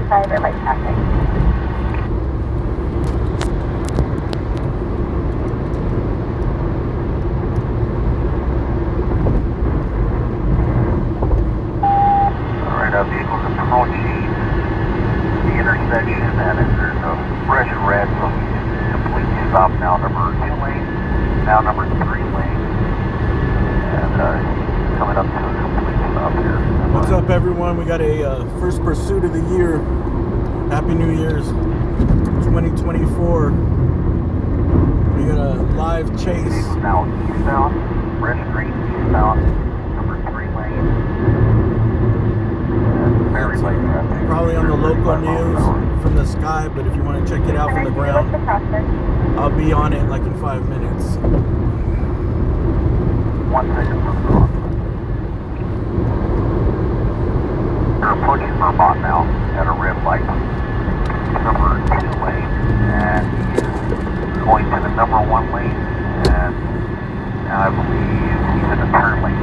95, red light traffic. Vehicles approaching the intersection, and there's a fresh red, so we can completely stop now. Number 2 lane, now number 3 lane, and coming up to a complete stop here. What's up, everyone? We got a first pursuit of the year. Happy New Year's 2024. We got a live chase. Now eastbound, red street, eastbound, number 3 lane. Probably on the local news from the sky, but if you want to check it out from the ground, I'll be on it like in 5 minutes. 1 second for the cross. They're approaching Vermont now at a red light. Number 2 lane, and he is going to the number 1 lane, and I believe he's in the turn lane.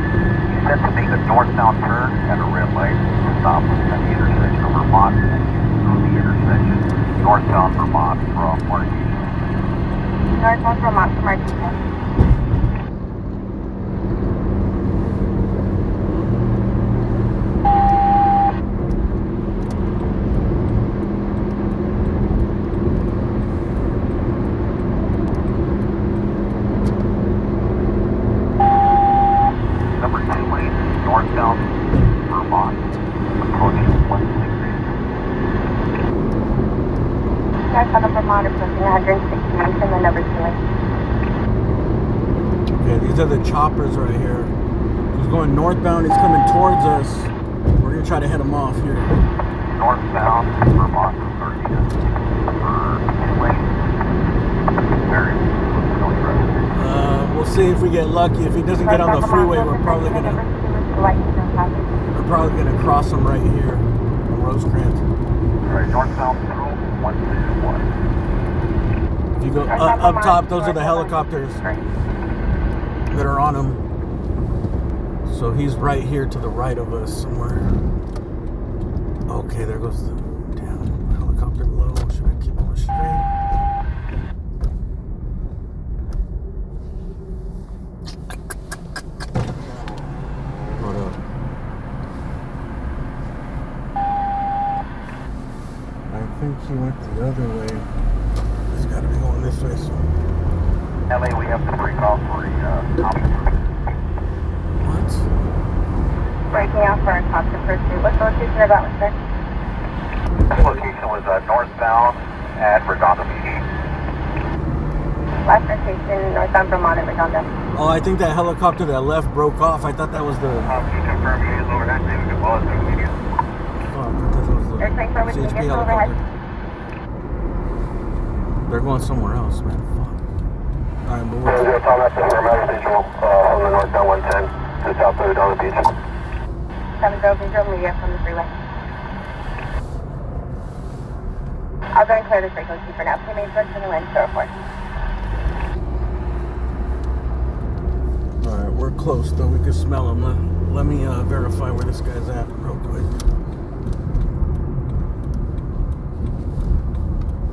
He's set to make a northbound turn at a red light to stop at the intersection of Vermont, and he's through the intersection, northbound Vermont from Reengaging. Northbound Vermont from Reengaging. Northbound Vermont, approaching 160. Northbound Vermont approaching 169 from the number 2 lane. Okay, these are the choppers right here. He's going northbound, he's coming towards us. We're going to try to head him off here. Northbound Vermont, 30. Number 2 lane. We'll see if we get lucky. If he doesn't get on the freeway, we're probably gonna cross him right here on Rosecrans. Alright, northbound through 161. If you go up top, those are the helicopters that are on him. So he's right here to the right of us somewhere. Okay, there goes the damn helicopter low. Should I keep going straight? I think he went the other way. He's got to be going this way. So. LA, we have to break off for a Thompson pursuit. What? Breaking off for a Thompson pursuit. What's the location of that one, sir? This location was northbound at Redondo Beach. Last location, northbound Vermont at Redondo. Oh, I think that helicopter that left broke off. I thought that was the... Can you confirm he is overhead? David Gonzalez, media. Oh, I thought that was the CHP helicopter. They're going somewhere else, man. Fuck. Alright, but we're... Tom, that's the firm visual on the northbound 110 to south of Redondo Beach. 7-0 visual media from the freeway. I'll go and clear this frequency for now. Main first in the wind, so report. Alright, we're close though. We can smell him. Let me verify where this guy's at real quick.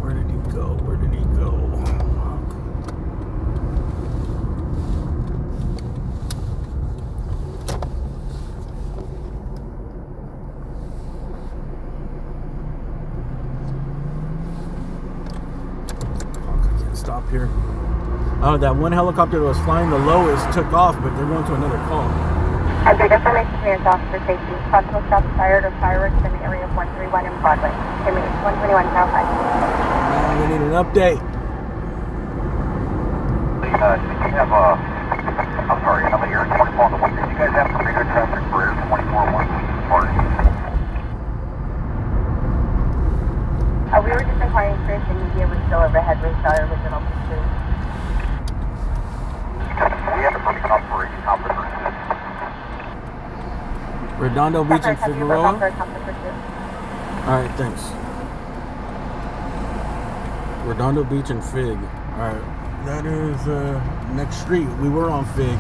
Where did he go? Where did he go? Fuck, I can't stop here. Oh, that one helicopter that was flying the lowest took off, but they're going to another call. I did information to your officer safety. Possible shots fired or fireworks in the area of 131 in Broadway. Give me 121 South High. We need an update. Did you have I'm sorry, I'm here at 24 on the way. Did you guys have pretty good traffic for Air 24-1 We were just inquiring if the media was still overhead with our original pursuit. We have a pretty good operation Thompson pursuit. Redondo Beach and Figueroa? Alright, thanks. Redondo Beach and Fig. Alright, that is next street. We were on Fig.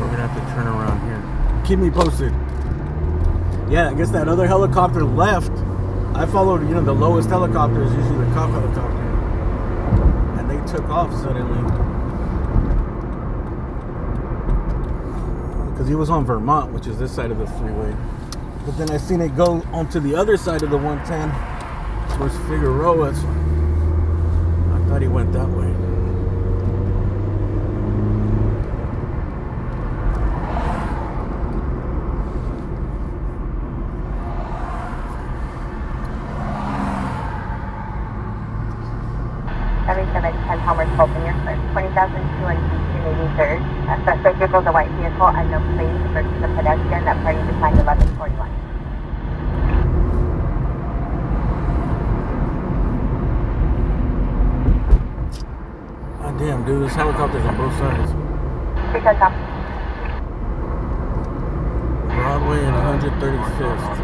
We're gonna have to turn around here. Keep me posted. Yeah, I guess that other helicopter left. I followed, you know, the lowest helicopter is usually the cop helicopter. And they took off suddenly. Because he was on Vermont, which is this side of the freeway. But then I seen it go onto the other side of the 110 towards Figueroa. So I thought he went that way. Palmer's hoping your first 20,002 and 83rd. Suspect vehicle is a white vehicle, unknown plate versus a pedestrian that party behind 1141. God damn, dude, there's helicopters on both sides. Because Broadway and 135th.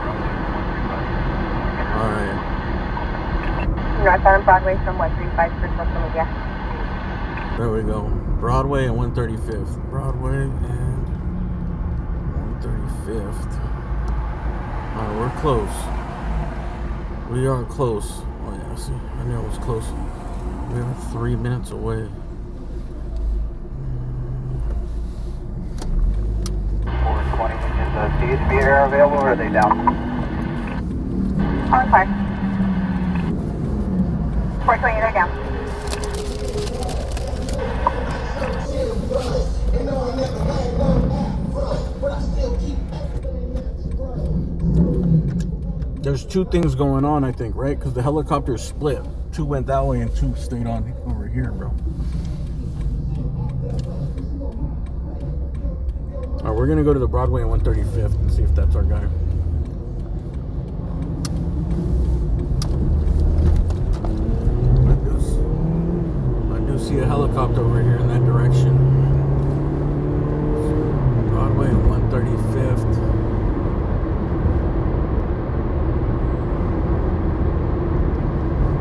Alright. Northbound Broadway from 135 for social media. There we go. Broadway and 135th. Broadway and 135th. Alright, we're close. We are close. Oh yeah, see, I knew I was close. We are 3 minutes away. 420, is the CHP air available or are they down? On fire. 420, they're down. There's two things going on, I think, right? Because the helicopters split. Two went that way and two stayed on over here, bro. Alright, we're gonna go to the Broadway and 135th and see if that's our guy. I do see a helicopter over here in that direction. Broadway and 135th.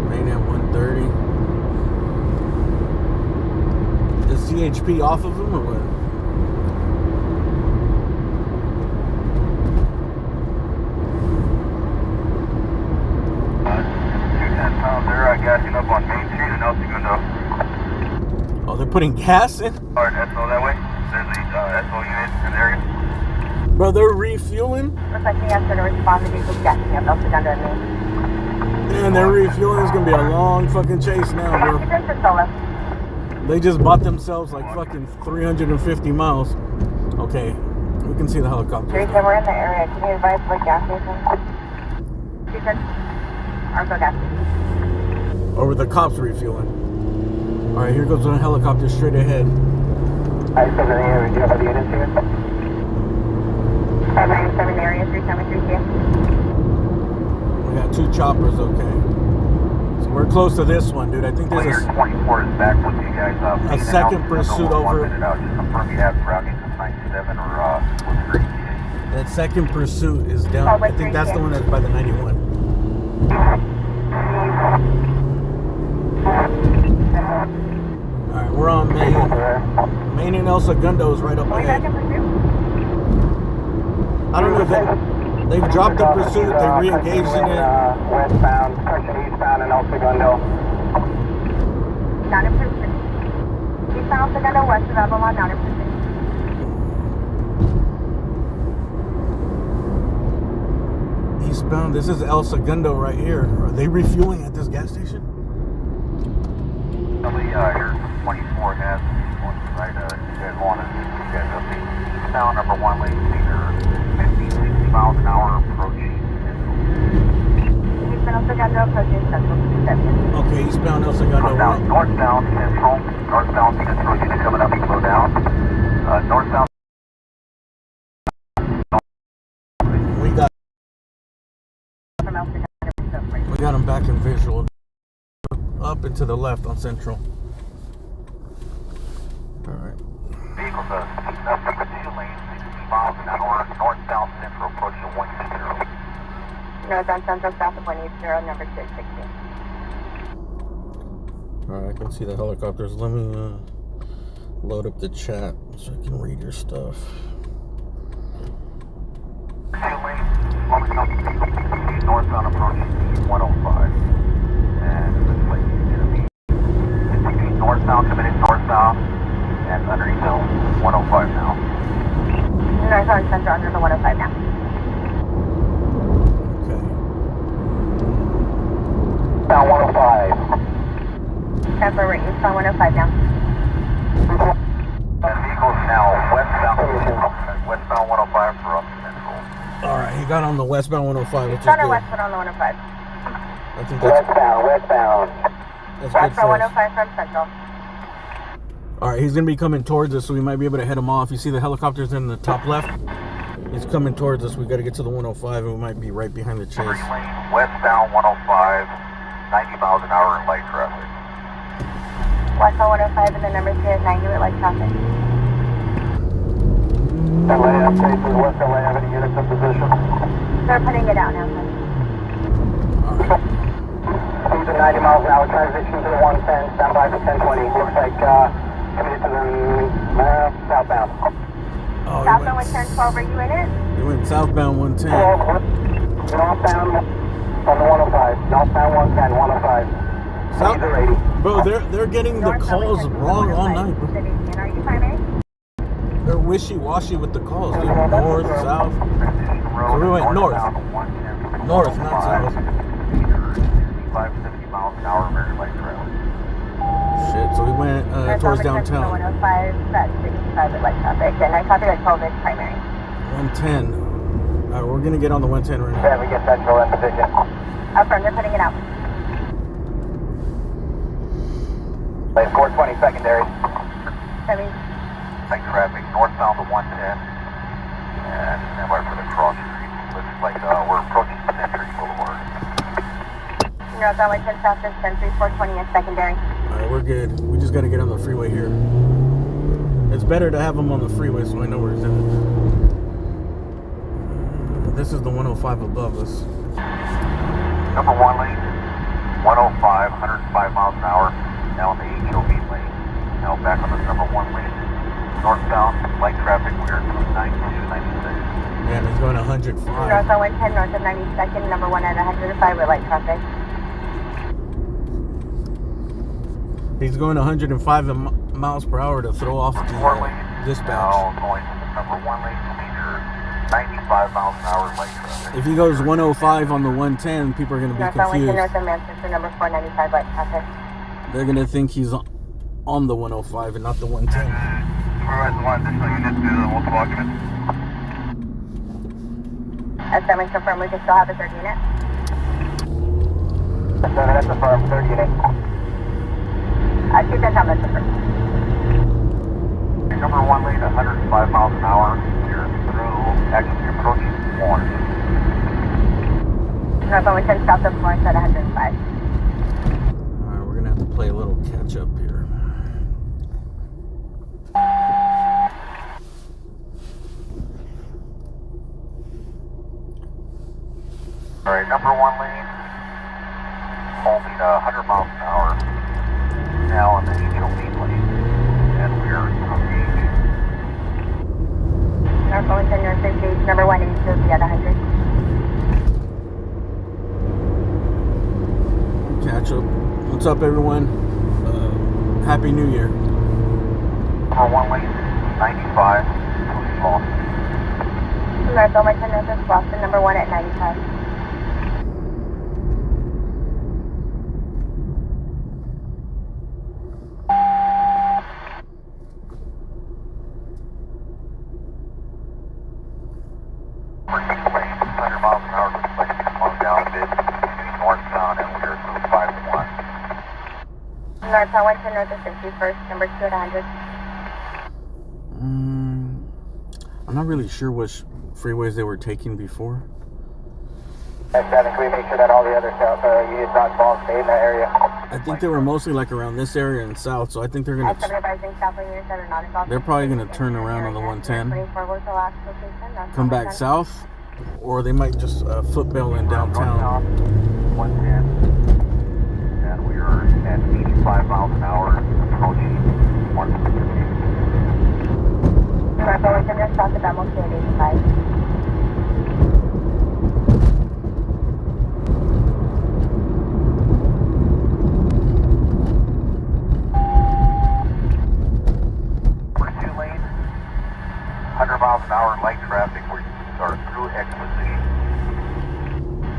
Main at 130. Is CHP off of him or what? Gassing up on Main Street in El Segundo. Oh, they're putting gas in? Or SO that way. There's the SO unit in the area. Bro, they're refueling? Requesting answer to respond to vehicles gassing up El Segundo and Main. Man, they're refueling. It's gonna be a long fucking chase now, bro. They just bought themselves like fucking 350 miles. Okay, we can see the helicopter. We're in the area. Can you advise what gas station? Speaker. Arco gas station. Over the cops refueling. Alright, here goes one helicopter straight ahead. I 7 area, do you have the units here? 597 area, 373 We got two choppers, okay. So we're close to this one, dude. I think there's Player 24 is back with you guys. a second pursuit over. Just confirm you have routing 97 or what's green. That second pursuit is down. I think that's the one that's by the 91. Alright, we're on Main. Main and El Segundo is right up ahead. I don't know if they've dropped the pursuit, they re-engaged in it. Westbound, pushing eastbound in El Segundo. Not in pursuit. Eastbound El Segundo, west of Avalon, not in pursuit. Eastbound, this is El Segundo right here. Are they refueling at this gas station? Here's 24 has one right, you guys want to, you guys update. Eastbound number 1 lane, either 50, 60 miles an hour approaching. Eastbound El Segundo, approaching Central Pacific. Okay, eastbound El Segundo. Northbound Central, northbound Central unit coming up, you can slow down. Northbound. We got them back in visual. Up and to the left on Central. Alright. Vehicles speeding up from the 2 lanes, 60 miles an hour, north-south Central approaching 120. Northbound Central, south of 180, number 616. Alright, I can see the helicopters. Let me load up the chat so I can read your stuff. Northbound approaching the 105. And it looks like he's going to be continuing northbound, coming in northbound, and underneath the 105 now. Northbound Central under the 105 now. Okay. Down 105. Temper, we're eastbound 105 now. That vehicle's now westbound 105 from Central. Alright, he got on the westbound 105, which is Center good. westbound on the 105. I think that's Westbound. good for Westbound us. 105 from Central. Alright, he's gonna be coming towards us, so we might be able to head him off. You see the helicopters in the top left? He's coming towards us. We gotta get to the 105 and we might be right behind the chase. Lane, westbound 105, 90 miles an hour in light traffic. Westbound 105 and the number 3 is 90 with light traffic. LA update to West LA, have any units in position? They're putting it out now, sir. Alright. Speeds at 90 miles an hour, transition to the 110, stand by for 1020. Looks like committed to the southbound. Oh, Southbound 110, 12, are you in it? he went southbound 110. Northbound on the 105. Northbound 110, 105. South, Speeds are 80. bro, they're getting the calls wrong all night, bro. Are you primary? They're wishy-washy with the calls, dude. North, south. So we went north. North, not south. 65, 70 miles an hour, very light traffic. Shit, so we went towards downtown. 105, that's 65 with light traffic. And I copy that 12 is primary. 110. Alright, we're gonna get on the 110 right now. Yeah, we get central in position. Affirm, they're putting it out. Lane 420 secondary. 70. Light traffic northbound to 110. And stand by for the cross street. Looks like we're approaching Century Boulevard. Northbound 110 south is Century 420 is secondary. Alright, we're good. We just gotta get on the freeway here. It's better to have him on the freeway so I know where he's at. This is the 105 above us. Number 1 lane, 105, 105 miles an hour. Now in the HOV lane. Now back on the number 1 lane. Northbound, light traffic, we're 92, 96. Man, he's going 105. Northbound 110 north of 92nd, number 1 at 105 with light traffic. He's going 105 miles per hour to throw off the dispatch. Now going to the number 1 lane, speeder 95 miles an hour, light traffic. If he goes 105 on the 110, people are going to be Northbound 110 confused. north of Manchester, number 495 light traffic. They're going to think he's on the 105 and not the 110. Supervisor 1, additional units to the multiple occupants. As 7 confirmed, we can still have a third unit. 7, that's affirmed, third unit. Keep that down, that's confirmed. Number 1 lane, 105 miles an hour. You're through, actually approaching Florence. Northbound 110 south of Florence at 105. Alright, we're going to have to play a little catch up here. Alright, number 1 lane, holding 100 miles an hour. Now in the HOV lane, and we're engaged. Northbound 110 north of gauge, number 182 will be at 100. Catch up. What's up, everyone? Happy New Year. Number 1 lane, 95, police lost. Northbound 110 north of Boston, number 1 at 95. We're 6 lanes, 100 miles an hour, looks like it's slowing down a bit. Continuing northbound, and we're through 5-1. Northbound 110 north of 51st, number 2 at 100. I'm not really sure which freeways they were taking before. That's 7, can we make sure that all the other units not involved stay in that area? I think they were mostly like around this area and south, so I think they're gonna. At 7 advising southbound units that are not involved. They're probably gonna turn around on the 110, 24 was the last location. come back south, or they might just footbail in downtown. 110, and we are at 85 miles an hour, approaching 150. Northbound 110 north south of Belmont at 85. traffic where you are through exposition.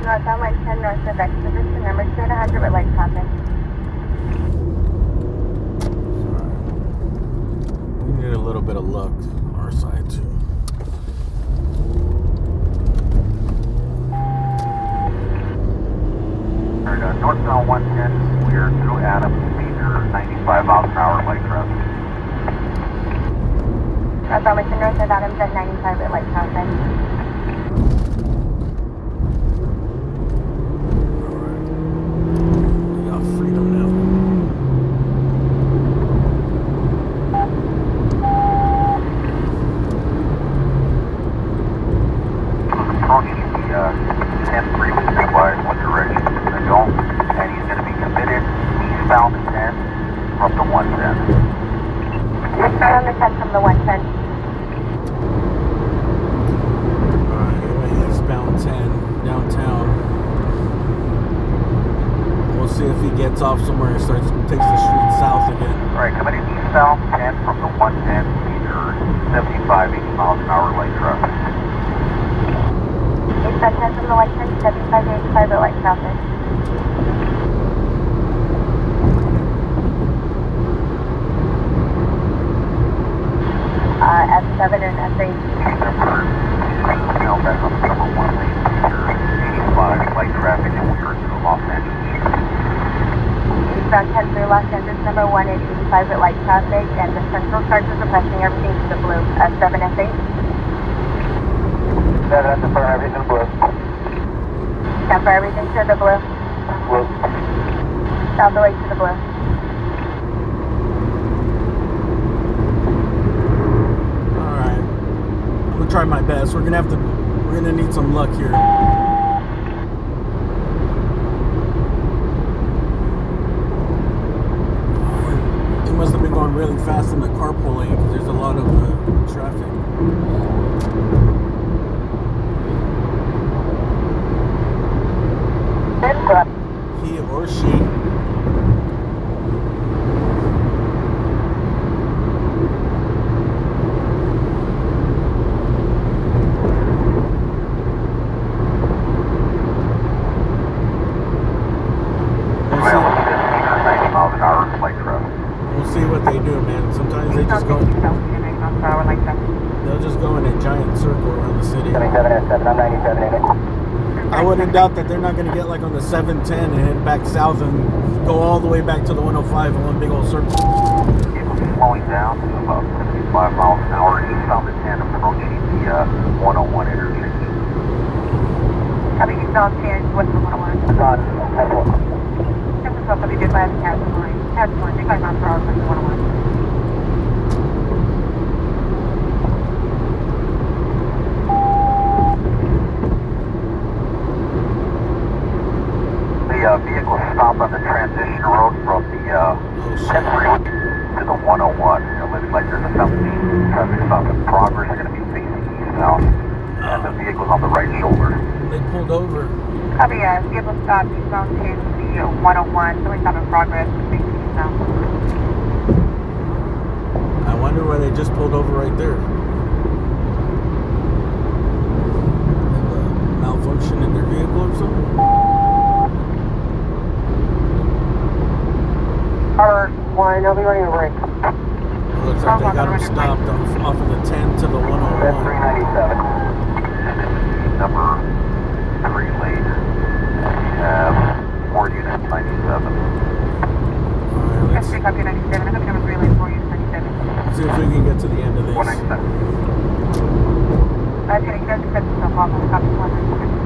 Northbound 110 north of Exposition, number 2 at 100 with light traffic. We need a little bit of luck on our side too. Northbound 110, we are through Adams, major 95 miles an hour light traffic. Northbound 110 north of Adams at 95 with light traffic. We got freedom now. Approaching the 10 freeway by one direction, adult, and he's going to be committed eastbound 10 from the 110. Eastbound on the 10 from the 110. Alright, eastbound 10 downtown. We'll see if he gets off somewhere and takes the street south again. Alright, committed eastbound 10 from the 110, major 75, 80 miles an hour light traffic. Eastbound 10 from the 110, 75 to 85 with light traffic. S7 and S8. Now back on the number 1 lane, major 85 light traffic, and we're through Los Angeles. Eastbound 10 through Los Angeles, number 1 at 85 with light traffic, and the central charges are pressing everything to the blue. S7, S8. 7 at the front, everything blue. Stop for everything to the blue. Blue. South away to the blue. Alright. I'm gonna try my best. We're gonna need some luck here. He must have been going really fast in the carpool lane because there's a lot of traffic. He or she. We'll see what they do, man. Sometimes they just go. They'll just go in a giant circle around the city. 77 at 7, I'm 97 in it. I wouldn't doubt that they're not going to get like on the 710 and head back south and go all the way back to the 105 in one big old circle. Slowing down to about 75 miles an hour eastbound the 10, approaching the 101 interchange. Copy eastbound 10, what's the 101? It's on 10. This is what we did by the Cats line. Cats line, 35 miles per hour from the 101. The vehicle stopped on the transition road from the 10 freeway to the 101. It looks like there's a 17 traffic stop in progress. They're going to be facing eastbound, and the vehicle's on the right shoulder. They pulled over. Copy, vehicle stop eastbound 10 to the 101. So we stop in progress, facing eastbound. I wonder why they just pulled over right there. Malfunction in their vehicle or something? Alert 1, I'll be running a break. It looks like they got them stopped off of the 10 to the 101. That's 397. Number 3 lane. We have 4 units 97. Alright, let's Copy 97, I have number 3 lane 4 units 97. see if we can get to the end of this. 197. I'm going to get to the off on copy 197.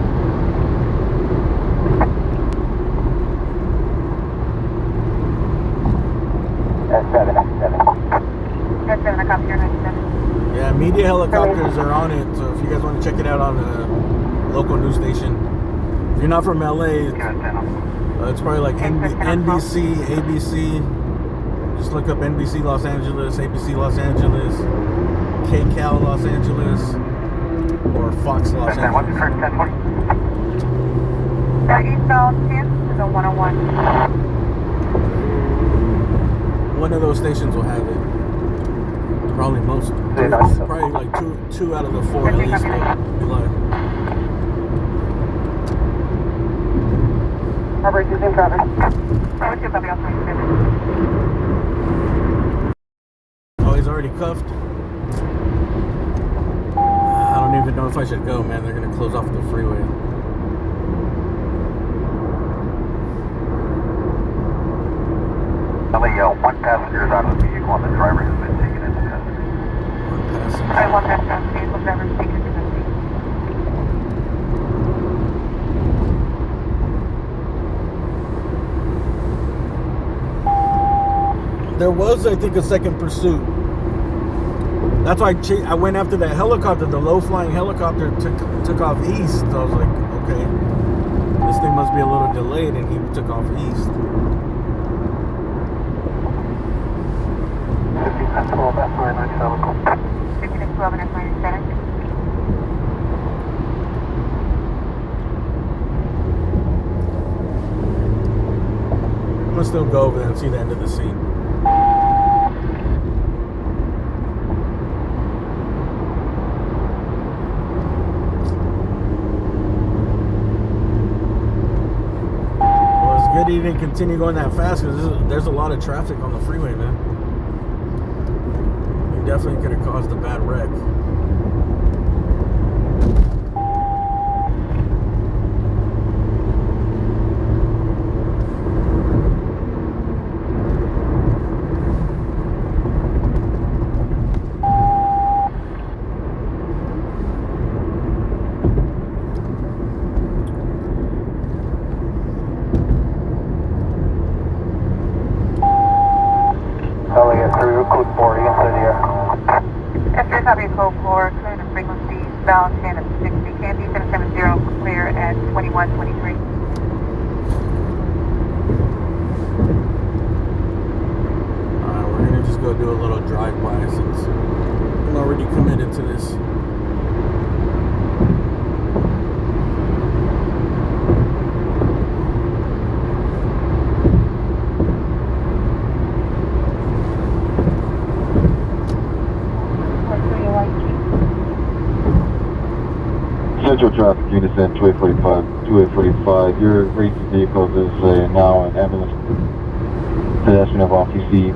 S7, S7. S7, I copy your 97. Yeah, media helicopters are on it, so if you guys want to check it out on a local news station. If you're not from LA, it's probably like NBC, ABC. Just look up NBC Los Angeles, ABC Los Angeles, KCAL Los Angeles, or Fox Los Angeles. Eastbound 10 to the 101. One of those stations will have it. Probably most. Probably like two out of the 4 at least will be live. Robert, you in traffic? Oh, he's already cuffed. I don't even know if I should go, man. They're gonna close off the freeway. Only one passenger is out of the vehicle and the driver has been taken into custody. One passenger. I want that vehicle driver taken into custody. There was, I think, a second pursuit. That's why I went after that helicopter. The low-flying helicopter took off east. I was like, okay, this thing must be a little delayed, and he took off east. 15-12, that's 997. 15-12 and 997. I'm gonna still go over there and see the end of the scene. Well, it's good he didn't continue going that fast because there's a lot of traffic on the freeway, man. He definitely could have caused a bad wreck. After copy code 4, clear the frequency, balance stand at 60, Candy 770, clear at 2123. Alright, we're gonna just go do a little drive-by since I'm already committed to this. Central traffic units in 2845. Your racing vehicles is now an ambulance pedestrian of off UC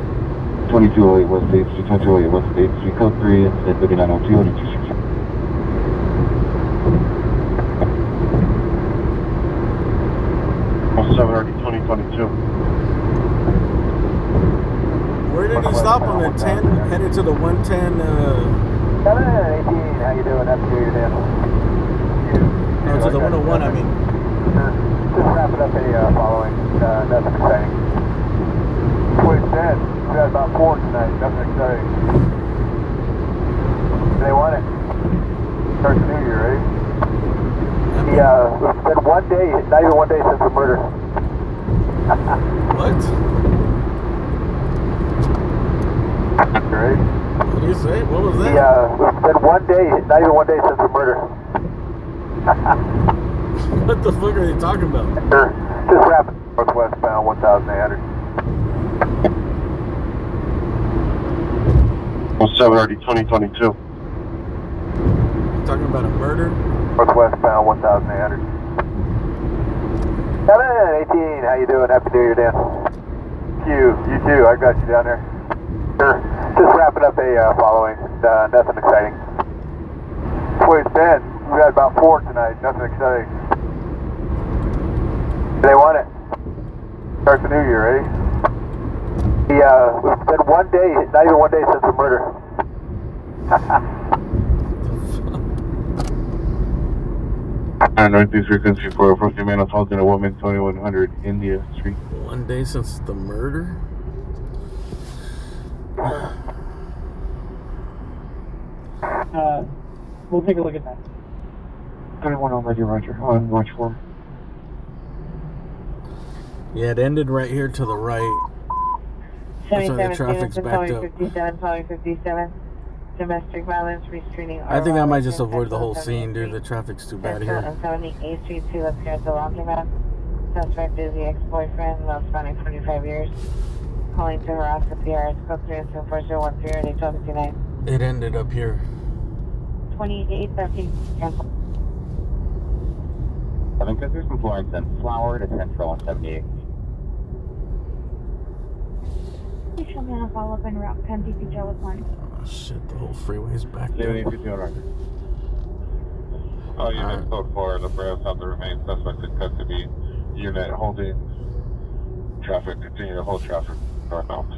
2208 West 8th Street, 2208 West 8th Street, code 3, incident 3902 and 266. Where did he stop on the 10, headed to the 110? 718, how you doing? Happy New Year, Dan. No, to the 101, I mean. Just wrapping up a following, nothing exciting. Wait, Dan, we got about 4 tonight, nothing exciting. They want it. Starts the New Year, ready? It's been 1 day, not even 1 day since the murder. What? Ready? What do you say? What was that? It's been 1 day, not even 1 day since the murder. What the fuck are you talking about? Sure. Just wrapping northwest bound 1,800. 2022. Talking about a murder? Northwest bound 1,800. 718, how you doing? Happy New Year, Dan. You too, I got you down there. Sure. Just wrapping up a following, nothing exciting. That's where it's been. We got about 4 tonight, nothing exciting. They want it. Start the New Year, ready? It's been 1 day, not even 1 day since the murder. Northeast frequency for approaching man assaulting a woman, 2100 India Street. 1 day since the murder? We'll take a look at that. 21 already, Roger. On watch 4. Yeah, it ended right here to the right. That's why the traffic's backed up. 57, following 57. Domestic violence, restraining. I think I might just avoid the whole scene, dude. The traffic's too bad here. On 78th Street, 2 left here at the laundromat. Suspect is the ex-boyfriend, well spanning 45 years. Calling to harass the PRS, code 3 and 24013, 81259. It ended up here. 2813. Cancel. 753 from Florence and Flower to Central on 78. Please show me on a follow-up en route 10 DPJ with 1. Oh shit, the whole freeway's back there. 7850 on record. All units code 4, the Braille have the remain suspect in custody. Unit holding traffic, continue to hold traffic northbound.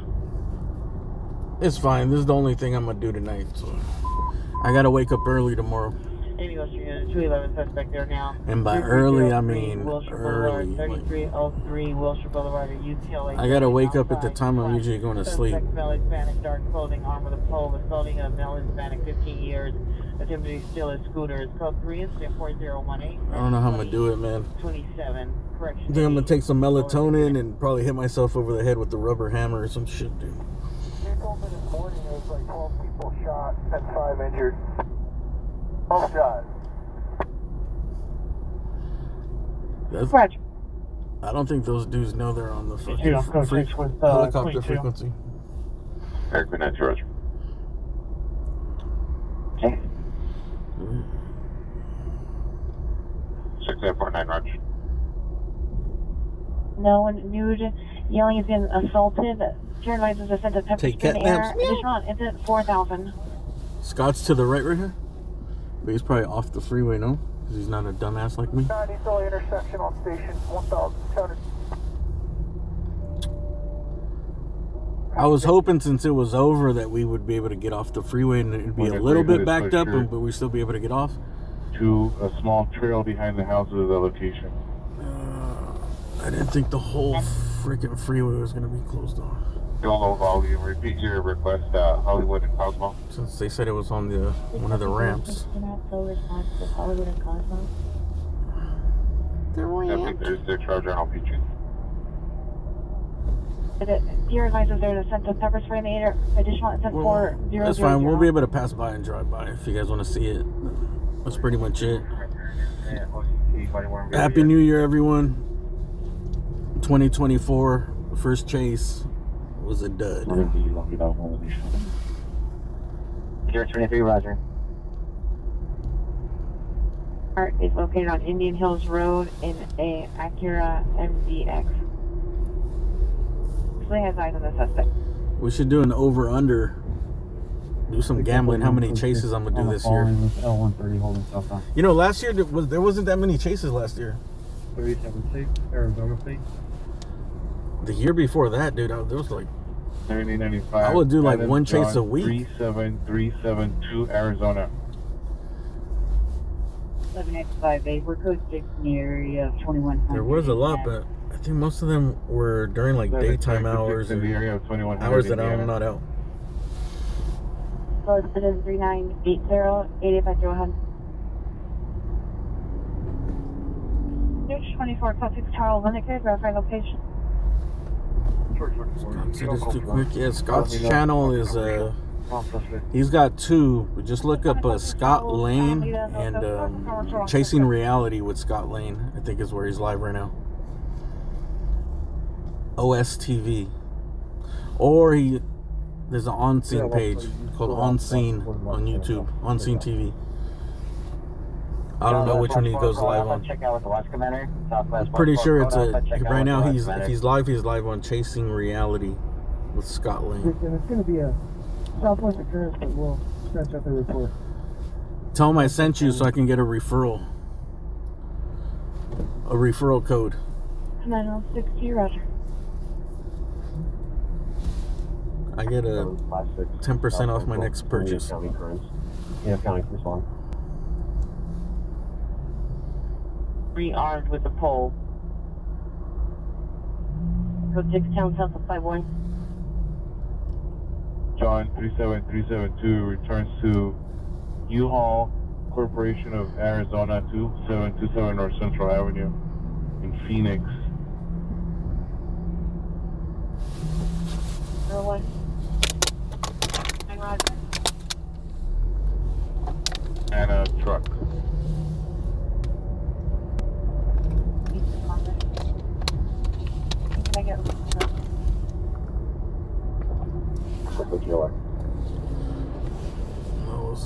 It's fine. This is the only thing I'm gonna do tonight. So I gotta wake up early tomorrow. Ambulance unit 211 suspect there now. And by early, I mean Wilshire early. Boulevard, 3303 Wilshire Boulevard, UTLA. I gotta wake up at the time I'm usually going to sleep. Suspect male Hispanic, dark clothing, arm with a pole, assaulting a male Hispanic, 15 years. Attempting to steal his scooter. It's code 3 incident 4018. I don't know how I'm gonna do it, man. 27. Correction. I think I'm gonna take some melatonin and probably hit myself over the head with the rubber hammer or some shit, dude. They told me this morning there was like 12 people shot and 5 injured. 12 shot. That's, Roger. I don't think those dudes know they're on the fucking Dude, I'm going to fix with helicopter 22. frequency. Eric Burnett, Roger. Okay. 6849, Roger. No one nude yelling has been assaulted. Turn lights is sent to pepper Take spray in the air. catnaps. Additional incident 4000. Scott's to the right here, but he's probably off the freeway, no? Because he's not a dumbass like me. 90 Soul intersection on station 1000. I was hoping since it was over that we would be able to get off the freeway and it'd be a little bit backed up, but we'd still be able to get off. To a small trail behind the house of the location. I didn't think the whole freaking freeway was going to be closed off. Low volume, repeat your request at Hollywood and Cosmo. Since they said it was on the one of the ramps. Hollywood and Cosmo. The ramp. There's the charger on LPG. Your advisors there to send to pepper spray in the air. Additional incident 4000. That's fine. We'll be able to pass by and drive by if you guys want to see it. That's pretty much it. Happy New Year, everyone. 2024, first chase was a dud. 23, Roger. Art is located on Indian Hills Road in a Acura MDX. He has eyes on the suspect. We should do an over-under. Do some gambling. How many chases I'm gonna do this year? You know, last year there wasn't that many chases last year. 37 State, Arizona State. The year before that, dude, there was like 3095. I would do like one chase a week. 37372 Arizona. 7858. We're code 6 in the area of 2100. There was a lot, but I think most of them were during like daytime hours in the or area of 2100. hours that I'm not out. Code 3980 8850. News 24 code 6 Charles Limited. Verify location. Scott said it's too quick. Yeah, Scott's channel is he's got two. But just look up Scott Lane and Chasing Reality with Scott Lane. I think is where he's live right now. OSTV, or there's an On Scene page called On Scene on YouTube. On Scene TV. I don't know which one he goes live on. Check out with the Watch Commander. I'm pretty sure it's right now he's live. He's live on Chasing Reality with Scott Lane. It's going to be a Southwest occurrence, but we'll scratch out the report. Tell him I sent you so I can get a referral code. 9060 Roger. I get a 10% off my next purchase. Yeah, county respond. Rearmed with the pole. Code 6 Town South of 51. John 37372 returns to U-Haul Corporation of Arizona 2727 North Central Avenue in Phoenix. 01. Roger. And a truck. Can I get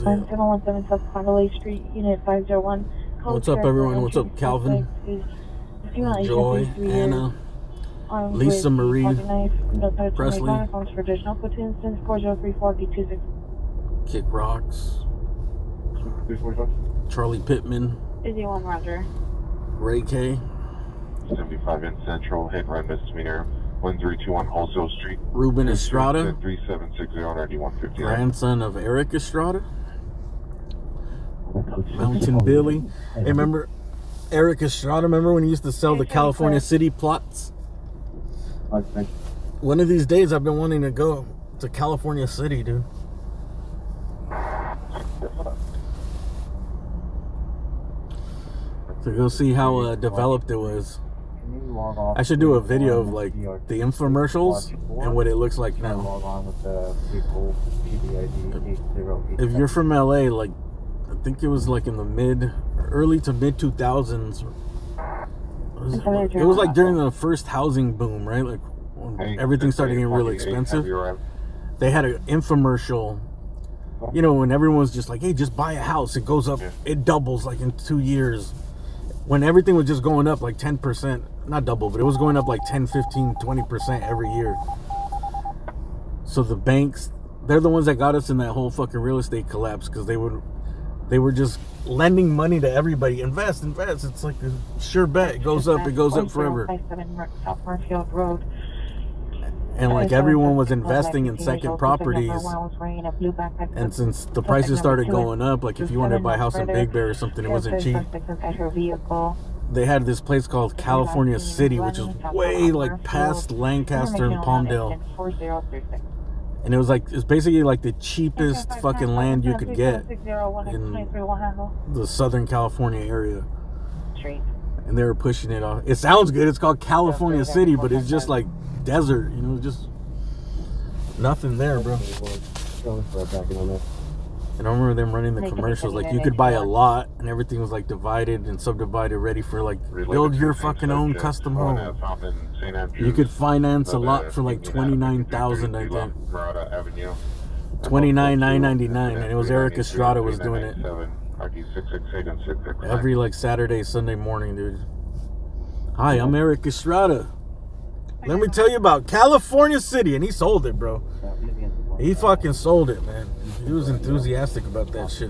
yeah. 717 South Condolee Street, Unit 501. What's up, everyone? What's up, Calvin, Joy, Anna, Lisa Marie, Presley, For additional quote instance, 4034 Kick Rocks, Charlie Pittman, Busy one, Roger. Ray K, 75 in Central, hit run misdemeanor, 1321 Wholesale Street. Ruben Estrada, 3760-9159. grandson of Eric Estrada, Mountain Billy. Hey, remember Eric Estrada? Remember when he used to sell the California City plots? One of these days, I've been wanting to go to California City, dude. To go see how developed it was. I should do a video of like the infomercials and what it looks like now. If you're from LA, like I think it was like in the early to mid 2000s. It was like during the first housing boom, right? Like when everything started getting really expensive. They had an infomercial. You know, when everyone was just like, "Hey, just buy a house. It goes up. It doubles like in 2 years." When everything was just going up like 10%, not double, but it was going up like 10, 15, 20% every year. So the banks, they're the ones that got us in that whole fucking real estate collapse because they were just lending money to everybody. Invest. It's like a sure bet. It goes up forever. And like everyone was investing in second properties. And since the prices started going up, like if you wanted to buy a house in Big Bear or something, it wasn't cheap. They had this place called California City, which is way like past Lancaster and Palmdale. And it was basically like the cheapest fucking land you could get in the Southern California area. And they were pushing it off. It sounds good. It's called California City, but it's just like desert, you know, just nothing there, bro. And I remember them running the commercials. Like you could buy a lot, and everything was like divided and subdivided, ready for like build your fucking own custom home. You could finance a lot for like $29,000, I think. $29,999, and it was Eric Estrada was doing it every like Saturday, Sunday morning, dude. Hi, I'm Eric Estrada. Let me tell you about California City, and he sold it, bro. He fucking sold it, man. He was enthusiastic about that shit.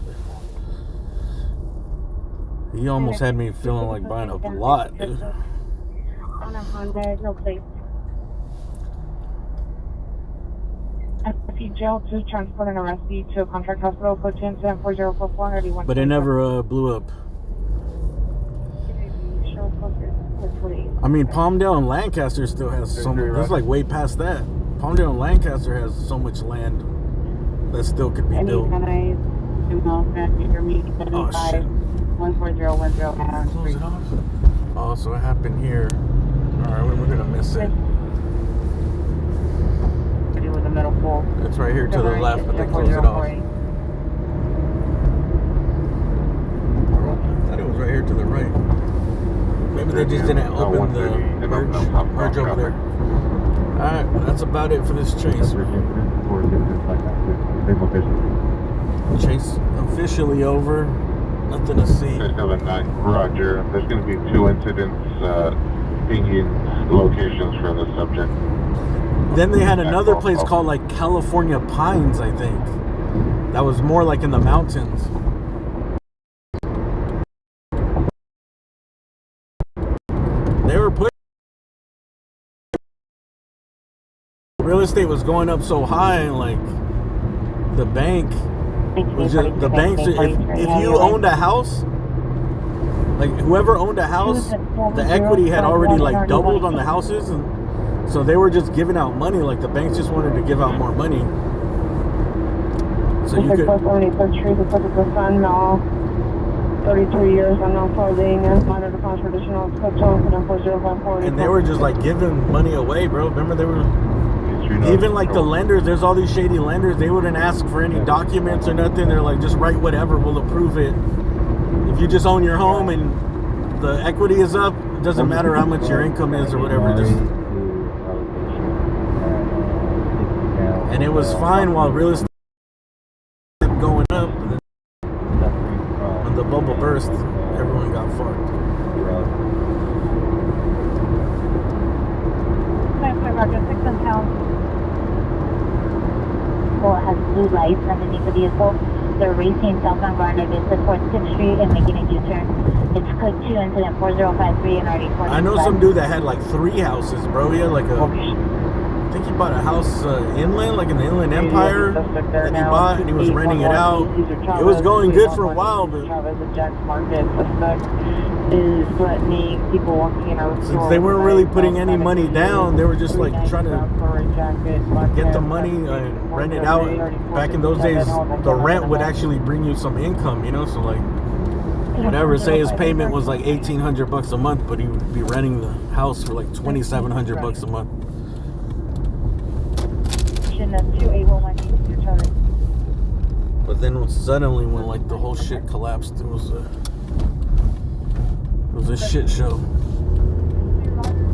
He almost had me feeling like buying a lot, dude. On a Honda, no place. FP jail to transport an arrestee to a contract hospital, code 10-4044. But it never blew up. I mean, Palmdale and Lancaster still has so much. This is like way past that. Palmdale and Lancaster has so much land that still could be built. Oh, shit. 14010. Close it off? Oh, so it happened here. Alright, we're going to miss it. It's right here to the left, but they closed it off. I thought it was right here to the right. Maybe they just didn't open the merge over there. Alright, well, that's about it for this chase. Chase officially over. Nothing to see. Roger. There's going to be 2 incidents pinging locations for the subject. Then they had another place called like California Pines, I think. That was more like in the mountains. They were putting real estate was going up so high, and like the bank was just the banks. If you owned a house, like whoever owned a house, the equity had already like doubled on the houses, and so they were just giving out money. Like the banks just wanted to give out more money. So you could. 33 years on non-clothing and minor upon traditional and they were just like giving money away, bro. Remember they were even like the lenders. There's all these shady lenders. They wouldn't ask for any documents or nothing. They're like, just write whatever, we'll approve it. If you just own your home and the equity is up, it doesn't matter how much your income is or whatever. Just and it was fine while real estate kept going up. the bubble burst, everyone got fucked. Roger, 6 in town. Well, it has blue lights underneath the vehicle. They're racing southbound Garner Vista towards 6th Street and making a U-turn. It's code 2 incident 4053 and already 4. I know some dude that had like 3 houses, bro. He had like a, I think he bought a house inland, like in the Inland Empire, that he bought, and he was renting it out. It was going good for a while, but is threatening people walking in our since they weren't really putting any money down, they were just like trying to get the money and rent it out. Back in those days, the rent would actually bring you some income, you know. So like, whatever, say his payment was like $1,800 a month, but he would be renting the house for like $2,700 a month. But then suddenly, when like the whole shit collapsed, it was a shit show.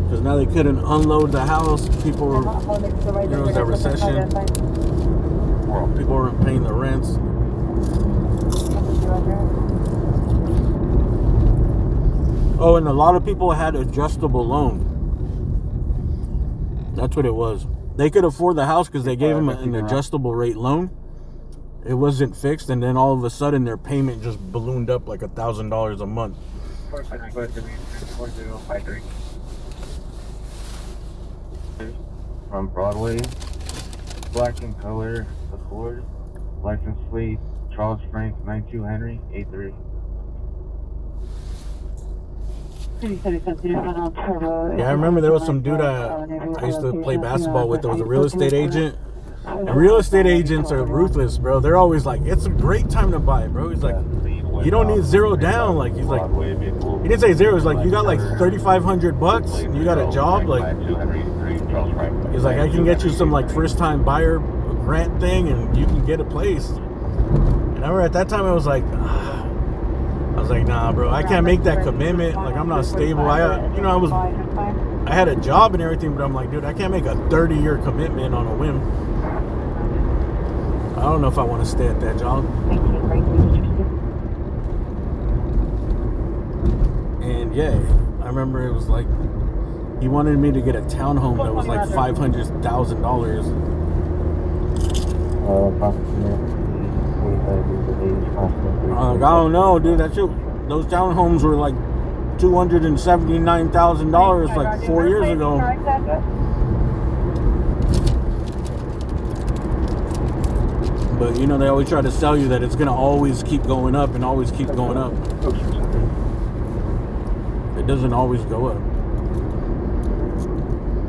Because now they couldn't unload the house. People were, there was a recession. People weren't paying the rents. Oh, and a lot of people had adjustable loan. That's what it was. They could afford the house because they gave them an adjustable rate loan. It wasn't fixed, and then all of a sudden their payment just ballooned up like $1,000 a month. From Broadway, black in color, Accord, license plate, Charles Frank, 92 Henry, 83. Yeah, I remember there was some dude I used to play basketball with that was a real estate agent. And real estate agents are ruthless, bro. They're always like, it's a great time to buy, bro. He's like, you don't need zero down. Like, he's like, he didn't say zero. He's like, you got like $3,500 and you got a job. Like, he's like, I can get you some like first time buyer grant thing and you can get a place. And I remember at that time I was like, nah, bro, I can't make that commitment. Like, I'm not stable. I had a job and everything, but I'm like, dude, I can't make a 30-year commitment on a whim. I don't know if I want to stay at that job. And yeah, I remember it was like, he wanted me to get a townhome that was like $500,000. I don't know, dude. Those townhomes were like $279,000 like 4 years ago. But you know, they always try to sell you that it's gonna always keep going up and always keep going up. It doesn't always go up.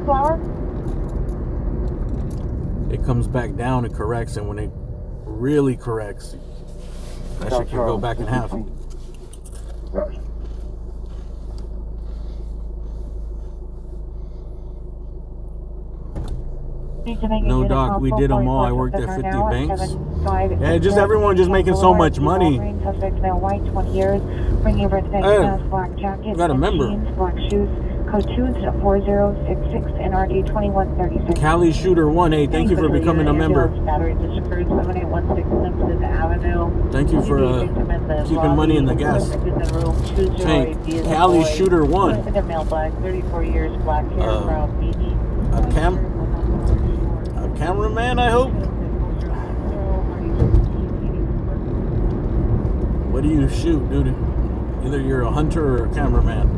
Flower? It comes back down and corrects, and when it really corrects, that shit can go back in half. No, Doc, we did them all. I worked at 50 banks. Yeah, just everyone just making so much money. Hey, you gotta remember. Code 2 incident 4066 NRD 2136. Cali Shooter 1, hey, thank you for becoming a member. Thank you for keeping money in the gas tank. Cali Shooter 1. A cameraman, I hope. What do you shoot, dude? Either you're a hunter or a cameraman.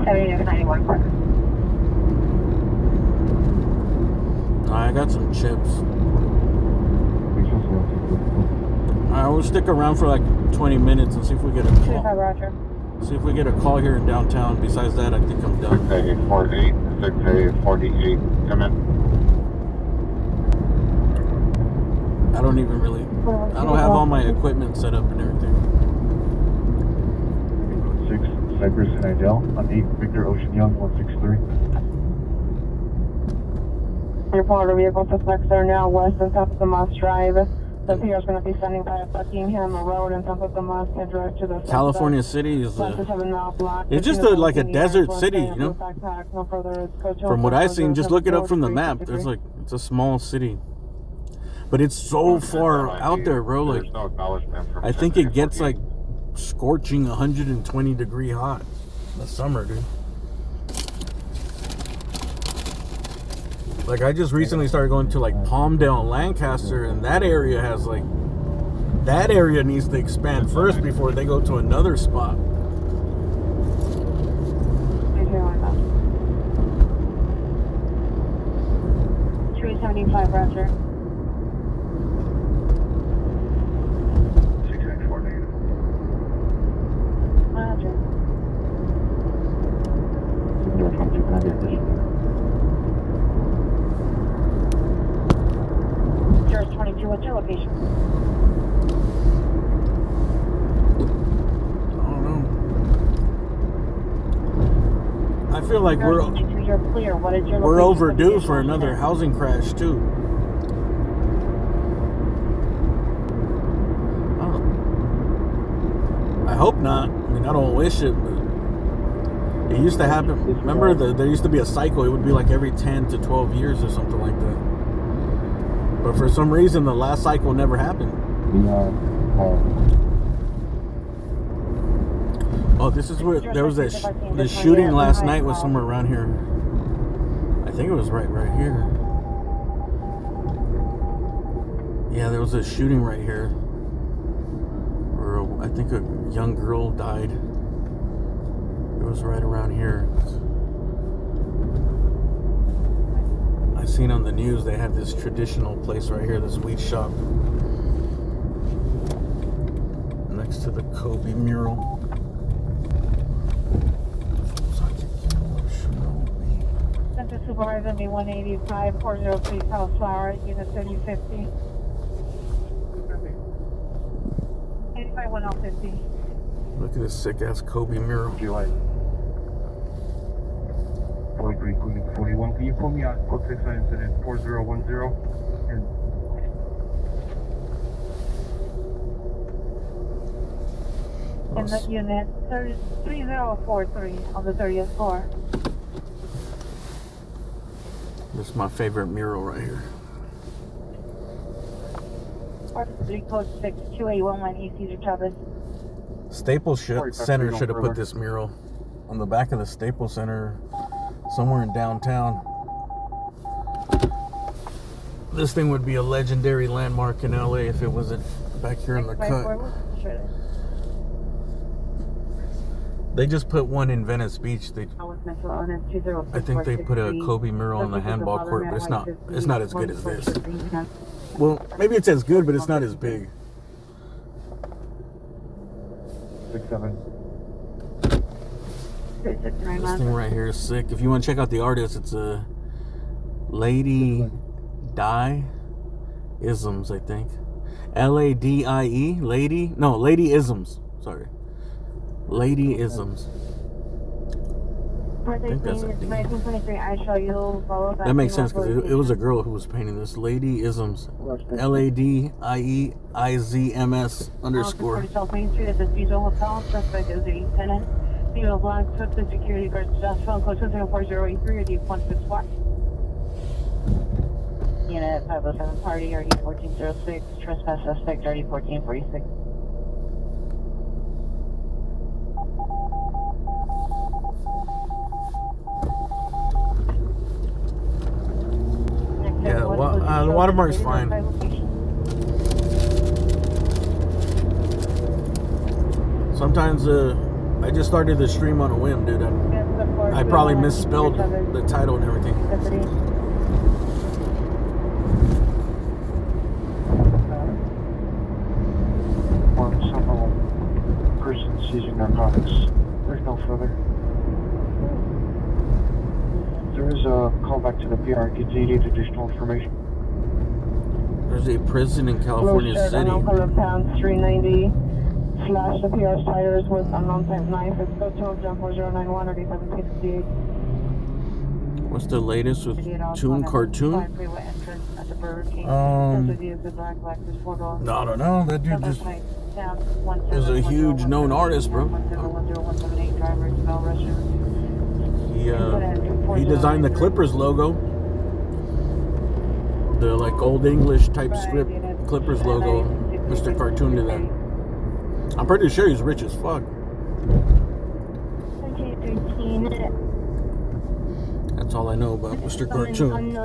1681, Roger. I got some chips. Alright, we'll stick around for like 20 minutes and see if we get a call. Roger. See if we get a call here in downtown. Besides that, I think I'm done. 6A48, 6A48, come in. I don't even really, I don't have all my equipment set up and everything. 6, Cypress and Idell on 8, Victor Ocean Young, 163. Your Florida vehicle suspects are now west and south of the Moss Drive. The PR is going to be standing by Buckingham Road and top of the must head direct to the California City is it's just like a desert city, you know. From what I've seen, just look it up from the map. There's like, it's a small city, but it's so far out there, bro. Like, I think it gets like scorching 120-degree hot in the summer, dude. Like, I just recently started going to like Palmdale and Lancaster, and that area has like, that area needs to expand first before they go to another spot. 375, Roger. 684 negative. Roger. George 22, what's your location? I don't know. I feel like George 22, you're clear. What is your we're location? overdue for another housing crash too. I hope not. I mean, I don't wish it, but it used to happen. Remember, there used to be a cycle. It would be like every 10 to 12 years or something like that. But for some reason, the last cycle never happened. Oh, this is where there was the shooting last night was somewhere around here. I think it was right here. Yeah, there was a shooting right here. Where I think a young girl died. It was right around here. I seen on the news they had this traditional place right here, this weed shop next to the Kobe mural. Center Supervisor me 185 403 South Flower, unit 3050. 85 1050. Look at this sick ass Kobe mural. July. 4341. Can you pull me out? Code 6 incident 4010 and In the unit 3043 on the 30th floor. This is my favorite mural right here. Code 6 2811 East Cesar Chavez. Staples Center should have put this mural on the back of the Staples Center somewhere in downtown. This thing would be a legendary landmark in LA if it wasn't back here in the cut. They just put one in Venice Beach. I think they put a Kobe mural on the handball court, but it's not as good as this. Well, maybe it's as good, but it's not as big. 67. This thing right here is sick. If you want to check out the artist, it's a Lady Die Isms, I think. LADIE, Lady? No, Lady Isms. Sorry. Lady Isms. I think that's a D. That makes sense because it was a girl who was painting this. Lady Isms. LADIEIZMS _. Main Street at the Cecil Hotel. Suspect is a tenant. Female black, took the security guards to just phone code 204-083 or D164. Unit 507 party, RD 1406, trespass suspect, RD 1446. Yeah, the watermark's fine. Sometimes I just started the stream on a whim, dude. I probably misspelled the title and everything. Several persons seizing narcotics. There's no further. There is a call back to the PR. Do you need additional information? There's a prison in California City. Pound 390 slash the PR's tires with unknown type knife. It's go to jump 4091 or D1768. What's the latest with Toon Cartoon? the Burger King. Good black is 4 dollars. I don't know. That dude just is a huge known artist, bro. He designed the Clippers logo. The like old English type script Clippers logo. Mr. Cartoon did that. I'm pretty sure he's rich as fuck. 13. That's all I know about Mr. Cartoon.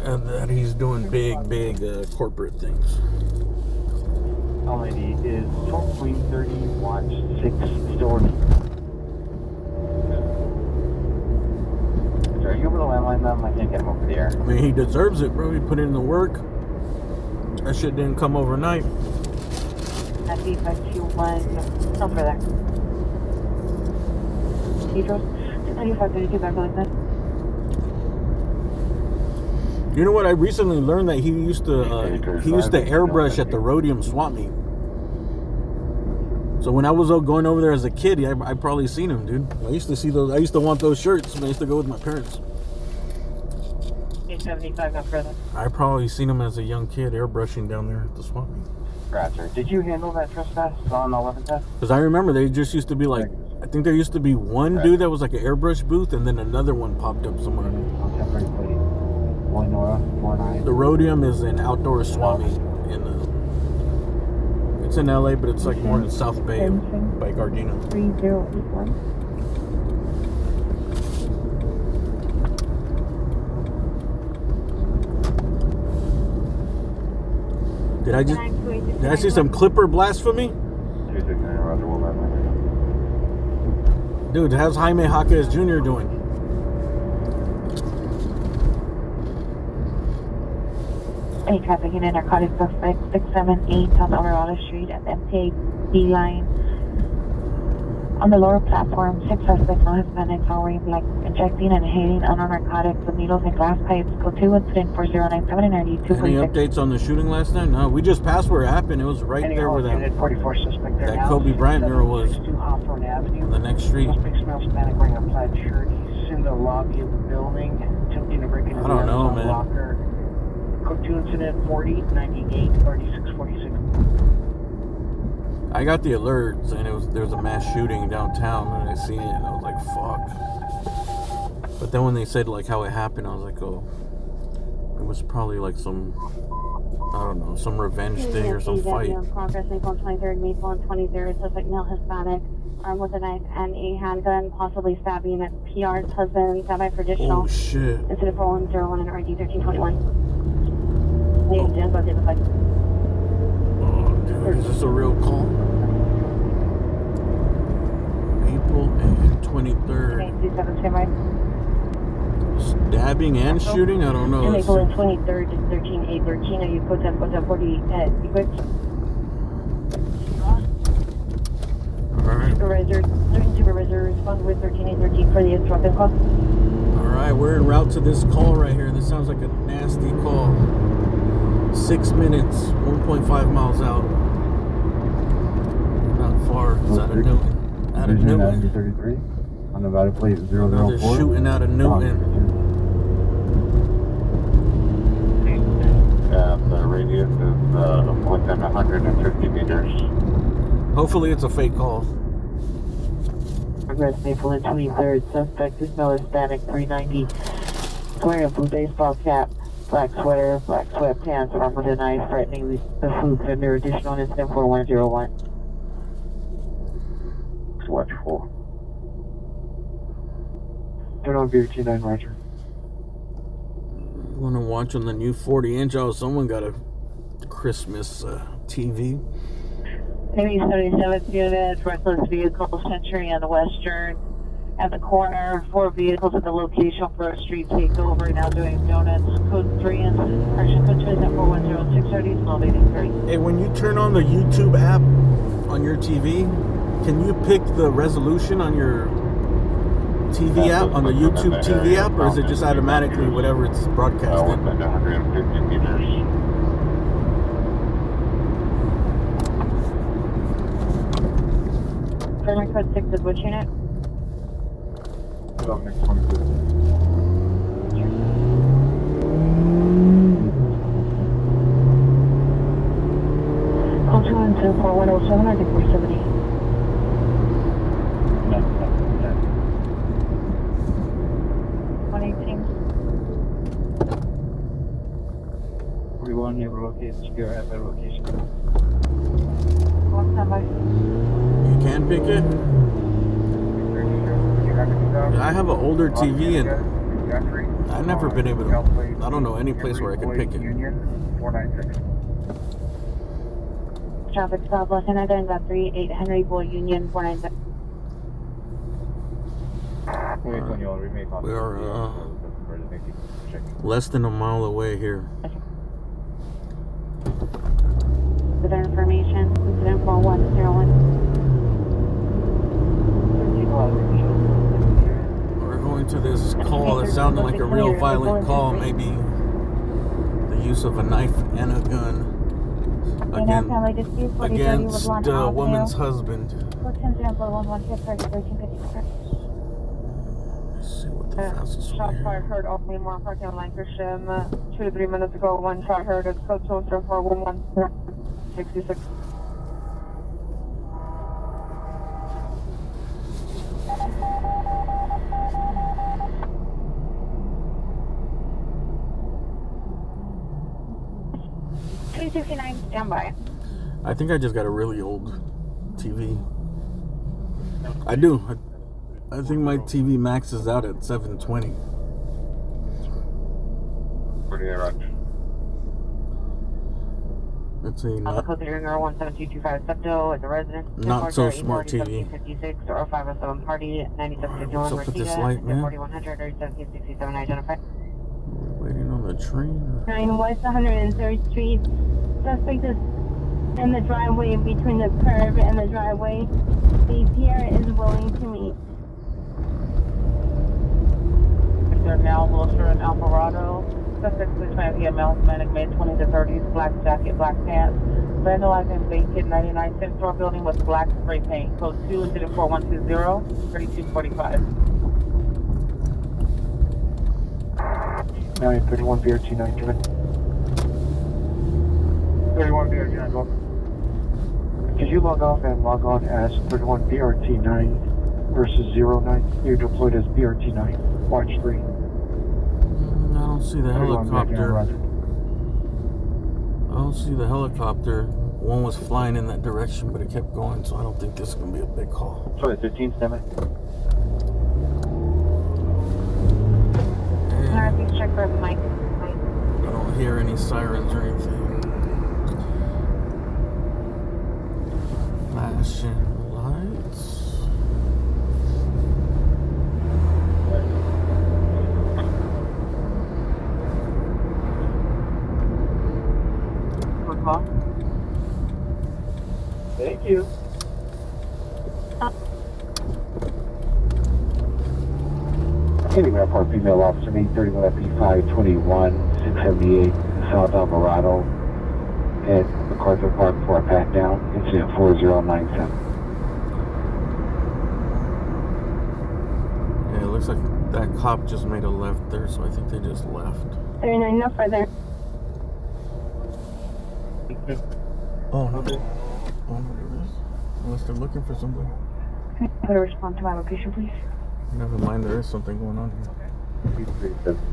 And that he's doing big corporate things. LED is 12.30 watts, 6 stories. Are you able to landline them? I can't get them over the air. I mean, he deserves it, bro. He put in the work. That shit didn't come overnight. That's 8521. No further. Pedro, 9532 back like that. You know what? I recently learned that he used to airbrush at the Rhodium swap meet. So when I was going over there as a kid, I probably seen him, dude. I used to see those. I used to want those shirts when I used to go with my parents. 875 no further. I probably seen him as a young kid airbrushing down there at the swap meet. Gotcha. Did you handle that trespass on 11th? Because I remember they just used to be like, I think there used to be one dude that was like an airbrush booth, and then another one popped up somewhere. The Rhodium is an outdoor swap meet it's in LA, but it's like more in South Bay by Gardena. 3081. Did I see some Clipper blasphemy? Dude, how's Jaime Jaquez Jr. doing? Any traffic in narcotic suspect 678 South Alvarado Street at the MTA B line. On the lower platform, 6 suspects, no Hispanics, all wearing black, injecting and inhaling unknown narcotics with needles and glass pipes. Go 2134097 and 9246. Any updates on the shooting last night? No, we just passed where it happened. It was right there where that 44 suspect there that Kobe Bryant mural was. 2 Hawthorne Avenue. On the next street. Suspect smells Hispanic wearing a plaid shirt. He's in the lobby of the building, attempting to break into I don't the know, Amazon man. locker. Code 2 incident 4098 3646. I got the alert saying there was a mass shooting downtown, and I seen it, and I was like, fuck. But then when they said like how it happened, I was like, oh, it was probably like some, I don't know, some revenge thing or some fight. Progress, Maple 23rd, Maple and 23rd, suspect male Hispanic, armed with a knife and a handgun, possibly stabbing at PR's husband, semi for additional. Oh shit. Incident 4101 and RD 1321. Ladies and gentlemen, Oh, dude, is this a real call? April and 23rd. 27 stand by. Stabbing and shooting? I don't know. Maple and 23rd is 13813. Are you put up 40 equipped? Alright. Supervisor, respond with 13813 for the instructive call. Alright, we're en route to this call right here. This sounds like a nasty call. 6 minutes, 1.5 miles out. Not far. It's out of Newton. Out of Newton. 33 on Nevada plate 004. They're shooting out of Newton. The radius is within 150 meters. Hopefully it's a fake call. Progress Maple and 23rd. Suspect is male Hispanic 390. Wearing a blue baseball cap, black sweater, black sweatpants, armed with a knife, threatening the food vendor. Additional incident 4101. Watchful. Turn on VT9, Roger. You want to watch on the new 40-inch? Oh, someone got a Christmas TV. Navy 77th unit, reckless vehicle, Century on the Western. At the corner, 4 vehicles at the location for a street takeover, now doing donuts. Code 3 incident, correction, code 2 is at 410630, small baby 3. Hey, when you turn on the YouTube app on your TV, can you pick the resolution on your TV app, on the YouTube TV app, or is it just automatically whatever it's broadcasting? Within 150 meters. Further code 6 is which unit? Incident 4107, I think we're 70. 118. 41, you have a location, secure at that location. One standby. You can pick it? I have an older TV and I've never been able to. I don't know any place where I can pick it. Union 496. Traffic stop, left hand identity, got 38 Henry Boy Union 496. We are less than a mile away here. With our information, incident 4101. We're going to this call that sounded like a real violent call, maybe the use of a knife and a gun against a woman's husband. Let's see what the fastest Shot way fired here. heard off Main Mark Park in Lancashire 2 to 3 minutes ago. One shot heard at code 20411 66. Standby. I think I just got a really old TV. I do. I think my TV maxes out at 720. It's a not Code 3017225 Septo at the residence. Not so smart TV. 56 or 507 party 9751 What's up with this light, man? 4100 or 1767 identified. Waiting on the train. 9 West 103rd Street. Suspect is in the driveway between the curb and the driveway. The pier is willing to meet. Mr. Mel Wilshire in Alvarado. Suspect is trying to be a male, Hispanic, mid 20s to 30s, black jacket, black pants. Vandalizing vacant 99 cent store building with black spray paint. Code 2, incident 4120, 3245. 931 BRT 9 given. 31 BRT 9 go. Could you log off and log on as 31 BRT 9 versus 09? You're deployed as BRT 9. Watch 3. I don't see the helicopter. I don't see the helicopter. One was flying in that direction, but it kept going, so I don't think this is going to be a big call. Sorry, 15 standby. Check for Mike. I don't hear any sirens or anything. Flashing lights. Good call. Thank you. Anywhere Park female officer 831 FP521 678 South Alvarado at MacArthur Park for a pat down, incident 4097. Yeah, it looks like that cop just made a left there, so I think they just left. 39, no further. Oh, no. Oh, no, there is. Unless they're looking for somebody. I'm going to respond to my location, please. Never mind, there is something going on here.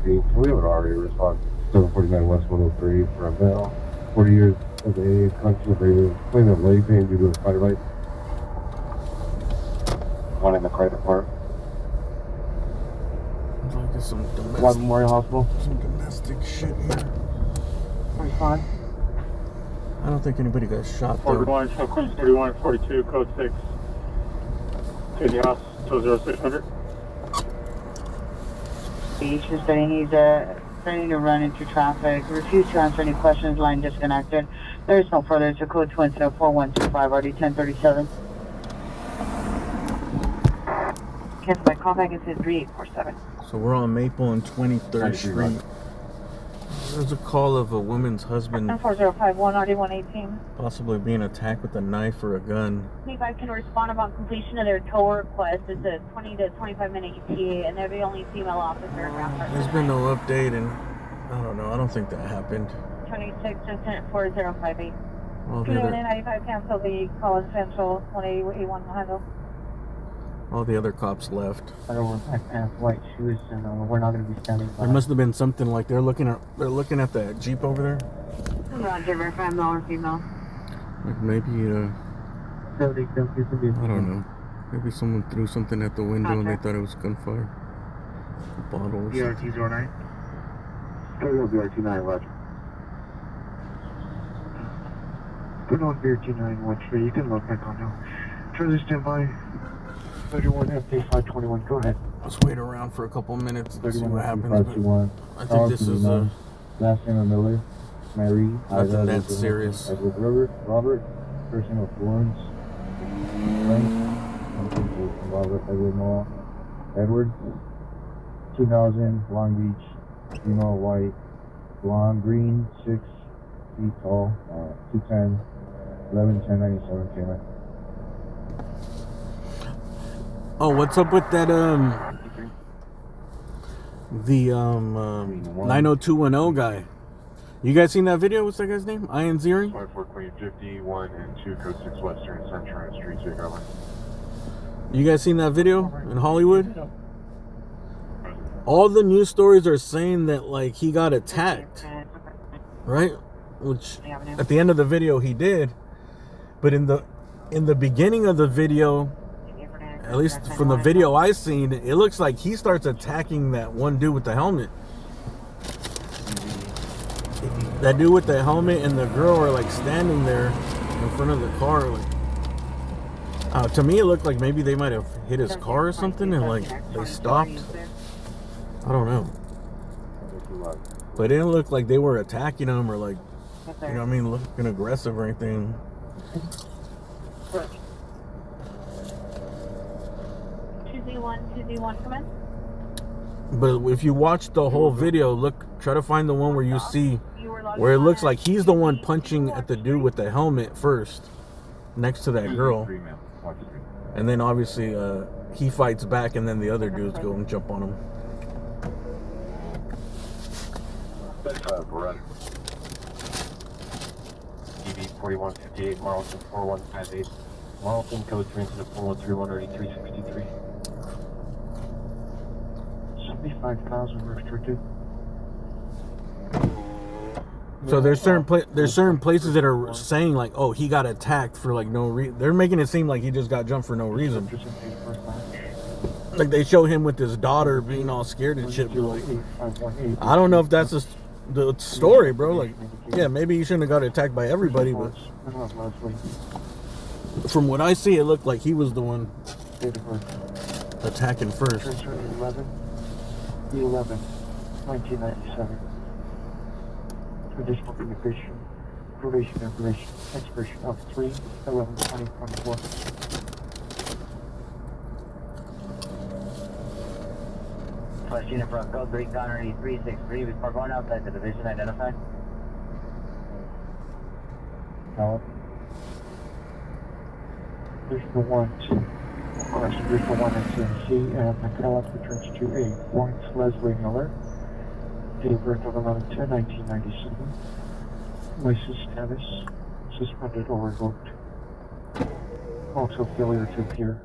We have already responded. 749 West 103 for a male, 40 years of age, conscious of claim of leg pain due to a spider bite. One in the MacArthur Park. Looks like it's some One domestic, Memorial Hospital. some domestic shit here. Respond. I don't think anybody got shot though. 41, 42, code 6. To the house, 20600. He's starting to run into traffic. Refuse to answer any questions. Line disconnected. There is no further to code 2 incident 4125 RD 1037. Cancel my callback incident 3847. So we're on Maple and 23rd Street. There's a call of a woman's husband 4051 RD 118. possibly being attacked with a knife or a gun. If I can respond upon completion of their tow request, it's a 20 to 25 minute ETA, and they're the only female officer around her. There's been no update, and I don't know. I don't think that happened. 26 incident 4058. All the 295 cancel the Collins Central 181 handle. other cops left. I don't wear black pants, white shoes, and we're not going to be standing by. There must have been something like they're looking at that Jeep over there. Roger, verify male or female. Like maybe I don't know. Maybe someone threw something at the window and they thought it was gunfire. Bottles. BRT09. BRT9, Roger. Put on BRT9, watch for you can look back on now. Charlie, stand by. 31 FD 521, go ahead. Let's wait around for a couple minutes and see what happens. 521. I think this is last name of Miller, Mary, nothing that serious. Edward Robert, first name of Florence, Robert Edward Noah, Edward, 2000, Long Beach, female, white, blonde, green, 6 feet tall, 210, 11/10/97 payment. Oh, what's up with that the 90210 guy? You guys seen that video? What's that guy's name? Ian Ziering? 24 Queen 51 and 2 Code 6 Western Sunshine Street, Chicago. You guys seen that video in Hollywood? All the news stories are saying that like he got attacked, right? Which at the end of the video he did, but in the beginning of the video, at least from the video I seen, it looks like he starts attacking that one dude with the helmet. That dude with the helmet and the girl are like standing there in front of the car. Like, to me, it looked like maybe they might have hit his car or something, and like they stopped. I don't know, but it didn't look like they were attacking him or like, you know what I mean, looking aggressive or anything. 2Z1, come in. But if you watch the whole video, try to find the one where you see where it looks like he's the one punching at the dude with the helmet first, next to that girl, and then obviously he fights back, and then the other dudes go and jump on him. EV 4158, Marlton 4158. Marlton code 3 into the 413-183-63. 75,000 restricted. So there's certain places that are saying like, oh, he got attacked for like no reason. They're making it seem like he just got jumped for no reason. Like they show him with his daughter being all scared and shit. But like, I don't know if that's the story, bro. Like, yeah, maybe he shouldn't have got attacked by everybody, but from what I see, it looked like he was the one attacking first. 11/1997. Additional probation information, expiration of 3/11/2024. Flash unit from code 3, Connor 363. Before going outside the division, identified. Now, additional 1, additional 1 and CNC, and McCallum returns to a Lawrence Leslie Miller. Date of birth of 11/10/1997. License status suspended or revoked. Also failure to appear.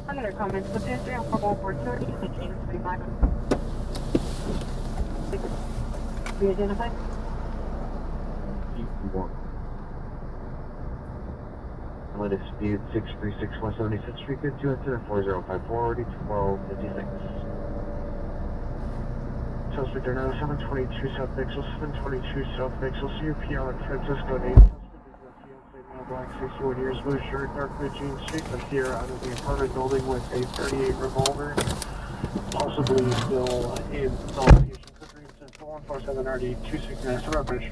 Other comments, the pedestrian for 430, continue to be back. Be identified? Limit speed 636 West 75th Street, good 2 incident 4054, already 1256. Suspect are now 722 South Pixel, 722 South Pixel, CUP on Francisco name. Suspect is a fiance, male, black, 61 years, blue shirt, dark blue jeans, street left here out of the apartment building with a 38 revolver, possibly still in solid condition. 147 RD 269, surrender.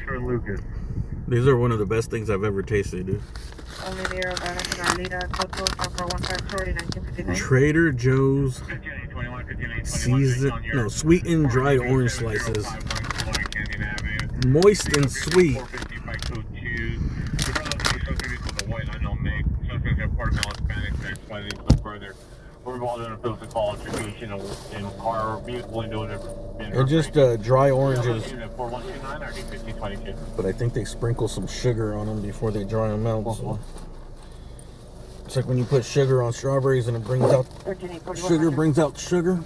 Sure, Lucas. These are one of the best things I've ever tasted, dude. Trader Joe's sweetened dried orange slices. Moist and sweet. We're a physical altercation in car or vehicle windows have been. They're just dry oranges. Unit 4129 or 1522. But I think they sprinkle some sugar on them before they dry them out. So. It's like when you put sugar on strawberries and it brings out sugar, brings out sugar.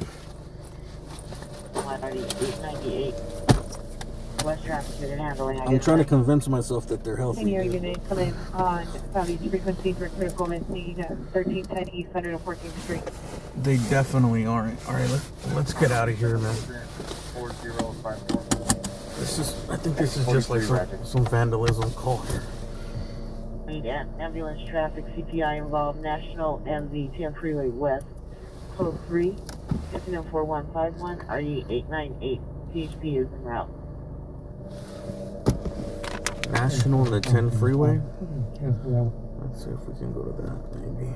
898. West traffic unit handling. I'm trying to convince myself that they're healthy. Senior unit coming on Southeast frequency for critical missing 1310 East 114th Street. They definitely aren't. All right, let's get out of here, man. 4054. I think this is just like some vandalism call. Yeah, ambulance traffic CPI involved National and the 10 Freeway West, code 3, incident 4151, RE 898, PHP is en route. National and the 10 Freeway? Let's see if we can go to that, maybe.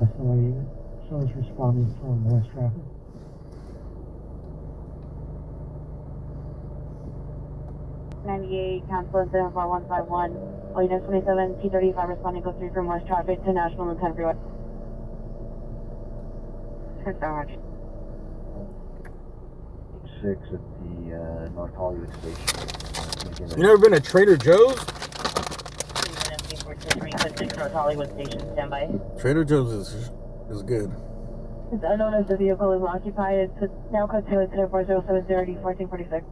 That's the way unit. Shows responding from West traffic. Council incident 4151, Unit 27, T35 responding code 3 from West traffic to National and 10 Freeway. Thanks so much. 6 at the North Hollywood station. You never been to Trader Joe's? North Hollywood station, standby. Trader Joe's is good. It's unknown if the vehicle is occupied. It's now code 2 incident 4070 1446.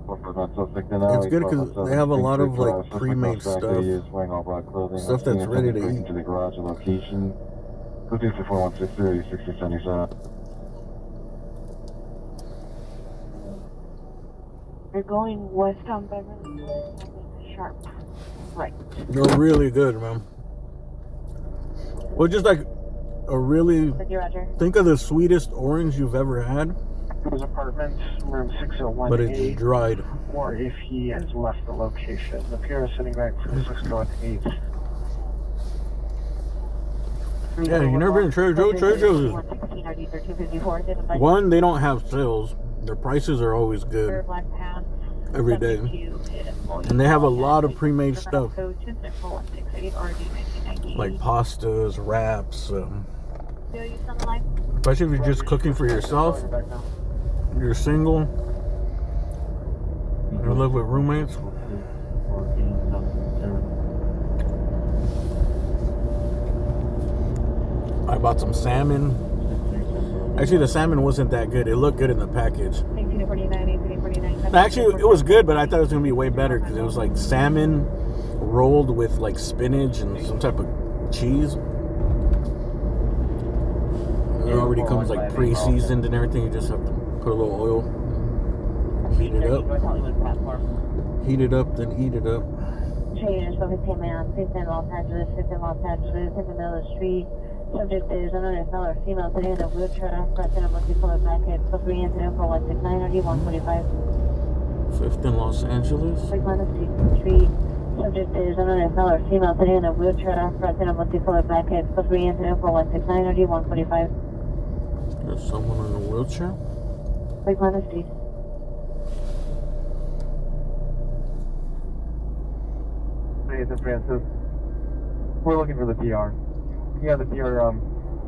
It's good because they have a lot of like pre-made stuff. Stuff that's ready to eat. To the garage location. 4163 6077. You're going west on Beverly, sharp right. They're really good, man. Well, just like a really, think of the sweetest orange you've ever had. His apartment, room 601A. But it's dried. Or if he has left the location. The Pierre is sitting back from Cisco at 8. Yeah, you never been to Trader Joe's? Trader Joe's is... One, they don't have sales. Their prices are always good. Every day. And they have a lot of pre-made stuff. Like pastas, wraps. Especially if you're just cooking for yourself. You're single. You live with roommates. I bought some salmon. Actually, the salmon wasn't that good. It looked good in the package. 1849. Actually, it was good, but I thought it was going to be way better because it was like salmon rolled with like spinach and some type of cheese. And it already comes like pre-seasoned and everything. You just have to put a little oil, heat it up, then eat it up. Trader, so came out, 6 in Los Angeles, in the middle of the street. Subject is unknown male or female sitting in a wheelchair, present a multiple blackhead, so 3 incident for 169 or 145. 5th in Los Angeles. Street. Subject is unknown male or female sitting in a wheelchair, present a multiple blackhead, so 3 incident for 169 or 145. There's someone in a wheelchair? Street. Nathan Francis. We're looking for the PR. Yeah, the PR,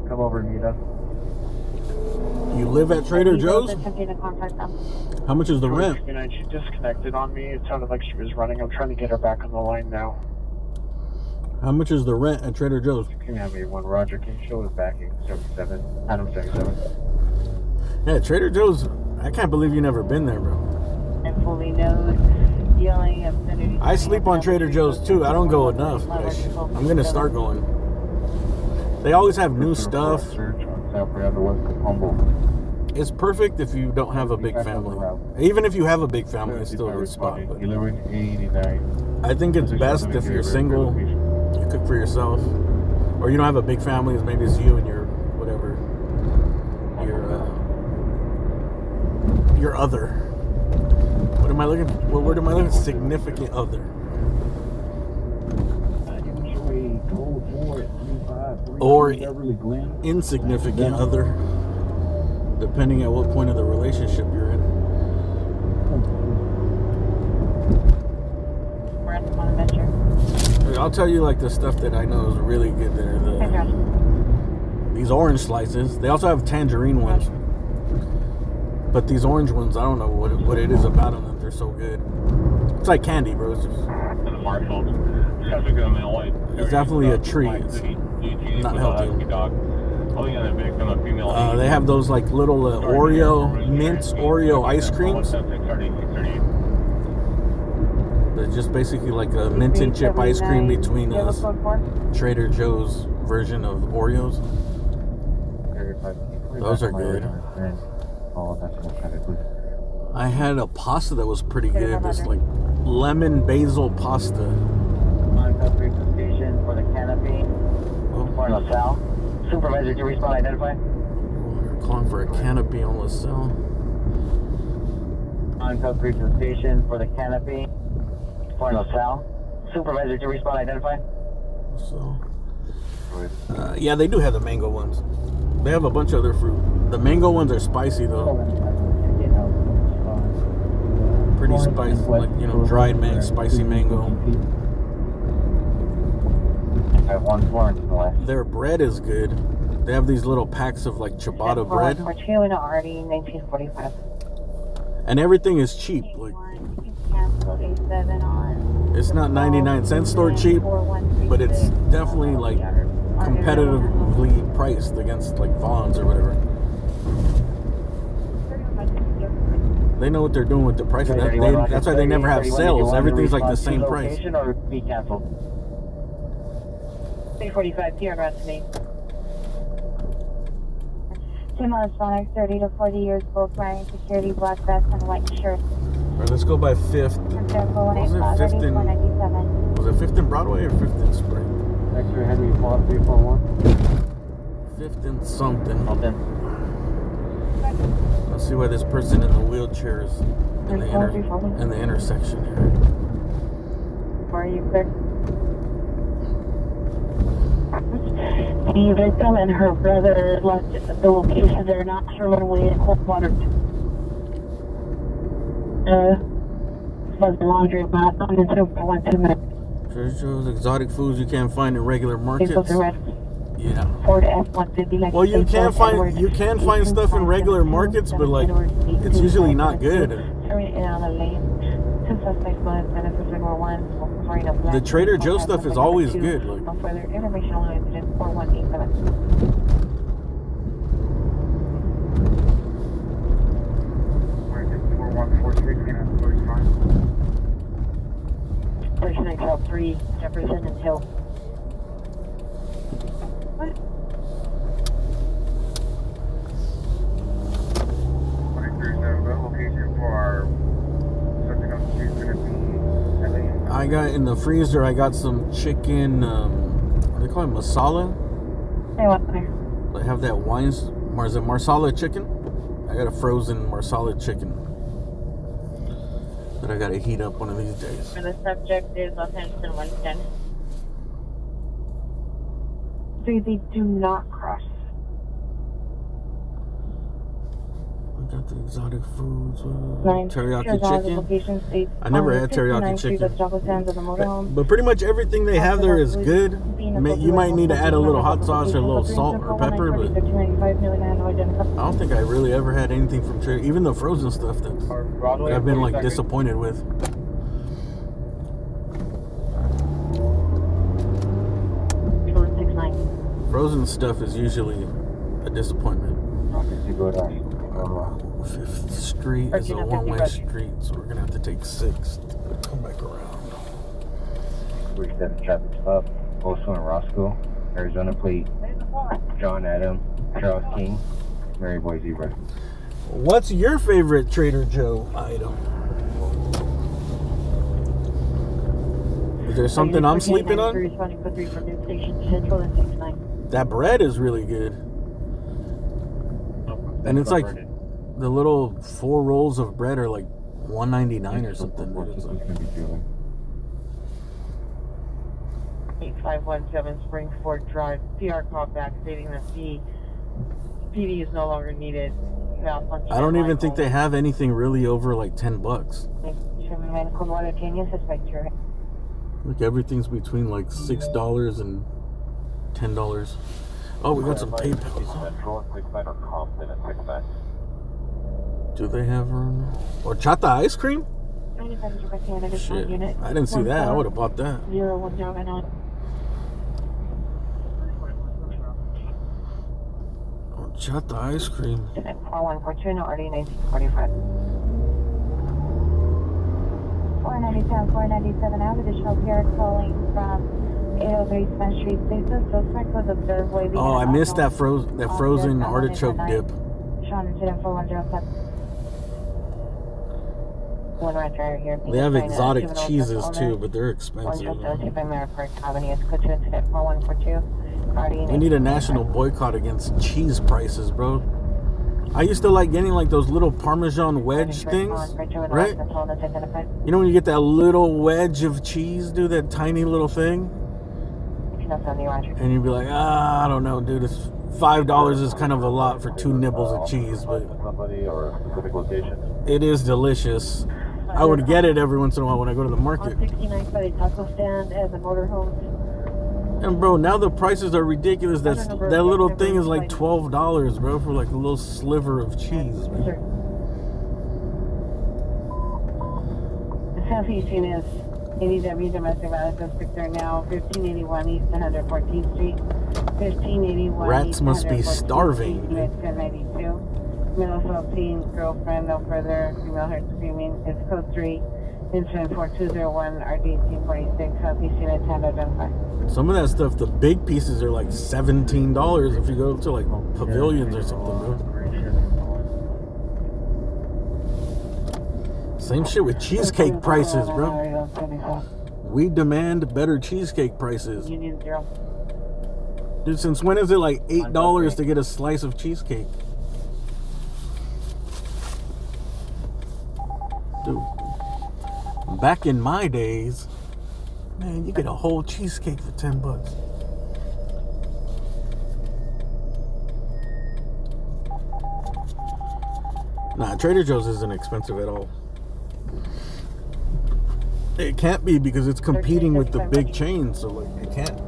come over and meet us. You live at Trader Joe's? How much is the rent? She disconnected on me. It sounded like she was running. I'm trying to get her back on the line now. How much is the rent at Trader Joe's? Can you have me one Roger? Can you show us backing? 77. Adam 77. Yeah, Trader Joe's. I can't believe you never been there, bro. And fully knows dealing of I sleep on Trader Joe's too. I don't go enough. I'm going to start going. They always have new stuff. It's perfect if you don't have a big family. Even if you have a big family, it's still a good spot. But I think it's best if you're single, you cook for yourself, or you don't have a big family. Maybe it's you and your whatever, your other. What am I looking? What word am I looking? Significant other. Or insignificant other, depending at what point of the relationship you're in. I'll tell you like the stuff that I know is really good there. these orange slices. They also have tangerine ones. But these orange ones, I don't know what it is about them that they're so good. It's like candy, bro. It's just, it's definitely a treat. It's not healthy. They have those like little mint Oreo ice creams. They're just basically like a mint and chip ice cream between Trader Joe's version of Oreos. Those are good. I had a pasta that was pretty good. This like lemon basil pasta. On Cuthbert Station for the canopy. For LaSalle. Supervisor, to respond, identify. We're calling for a canopy on LaSalle. On Cuthbert Station for the canopy. For LaSalle. Supervisor, to respond, identify. So, yeah, they do have the mango ones. They have a bunch of other fruit. The mango ones are spicy though. Pretty spicy, like, you know, dried mango, spicy mango. I have one Florence in the left. Their bread is good. They have these little packs of like ciabatta bread. For 2 and already 1945. And everything is cheap. Like, it's not 99-cent store cheap, but it's definitely like competitively priced against like Vaughn's or whatever. They know what they're doing with the price. That's why they never have sales. Everything's like the same price. Or be canceled. 345 here around to me. 2 miles Sonic, 30 to 40 years, both wearing security black vest and white shirt. All right, let's go by 5th. Was it 5th and Broadway or 5th and Spring? Extra Henry 341. 5th and something. Let's see why this person in the wheelchair is in the intersection here. Are you clear? The victim and her brother left the location. They're not sure when we in Coldwater. Was the laundry bath on until for 2 minutes. Trader Joe's exotic foods you can't find in regular markets. Yeah. Ford F-150. Like well, you can find stuff in regular markets, but like it's usually not good. The Trader Joe stuff is always good. Like, further information on incident 4187. 39 Jefferson and Hill. I got in the freezer. I got some chicken. What do they call it? Masala. Hey, what there? They have that marsala chicken. I got a frozen marsala chicken that I gotta heat up one of these days. And the subject is Los Angeles 110. 3, they do not cross. I got the exotic foods. 9, teriyaki chicken. Location states I never had teriyaki chicken. But pretty much everything they have there is good. You might need to add a little hot sauce or a little salt or pepper, but I don't think I really ever had anything from Trader. Even the frozen stuff that I've been like disappointed with. Frozen stuff is usually a disappointment. 5th Street is a one-way street, so we're gonna have to take 6th to come back around. We're set a traffic stop, also in Roscoe, Arizona plate, John Adam, Charles King, Mary Boy Zebra. What's your favorite Trader Joe item? Is there something I'm sleeping on? That bread is really good. And it's like the little 4 rolls of bread are like $1.99 or something. 8517 Springford Drive. PR call back stating that the PD is no longer needed. I don't even think they have anything really over like $10. Like everything's between like $6 and $10. Oh, we got some PayPal. Central and 69 or Compton and 69. Do they have room? Horchata ice cream? Shit, I didn't see that. I would have bought that. 0109. Horchata ice cream. 4142, no RD 1945. 497, 497 out. Additional PR calling from 803 Spence Street. Status suspect was observed waving. Oh, I missed that frozen artichoke dip. Sean incident 4107. One right driver here. They have exotic cheeses too, but they're expensive. We need a national boycott against cheese prices, bro. I used to like getting like those little Parmesan wedge things, right? You know when you get that little wedge of cheese, dude, that tiny little thing? And you'd be like, I don't know, dude, it's $5 is kind of a lot for 2 nibbles of cheese, but it is delicious. I would get it every once in a while when I go to the market. 69 by the taco stand and the motorhomes. And bro, now the prices are ridiculous. That little thing is like $12, bro, for like a little sliver of cheese, man. Southeastern is ADW domestic violence suspect are now 1581 East 114th Street, 1581 Rats East must be 114th Street, starving. US 1092. Middle self-teen girlfriend, no further, female heard screaming. It's code 3, incident 4201, RD 1846, Southeastern at 10 identified. Some of that stuff, the big pieces are like $17 if you go to like Pavilions or something, bro. Same shit with cheesecake prices, bro. We demand better cheesecake prices. Union 0. Dude, since when is it like $8 to get a slice of cheesecake? Dude, back in my days, man, you get a whole cheesecake for $10. Nah, Trader Joe's isn't expensive at all. It can't be because it's competing with the big chains, so like it can't.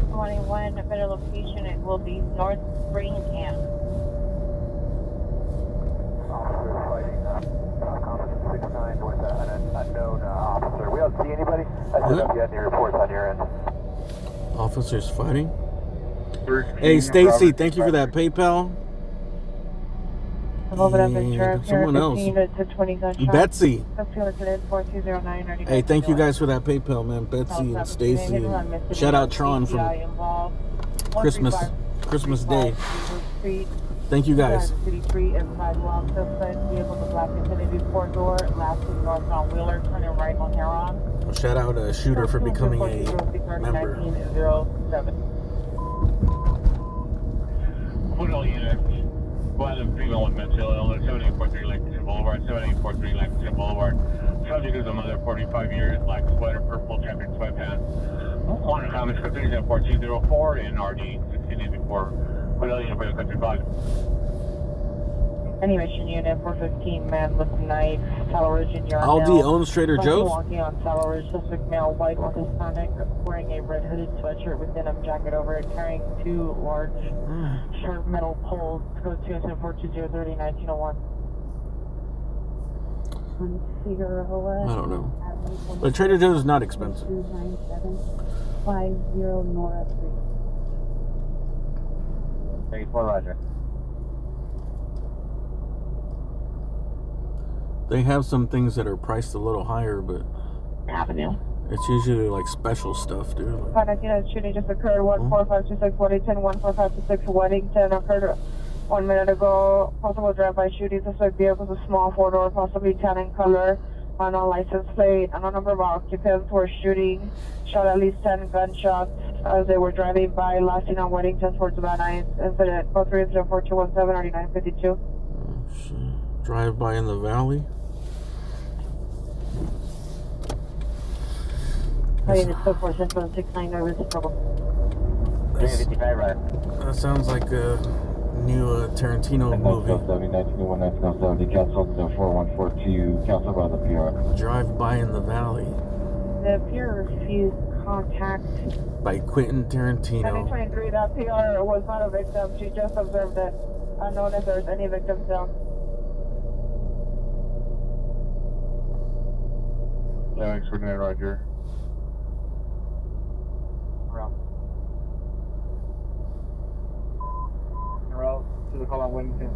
21, a better location, it will be North Reengaging. Unknown officer. We don't see anybody. I don't know if you have any reports on your end. Officers fighting. Hey, Stacy, thank you for that PayPal. And someone else. Betsy. Hey, thank you guys for that PayPal, man. Betsy and Stacy. And shout out Tron from Christmas Day. Thank you guys. City Street and sidewalk. Suspect vehicle the black Infinity 4-door, last to north on Wheeler, turning right on Heron. Shout out a shooter for becoming a member. 1907. Put all units. Violent female with mental illness, 7843 Lexington Boulevard, 7843 Lexington Boulevard. Subject is a mother, 45 years, black sweater, purple champion sweatpants. One comment, 4204 in RD 1684. Put all units for the country flag. Any mission unit, 415, man with knife, television, Aldi owns Trader Joe's? Walking on television, suspect male, white with Hispanic, wearing a red hooded sweatshirt with denim jacket over it, carrying 2 large sharp metal poles. Code 2742030-1901. I don't know. But Trader Joe's is not expensive. 29750 Nora Street. 34 Roger. They have some things that are priced a little higher, but Avenue. it's usually like special stuff, dude. Like, Shooting just occurred 14526 Weddington, 14526 Weddington occurred 1 minute ago. Possible drive-by shooting. Suspect vehicle was a small 4-door, possibly tan in color, unknown license plate. Unknown number of occupants were shooting. Shot at least 10 gunshots as they were driving by. Last seen on Weddington towards about 9. Incident 4304-217 3952. Drive by in the valley. That sounds like a new Tarantino movie. 1970, canceled the 4142, canceled by the PR. Drive by in the valley. The peer refused contact. by Quentin Tarantino. 723, that PR was not a victim. She just observed it. Unknown if there's any victims down. Thanks for that, Roger. Route. Route to the call on Wellington.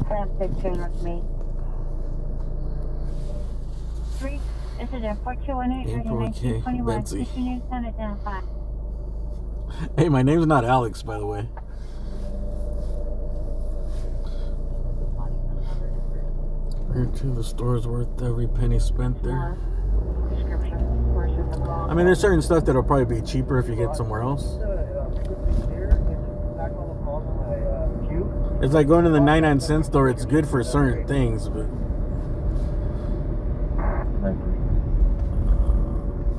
Sam 16 with me. 3, incident 4218, April, okay, 1921. Betsy. Continue, send it down 5. Hey, my name's not Alex, by the way. Here, the store's worth every penny spent there. Description versus the call. I mean, there's certain stuff that'll probably be cheaper if you get somewhere else. It's like going to the 99-cent store. It's good for certain things, but I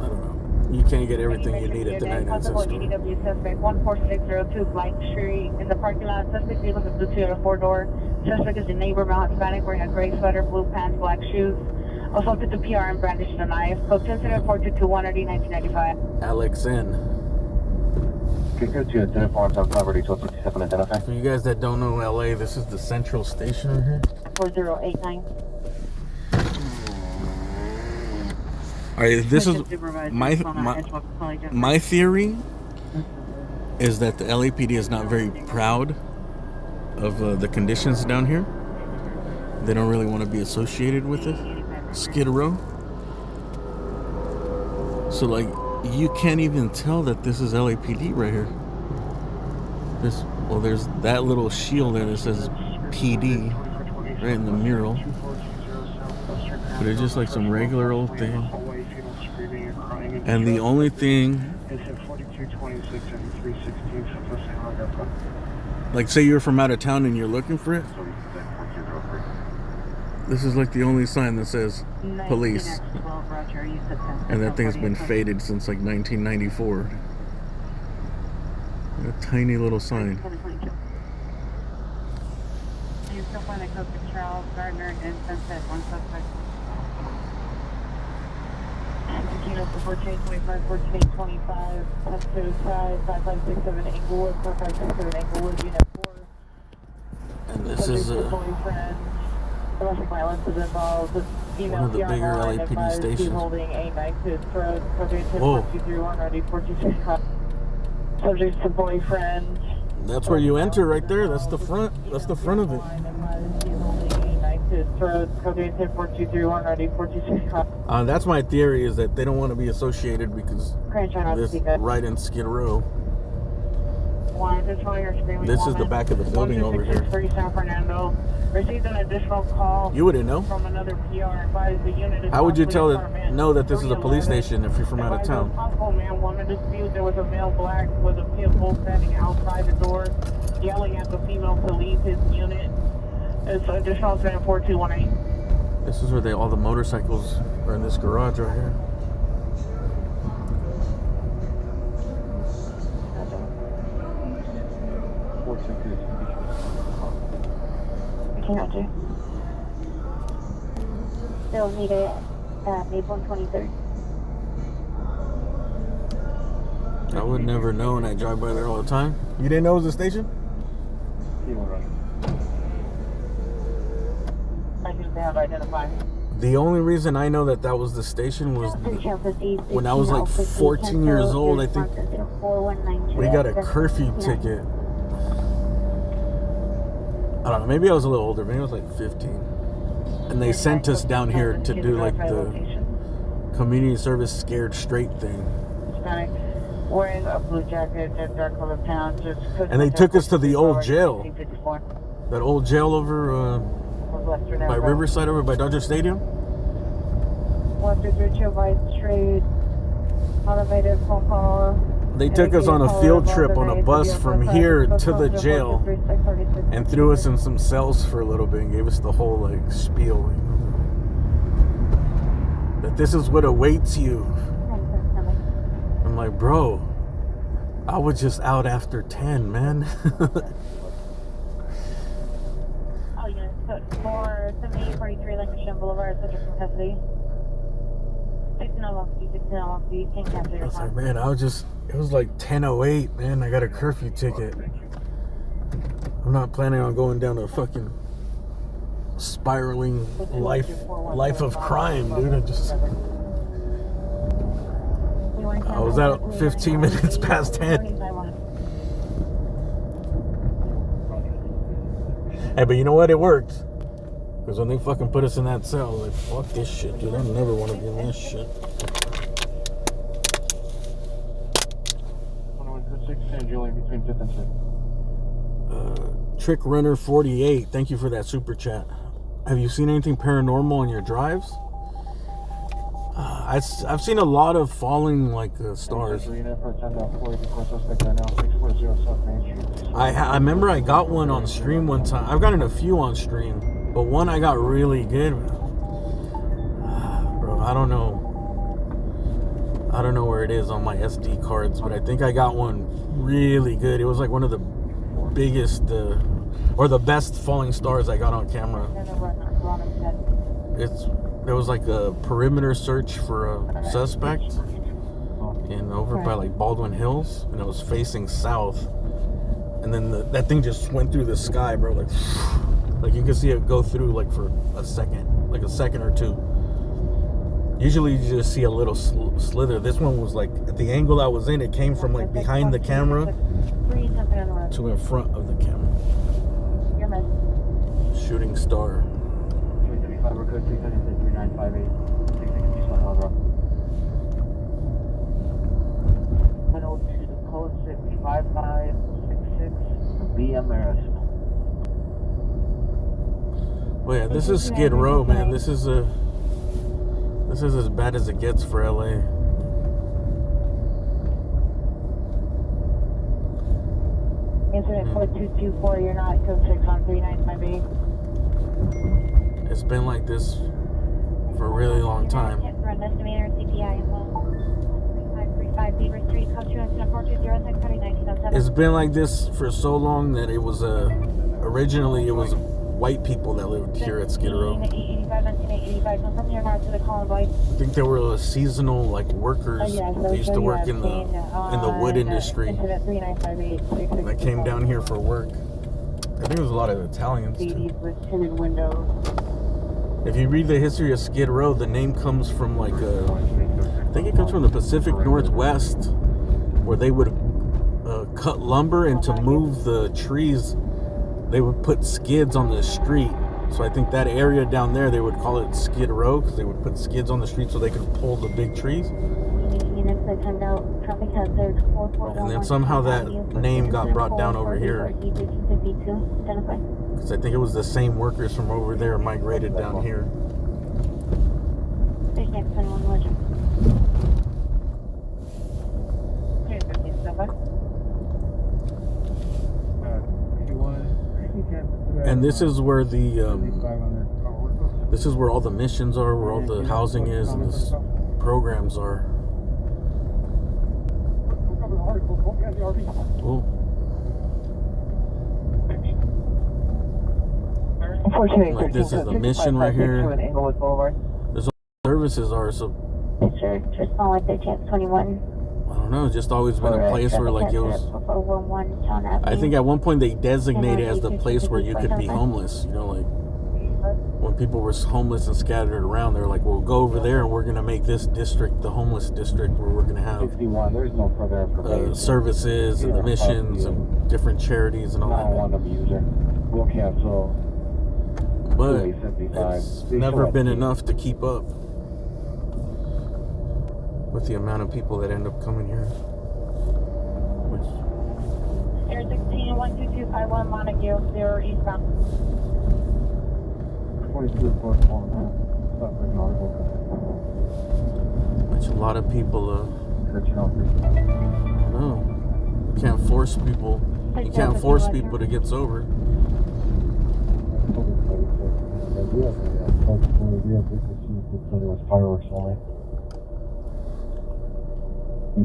don't know. You can't get everything you need at the 99-cent store. GDW suspect 14602 Blank Street in the parking lot. Suspect vehicle is blue Toyota 4-door. Suspect is a neighbor, male Hispanic, wearing a gray sweater, blue pants, black shoes. Also took the PR and brandished a knife. Code sensitive 4221 RD 1995. Alex N. Okay, good to identify on property 1257 identify. For you guys that don't know LA, this is the central station right here. 4089. All right, this is my theory is that the LAPD is not very proud of the conditions down here. They don't really want to be associated with it. Skid Row. So like, you can't even tell that this is LAPD right here. There's that little shield there that says PD right in the mural. But it's just like some regular old thing. And the only thing, like say you're from out of town and you're looking for it, this is like the only sign that says police. And that thing's been faded since like 1994. A tiny little sign. You still find a code for Charles Gardner and Sunset, one suspect. Tequila for 4825, 4825, that's 5567 Englewood, 4567 Englewood, unit 4. And this is boyfriend. Domestic violence is involved. One of the bigger LAPD stations. Holding a knife to his throat. Subject to Whoa. 4231, ready 426. Subject to boyfriend. That's where you enter right there. That's the front. That's the front of it. That's my theory, is that they don't want to be associated because this right in Skid Row. This is the back of the building over here. San Fernando. Received an additional call. You wouldn't know. From another PR. Advised the unit is How would you know that this is a 311. police station if you're from out of town? Possible man wanted to dispute. There was a male black with a pit bull standing outside the door, yelling at the female to leave his unit. It's additional 4218. This is where all the motorcycles are, in this garage right here. Roger. They'll meet it at Maple 23rd. I would never know, and I drive by there all the time. You didn't know it was a station? I think they have identified. The only reason I know that was the station was when I was like 14 years old. I think we got a curfew ticket. I don't know, maybe I was a little older, maybe I was like 15. And they sent us down here to do like the community service scared straight thing. Wearing a blue jacket and dark colored pants. And they took us to the old jail. That old jail over by Riverside, over by Dodger Stadium. 1232 White Street. Automated phone call. They took us on a field trip on a bus from here to the jail and threw us in some cells for a little bit and gave us the whole like spiel, you know, that this is what awaits you. I'm like, bro, I was just out after 10, man. Oh, unit 47843 Lancashire Boulevard, subject from custody. You can't capture I your was like, time. man, it was like 10:08, man. I got a curfew ticket. I'm not planning on going down a fucking spiraling life of crime, dude. I was out 15 minutes past 10. Hey, but you know what? It worked. Because when they fucking put us in that cell, I was like, fuck this shit, dude. I never want to be in this shit. 116 Julian between 5th and 6th. Trick Runner 48, thank you for that super chat. Have you seen anything paranormal on your drives? I've seen a lot of falling stars. I remember I got one on stream one time. I've gotten a few on stream, but one I got really good. Bro, I don't know where it is on my SD cards, but I think I got one really good. It was like one of the biggest or the best falling stars I got on camera. There was like a perimeter search for a suspect over by like Baldwin Hills, and it was facing south, and then that thing just went through the sky, bro, like you can see it go through like for a second or two. Usually you just see a little slither. This one was like, at the angle I was in, it came from like behind the camera to in front of the camera. Shooting star. 335, we're good, 3958, 660 Sun Hill Road. 102 to code 65566, BM Maris. Well, yeah, this is Skid Row, man. This is as bad as it gets for LA. Incident 4224, you're not code 6 on 3958. It's been like this for a really long time. Run estimator CPI as well. 3535 Beaver Street, code 2 incident 4206, coding 1907. It's been like this for so long that it was originally it was white people that lived here at Skid Row. 85, from your north to the Colin Boyd. I think there were seasonal workers. They used to work in the wood industry. That came down here for work. I think it was a lot of Italians too. If you read the history of Skid Row, the name comes from I think it comes from the Pacific Northwest, where they would cut lumber, and to move the trees, they would put skids on the street. So I think that area down there, they would call it Skid Row, because they would put skids on the street so they could pull the big trees. And then somehow that name got brought down over here, because I think it was the same workers from over there migrated down here. And this is where this is where all the missions are, where all the housing is, and the programs are. Oh. Like this is the mission right here. There's all the services are, so Sure, just on like 1321. I don't know, it's just always been a place where it was. I think at one point they designated it as the place where you could be homeless. When people were homeless and scattered around, they're like, "Well, go over there, and we're gonna make this district the homeless district, where we're gonna have services and the missions and different charities and all that." We'll cancel. But it's never been enough to keep up with the amount of people that end up coming here. Air 16, 12251 Montague, 0 eastbound. 2244. Which a lot of people, I don't know. You can't force people. You can't force people to get sober. Fireworks only.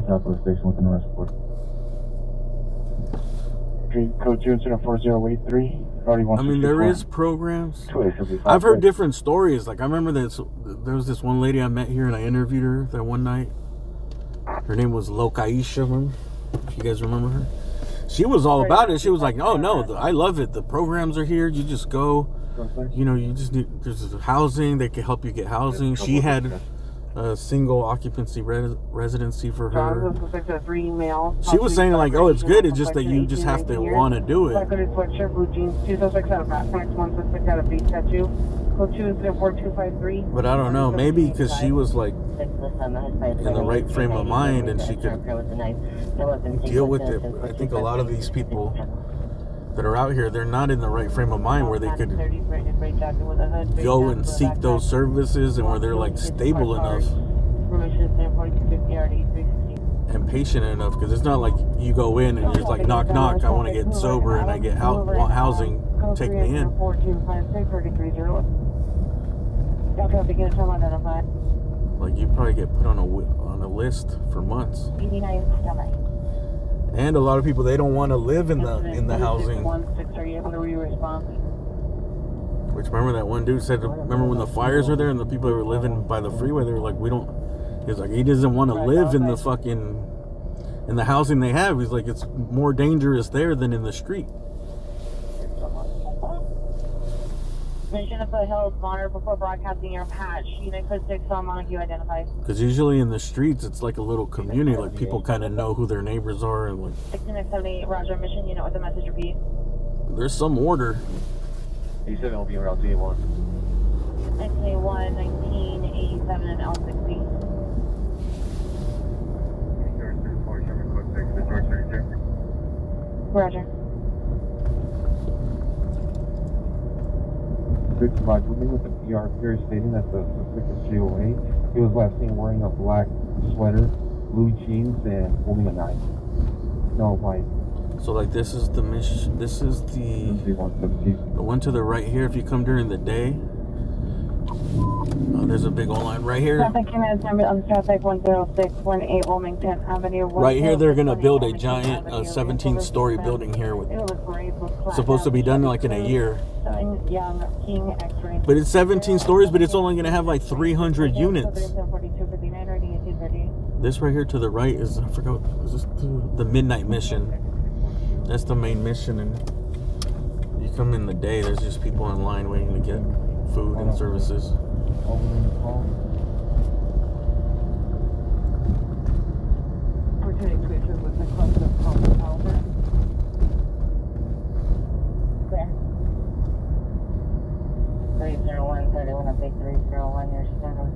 Southwest Station with an arrest report. Code 2 incident 4083. I mean, there is programs. I've heard different stories. Like, I remember there was this one lady I met here and I interviewed her that one night. Her name was Lokaisha, if you guys remember her. She was all about it. She was like, oh no, I love it. The programs are here. You just go. You know, you just need, there's housing. They can help you get housing. She had a single occupancy residency for her. She was saying like, oh, it's good. It's just that you just have to want to do it. But I don't know. Maybe because she was like in the right frame of mind and she could deal with it. I think a lot of these people that are out here, they're not in the right frame of mind where they could go and seek those services and where they're like stable enough and patient enough, because it's not like you go in and you're just like knock knock, I want to get sober and I want housing, take me in. Like you probably get put on a list for months. And a lot of people, they don't want to live in the housing. Which, remember that one dude said, remember when the fires were there and the people that were living by the freeway, they were like, he's like, he doesn't want to live in the housing they have. He's like, it's more dangerous there than in the street. Mission of Foothills, monitor before broadcasting your patch. Unit code 6 on Montague identified. Because usually in the streets, it's like a little community. Like people kind of know who their neighbors are. And like 1678, Roger, mission unit with a message repeat. There's some order. He said it'll be around 281. 1981, 1987, and L60. Roger. Good survived with me with the PR here stating that the suspect is GOA. He was last seen wearing a black sweater, blue jeans, and holding a knife. No white. So like this is the mission. This is the one to the right here. If you come during the day, there's a big old line right here. Traffic units number on traffic 10618 Wilmington Avenue. Right here, they're gonna build a giant 17-story building here. Supposed to be done like in a year. But it's 17 stories, but it's only gonna have like 300 units. This right here to the right is, I forgot, is this the midnight mission? That's the main mission, and you come in the day, there's just people in line waiting to get food and services. Clear. 301, 31, I'll take 301, your standard.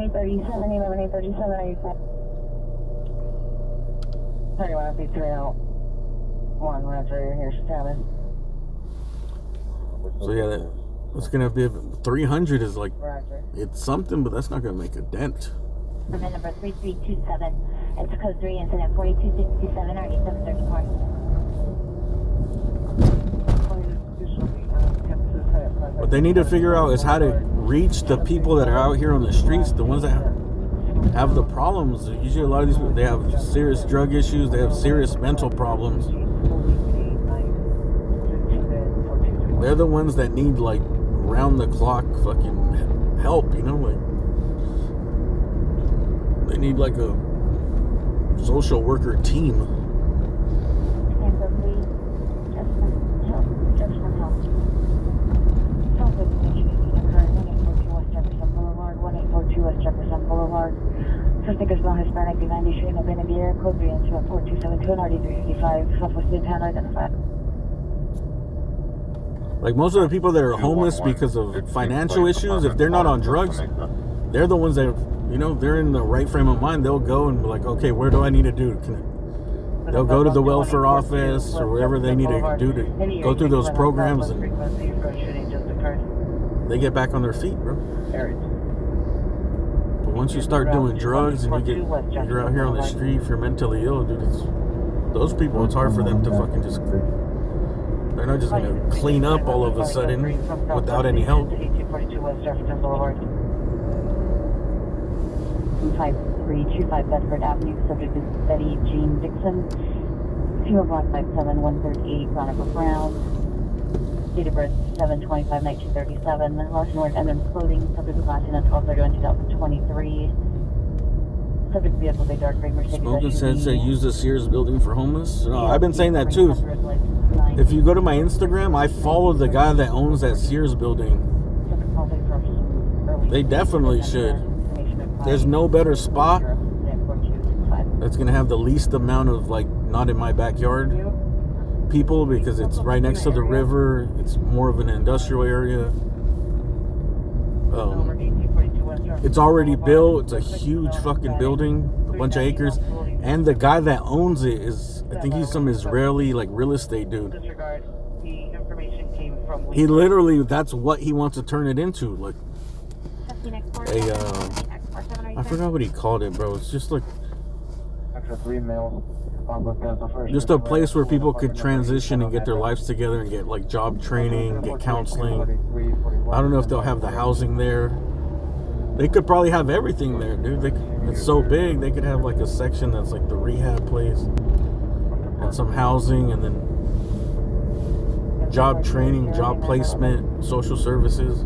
837, 11, 837, 87. 31, I'll take 301, Roger, your status. So yeah, it's gonna be 300 is like, it's something, but that's not gonna make a dent. Permit number 3327. It's code 3 incident 4267 or 8734. What they need to figure out is how to reach the people that are out here on the streets, the ones that have the problems. Usually a lot of these people, they have serious drug issues, they have serious mental problems. They're the ones that need like round the clock fucking help, you know, like they need like a social worker team. First think it's not Hispanic, 90 Street, no Benavier, code 3 incident 4272 and RD355, Southwest Midtown identified. Like most of the people that are homeless because of financial issues, if they're not on drugs, they're the ones that, you know, they're in the right frame of mind. They'll go and be like, okay, where do I need to do? They'll go to the welfare office or wherever they need to do to go through those programs, and they get back on their feet, bro. But once you start doing drugs and you're out here on the street, if you're mentally ill, dude, those people, it's hard for them to fucking just. They're not just gonna clean up all of a sudden without any help. 25325 Bedford Avenue. Subject is Betty Jean Dixon. Female block 57138 Veronica Brown. Date of birth 7/25/1937. Large and wearing Edmonds clothing. Subject was last seen on 12/31/2023. Subject vehicle a dark gray Mercedes. Smoking sense that use the Sears building for homeless. No, I've been saying that too. If you go to my Instagram, I follow the guy that owns that Sears building. They definitely should. There's no better spot that's gonna have the least amount of, like, not in my backyard people, because it's right next to the river. It's more of an industrial area. It's already built. It's a huge fucking building, a bunch of acres, and the guy that owns it is, I think he's some Israeli, like, real estate dude. He literally, that's what he wants to turn it into, like a I forgot what he called it, bro. It's just like just a place where people could transition and get their lives together and get, like, job training, get counseling. I don't know if they'll have the housing there. They could probably have everything there, dude. It's so big, they could have, like, a section that's like the rehab place and some housing, and then job training, job placement, social services.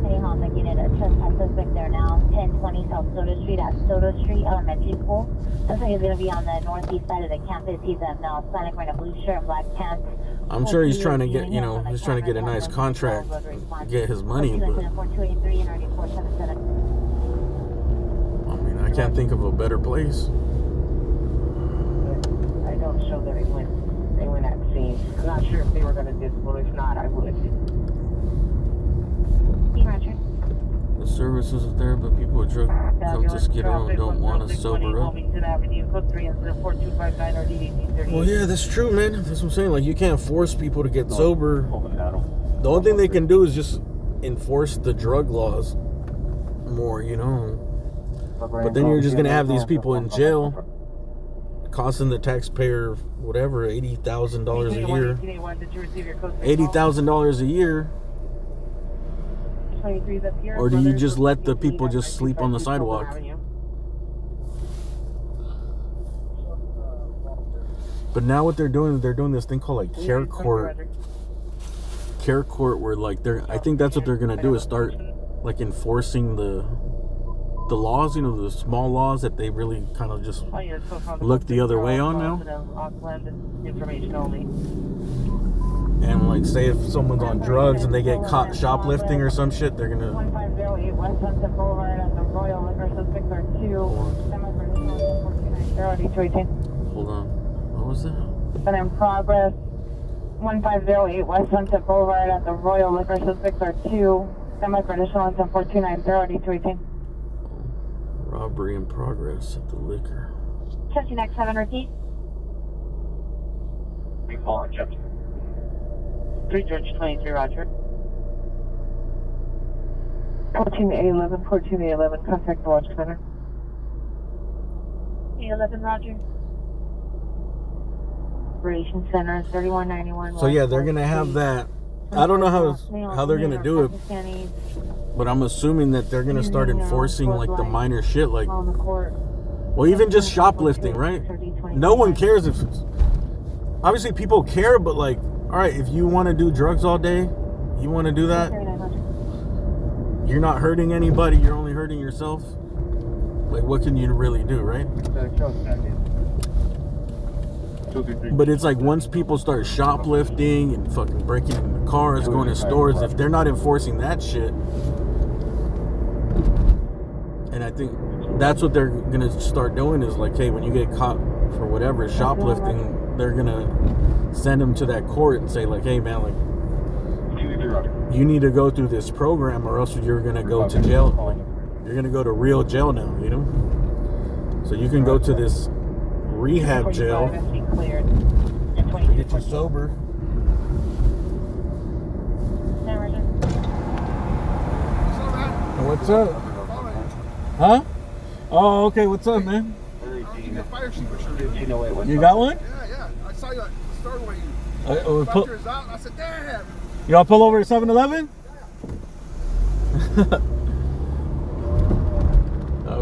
Hey, Honda unit, a trespass suspect there now. 1020 South Soda Street at Soda Street Elementary School. Looks like he's going to be on the northeast side of the campus. He's a Hispanic wearing a blue shirt and black pants. I'm sure he's trying to get, he's trying to get a nice contract, get his money, but I mean, I can't think of a better place. I don't show that they went at the scene. I'm not sure if they were going to disclose. If not, I would. The services are there, but people with drug come to Skid Row and don't want to sober up. Well, yeah, that's true, man. That's what I'm saying. Like, you can't force people to get sober. The only thing they can do is just enforce the drug laws more, But then you're just going to have these people in jail, costing the taxpayer, whatever, $80,000 a year. $80,000 a year. Or do you just let the people just sleep on the sidewalk? But now what they're doing this thing called, like, care court. Care court, where, like, I think that's what they're gonna do, is start, like, enforcing the laws, the small laws that they really kind of just look the other way on now. And, like, say if someone's on drugs and they get caught shoplifting or some shit, they're gonna. 1508 West Sunset Boulevard at the Royal Liquor Suspects are 2. Hold on. What was that? Been in progress. 1508 West Sunset Boulevard at the Royal Liquor Suspects are 2. Semi-traditional on 429 Robbery in progress at the liquor. Chelsea next 7, repeat. We call it Chelsea. 3 George 23, Roger. 14A11, contact the watch center. A11, Roger. Operations Center, 3191. So yeah, they're gonna have that. I don't know how they're gonna do it, but I'm assuming that they're gonna start enforcing, like, the minor shit, like, well, even just shoplifting, right? No one cares if obviously people care, but, like, all right, if you want to do drugs all day, you want to do that, you're not hurting anybody, you're only hurting yourself. Like, what can you really do, right? But it's like, once people start shoplifting and fucking breaking into cars, going to stores, if they're not enforcing that shit, and I think that's what they're gonna start doing, is like, hey, when you get caught for whatever shoplifting, they're gonna send them to that court and say, like, hey, man, like, you need to go through this program, or else you're gonna go to jail. Like, you're gonna go to real jail now, So you can go to this rehab jail to get you sober. What's up? Huh? Oh, okay. What's up, man? You got one? Yeah. I saw you at the store when you yours out. I said, damn. Y'all pull over to 7-Eleven?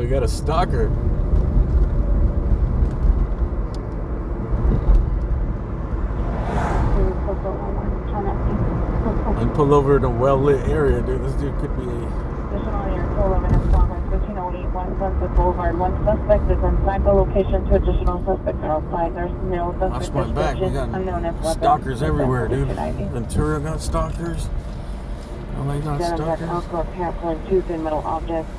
we got a stalker. And pull over in a well-lit area, dude. This dude could be One Sunset Boulevard. One suspect is inside the location. Two additional suspects are outside. There's no Watch suspect my back. We got stalkers everywhere, dude. Ventura got stalkers. LA got stalkers. Alcohol tackling two thin metal objects.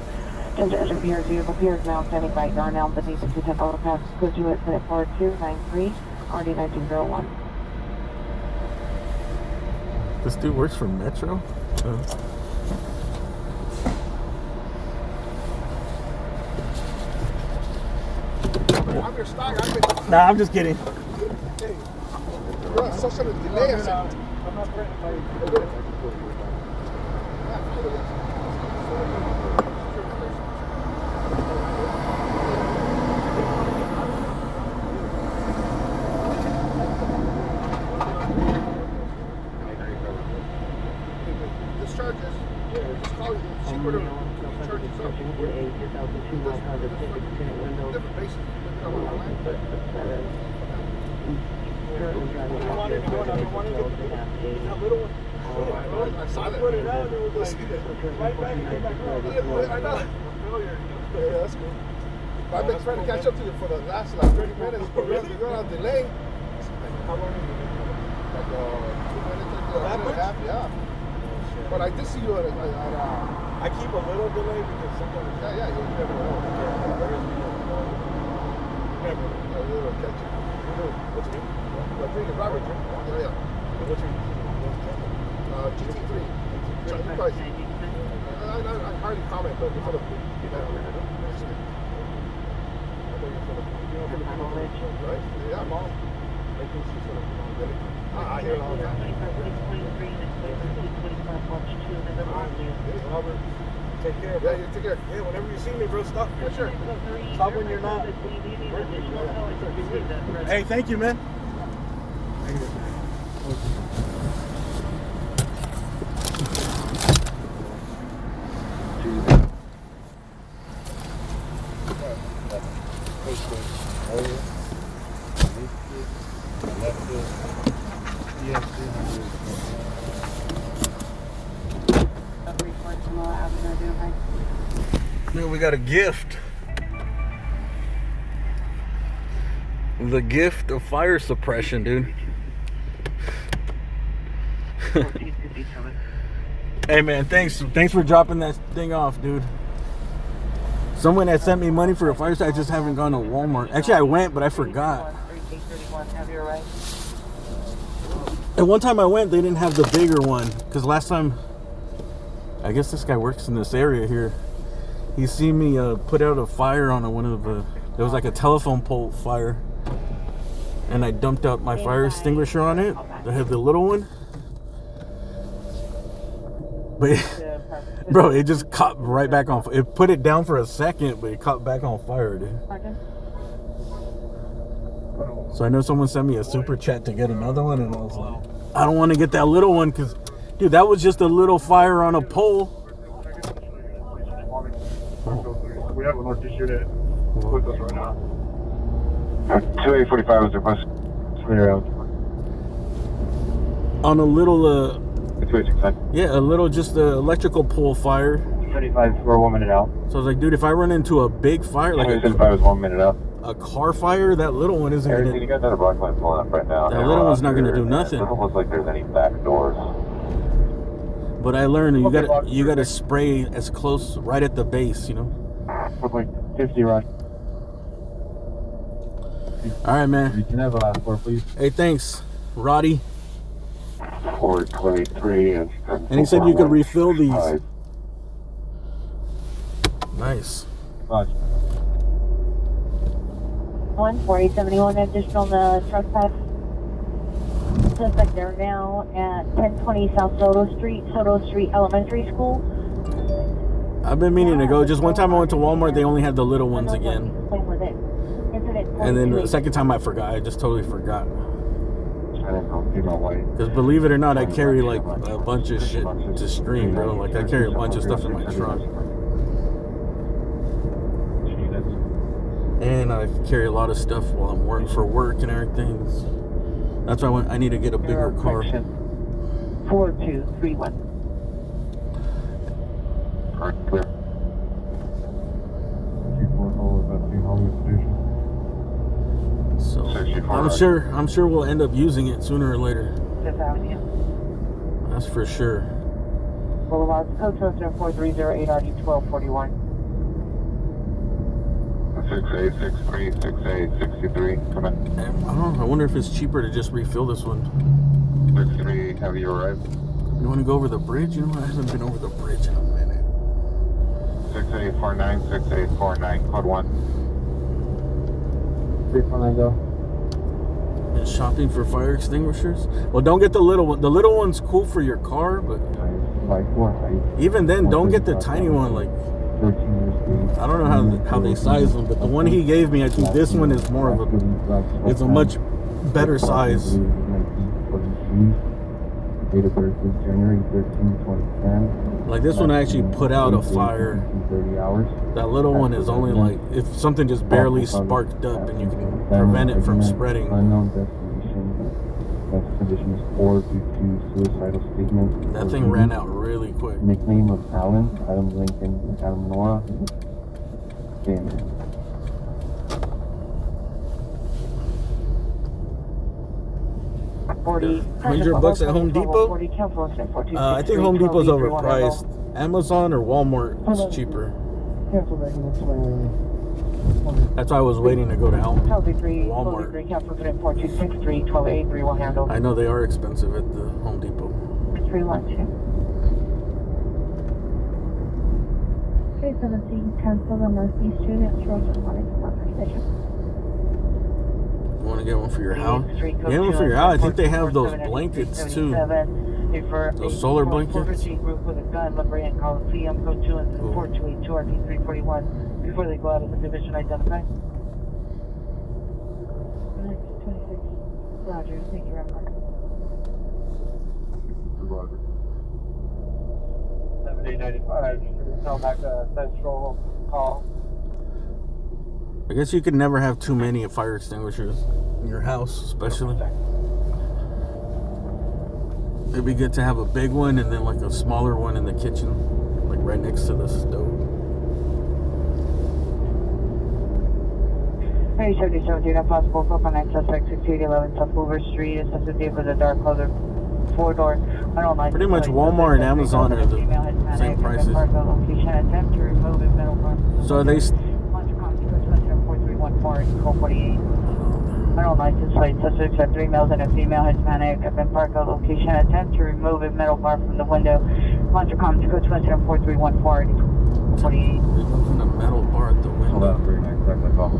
It appears now standing by Darnell beneath the 210 overpass. Could you at 4293 RD 1901. This dude works for Metro? I'm your stock. Nah, I'm just kidding. Hey, you're on such a delay. I'm not threatened by you. Discharges? Yeah, just call you. Cheaper to charge yourself. Different bases. I saw that. Put it out, it was like right back, came back around. I know. Yeah, that's cool. I've been trying to catch up to you for the last 30 minutes. We're on delay. How long have you been? Like 2 minutes, like a half, yeah. But I did see you at I keep a little delay because sometimes. Yeah, you never know. Never. It'll catch you. What's your name? My name is Robert. Yeah. What's your name? GT3. Chucky Price. I hardly comment, but you're for the right? Yeah, I'm all. I hear it all the time. Robert, take care. Yeah, you take care. Yeah, whenever you see me, bro, stop. Yeah, sure. Stop when you're not. Hey, thank you, man. Dude, we got a gift. The gift of fire suppression, dude. Hey man, thanks for dropping that thing off, dude. Someone had sent me money for a fire site. I just haven't gone to Walmart. Actually, I went, but I forgot. And one time I went, they didn't have the bigger one. Because last time, I guess this guy works in this area here. He seen me put out a fire on one of the, there was like a telephone pole fire. And I dumped out my fire extinguisher on it. I had the little one. But bro, it just caught right back on. It put it down for a second, but it caught back on fire, dude. So I know someone sent me a super chat to get another one, and I was like, I don't want to get that little one because, dude, that was just a little fire on a pole. We have an order shoot it with us right now. 2845 was request. Spin around. On a little, yeah, a little just electrical pole fire. 35 for 1 minute out. So I was like, dude, if I run into a big fire, like 35 was 1 minute out. A car fire, that little one isn't gonna. You got another black line pulling up right now. That little one's not gonna do nothing. It doesn't look like there's any back doors. But I learned you gotta spray as close right at the base, you know. Look like 50 right. All right, man. You can have the last 4, please. Hey, thanks, Roddy. 423 and he said you could refill these. Nice. 14871 additional trespass. Suspect there now at 1020 South Soto Street Elementary School. I've been meaning to go. Just one time I went to Walmart, they only had the little ones again. And then the second time I forgot. I just totally forgot. Because believe it or not, I carry like a bunch of shit to stream, bro. Like I carry a bunch of stuff in my trunk. then I carry a lot of stuff while I'm working for work and everything. That's why I need to get a bigger car. 4231. Car clear. 340 is at the Hollywood Station. So 64. I'm sure we'll end up using it sooner or later. Fifth Avenue. That's for sure. Boulevard, code 43008 RD 1241. 6863, 6863, come in. I don't know. I wonder if it's cheaper to just refill this one. 63, have you arrived? You want to go over the bridge? You know, I haven't been over the bridge in a minute. 6849, 6849, code 1. 349 go. And shopping for fire extinguishers? Well, don't get the little one. The little one's cool for your car, but Like 4 height. even then, don't get the tiny one. Like, 13 years speed. I don't know how they size them, but the one he gave me, I think this one is more of a, it's a much better size. Date of birth is January 13, 2010. Like this one actually put out a fire. 30 hours. That little one is only like if something just barely sparked up, and you can prevent it from spreading. Unknown destination. That condition is poor due to suicidal statement. That thing ran out really quick. Nickname of Alan, Adam Lincoln, Adam Nora. Damn. 40. $100 at Home Depot? I think Home Depot's overpriced. Amazon or Walmart is cheaper. That's why I was waiting to go to Walmart. I know they are expensive at the Home Depot. 312. Okay, 17, cancel the northeast unit, Trojan 1 station. You want to get one for your house? Get one for your house. I think they have those blankets too. Those solar blankets. Group with a gun, Librarian Coliseum, code 2 and 4282 RT 341. Before they go out of the division, identify. 26. Roger, thank you, Roger. 7895. Tell back to Central call. I guess you could never have too many fire extinguishers in your house, especially. It'd be good to have a big one and then like a smaller one in the kitchen, like right next to the stove. Hey, 77, not possible. Open night suspect 6811 South Hoover Street. Associated with a dark color 4-door. I don't like. Pretty much Walmart and Amazon are the same prices. So are they? I don't license plate. Suspects have 3 males and a female Hispanic. I've been parked at location. Attempt to remove a metal bar from the window. Contracom to code 474314 48. Removing a metal bar at the window. Hold on, 39 seconds call.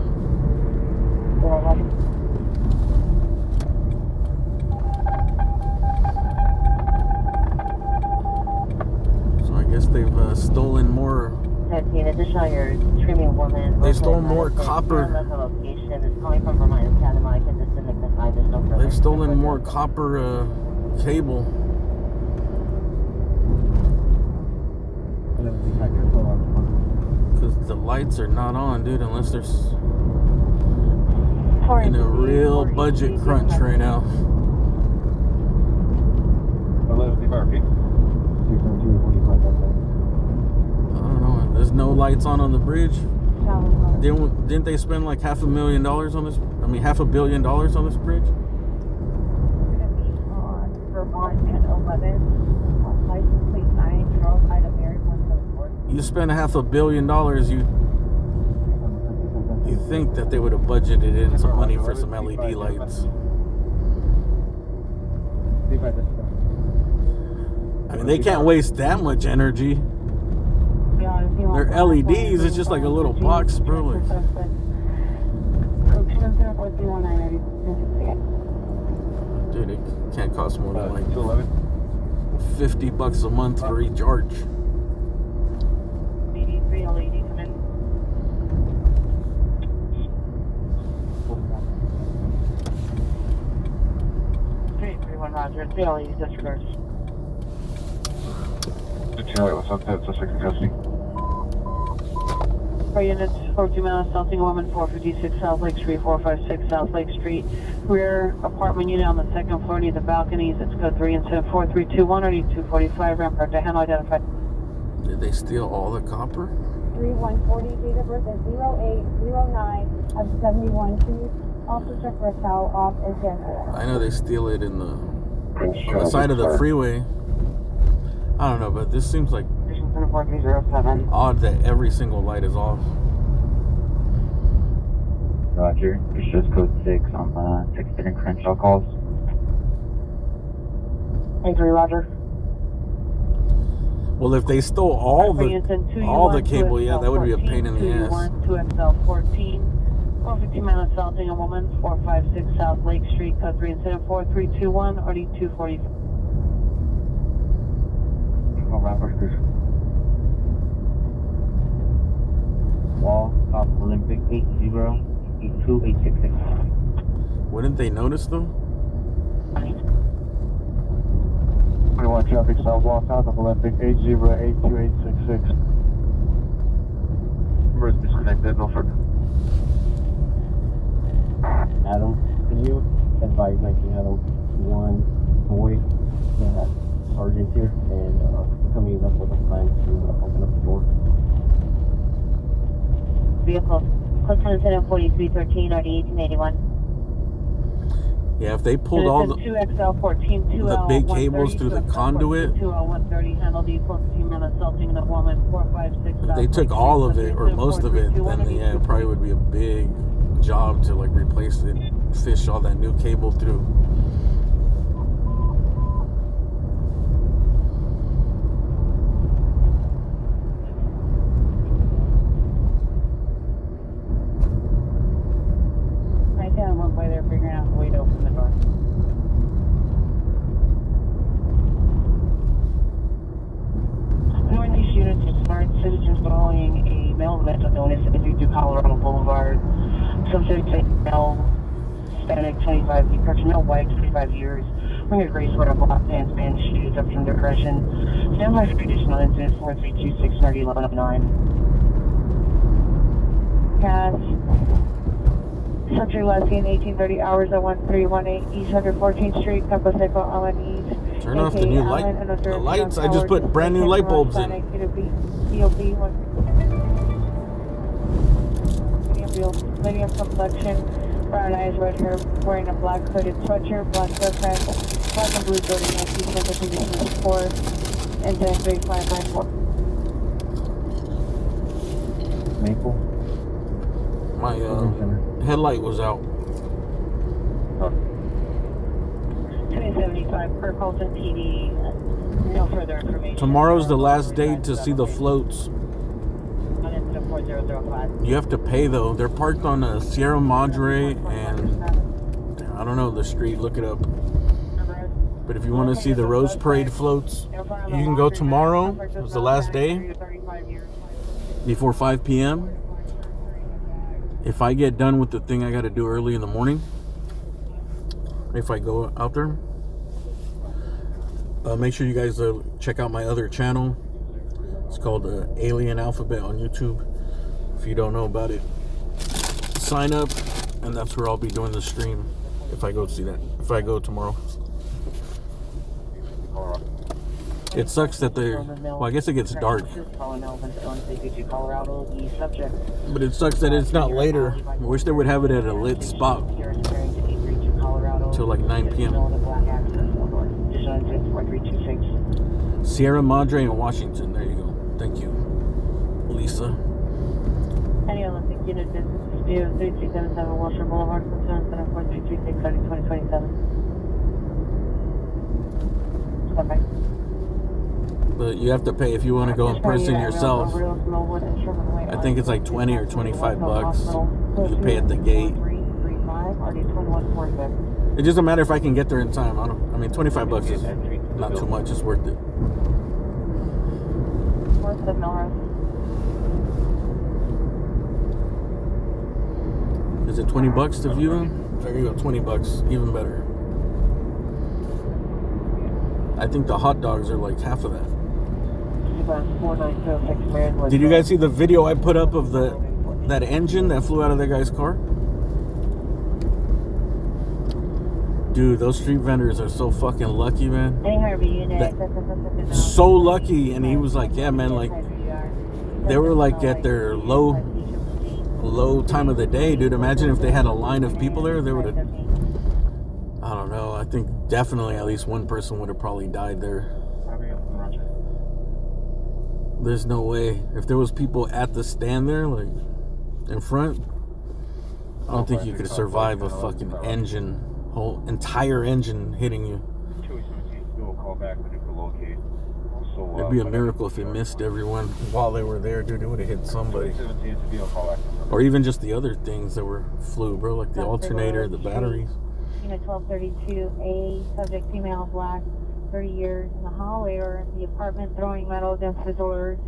So I guess they've stolen more. Additional, your streaming woman. They stole more copper. Location is calling from Vermont Academy. I can just make the sign. There's no further. They've stolen more copper cable. Because the lights are not on, dude, unless there's in a real budget crunch right now. 1155 feet. I don't know. There's no lights on the bridge. Didn't they spend like $500,000 on this? I mean, $500 million on this bridge? Vermont and 11. License plate 9, Charles Ida Mary 174. You spend $500 million, you think that they would have budgeted in some money for some LED lights. I mean, they can't waste that much energy. They're LEDs, it's just like a little box, bro. Dude, it can't cost more than like $50 a month for each arch. 83 LED come in. Okay, 31 Roger. 3 LEDs, disregards. Charlie, what's up? That's a second custody. 4 units. 42 minutes, Southing Woman, 456 South Lake Street, 456 South Lake Street. Rear apartment unit on the second floor near the balconies. It's code 3 incident 4321 or 245 Rampart to handle identified. Did they steal all the copper? 3140, date of birth is 0809 of 71. Please also check for a towel off as general. I know they steal it in on the side of the freeway. I don't know, but this seems like 4307. odd that every single light is off. Roger. It's just code 6 on the 6th and Crenshaw calls. 83 Roger. Well, if they stole all the cable, yeah, that would be a pain in the ass. 2XL14, 450 minutes, Southing a Woman, 456 South Lake Street, code 3 incident 4321 or 245. Wall, top Olympic 8082866. Wouldn't they notice them? 21 traffic south wall, south of Olympic 8082866. Number is disconnected, Milford. Adam, can you advise 1901 boy, sergeant here, and coming up with a plan to open up the door? Vehicle. Code 10 incident 4313 or 1881. Yeah, if they pulled all the 2XL14, 2L the big cables through the conduit, 2L130, handle D, 415 minutes, Southing a Woman, 456 if they took all of it or most of it, then yeah, it probably would be a big job to like replace it, fish all that new cable through. I kind of went by there figuring out a way to open the door. Northeast units of smart citizens following a male mental illness at 52 Colorado Boulevard. Subject male, Hispanic, 25 years, male white, 25 years. Wearing a gray sweater, black pants, band shoes, up from depression. Standby for additional incident 4326 3011. Pass. Subject last seen 1830 hours at 1318 East 114th Street, Campo Seco, Allen East. Turn off the new light. The lights. I just put brand new light bulbs in. Medium complexion, brown eyes, red hair, wearing a black hooded sweatshirt, black sweatpants, black and blue Jordan Nike, mental condition is 4, incident 3594. Maple? My headlight was out. 275 per Colton PD. No further information. Tomorrow's the last day to see the floats. On incident 4005. You have to pay though. They're parked on Sierra Madre and I don't know the street. Look it up. But if you want to see the Rose Parade floats, you can go tomorrow. It's the last day before 5 p.m. If I get done with the thing I got to do early in the morning, if I go out there, make sure you guys check out my other channel. It's called Alien Alphabet on YouTube. If you don't know about it, sign up, and that's where I'll be doing the stream if I go see that. If I go tomorrow. It sucks that well, I guess it gets dark. But it sucks that it's not later. I wish they would have it at a lit spot till like 9 p.m. Sierra Madre in Washington. There you go. Thank you, Lisa. Any Olympic unit business dispute 3277 Wilshire Boulevard, 4336 2027. Bye-bye. But you have to pay if you want to go in person yourself. I think it's like 20 or 25 bucks. You pay at the gate. It doesn't matter if I can get there in time. I mean, 25 bucks is not too much. It's worth it. Is it 20 bucks to view them? There you go, 20 bucks, even better. I think the hot dogs are like half of that. Did you guys see the video I put up of the that engine that flew out of that guy's car? Dude, those street vendors are so fucking lucky, man. So lucky. And he was like, yeah, man, like, they were like at their low time of the day, dude. Imagine if they had a line of people there, they would have, I don't know, I think definitely at least one person would have probably died there. There's no way. If there was people at the stand there, like, in front, I don't think you could survive a fucking engine, whole entire engine hitting you. It'd be a miracle if it missed everyone while they were there, dude. It would have hit somebody. Or even just the other things that were flew, bro, like the alternator, the batteries. Unit 1232A, subject female, black, 30 years, in the hallway or in the apartment, throwing metal against the doors.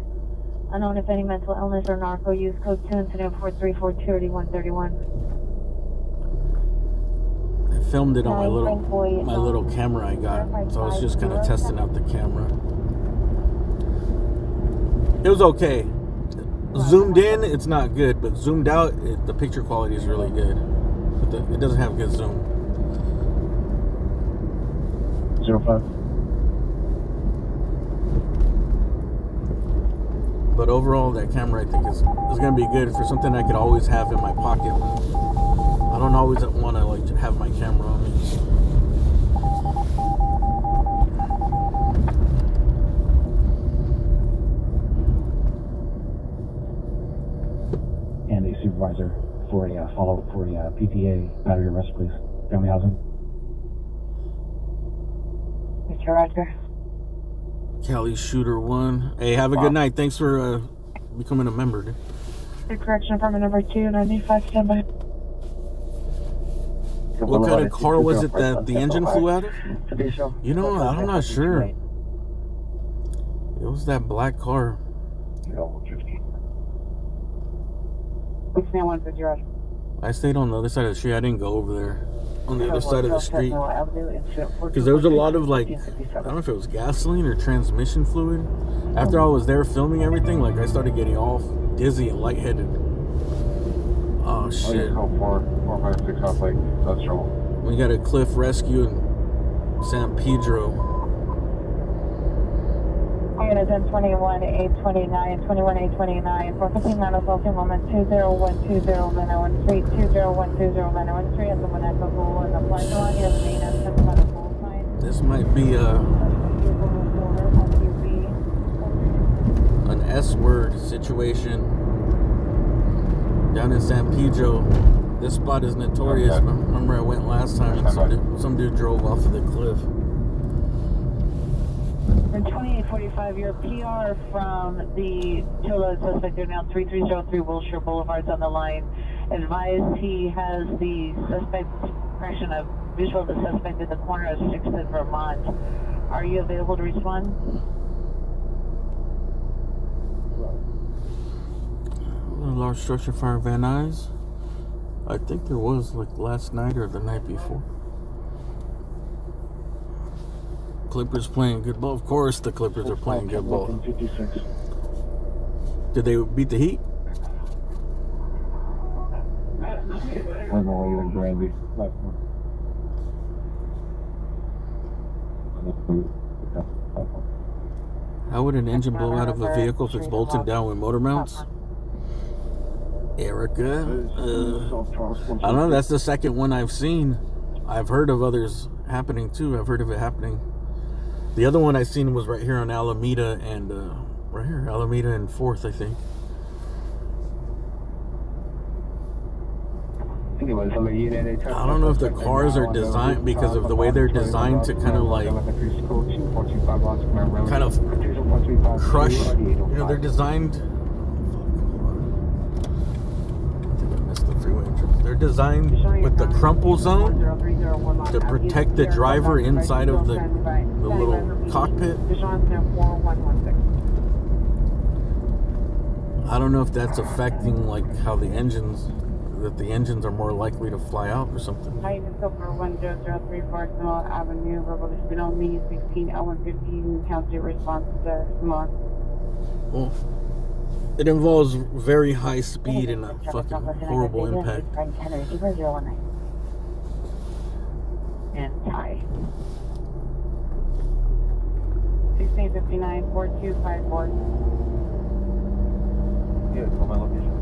Unknown if any mental illness or narco use. Code 2, incident 434-3131. I filmed it on my little camera I got, so I was just kind of testing out the camera. It was okay. Zoomed in, it's not good, but zoomed out, the picture quality is really good. But it doesn't have good zoom. 05. But overall, that camera, I think, is going to be good for something I could always have in my pocket. I don't always want to, like, have my camera on me. And a supervisor for a follow-up for a PTA battery arrest, please. Family housing. Mr. Roger. Cali Shooter 1. Hey, have a good night. Thanks for becoming a member, dude. The correction apartment number 295, standby. What kind of car was it that the engine flew out of? You know, I'm not sure. It was that black car. I stayed on the other side of the street. I didn't go over there. On the other side of the street. Because there was a lot of, like, I don't know if it was gasoline or transmission fluid. After I was there filming everything, like, I started getting all dizzy and lightheaded. Oh, shit. 456 off Lake Industrial. We got a cliff rescue in San Pedro. Unit 1021-829, 21-829, for 15 minutes, ultimate moment 20120, Lena 13, 20120, Lena 13, at the Monaco Pool in the parking lot, you have main entrance by the pool sign. This might be an S-word situation down in San Pedro. This spot is notorious. Okay. Remember I went last time and some dude drove off of the cliff. In 2845, your PR from the Tula suspect, they're now 3303 Wilshire Boulevard's on the line. Advised he has the suspect, correction, a visual of the suspect at the corner of 6th and Vermont. Are you available to respond? Large structure fire Van Nuys. I think there was, like, last night or the night before. Clippers playing good ball. Of course the Clippers are playing good ball. Did they beat the Heat? How would an engine blow out of a vehicle if it's bolted down with motor mounts? Erica? I don't know. That's the second one I've seen. I've heard of others happening too. I've heard of it happening. The other one I seen was right here on Alameda and right here, Alameda and 4th, I think. I don't know if the cars are designed because of the way they're designed to kind of like crush. You know, they're designed. I think I missed the freeway entrance. They're designed with the crumple zone to protect the driver inside of the little cockpit. I don't know if that's affecting like how the engines are more likely to fly out or something. Avenue, Revolution Me 16 L115 county response to smog. Well, It involves very high speed and a fucking horrible impact. And tie. 1659 4254. Yeah, call my location.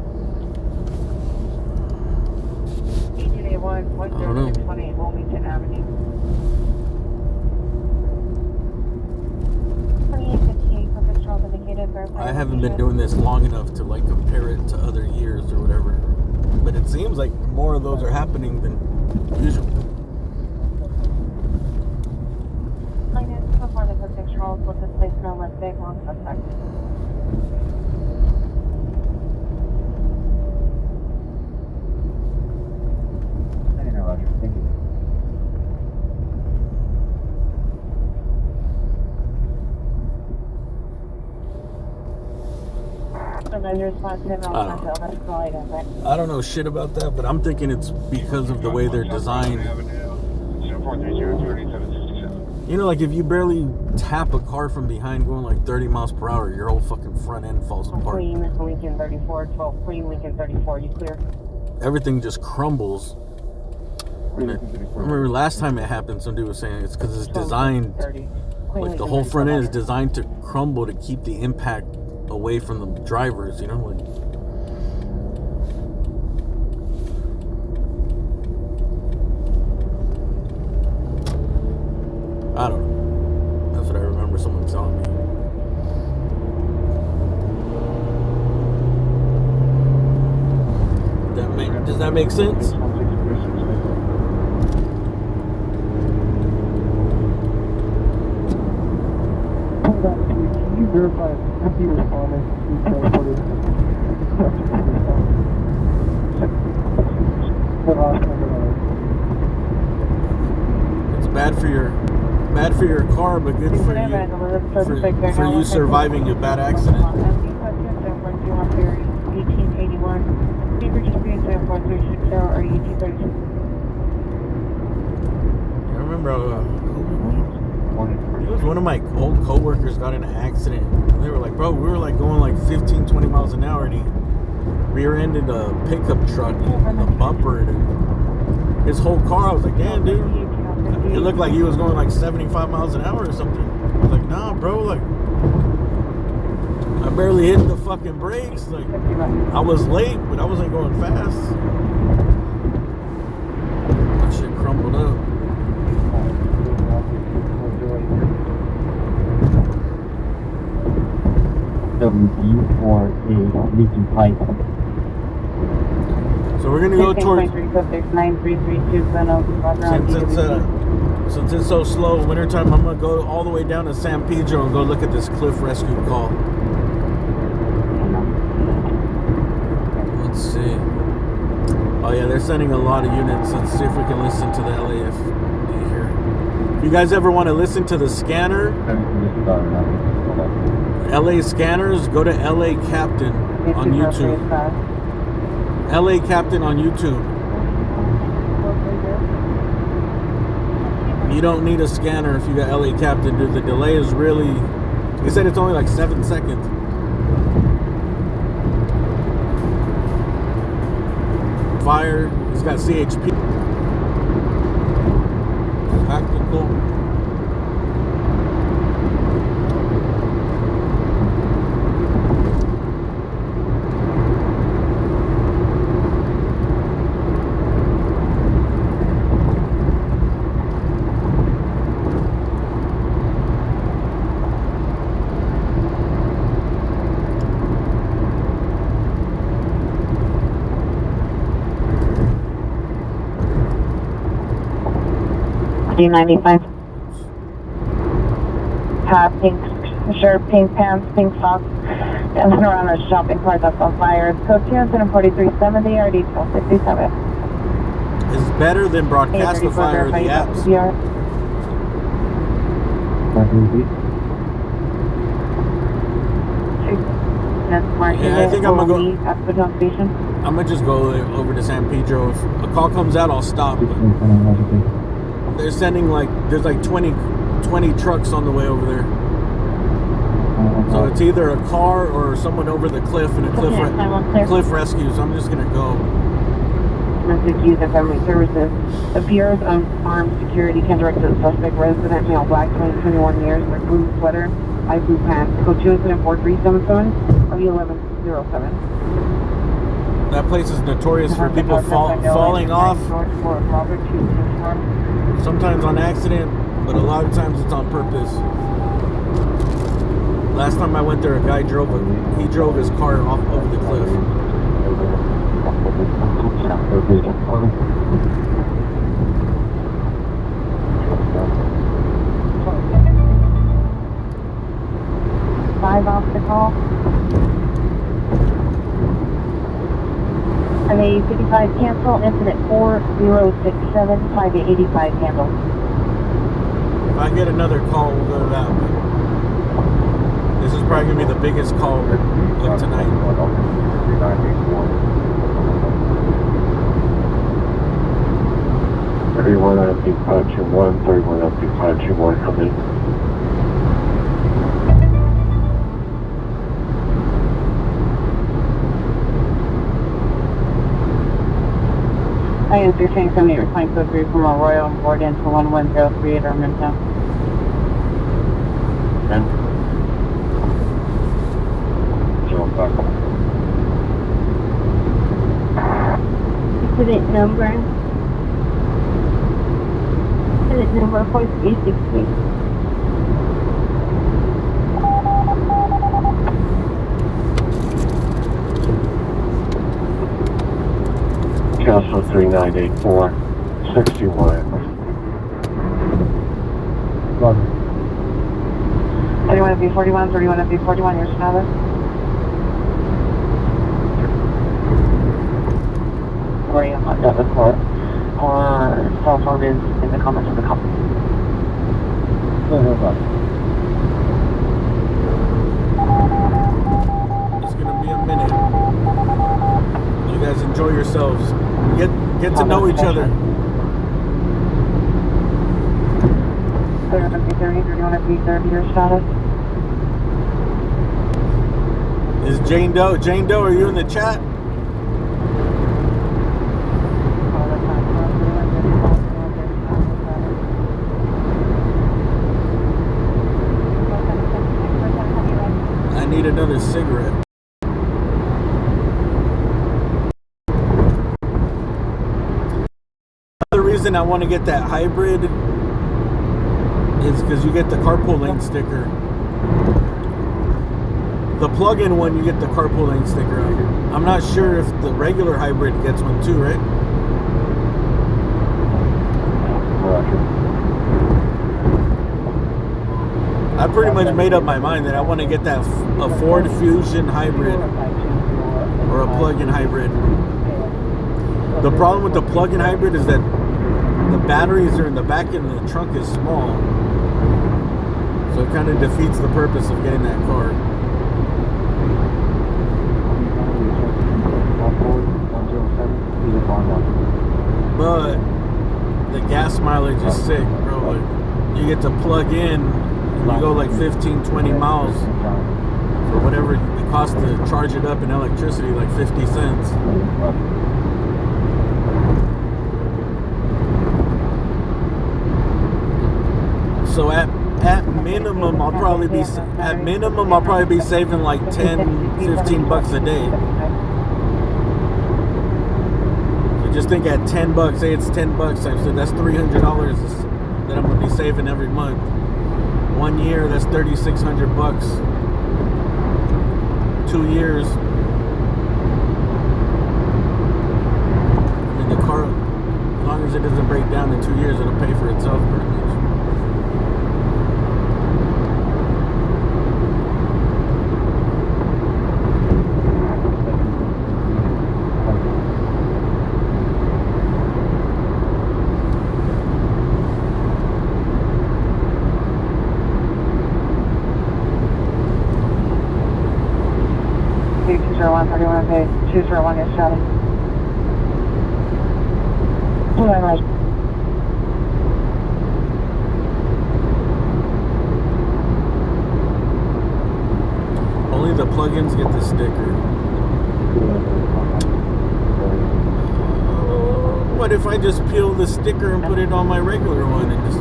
ETA1 10628 Wilmington Avenue. 2858 Purpose Charles indicated. I haven't been doing this long enough to like compare it to other years or whatever, but it seems like more of those are happening than usual. Before the Purpose Charles was displaced no less big long suspect. Roger. Thank you. I don't know shit about that, but I'm thinking it's because of the way they're designed. You know, like if you barely tap a car from behind going like 30 miles per hour, your whole fucking front end falls apart. Queen, Lincoln 34, 12 Queen, Lincoln 34, you clear? Everything just crumbles. I remember last time it happened, some dude was saying it's because it's designed, like the whole front end is designed to crumble to keep the impact away from the drivers, you know? Like, I don't know. That's what I remember someone telling me. Does that make sense? Can you verify empty responders to transported? It's bad for your car, but good for you for you surviving a bad accident. 1881. Fever dispute 74360 or ET36. I remember it was one of my old coworkers got in an accident. They were like, bro, we were like going like 15, 20 miles an hour and he rear-ended a pickup truck in the bumper and his whole car. I was like, damn, dude. It looked like he was going like 75 miles an hour or something. I was like, nah, bro, like I barely hit the fucking brakes. Like I was late, but I wasn't going fast. That shit crumbled up. WD for a leaking pipe. So we're gonna go towards. Since it's so slow, wintertime, I'm gonna go all the way down to San Pedro and go look at this cliff rescue call. Let's see. Oh yeah, they're sending a lot of units. Let's see if we can listen to the LAFD here. If you guys ever want to listen to the scanner, LA scanners, go to LA Captain on YouTube. LA Captain on YouTube. You don't need a scanner if you got LA Captain, dude. The delay is really, he said it's only like 7 seconds. Fire, he's got CHP. Tactical. D95. Pink shirt, pink pants, pink socks, dancing around a shopping cart that's on fire. Code 24370 RD 1267. Is better than Broadcastify or the apps. Yeah, I think I'm gonna go. I'm gonna just go over to San Pedro. If a call comes out, I'll stop. They're sending like, there's like 20 trucks on the way over there. So it's either a car or someone over the cliff and a cliff rescue. So I'm just gonna go. Message user government services. Appears on armed security can direct to the suspect resident, male, black, 21 years, with blue sweater, light blue pants. Code 24377 or 1107. That place is notorious for people falling off. Sometimes on accident, but a lot of times it's on purpose. Last time I went there, a guy drove his car off over the cliff. 5 off the call. And a 55 cancel, incident 4067, 5885 handle. If I get another call, we'll go to that one. This is probably going to be the biggest call of tonight. 31 on the pilot 21, 31 on the pilot 21 coming. I am 1378 reclaim code 3 from Arroyo on board into 1103 at Armintown. 10. 05. Incident number 4363. Council 3984, 61. 31 of B41, 31 of B41, your status. Sorry, I'm not done with court. Cell phone is in the comments of the company. It's going to be a minute. You guys enjoy yourselves. Get to know each other. 31 of B30, 31 of B30, your status. Is Jane Doe? Jane Doe, are you in the chat? I need another cigarette. The reason I want to get that hybrid is because you get the carpool lane sticker. The plug-in one, you get the carpool lane sticker. I'm not sure if the regular hybrid gets one too, right? I pretty much made up my mind that I want to get that a Ford Fusion hybrid or a plug-in hybrid. The problem with the plug-in hybrid is that the batteries are in the back and the trunk is small. So it kind of defeats the purpose of getting that car. But the gas mileage is sick, bro. Like, you get to plug in and you go like 15, 20 miles for whatever it costs to charge it up in electricity, like 50 cents. So at minimum, I'll probably be saving like 10, 15 bucks a day. So just think at 10 bucks, say it's 10 bucks, so that's $300 that I'm gonna be saving every month. 1 year, that's 3,600 bucks. 2 years. I mean, the car, as long as it doesn't break down in 2 years, it'll pay for itself pretty much. Okay, 201 is shouting. Right. What if I just peel the sticker and put it on my regular one and just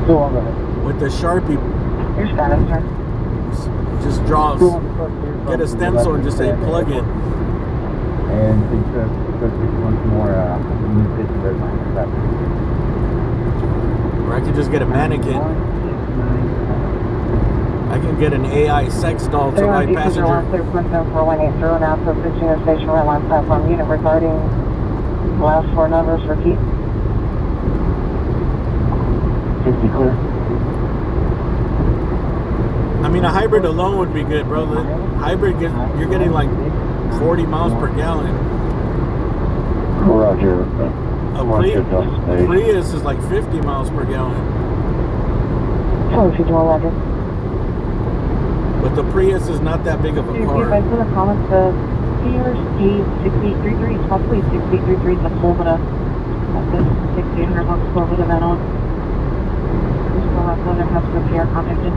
Go on ahead. with the Sharpie Your status, sir. just draw, Go on the front here. get a stencil and just say plug in. And because it's once more, you need to hit the red line for that. Or I could just get a mannequin. I can get an AI sex doll to my passenger. 4180 now, so switching the station right line platform unit regarding last four numbers for key. 50 clear. I mean, a hybrid alone would be good, bro. The hybrid, you're getting like 40 miles per gallon. Roger. A Prius is like 50 miles per gallon. So if you do 11. But the Prius is not that big of a If you car. guys put a comment, the P6833 is possibly 6833 is a full bit of this 6800 bucks full bit of that on. Just go up, other has to PR contacted.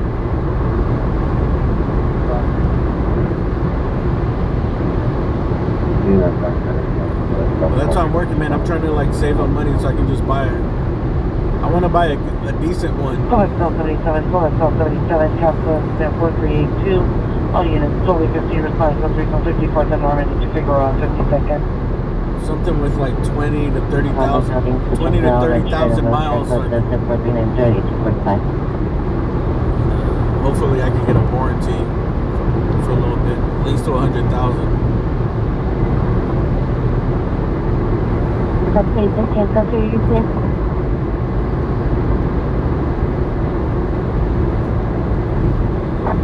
Well, that's how I'm working, man. I'm trying to like save up money so I can just buy it. I want to buy a decent one. Full 77, full 77, Tesla, 4382. All units, totally 50, response, 54, 10 Norman, to figure out 52nd. Something with like 20 to 30,000 miles. Like, hopefully I can get a warranty for a little bit, at least to 100,000. Okay, thank you, you please.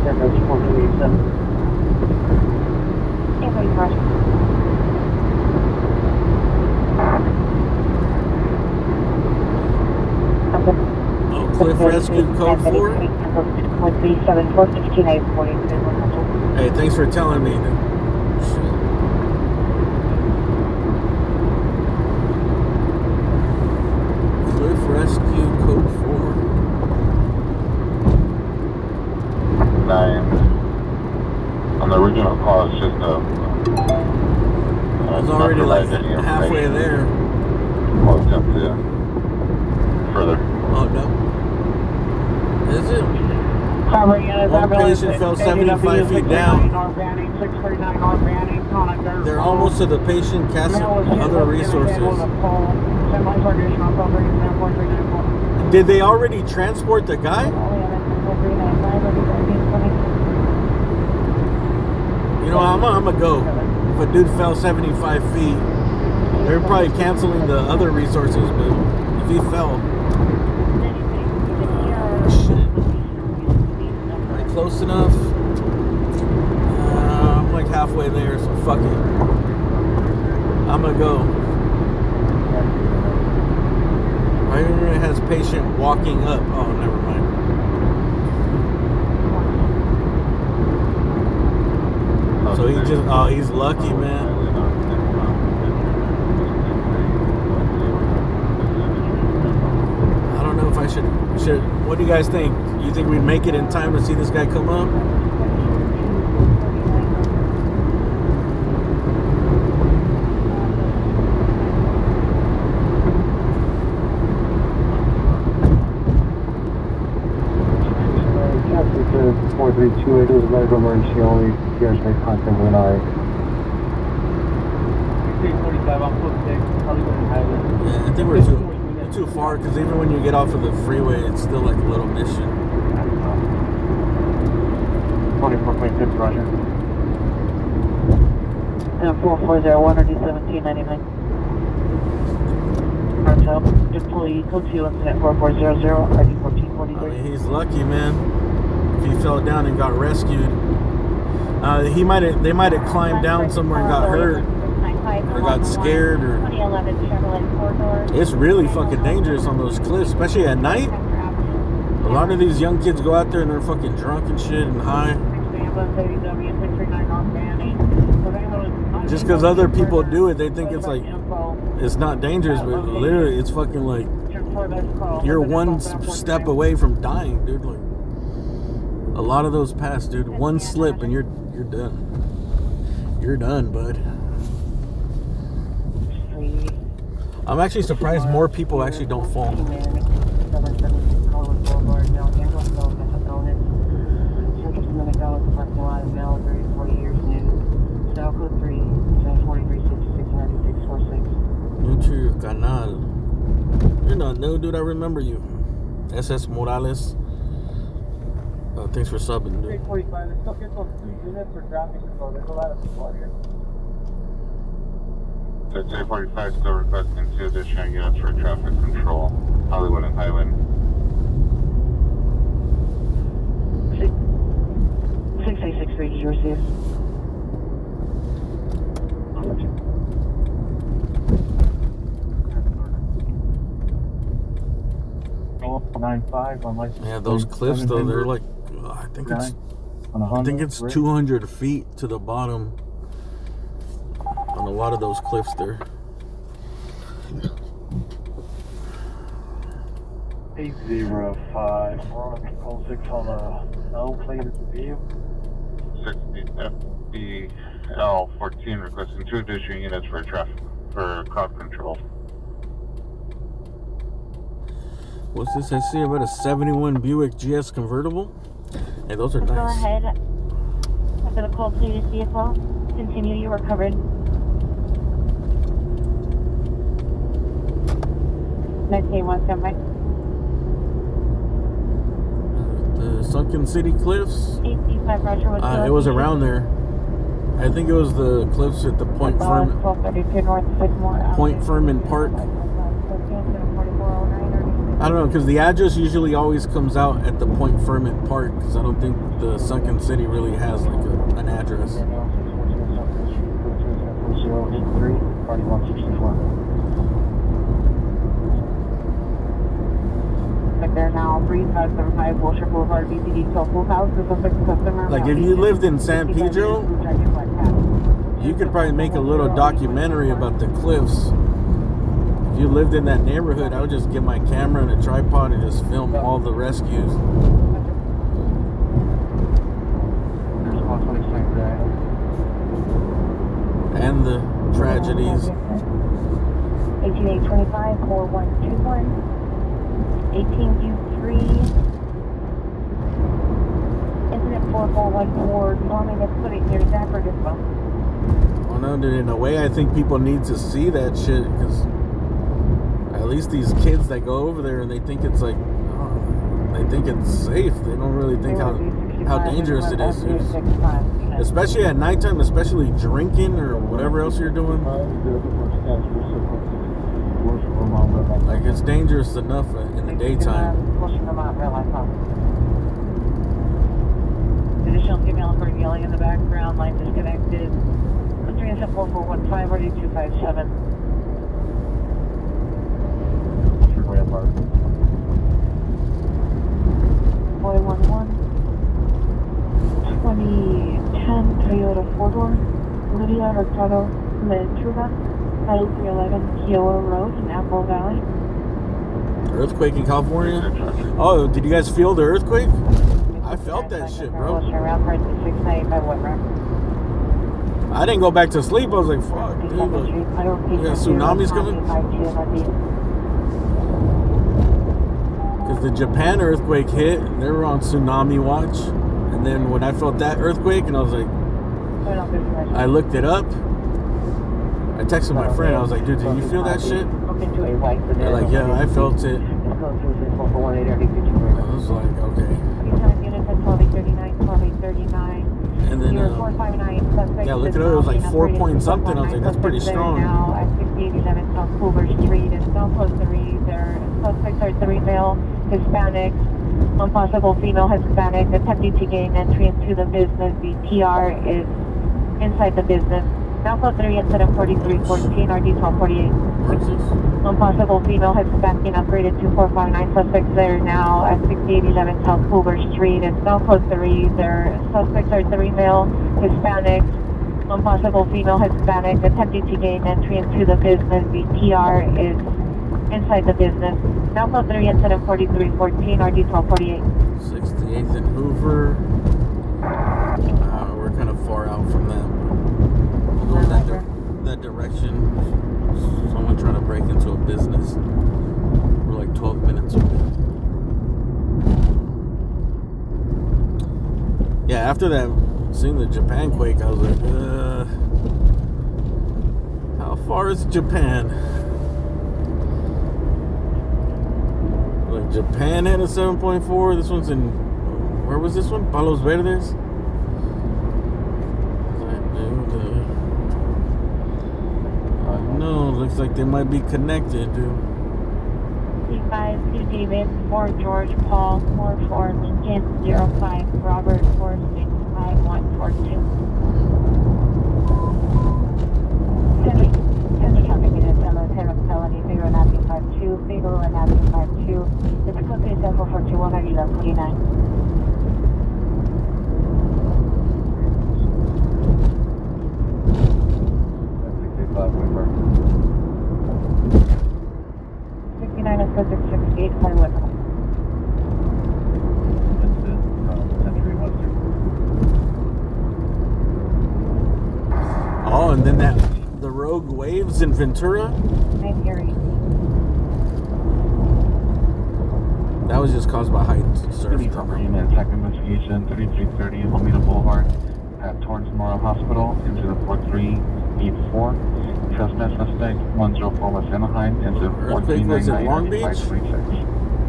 That's 4287. Oh, Cliff Rescue Code 4? Hey, thanks for telling me. Shit. Cliff Rescue Code 4. 9. On the original call, it's just a. I was already like halfway there. I'll attempt to further. Oh no. Is it? One patient fell 75 feet down. They're almost to the patient, casting other resources. Did they already transport the guy? You know, I'm gonna go. If a dude fell 75 feet, they're probably canceling the other resources, but if he fell. Shit. Am I close enough? I'm like halfway there, so fuck it. I'm gonna go. Right here it has patient walking up. Oh, never mind. So he just, oh, he's lucky, man. I don't know if I should, what do you guys think? You think we'd make it in time to see this guy come up? Captain 4328, it was a medical emergency only. PR's made contact with an eye. Yeah, I think we're too far, because even when you get off of the freeway, it's still like a little mission. 24.6, roger. And 4401 or D1799. Cartel, employee code 2 incident 4400 ID 1443. I mean, he's lucky, man. If he fell down and got rescued, they might have climbed down somewhere and got hurt, or got scared, or. It's really fucking dangerous on those cliffs, especially at night. A lot of these young kids go out there and they're fucking drunk and shit and high. Just because other people do it, they think it's like, it's not dangerous, but literally it's fucking like, you're one step away from dying, dude. Like, a lot of those pass, dude. One slip and you're done. You're done, bud. I'm actually surprised more people actually don't fall. 776 Colwood Boulevard, now Angela Hill, Massachusetts. Searches in the McDonald's parking lot, male, 30 to 40 years, new. Style code 3, 1043 66 New to your canal. You're not new, dude. I remember you. SS Morales. Thanks for subbing, dude. 345, let's still get those 2 units for traffic control. There's a lot of people out here. 345 still requesting 2 additional units for traffic control. Hollywood and Highland. 6863, did you receive? 95 on license. Yeah, those cliffs though, they're like, I think it's 200 feet to the bottom on a lot of those cliffs there. 805, we're on call 6 on the L plate of the view. 60 FBL 14 requesting 2 additional units for traffic for crowd control. What's this I see about a 71 Buick GS convertible? Hey, those are nice. Go ahead. After the cold plated vehicle, continue, you are covered. Next day, one standby. The Sunken City Cliffs. 835 Roger with It was around there. I think it was the cliffs at the Point Furman Park. I don't know, because the address usually always comes out at the Point Furman Park, because I don't think the Sunken City really has like an address. 083, party 164. Like they're now 3575 Wilshire Boulevard, BCD Tofu House. This is a customer. Like if you lived in San Pedro, you could probably make a little documentary about the cliffs. If you lived in that neighborhood, I would just get my camera and a tripod and just film all the rescues. And the tragedies. 18825 4121 18U3 incident 4414 Norman gets put it here. Zach or Dispo? Oh no, dude, in a way I think people need to see that shit, because at least these kids that go over there and they think it's like, they think it's safe. They don't really think how dangerous it is. Especially at nighttime, especially drinking or whatever else you're doing. Like it's dangerous enough in the daytime. Additional female for yelling in the background, line disconnected. 37415 ready 257. Boy 11 2010 Toyota 4-door Lydia Ricardo Lechuga, Title 311 Kiowa Road in Apple Valley. Earthquake in California? Oh, did you guys feel the earthquake? I felt that shit, bro. I didn't go back to sleep. I was like, fuck, dude. Yeah, tsunami's coming? Because the Japan earthquake hit, they were on tsunami watch. And then when I felt that earthquake, and I was like, I looked it up. I texted my friend. I was like, dude, did you feel that shit? They're like, yeah, I felt it. I was like, okay. And then, yeah, look at it. It was like 4 point something. I was like, that's pretty strong. Now at 6811 South Hoover Street in Southwest Surrey. Suspects are 3 male Hispanics. One possible female Hispanic attempting to gain entry into the business. The TR is inside the business. Alpha 3 incident 4314, RD 1248. One possible female Hispanic upgraded to 459. Suspects there now at 6811 South Hoover Street in Southwest Surrey. Their suspects are 3 male Hispanics. One possible female Hispanic attempting to gain entry into the business. The TR is inside the business. Alpha 3 incident 4314, RD 1248. 68th and Hoover. We're kind of far out from that. We'll go that direction. Someone trying to break into a business. We're like 12 minutes away. Yeah, after that, seeing the Japan quake, I was like, how far is Japan? Like, Japan had a 7.4. This one's in, where was this one? Palos Verdes? No, looks like they might be connected, dude. 35 to David, 4 George, Paul, 44 Lincoln, 05 Robert, 465142. Center traffic unit, San Felony, Figaro Avenue 52, Figaro Avenue 52. It's close to 7441 at 1149. Oh, and then the rogue waves in Ventura. That was just caused by height surf. Unit attack investigation 3330 Lomita Boulevard at Torrance Memorial Hospital into the 4384. Trespass suspect 104 West Anaheim into Earthquake was in Long Beach?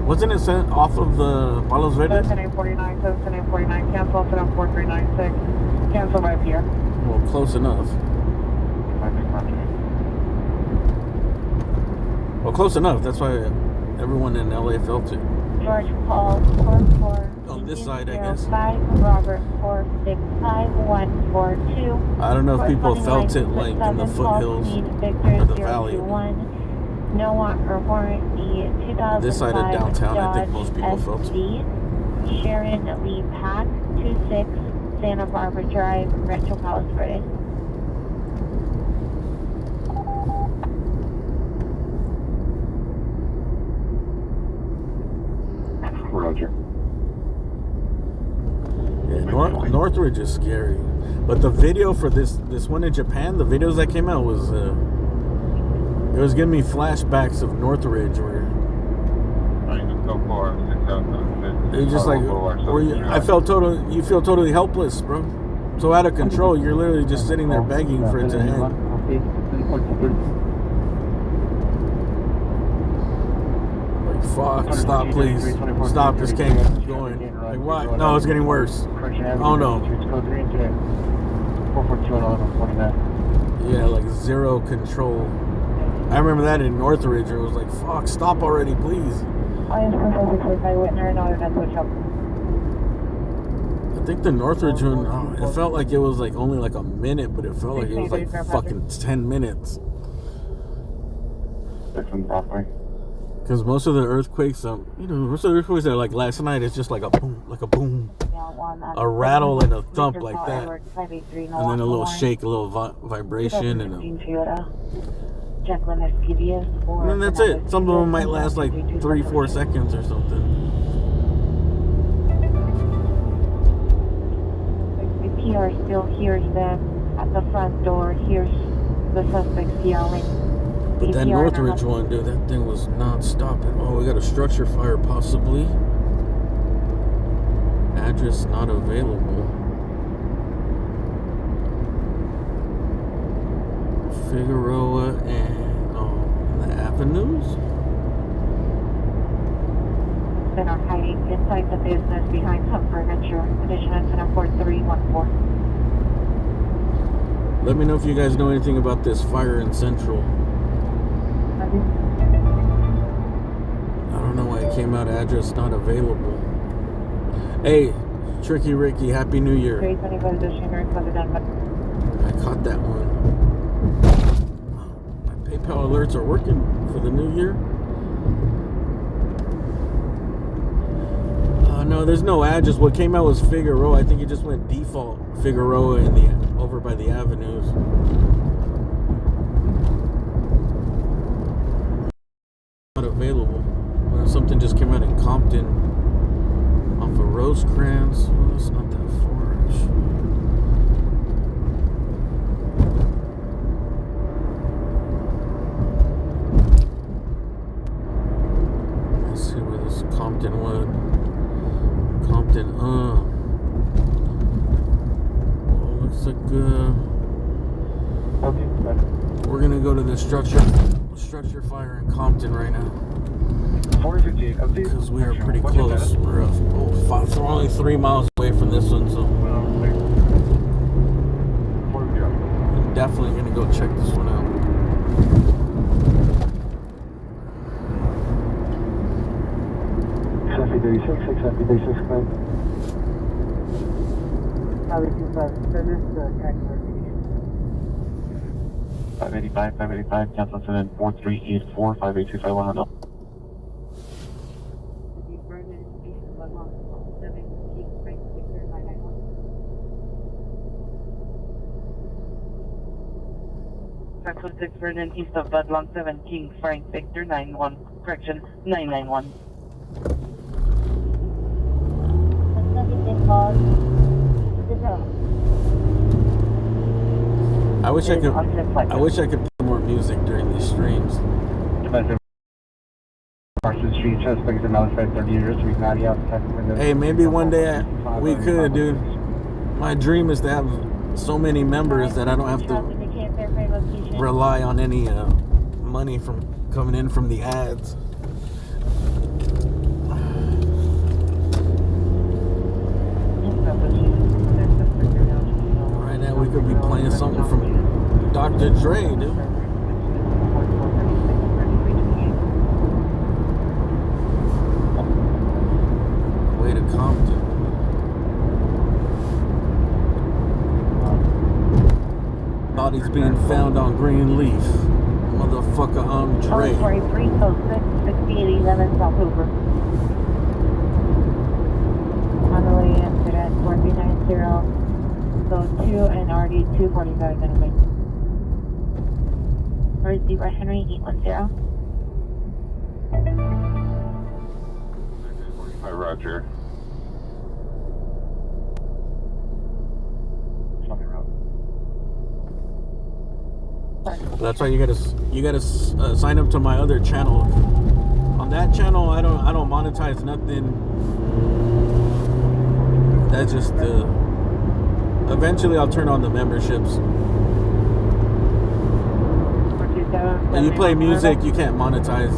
Wasn't it sent off of the Palos Verdes? 7949, 7949, cancel, set up 4396. Cancel right here. Well, close enough. Well, close enough. That's why everyone in LA felt it. George Paul, 44. On this side, I guess. 05 Robert, 465142. I don't know if people felt it like in the foothills or the valley. No want or warrant the 2005 This side of downtown, I think most people felt it. Sharon Lee Pack, 26 Santa Barbara Drive, Rancho Palos Verdes. Roger. Yeah, Northridge is scary, but the video for this one in Japan, the videos that came out was it was giving me flashbacks of Northridge where it was just like I felt you feel totally helpless, bro. So out of control, you're literally just sitting there begging for it to end. Fuck, stop please. Stop, this can't keep going. Like what? No, it's getting worse. Oh no. Yeah, like zero control. I remember that in Northridge. It was like, fuck, stop already, please. I think the Northridge one, it felt like it was like only like a minute, but it felt like it was like fucking 10 minutes. Because most of the earthquakes, most of the earthquakes that are like last night, it's just like a boom, a rattle and a thump like that, and then a little shake, a little vibration, and then that's it. Some of them might last like 3-4 seconds or something. The PR still hears them at the front door, hears the suspects yelling. But that Northridge one, dude, that thing was non-stopping. Oh, we got a structure fire possibly. Address not available. Figueroa and the avenues. Then are hiding inside the business behind some furniture. Condition incident 4314. Let me know if you guys know anything about this fire in Central. I don't know why it came out address not available. Hey, Tricky Ricky, Happy New Year. I caught that one. My PayPal alerts are working for the new year. No, there's no address. What came out was Figueroa. I think it just went default Figueroa in the over by the avenues. Not available. Something just came out in Compton off of Rosecrans. Well, it's not that far-ish. structure fire in Compton right now. 458, come see. Because we are pretty close. We're only 3 miles away from this one, so I'm definitely going to go check this one out. Happy 36, happy 36, Clyde. Probably 2,000 service, tax 585, cancel 74384, 58251. Tax 6 Vernon, east of Budlong 7 King Frank Victor 91, correction 991. I wish I could play more music during these streams. Hey, maybe one day we could, dude. My dream is to have so many members that I don't have to rely on any money from coming in from the ads. Right now we could be playing something from Dr. Dre, dude. Way to Compton. Bodies being found on Greenleaf. Motherfucker, I'm Dre. 43, code 6, 6811, South Hoover. On the way in, sit at 4390, code 2, and RD 245, then wait. Receiver Henry 810. Roger. That's why you gotta sign up to my other channel. On that channel, I don't monetize nothing. That's just eventually I'll turn on the memberships. When you play music, you can't monetize.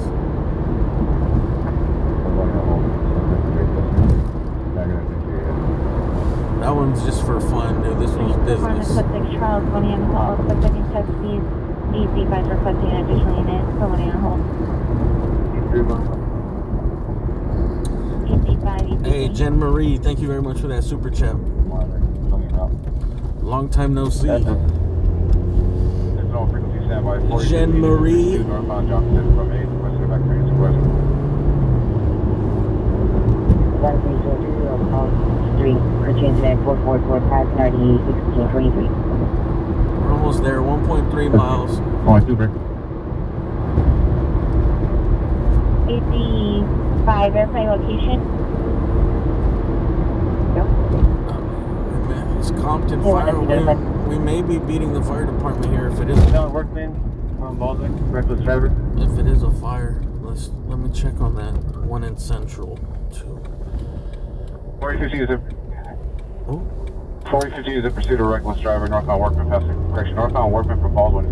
That one's just for fun, dude. This one's business. Trial 20 on hold. Subjecting test fees. EC5 requesting an additional unit. 20 on hold. EC5. Hey, Jen Marie, thank you very much for that super chat. Long time no see. Jen Marie. Street, purchase at 444 Pass RD 1623. We're almost there, 1.3 miles. Super. 85 airplane location. Man, it's Compton Fire. We may be beating the fire department here if it is. Workman, Baldwin, reckless driver. If it is a fire, let me check on that. One in Central, too. 4050 is a... Oh. 4050 is a pursuit of reckless driver, northbound Workman, passing. Correction, northbound Workman from Baldwin.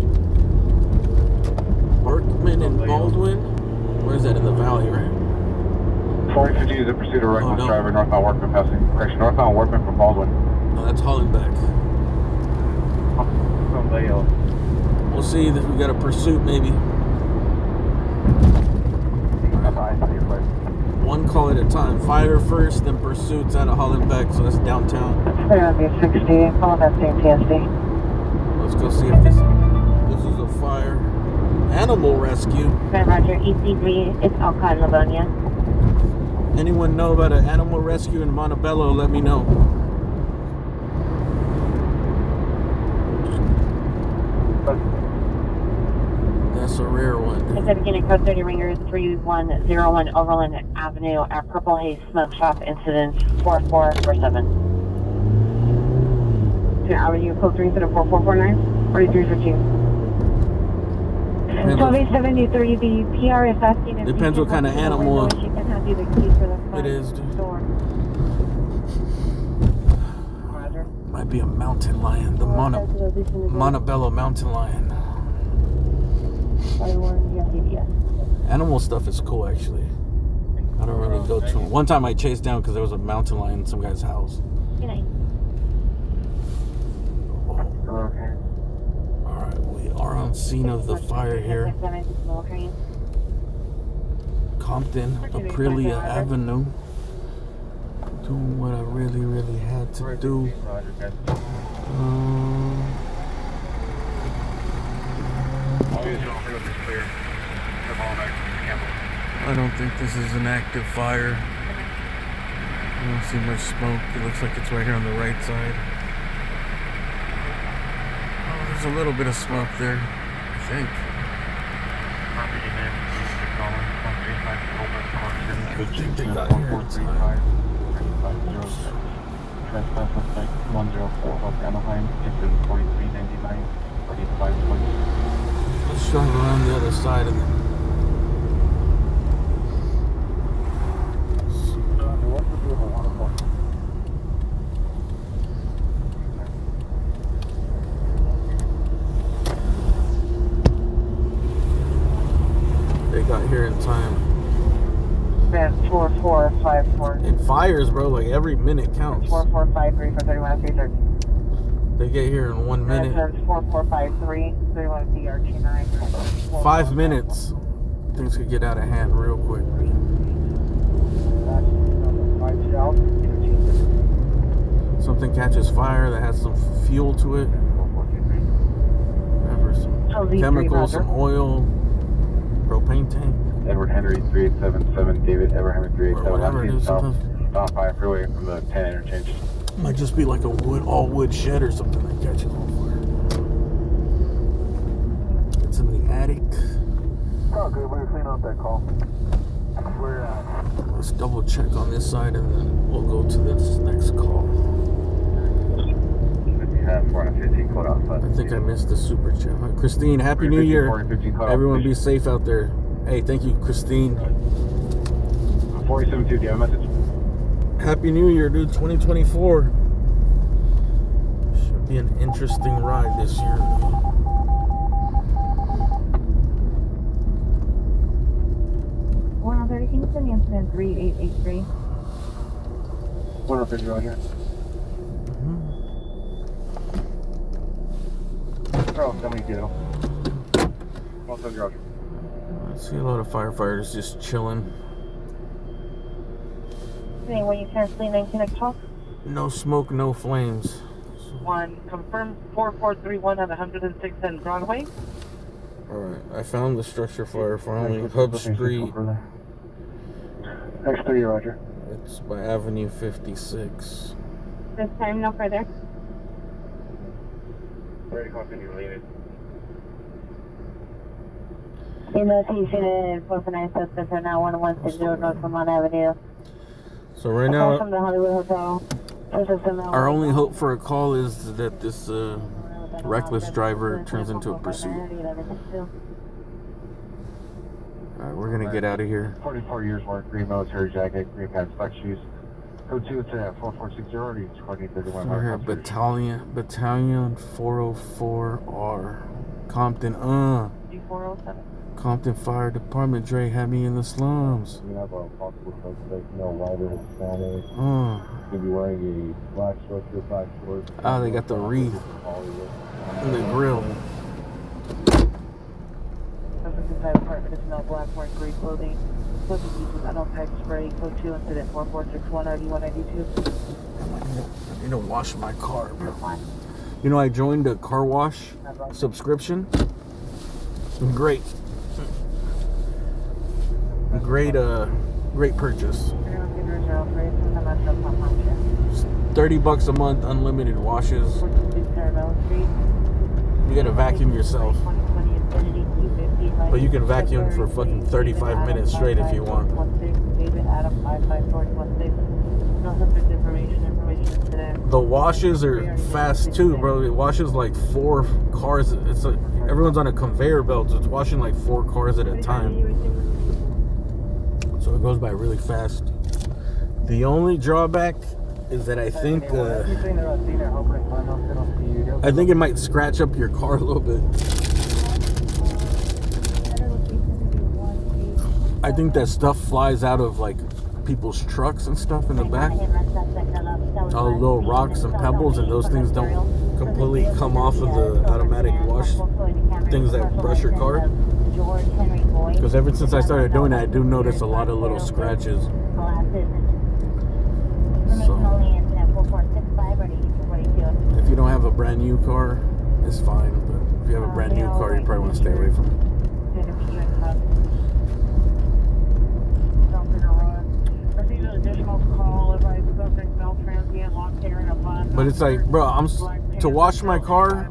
Workman in Baldwin? Where is that, in the valley, right? 4050 is a pursuit of reckless driver, northbound Workman, passing. Correction, northbound Workman from Baldwin. No, that's Hollenbeck. We'll see if we got a pursuit, maybe. One call at a time. Fire first, then pursuits out of Hollenbeck, so that's downtown. Clear on the 60, call that same TSD. Let's go see if this is a fire. Animal rescue. Roger, EC3, it's Alcott, Livonia. Anyone know about an animal rescue in Montebello, let me know. That's a rare one. It's at beginning code 30 Ringers 3101 Overland Avenue at Purple Haze Smoke Shop incident 4447. Avenue code 3 instead of 4449, 4315. 1273, the PR is asking if depends what kind of animal she can have you the keys for the it is, dude. store. Might be a mountain lion, the Montebello mountain lion. Body worn, yes, yes. Animal stuff is cool, actually. I don't really go to. One time I chased down because there was a mountain lion in some guy's house. Good night. Okay. Alright, we are on scene of the fire here. Compton, Aprilia Avenue. Doing what I really had to do. I don't think this is an active fire. I don't see much smoke. It looks like it's right here on the right side. Oh, there's a little bit of smoke there, I think. I think they got here in time. Trespass suspect 104 West Anaheim, engine 4399, 45 points. Let's drive around the other side of it. They got here in time. That's 4454. It fires, bro, like every minute counts. 4453 for 31 They get here in 1 minute. That's 4453, 31 DRT9. 5 minutes. Things could get out of hand real quick. Something catches fire that has some fuel to it. Whatever, some chemicals, some oil, propane tank. Edward Henry 3877, David Edward Henry Or whatever it 3877. is. Sometimes South High Freeway from the 10 interchange. might just be like a all wood shed or something that catches on fire. It's in the attic. Oh, good. We're cleaning up that call. We're Let's double check on this side and then we'll go to this next call. We have 415 code outside. I think I missed the super chat. Christine, Happy New Year. 415 code Everyone be safe out there. Hey, thank you, Christine. 472, do you have a message? Happy New Year, dude. 2024. Should be an interesting ride this year. 130, can you send me incident 3883? 150, Roger. Oh, somebody get him. 150, Roger. I see a lot of firefighters just chilling. Anyway, you canceling 19 o'clock? No smoke, no flames. One, confirm 4431 at 106 and Broadway. Alright, I found the structure fire following Hub Street. X3, Roger. It's by Avenue 56. This time, no further. Ready to continue related. In location, 449 suspects are now 1160 North Vermont Avenue. So right Call from now, the Hollywood Hotel. our only hope for a call is that this reckless driver turns into a pursuit. Alright, we're gonna get out of here. 44 years work, green military jacket, green pants, black shoes. Code 2 to 4460, already 2031. We're here, Battalion 404R. Compton, D407. Compton Fire Department, Dre had me in the slums. We have a possible suspect, whiter Hispanic. Could be wearing a black structure, black shorts. Ah, they got the wreath and the grill. Suspect inside apartment is now black, wearing gray clothing. Suspect uses unopened spray. Code 2 incident 4461 RD192. I need to wash my car, bro. You know, I joined a car wash subscription. Great. Great purchase. $30 a month, unlimited washes. You gotta vacuum yourself. But you can vacuum for fucking 35 minutes straight if you want. The washes are fast too, bro. It washes like 4 cars. It's like everyone's on a conveyor belt, so it's washing like 4 cars at a time. So it goes by really fast. The only drawback is that I think it might scratch up your car a little bit. I think that stuff flies out of like people's trucks and stuff in the back. All little rocks and pebbles, and those things don't completely come off of the automatic wash things that brush your car. Because ever since I started doing that, I do notice a lot of little scratches. So if you don't have a brand new car, it's fine. But if you have a brand new car, you probably want to stay away from it. But it's like, bro, to wash my car,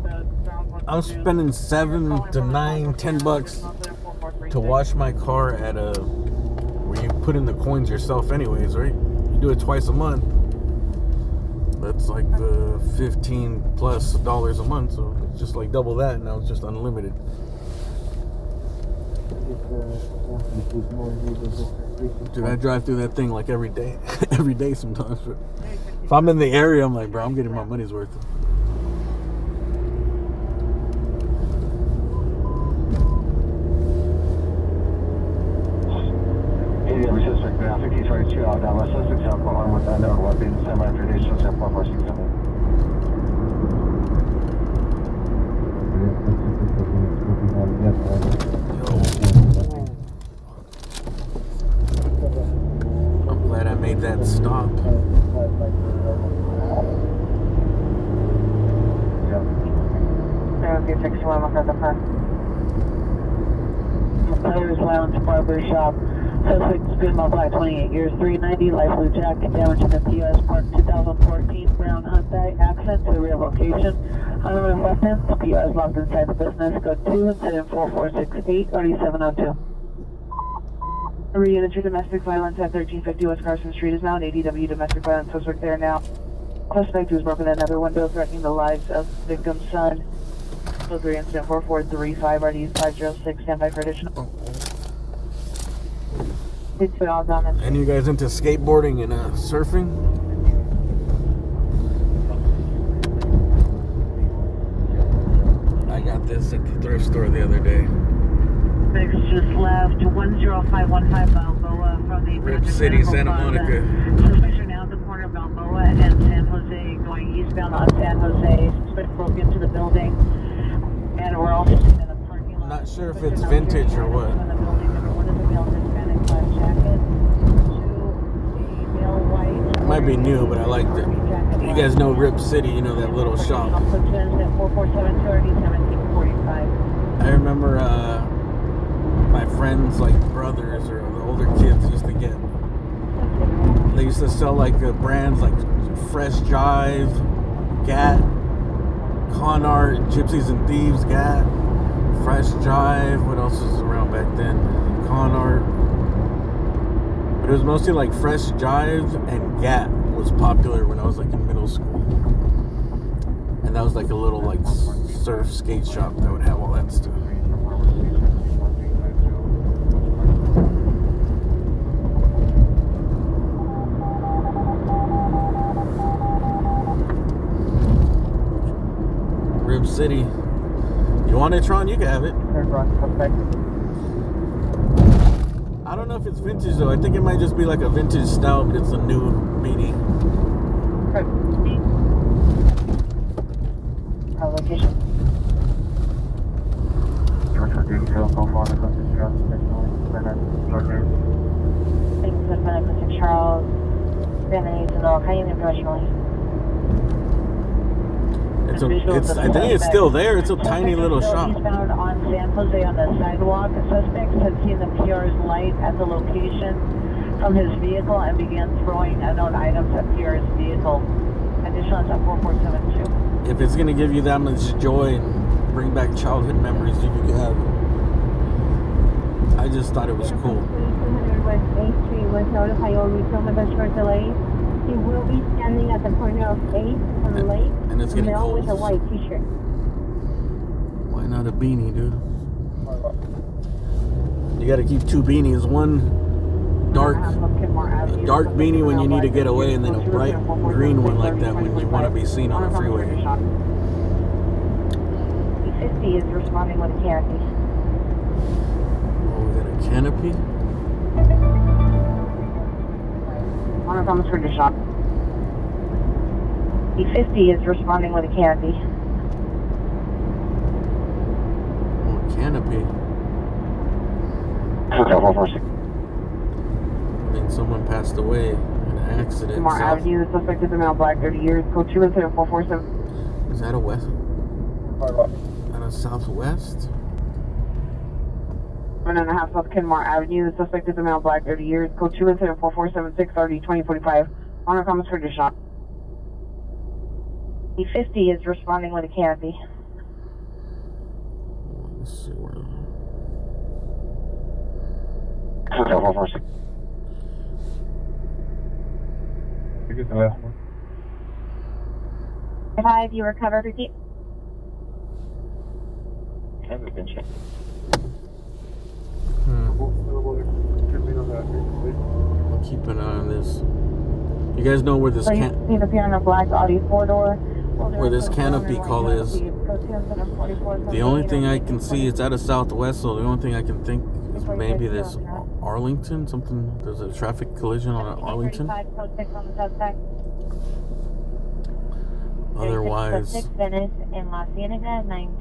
I'm spending $7 to $9, $10 to wash my car at a where you put in the coins yourself, anyways, right? You do it twice a month. That's like the $15+ a month, so it's just like double that. Now it's just unlimited. Dude, I drive through that thing like every day, every day sometimes. But if I'm in the area, I'm like, bro, I'm getting my money's worth. I'm glad I made that stop. Players Lounge Barber Shop. Suspect's been mobile 28 years, 390, light blue jacket, damage to the POS Park 2014 brown Hyundai accent to the rear location. Unarmed weapons, POS locked inside the business. Go 2 incident 4468, RD702. Re-unit domestic violence at 1350 West Carson Street is now an ADW domestic violence suspect there now. Suspect who's broken another window, threatening the lives of victim's son. So 3 incident 4435, RD506, standby for additional. And you guys into skateboarding and surfing? I got this at the thrift store the other day. Next, just left to 10515 Balboa from the Rip City, Santa Monica. Suspect now at the corner of Balboa and San Jose, going eastbound on San Jose. Suspect broke into the building, and we're also sitting in the parking lot. I'm not sure if it's vintage or what. It might be new, but I liked it. You guys know Rip City, you know, that little shop. I remember my friends, like brothers or the older kids, used to get. They used to sell like brands like Fresh Jive, Gat, Con Art, Gypsies and Thieves, Gat, Fresh Jive. What else was around back then? Con Art. But it was mostly like Fresh Jive and Gat was popular when I was like in middle school. And that was like a little like surf skate shop that would have all that stuff. Rib City. You want it, Tron? You can have it. I don't know if it's vintage though. I think it might just be like a vintage style, but it's a new beanie. Our location. Thanks for the Charles. I think it's still there. It's a tiny little shop. He's found on San Jose on the sidewalk. The suspects had seen the PR's light at the location from his vehicle and began throwing unknown items at PR's vehicle. Additional is at 4472. If it's gonna give you that much joy and bring back childhood memories, you can have it. I just thought it was cool. 200 West 8th Street was notified all retail members for delay. He will be standing at the corner of 8th on the lake. And it's getting cold. With a white t-shirt. Why not a beanie, dude? You gotta keep two beanies. One dark beanie when you need to get away, and then a bright green one like that when you want to be seen on the freeway. 50 is responding with a canopy. Oh, we got a canopy? Honor comes for the shop. E50 is responding with a canopy. Oh, canopy. I mean, someone passed away in an accident. Kenmore Avenue, the suspect is a male, black, 30 years, code 217-447. Is that a west? At a southwest? 7.5 South Kenmore Avenue, the suspect is a male, black, 30 years, code 217-447, 630, 2045. Honor comments for the shop. E50 is responding with a canopy. Let's see where. Five, you recovered, repeat. I'll keep an eye on this. You guys know where this Please appear on a black Audi 4-door. where this canopy call is? The only thing I can see, it's out of Southwest, so the only thing I can think is maybe this Arlington, something. There's a traffic collision on Arlington. Otherwise, 6 Venice in La Cienega, 9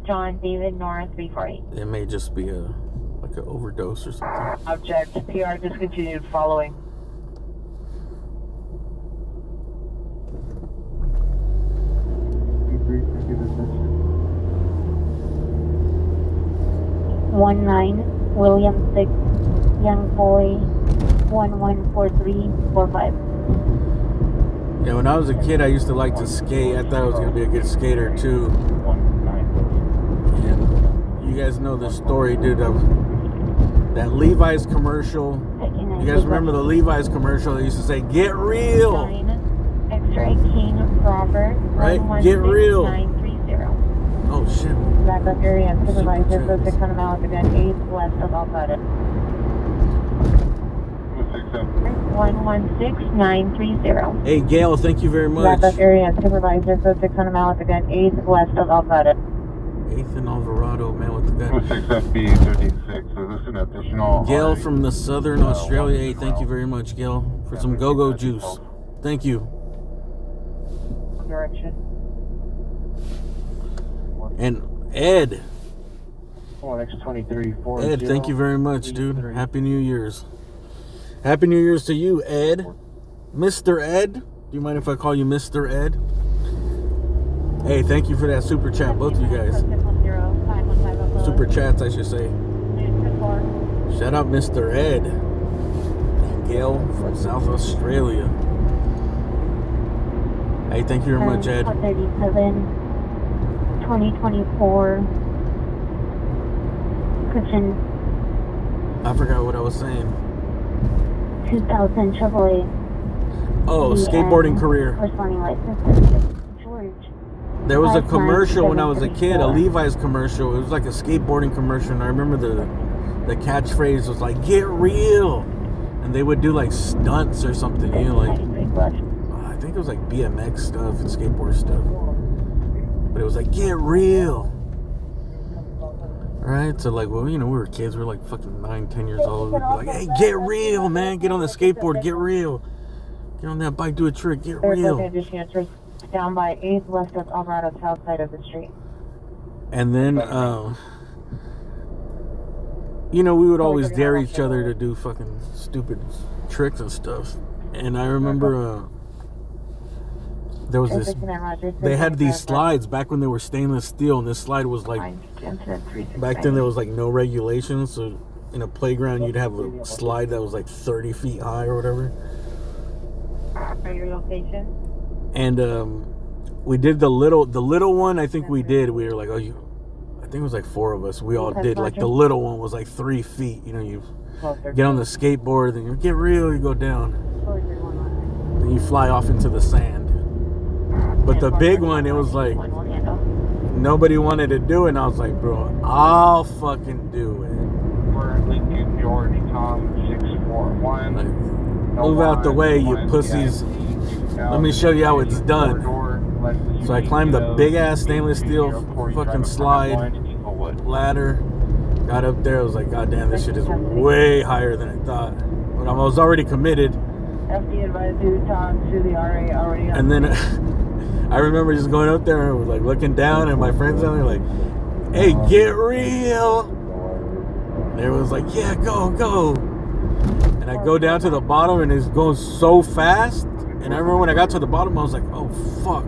John David North 348. it may just be a like an overdose or something. Object, PR discontinued following. One 9 William 6 Young Boy 114345. Yeah, when I was a kid, I used to like to skate. I thought I was going to be a good skater, too. And you guys know the story, dude, of that Levi's commercial. You guys remember the Levi's commercial? They used to say, "Get real." X-ray King Robert. Right? Get real. 930. Oh, shit. Backup area supervisor, so 600 miles again, 8 west of Alpharetta. 116930. Hey, Gail, thank you very much. Backup area supervisor, so 600 miles again, 8 west of Alpharetta. 8th and Alvarado, man with the gun. 6FB 136. So this is an additional. Gail from the Southern Australia. Hey, thank you very much, Gail, for some go-go juice. Thank you. Direction. And Ed. X2340. Ed, thank you very much, dude. Happy New Year's. Happy New Year's to you, Ed. Mr. Ed. Do you mind if I call you Mr. Ed? Hey, thank you for that super chat, both of you guys. Super chats, I should say. Shout out Mr. Ed. And Gail from South Australia. Hey, thank you very much, Ed. 37, 2024. Christian. I forgot what I was saying. 2000 Chevrolet. Oh, skateboarding career. Responding license. George. There was a commercial when I was a kid, a Levi's commercial. It was like a skateboarding commercial, and I remember the catchphrase was like, "Get real," and they would do like stunts or something, you know, like I think it was like BMX stuff and skateboard stuff, but it was like, "Get real." All right, so like, well, you know, we were kids, we were like fucking 9, 10 years old. We'd be like, "Hey, get real, man! Get on the skateboard, get real. Get on that bike, do a trick, get real." Down by 8th west of Alvarado, south side of the street. And then, you know, we would always dare each other to do fucking stupid tricks and stuff. And I remember there was this, they had these slides back when they were stainless steel, and this slide was like, back then there was like no regulations, so in a playground you'd have a slide that was like 30 feet high or whatever. For your location? And we did the little one. I think we did. We were like, I think it was like 4 of us. We all did like the little one was like 3 feet. You know, you get on the skateboard, then you get real, you go down, then you fly off into the sand. But the big one, it was like nobody wanted to do it, and I was like, bro, I'll fucking do it. We're Lincoln George Tom 641. Like, move out the way, you pussies. Let me show you how it's done. So I climbed the big ass stainless steel fucking slide ladder, got up there. I was like, God damn, this shit is way higher than I thought. But I was already committed. FD advised you to talk to the RA already. And then I remember just going up there and like looking down, and my friends down there like, "Hey, get real." And it was like, "Yeah, go, go." And I go down to the bottom, and it's going so fast. And I remember when I got to the bottom, I was like, "Oh fuck,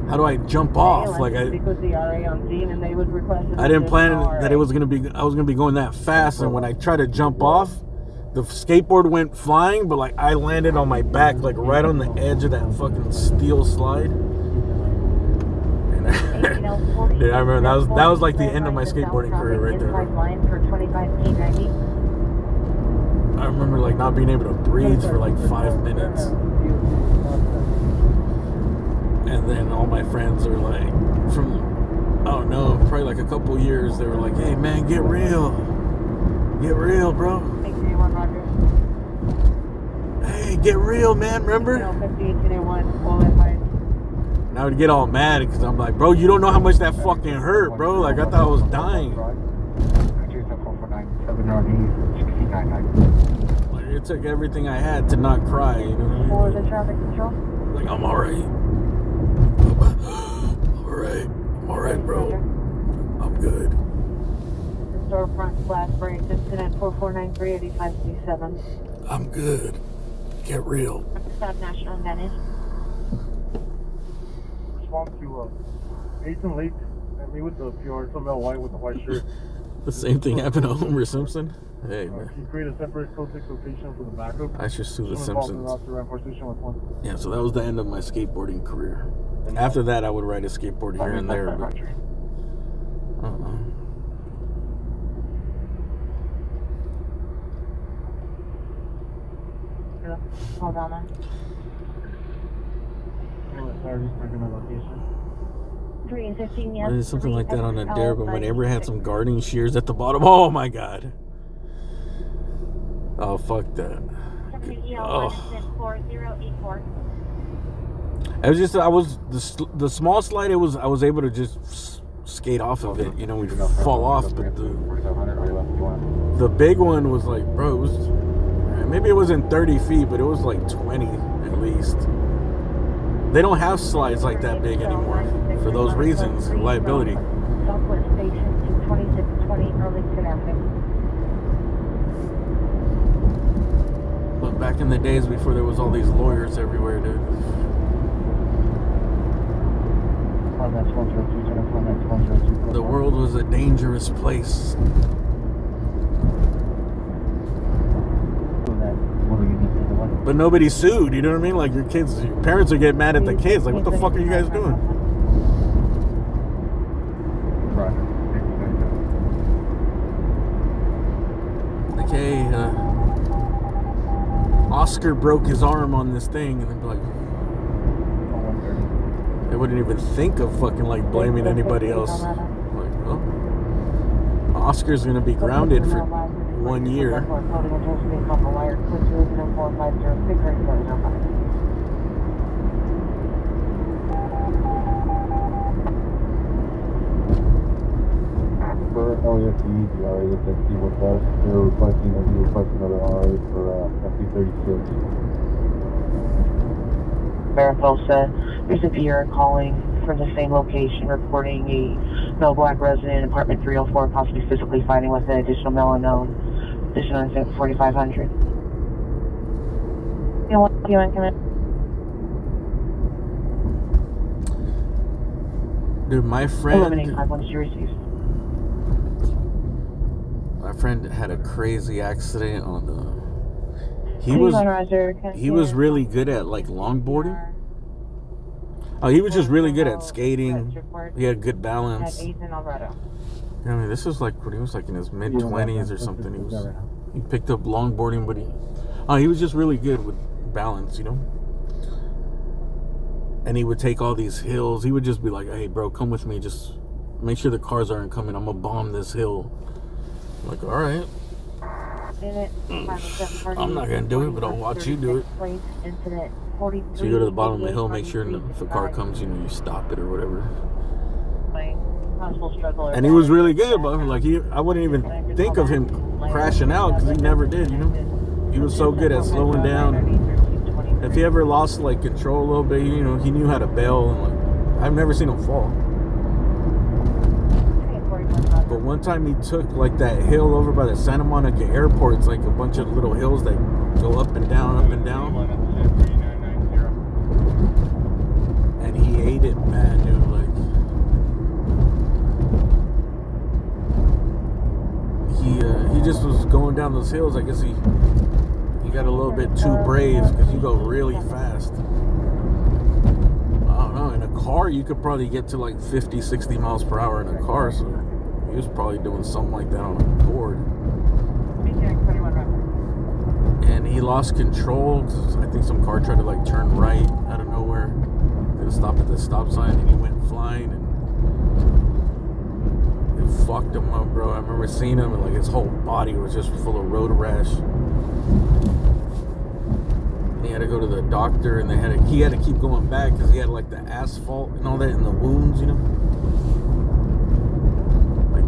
how do I jump off?" Like I didn't plan that I was gonna be going that fast. And when I tried to jump off, the skateboard went flying, but like I landed on my back, like right on the edge of that fucking steel slide. And dude, I remember that was like the end of my skateboarding career right there. I remember like not being able to breathe for like 5 minutes. And then all my friends are like, from, oh no, probably like a couple years, they were like, "Hey man, get real. Get real, bro. Hey, get real, man, remember?" And I would get all mad because I'm like, "Bro, you don't know how much that fucking hurt, bro. Like, I thought I was dying." Like, it took everything I had to not cry, you know what I mean? For the traffic control. Like, I'm alright. I'm alright, bro. I'm good. Storefront flash breaks incident 4493 8537. I'm good. Get real. South National Venice. Respond to Aiton Lake and me with the PR, some male white with the white shirt. The same thing happened to Homer Simpson. Hey, man. He created a separate code 6 location for the backup. I should sue the Simpsons. With Yeah, so that was the end of my skateboarding career. After that, I would ride a skateboard here and there. But, Hold on, man. I did something like that on a dare, but my neighbor had some gardening shears at the bottom. Oh my god. Oh, fuck that. Oh. It was just, the small slide, I was able to just skate off of it, you know, we'd fall off, but the big one was like, bro, it was, maybe it wasn't 30 feet, but it was like 20 at least. They don't have slides like that big anymore for those reasons, liability. Southwest Station to 2620 Arlington Avenue. But back in the days before there was all these lawyers everywhere, dude. The world was a dangerous place. But nobody sued, you know what I mean? Like your parents would get mad at the kids. Like, what the fuck are you guys doing? Like, hey, Oscar broke his arm on this thing, and they'd be like, they wouldn't even think of fucking like blaming anybody else. Like, well, Oscar's gonna be grounded for 1 year. For LAFD, the RASFC request, they're requesting that you request another RA for FD36. Marifel said there's a viewer calling from the same location reporting a male black resident in apartment 304 possibly physically fighting with an additional male unknown. Position on 4500. You want to come in? Dude, my friend had a crazy accident on the. He was really good at like longboarding. Oh, he was just really good at skating. He had good balance. I mean, this was like when he was like in his mid-20s or something. He picked up longboarding, but he was just really good with balance, you know. And he would take all these hills. He would just be like, "Hey, bro, come with me. Just make sure the cars aren't coming. I'm gonna bomb this hill." I'm like, all right. I'm not gonna do it, but I'll watch you do it. So you go to the bottom of the hill, make sure if a car comes, you know, you stop it or whatever. And he was really good, but like I wouldn't even think of him crashing out because he never did, you know. He was so good at slowing down If he ever lost like control a little bit, you know, he knew how to bail, and like I've never seen him fall. But one time he took like that hill over by the Santa Monica airport. It's like a bunch of little hills that go up and down, up and down. And he ate it bad, dude. Like he just was going down those hills. I guess he got a little bit too brave because you go really fast. I don't know. In a car, you could probably get to like 50, 60 miles per hour in a car. So he was probably doing something like that on a board. And he lost control because I think some car tried to like turn right out of nowhere. They stopped at the stop sign and he went flying and it fucked him up, bro. I remember seeing him and like his whole body was just full of road rash. And he had to go to the doctor and he had to keep going back because he had like the asphalt and all that in the wounds, you know.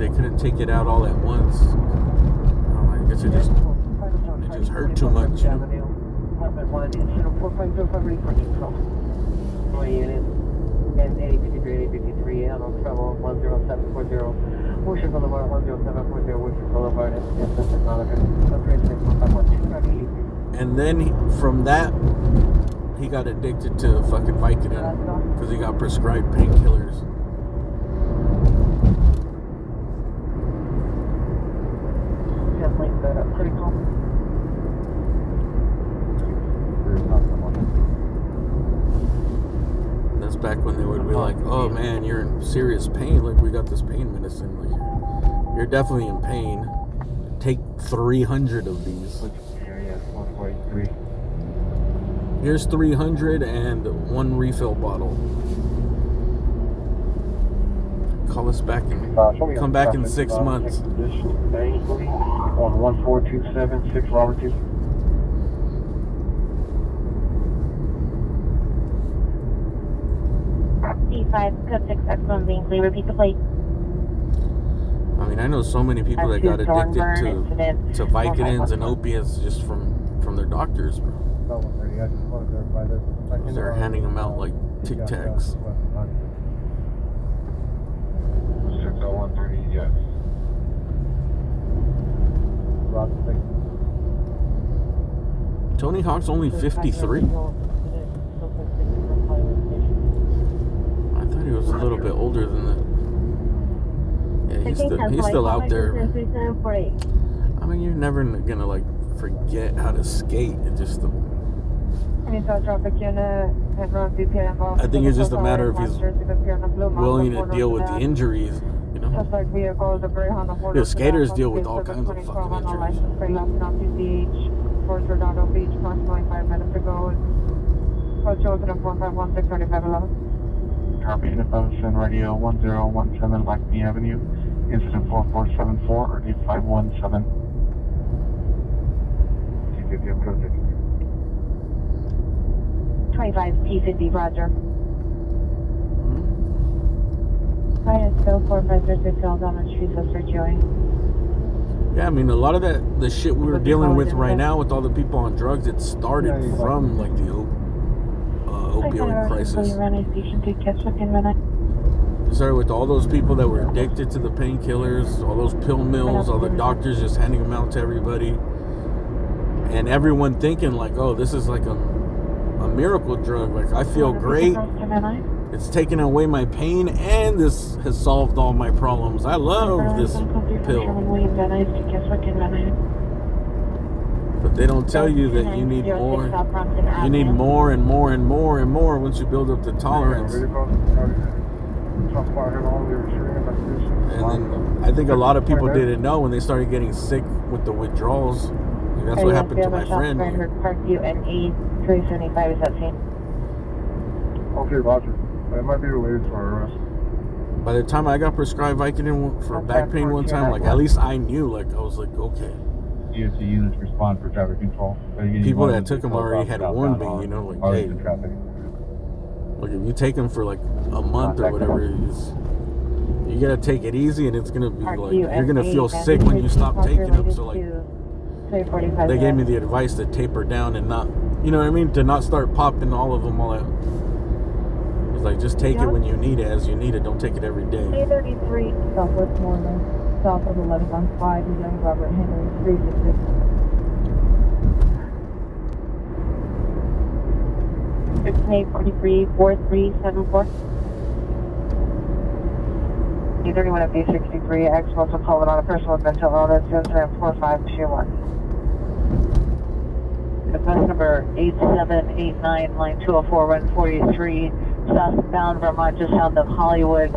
They couldn't take it out all at once. I guess it just hurt too much. You know? And 8053, 8053, on travel 10740, Worcester Boulevard, 10740, Worcester Boulevard, and then from that, he got addicted to fucking Vicodin because he got prescribed painkillers. Pretty cool. That's back when they would be like, "Oh man, you're in serious pain. Like we got this pain medicine. Like you're definitely in pain. Take 300 of these. Area 143. Here's 300 and one refill bottle. Call us back and come back in 6 months." On 14276 Robert 2. D5, code 6X1 Bingley, repeat the plate. I mean, I know so many people that got addicted to Vicodins and opiates just from their doctors, bro. They're handing them out like Tic Tacs. 60130, yes. Tony Hawk's only 53? I thought he was a little bit older than that. Yeah, he's still out there. I mean, you're never gonna like forget how to skate. It just I think it's just a matter of he's willing to deal with the injuries, you know. Yo, skaters deal with all kinds of fucking injuries. Beach, approximately 5 minutes ago. Approach open at 451-635-11. Copy, Independence Radio 1017 Lackney Avenue, incident 4474 or 8517. 25 P50, Roger. Hi, it's Bill 4536 on the street, Sister Joey. Yeah, I mean, a lot of the shit we were dealing with right now with all the people on drugs, it started from like the opioid crisis. It started with all those people that were addicted to the painkillers, all those pill mills, all the doctors just handing them out to everybody. And everyone thinking like, oh, this is like a miracle drug. Like, I feel great. It's taken away my pain, and this has solved all my problems. I love this pill. But they don't tell you that you need more. You need more and more and more and more once you build up the tolerance. And then I think a lot of people didn't know when they started getting sick with the withdrawals. Like, that's what happened to my friend. Parkview and E375 is that same? Okay, Roger. It might be related to our arrest. By the time I got prescribed Vicodin for back pain one time, like at least I knew, like I was like, okay. ESC units respond for traffic control. People that took them already had warned me, you know, like, hey, look, if you take them for like a month or whatever, you gotta take it easy, and it's gonna be like you're gonna feel sick when you stop taking them. So like, they gave me the advice to taper down and not You know what I mean? To not start popping all of them all out. It's like, just take it when you need it, as you need it. Don't take it every day. 833 Southwest Moreland, south of 1115, young Robert Henry, 366. 648434374. 31 of B63, X also called on a person with mental illness, incident 4521. The bus number 8789, line 204, run 43, southbound Vermont, just south of Hollywood.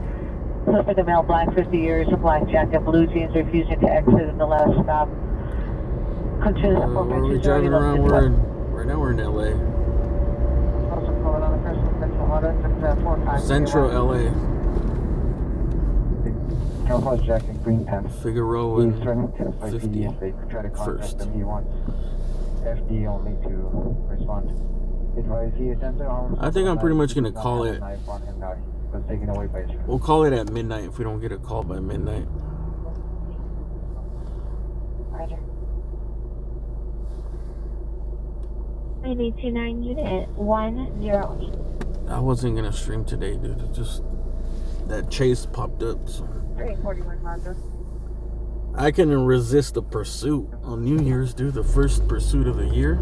Suspect a male, black, 50 years, a black jacket, blue jeans, refusing to exit at the last stop. Where are we driving around? Right now we're in LA. Also called on a person with mental illness, incident 4521. Central LA. Camouflage jacket, green pants. Figueroa He's and threatening to by 50 PD if they try to contact first. him. He wants FD only to respond. Advise he attempts to arm. I think I'm pretty much gonna call it. Was taken away by his friend. We'll call it at midnight if we don't get a call by midnight. Roger. 929 unit 108. I wasn't gonna stream today, dude. It just that chase popped up. So 341 Roger. I can resist the pursuit on New Year's, dude. The first pursuit of the year.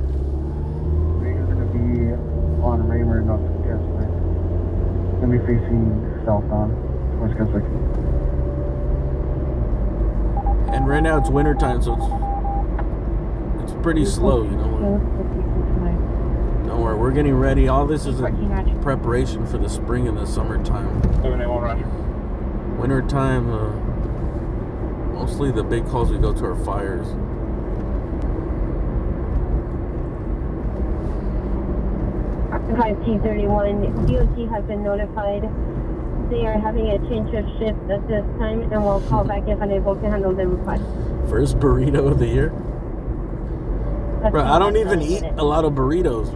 We're gonna be on Raymer, not Keswick. Gonna be facing southbound towards Keswick. And right now it's winter time, so it's pretty slow, you know. Don't worry, we're getting ready. All this is a preparation for the spring and the summertime. 781 Roger. Wintertime, mostly the big calls we go to are fires. T31, DOT has been notified. They are having a change of shift at this time and will call back if unable to handle the request. First burrito of the year? Bro, I don't even eat a lot of burritos.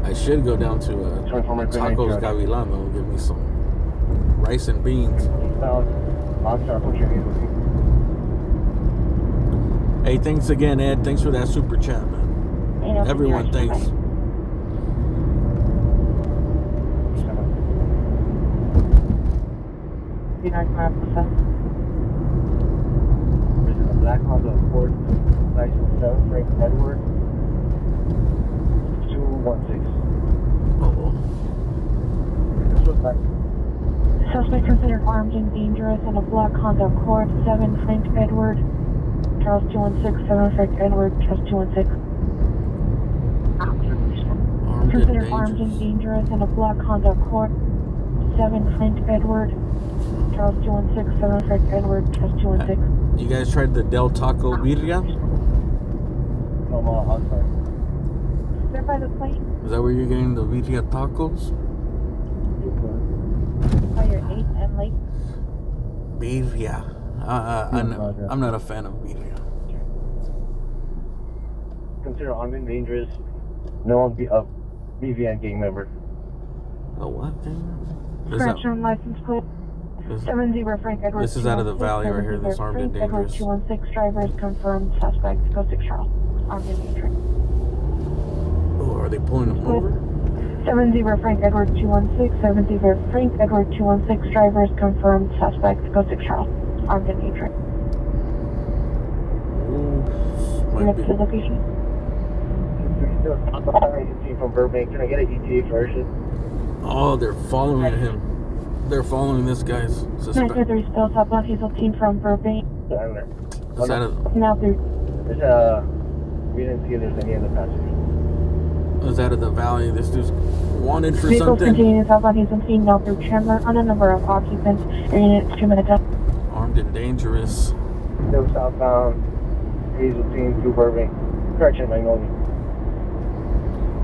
I should go down to Tacos Gavilan though and get me some rice and beans. Hey, thanks again, Ed. Thanks for that super chat, man. Everyone, thanks. This is a black Honda Accord, license 7, Frank Edward, 216. Uh-oh. This was back. Suspect considered armed and dangerous in a black Honda Accord, 7 Frank Edward, Charles 216, 7 Frank Edward, Charles 216. Considered armed and dangerous in a black Honda Accord, 7 Frank Edward, Charles 216, 7 Frank Edward, Charles 216. You guys tried the Del Taco Birria? From outside. Verify the plate. Is that where you're getting the birria tacos? Fire 8 and late. Birria. I'm not a fan of birria. Consider armed and dangerous. No one be a BVN gang member. A what thing? Scratch on license plate. 70 Frank Edward. This is out of the valley right here. This armed and dangerous. 216 drivers confirmed. Suspect go 6 Charles. Armed and dangerous. Oh, are they pulling them over? 70 Frank Edward 216. 70 Frank Edward 216 drivers confirmed. Suspect go 6 Charles. Armed and dangerous. Next to location. From Burbank. Can I get an ETA version? Oh, they're following him. They're following this guy's suspect. 933 still top left. He's a team from Burbank. Is that Now through. We didn't see there's any other passengers. is out of the valley? This dude's wanted for Vehicles something. continuing southbound. He's been seen now through Chandler on a number of occupants. And units 2 minutes up. Armed and dangerous. Still southbound. Hazeltine through Burbank. Correction, Magnolia.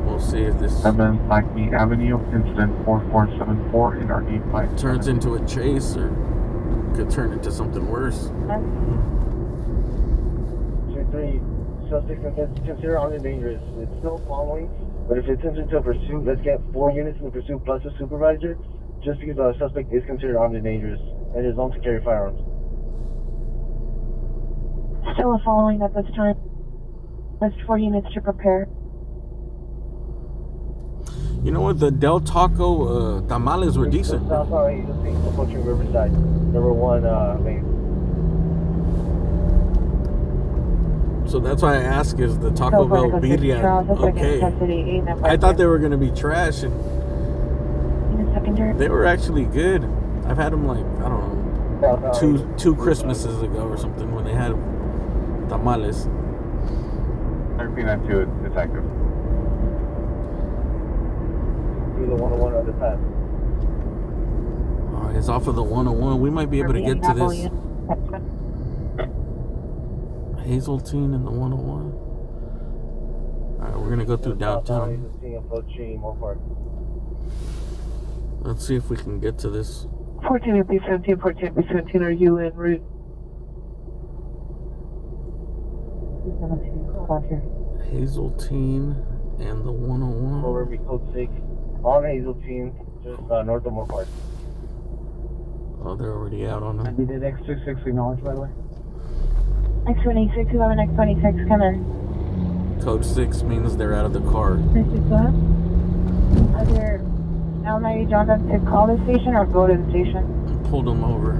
We'll see if this Blackmead Avenue, incident 4474 in our 85 turns into a chase or could turn into something worse. 2-3, suspect consider armed and dangerous. It's still following, but if it's into a pursuit, let's get 4 units in the pursuit plus a supervisor, just because the suspect is considered armed and dangerous and is known to carry firearms. Still following at this time. List 4 units to prepare. You know what? The Del Taco tamales were decent. South Valley, you'll see approaching Riverside. Number 1 lane. So that's why I ask, is the Taco Bell birria okay? I thought they were going to be trash, and they were actually good. I've had them like, I don't know, two Christmases ago or something when they had tamales. I repeat that too, detective. Through the 101 underpass. Alright, it's off of the 101. We might be able to get to this. Hazeltine and the 101. Alright, we're gonna go through downtown. Let's see if we can get to this. 14 B17, 14 B17, are you en route? Hazeltine and the 101. Over me code 6 on Hazeltine, just north of Moore Park. Oh, they're already out on them. We did X26 acknowledge, by the way. X26, 11, X26, come in. Code 6 means they're out of the car. Are there now you want them to call the station or go to the station? Pulled them over.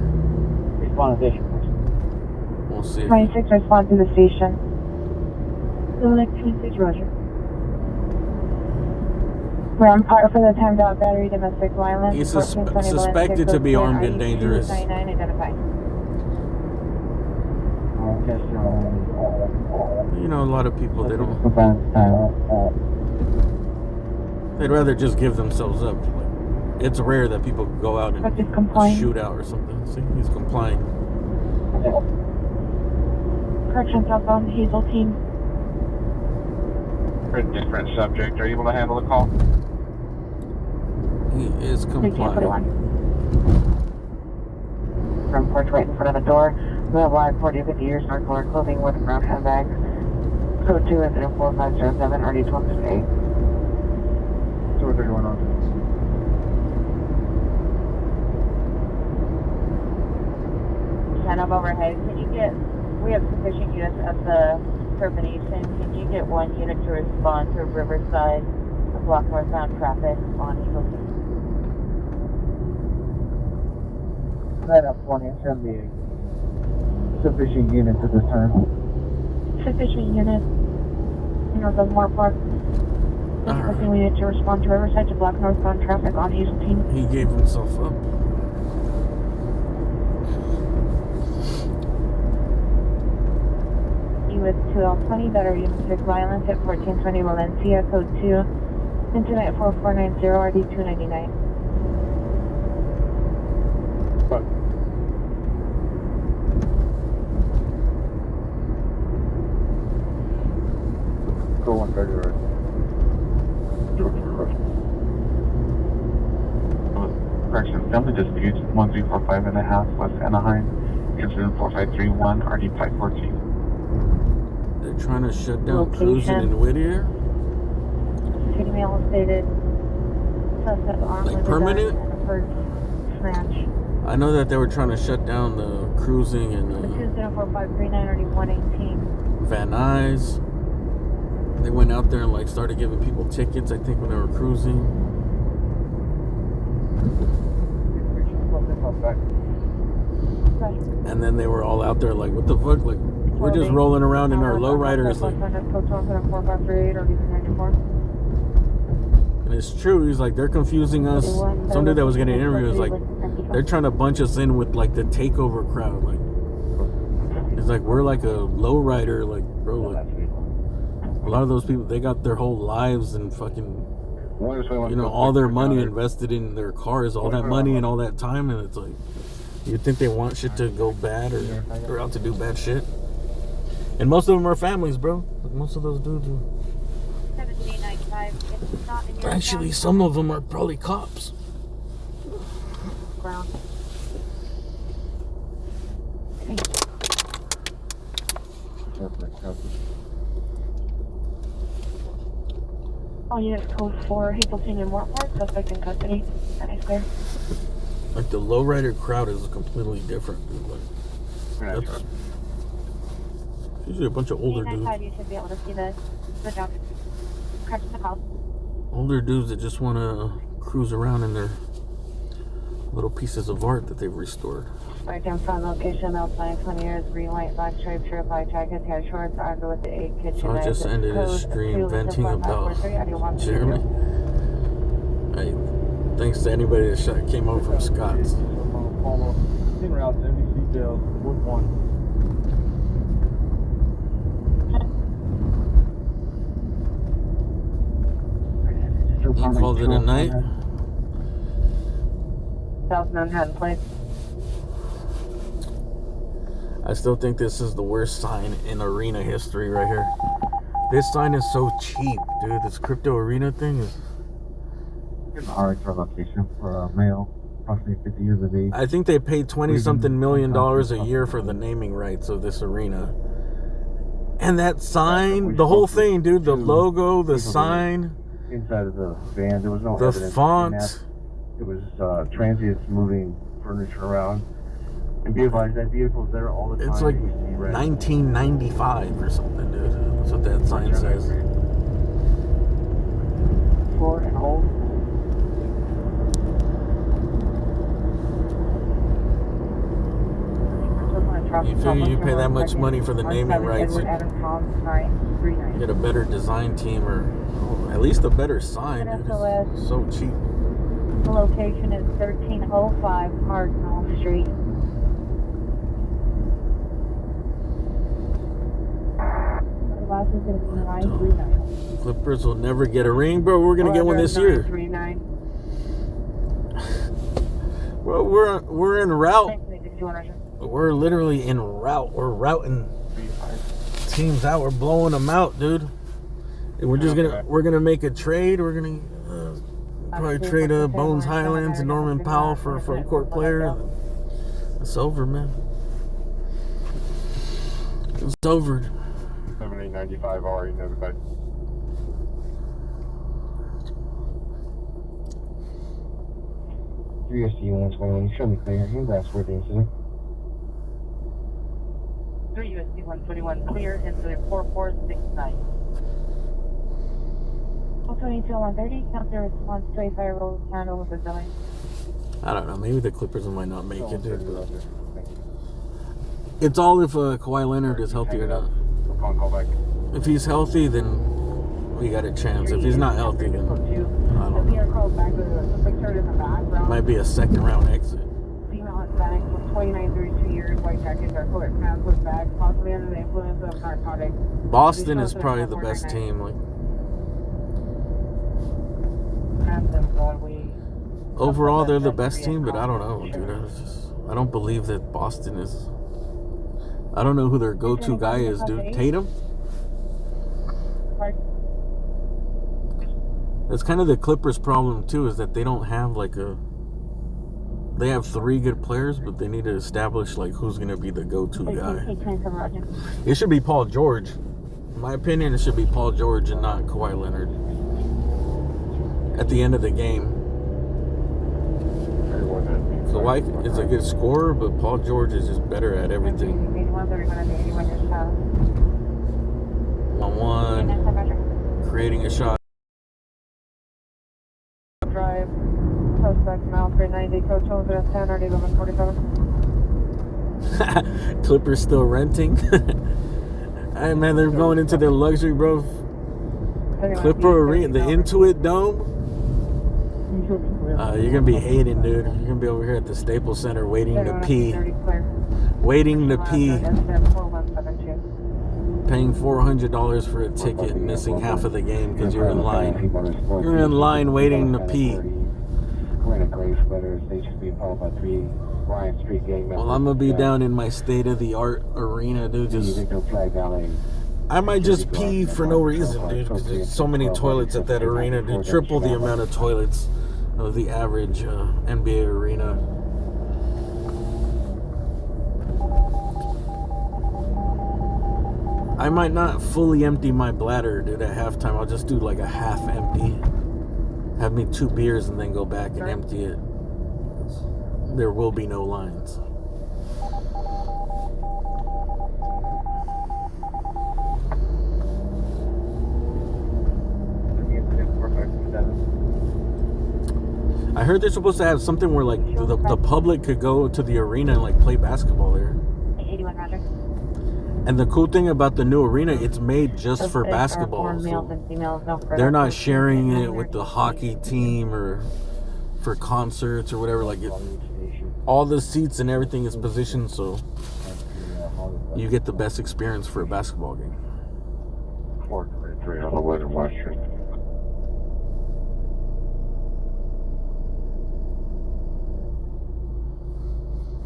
Respond to station. We'll see. 26, respond to the station. 26, roger. Rampart for the timed out battery domestic violence. He's suspected to be armed and dangerous. 99 identified. You know, a lot of people, they don't. They'd rather just give themselves up. Like, it's rare that people go out and shoot out or something. See, he's complying. Correction, southbound Hazeltine. For a different subject, are you able to handle the call? He is complying. From porch right in front of the door. We have live 40 to 50 years dark color clothing with brown handbags. Code 2 incident 4507, RD 1268. So what's going on? Kind of overhead. Can you get, we have sufficient units at the termination. Can you get 1 unit to respond to Riverside, a block northbound traffic on Eagleton? Right up 20, it's going to be sufficient units at this time. Sufficient unit. North of Moore Park. Requesting we need to respond to Riverside to block northbound traffic on Hazeltine. He gave himself up. With 2L20, battery domestic violence at 1420 Valencia, code 2, incident 4490, RD 299. Go 130 right. Correction, family dispute 1345.5 West Anaheim, incident 4531, RD 514. They're trying to shut down Location. cruising in Whittier. Female stated suspect armed Like with permanent? a gun and a first snatch. I know that they were trying to shut down the cruising in 204-539, RD 118. Van Nuys. They went out there and like started giving people tickets, I think, when they were cruising. And then they were all out there like, what the fuck? Like, we're just rolling around in our lowriders. Like, and it's true. He's like, they're confusing us. Some dude that was getting interviewed was like, they're trying to bunch us in with like the takeover crowd. Like, it's like we're like a lowrider. Like, bro, like, a lot of those people, they got their whole lives and fucking, you know, all their money invested in their cars, all that money and all that time, and it's like, you'd think they want shit to go bad or they're out to do bad shit. And most of them are families, bro. Like, most of those dudes are. 7895. It's not in your Actually, some of them are probably cops. ground. All units code 4, Hazeltine and Moore Park, suspect in custody. That is clear. Like, the lowrider crowd is completely different. Like, Usually a bunch of older dudes. 395, you should be able to see the jump. Crunch the house. Older dudes that just want to cruise around in their little pieces of art that they've restored. Right down front location, outside 20 years, green, white, black stripe, purified jacket, hair shorts, armed with the 8 kitchen. So I just ended his stream venting about Jeremy. Hey, thanks to anybody that came over from Scott's. En route to NBC Jail, Wood 1. He called it a night. South Manhattan Place. I still think this is the worst sign in arena history right here. This sign is so cheap, dude. This crypto arena thing is... Hard for location for a male, approximately 50 years of age. I think they paid $20-something million a year for the naming rights of this arena. And that sign, the whole thing, dude, the logo, the sign, inside of the van, there was no the evidence. font. It was transients moving furniture around. And be advised that vehicle's there all the time. It's like 1995 or something, dude. That's what that sign says. 4 and hold. You figure you pay that much money for the naming rights, you get a better design team or at least a better sign, dude. It's so cheap. The location is 1305 Cardinal Street. Clippers will never get a ring, bro. We're gonna get one this year. 39. Bro, we're en route. We're literally en route. We're routing teams out. We're blowing them out, dude. And we're gonna make a trade. We're gonna probably trade Bones Highlands and Norman Powell for a front court player. It's over, man. It's over. 7895 already notified. USD 121, show me clear. Ingress for the incident. 3 USD 121 clear, incident 4469. 122 130, counter response to a fire roll count over Brazilian. I don't know. Maybe the Clippers might not make it, dude. But it's all if Kawhi Leonard is healthy or not. If he's healthy, then we got a chance. If he's not healthy, then I don't know. Might be a second round exit. Female Hispanic with 29, 32 years, white jacket, dark colored pants with bag, possibly under the influence of narcotics. Boston is probably the best team. Like overall, they're the best team, but I don't know, dude. I don't believe that Boston is. I don't know who their go-to guy is, dude. Tatum? That's kind of the Clippers' problem, too, is that they don't have, like, they have 3 good players, but they need to establish, like, who's going to be the go-to guy. It should be Paul George. In my opinion, it should be Paul George and not Kawhi Leonard. At the end of the game. Kawhi is a good scorer, but Paul George is just better at everything. 1-1, creating a shot. Drive, suspect mile 390, coach owns it at 10 or 1147. Clippers still renting. Hey man, they're going into their luxury, bro. Clipper Arena, the Intuit Dome. You're gonna be hating, dude. You're gonna be over here at the Staples Center waiting to pee. Waiting to pee. Paying $400 for a ticket, missing half of the game because you're in line. You're in line waiting to pee. Well, I'm gonna be down in my state-of-the-art arena, dude. I might just pee for no reason, dude, because there's so many toilets at that arena, dude. Triple the amount of toilets of the average NBA arena. I might not fully empty my bladder, dude, at halftime. I'll just do like a half empty. Have me 2 beers and then go back and empty it. There will be no lines. heard they're supposed to have something where like the public could go to the arena and like play basketball there. 81, Roger. And the cool thing about the new arena, it's made just for basketball. So they're not sharing it with the hockey team or for concerts or whatever. Like all the seats and everything is positioned so you get the best experience for a basketball game. 423 on the way to Western.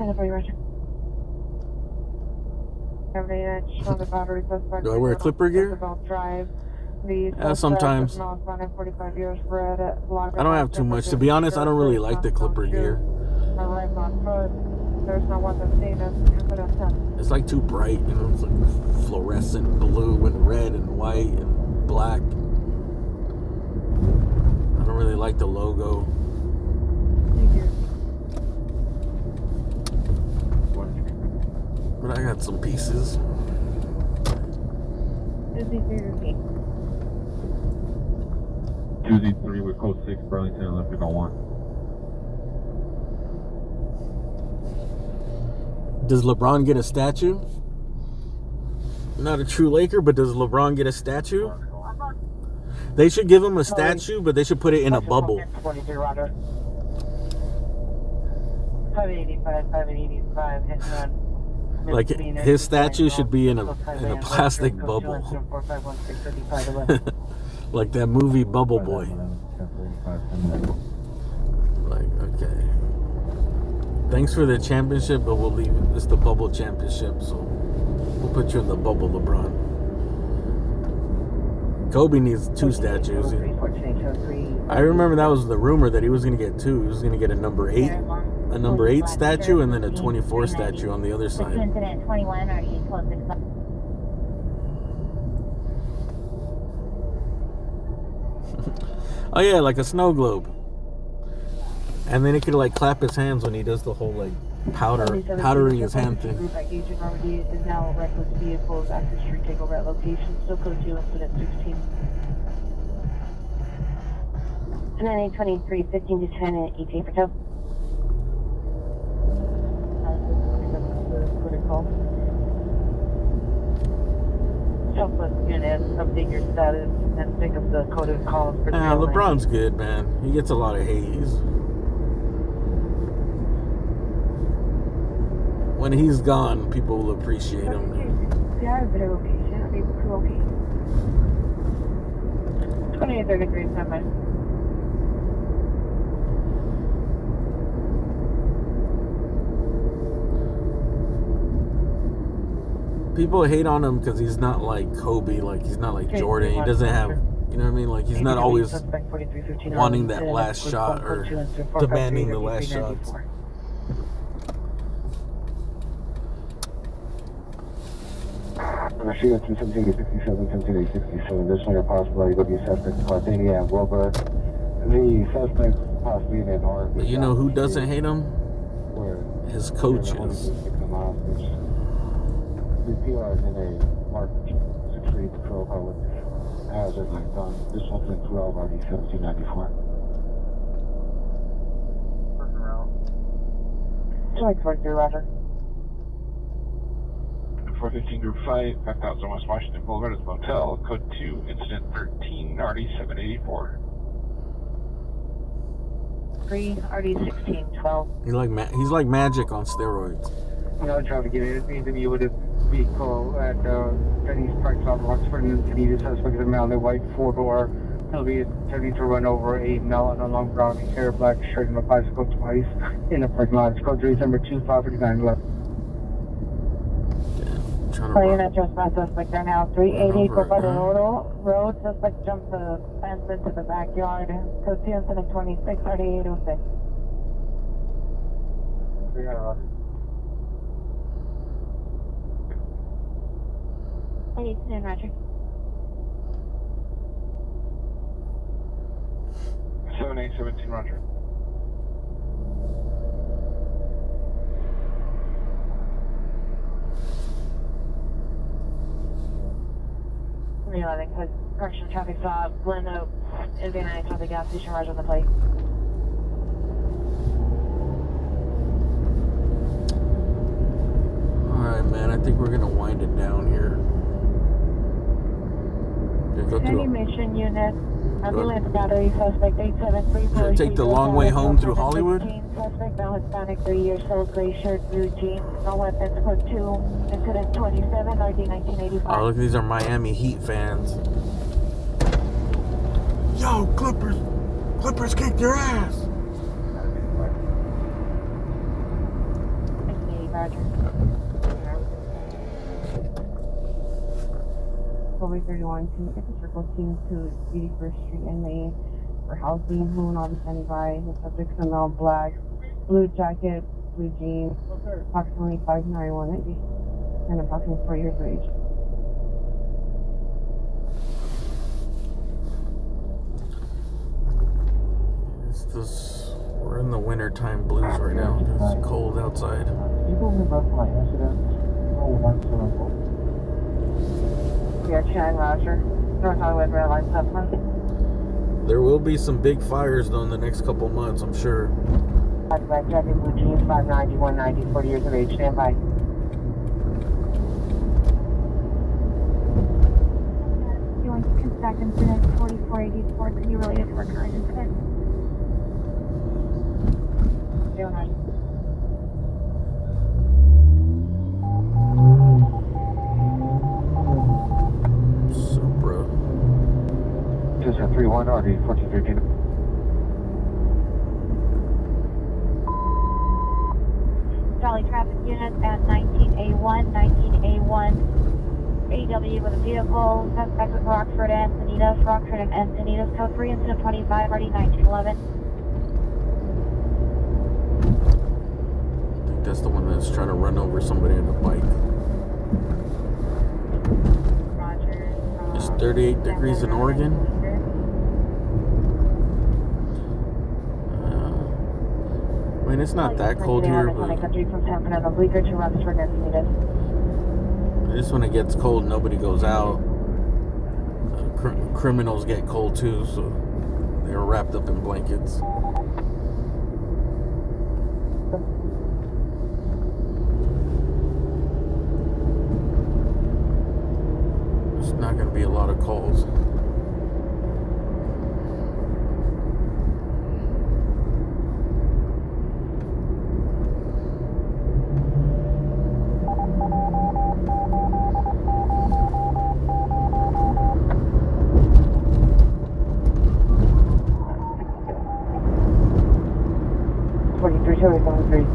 Roger. Do I wear clipper gear? Sometimes. I don't have too much. To be honest, I don't really like the clipper gear. It's like too bright, you know. It's like fluorescent blue and red and white and black. I don't really like the logo. But I got some pieces. 2Z3 with code 6, Burlington, Olympic on 1. Does LeBron get a statue? Not a true Laker, but does LeBron get a statue? They should give him a statue, but they should put it in a bubble. 23, Roger. 585, 585, hit and run. Like his statue should be in a plastic bubble. Like that movie Bubble Boy. Like, okay. Thanks for the championship, but we'll leave it. It's the bubble championship, so we'll put you in the bubble, LeBron. Kobe needs 2 statues. I remember that was the rumor that he was going to get 2. He was going to get a number 8 statue and then a 24 statue on the other side. Oh yeah, like a snow globe. And then he could like clap his hands when he does the whole like powdering his hand thing. Reengaging already is now reckless vehicles active street takeover at location. Still code 2 incident 16. And then 823, 15 to 10 and 18 for 2. Selfless unit, update your status and think of the coded calls for LeBron's good, man. He gets a lot of hate. When he's gone, people will appreciate him. Yeah, but okay. Should be okay. 28 degrees, 7. People hate on him because he's not like Kobe, like he's not like Jordan. He doesn't have, you know what I mean? Like he's not always wanting that last shot or demanding the last shots. Rashida 1767, 1767. Additional possibility to be suspect Cartania and Wilbur. The suspect possibly in an arm. But you know who doesn't hate him? His coaches. The PR is in a Mark 6 patrol car with hazard lights on. This one's in 12 RD 1794. Working around. 243, Roger. 415 Group 5, 5000 West Washington Boulevard is Motel, code 2, incident 13, RD 784. 3, RD 1612. He's like Magic on steroids. You know, traffic unit needs to be able to vehicle at Denny's Park Lot, Roxford, and to need a suspect in a mounted white 4-door. He'll be attempting to run over a male on a long brown hair, black shirt, and a bicycle twice in the parking lot. It's code 3, number 253911. So you're not just about suspect there now. 380 Provider Road. Suspect jumped the fence into the backyard. Code 2 incident 26, 3806. Yeah. 810, Roger. 7817, Roger. Because correction traffic stop, Glen Oaks, Indiana, at the gas station, Roger on the plate. man, I think we're gonna wind it down here. Go Any through. mission unit, ambulance battery suspect 873. Should I take the long way home through Hollywood? Suspect now Hispanic, 3 years old, gray shirt, blue jeans, no weapons, code 2, incident 27, RD 1985. Oh, look, these are Miami Heat fans. Yo, Clippers kicked your ass. Roger. Over 31 to get the circle team to 81st Street and Main for housing. Who will not be standing by. The subject's in all black, blue jacket, blue jeans, approximately 5'9", and approximately 4 years of age. We're in the wintertime blues right now. It's cold outside. People remember my incident. Oh, 174. Yeah, Chad, Roger. North Hollywood Red Line Supplement. There will be some big fires though in the next couple months, I'm sure. Black jacket, blue jeans, 5'90", 190, 40 years of age. Stand by. You want to contact incident 4484. Can you relate it to our current incident? 09. Supra. 2731 RD 1413. Charlie traffic unit at 19A1, 19A1. AW with a vehicle, suspect with Rockford and Encinitas, code 3, incident 25, RD 1911. That's the one that's trying to run over somebody on a bike. Roger. It's 38 degrees in Oregon. I mean, it's not that cold here, but just when it gets cold, nobody goes out. Criminals get cold too, so they're wrapped up in blankets. Not going to be a lot of calls.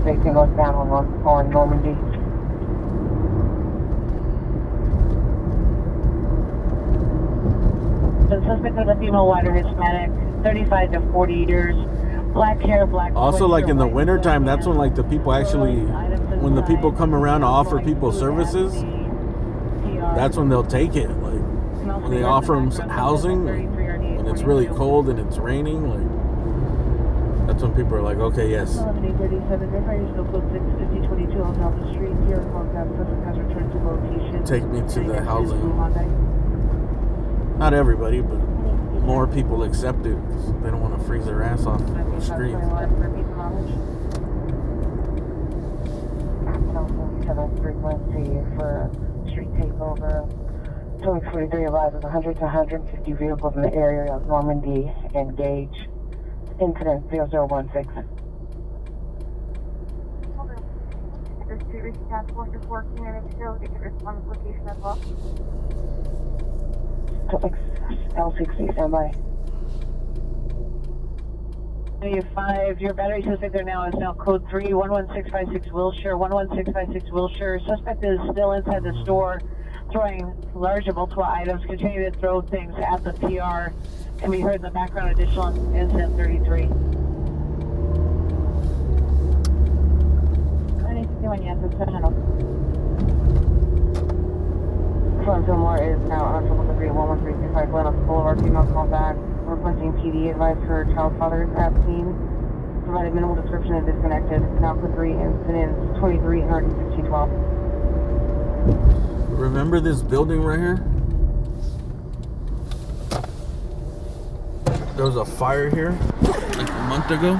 Facing northbound on Normandy. The suspect was a female, white or Hispanic, 35 to 40 years, black hair, black. Also, like in the wintertime, that's when like the people actually, when the people come around to offer people services, that's when they'll take it. Like when they offer them housing, when it's really cold and it's raining, like that's when people are like, okay, yes. 11:37. Take me to the housing. Not everybody, but more people accept it because they don't want to freeze their ass off the streets. Frequency for street takeover. 243 arrived with 100 to 150 vehicles in the area of Normandy. Engage. Incident 0016. There's 2 recent task force is working and it's still they can respond to location as well. L60, standby. 5, your battery suspect there now is now code 3, 11656 Wilshire, 11656 Wilshire. Suspect is still inside the store, throwing large multiple items, continuing to throw things at the PR. Can be heard in the background, additional incident 33. Fillmore is now on triple degree 11325 Glen Boulevard. Female call back. Requesting PD advice for child fathers at scene. Provided minimal description and disconnected. Now for 3 incidents 23 and RD 1612. Remember this building right here? There was a fire here like a month ago.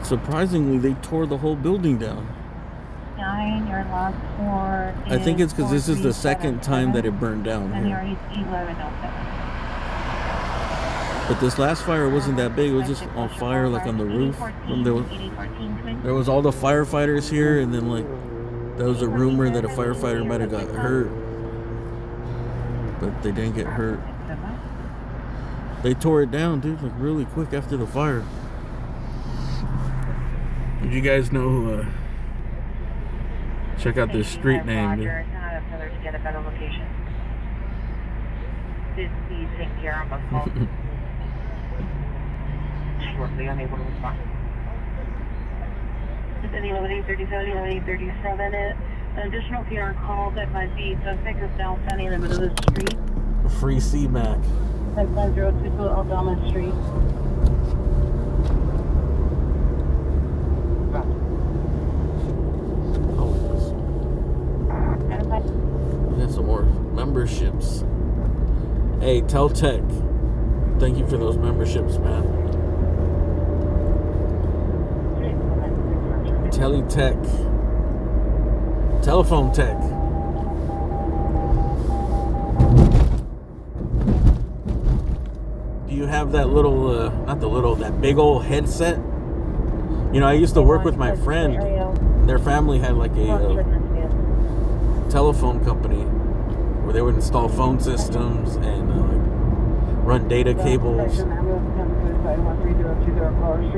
Surprisingly, they tore the whole building down. 9, your last 4 I think it's because this is the second time that 4377, it burned down and here. your is 1107. But this last fire wasn't that big. It was just on fire, like on the roof. When there was all the firefighters here, and then like there was a rumor that a firefighter might have got hurt, but they didn't get hurt. They tore it down, dude, like really quick after the fire. Did you guys know? Check out this street name, dude. To get a better location. Did the take care of a call? Shortly unable to respond. It's an 11:37, 11:37. An additional PR call that might be suspect is down standing in the middle of the street. Free C-Mac. 5022 Aldama Street. We got some more memberships. Hey, Teltech. Thank you for those memberships, man. Teletech. Telephone Tech. Do you have that little, that big old headset? You know, I used to work with my friend. Their family had like a telephone company where they would install phone systems and run data cables.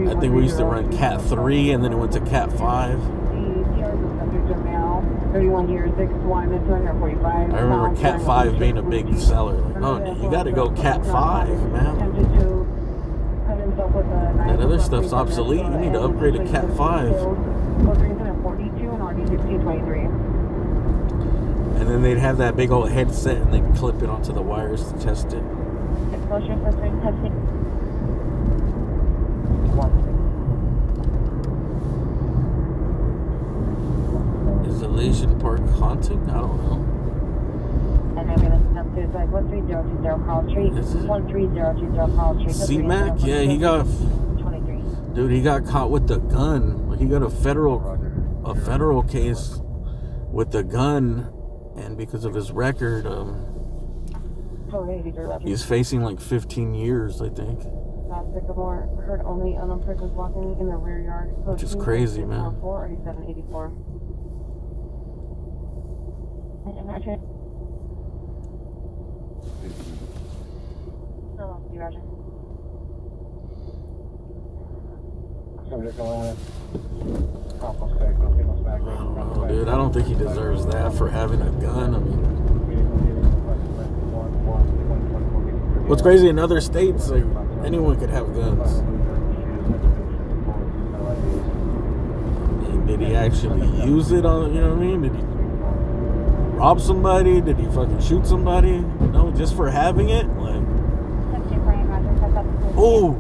I think we used to run Cat 3 and then it went to Cat 5. 31 years, 6'1", 245. I remember Cat 5 being a big seller. Like, oh, you gotta go Cat 5, man. That other stuff's obsolete. You need to upgrade to Cat 5. And then they'd have that big old headset and they'd clip it onto the wires to test it. Exposure testing, testing. Is Elysian Park haunted? I don't know. And then we're going to come to like 13020 Carl Street. 13020 Carl Street. C-Mac? Yeah, he got... 23. Dude, he got caught with the gun. He got a federal case with the gun, and because of his record, he's facing like 15 years, I think. Sycamore heard only unknown persons walking in the rear yard. Which is crazy, man. 4784. Roger. Oh, you Roger. Oh, dude, I don't think he deserves that for having a gun. I mean, what's crazy in other states, like anyone could have guns. And did he actually use it on? You know what I mean? Did he rob somebody? Did he fucking shoot somebody? No, just for having it. Like, oh,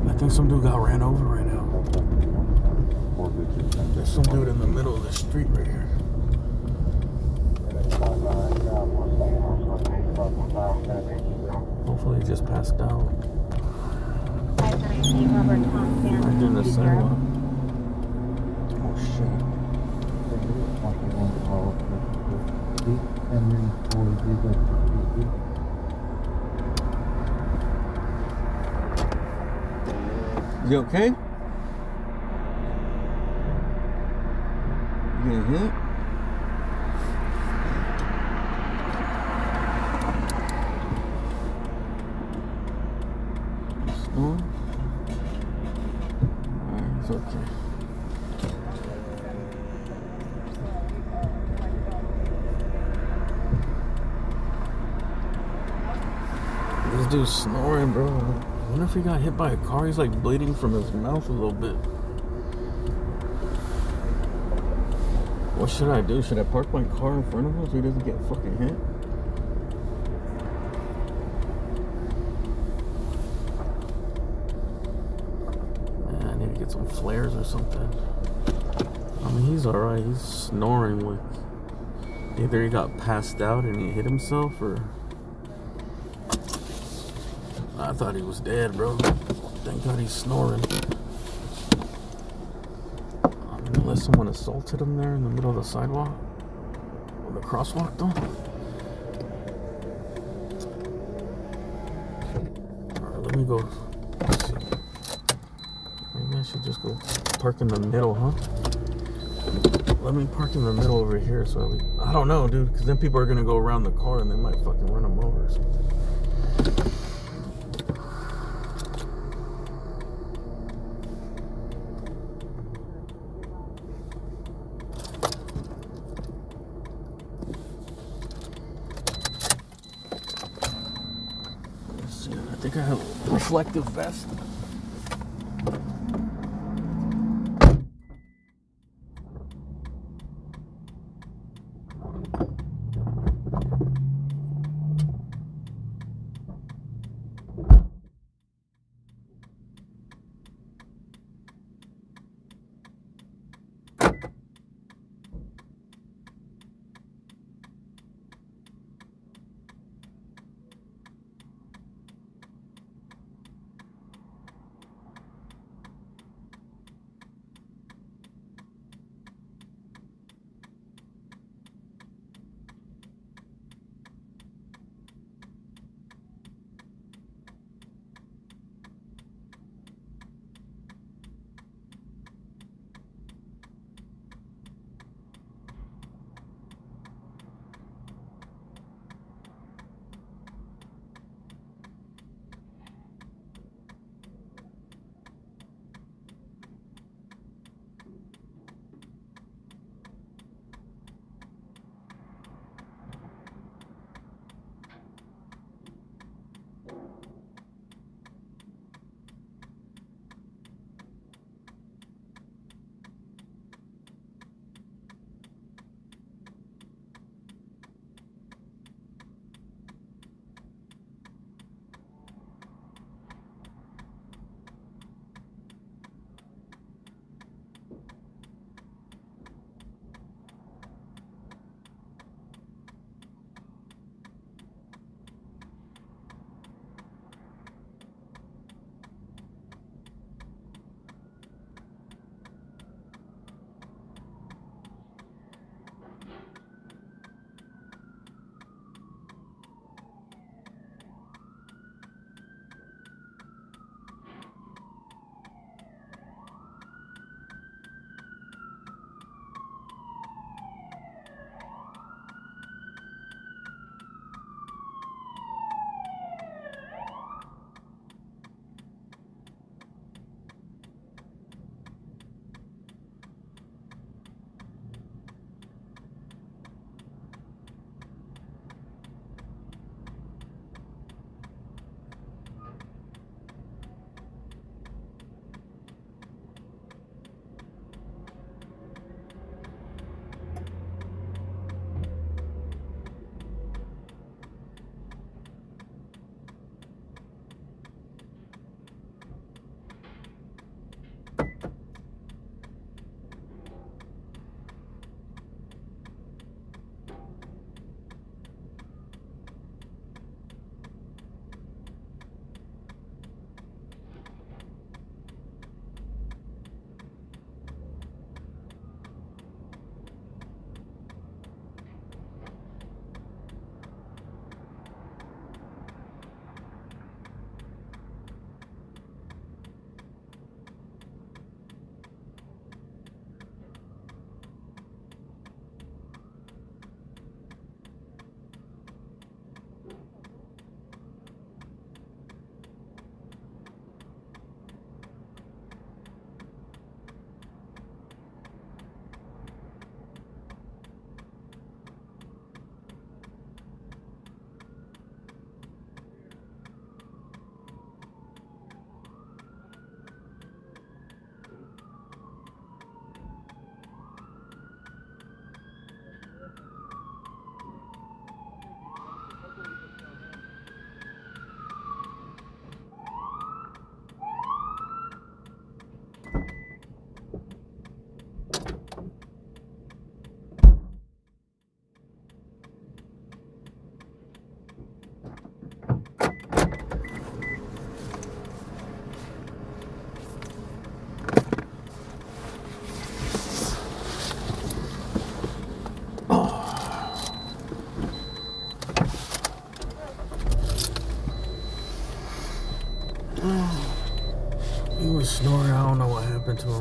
I think some dude got ran over right now. There's some dude in the middle of the street right here. Hopefully he just passed out. Right in the sidewalk. Oh shit. You okay? You getting hit? Snoring? Alright, it's okay. This dude's snoring, bro. I wonder if he got hit by a car. He's like bleeding from his mouth a little bit. What should I do? Should I park my car in front of him so he doesn't get fucking hit? Man, I need to get some flares or something. I mean, he's alright. He's snoring like either he got passed out and he hit himself, or I thought he was dead, bro. Thank God he's snoring. I mean, unless someone assaulted him there in the middle of the sidewalk. On the crosswalk, though. Alright, let me go. Let's see. Maybe I should just go park in the middle, huh? Let me park in the middle over here, so at least, I don't know, dude, because then people are gonna go around the car and they might fucking run them over or something. Let's see, I think I have a reflective vest.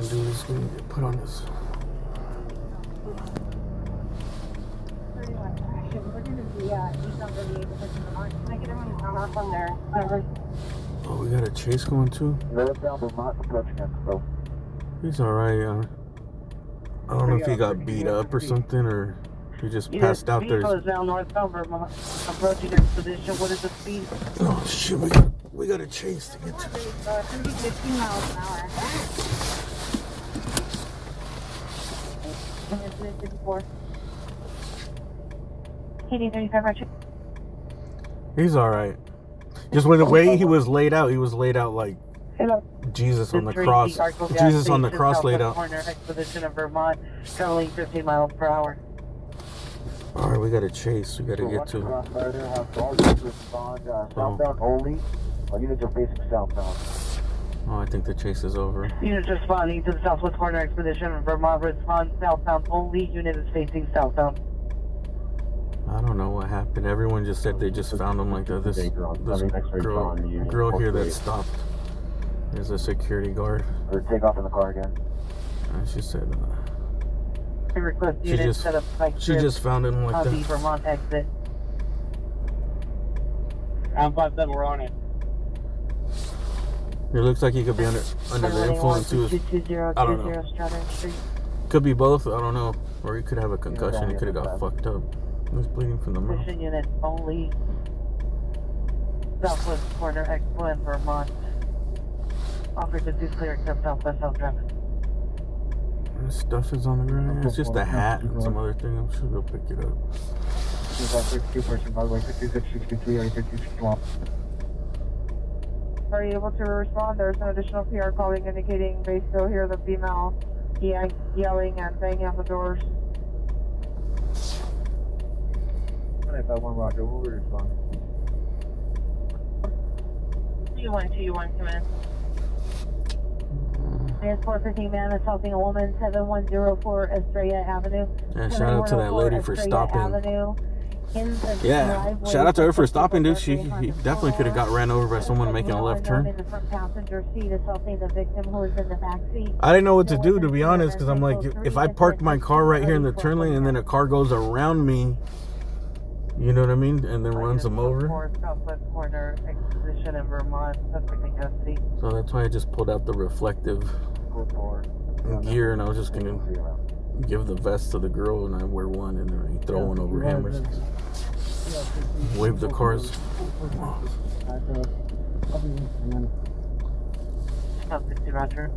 dude is gonna get put on this. Oh, we got a chase going too? Northbound Vermont, approaching Expo. He's alright. I don't know if he got beat up or something, or he just passed out there. Vehicle is now northbound Vermont, approaching expedition. What is the speed? Oh shit, we got a chase to get to. It's going to be 15 miles an hour. And it's 54. KD 35 Roger. He's alright. Just with the way he was laid out like Hello. Jesus on the Tracy, cross. Arco Gas Jesus on the Station, cross laid Southwest out. Corner, expedition of Vermont, traveling 15 miles per hour. Alright, we got a chase. We got to get to. Crossfire there, have guards respond southbound only. Units are facing southbound. Oh, I think the chase is over. Units responding to the Southwest Corner expedition of Vermont, respond southbound only. Unit is facing southbound. I don't know what happened. Everyone just said they just found him like that. This girl here that stopped. There's a security guard. Or take off in the car again. And she said I request she units just set up like she just found him like on the that. Vermont exit. I'm 5-7, we're on it. It looks like he could be under the influence too. I don't know. Stratton Street. Could be both. I don't know. Or he could have a concussion. He could have got fucked up. He was bleeding from the mouth. Mission unit only. Southwest Corner Expo in Vermont. Offered to do clear except Southwest South traffic. This stuff is on the ground. Yeah, it's just a hat and some other thing. I'm sure they'll pick it up. 62% by the way, 5663 or 5661. Are you able to respond? There's an additional PR calling indicating they still hear the female yelling and banging on the doors. 151 Roger, we'll respond. 2121 command. Transport 15 man assaulting a woman, 7104 Estrella Avenue. Yeah, shout out to that lady for stopping. Avenue. Yeah, shout out to her for stopping, dude. He definitely could have got ran over by someone making a left turn. In the front passenger seat assaulting the victim who was in the back seat. I didn't know what to do, to be honest, because I'm like, if I park my car right here in the turn lane and then a car goes around me, you know what I mean, and then runs them over. Southwest Corner Exposition in Vermont, suspect in custody. So that's why I just pulled out the reflective gear, and I was just gonna give the vest to the girl, and I wear one, and then throw one over him, or wave the cars. South 60 Roger.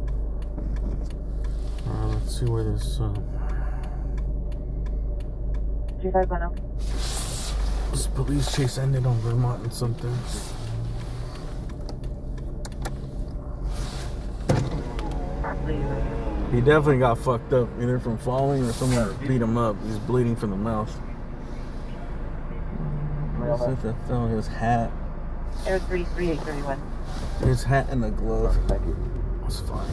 Let's see where this 2510. this police chase ended on Vermont and something. He definitely got fucked up, either from falling or someone beat him up. He's bleeding from the mouth. That fell on his hat. Air 33831. His hat and the glove. Was fine.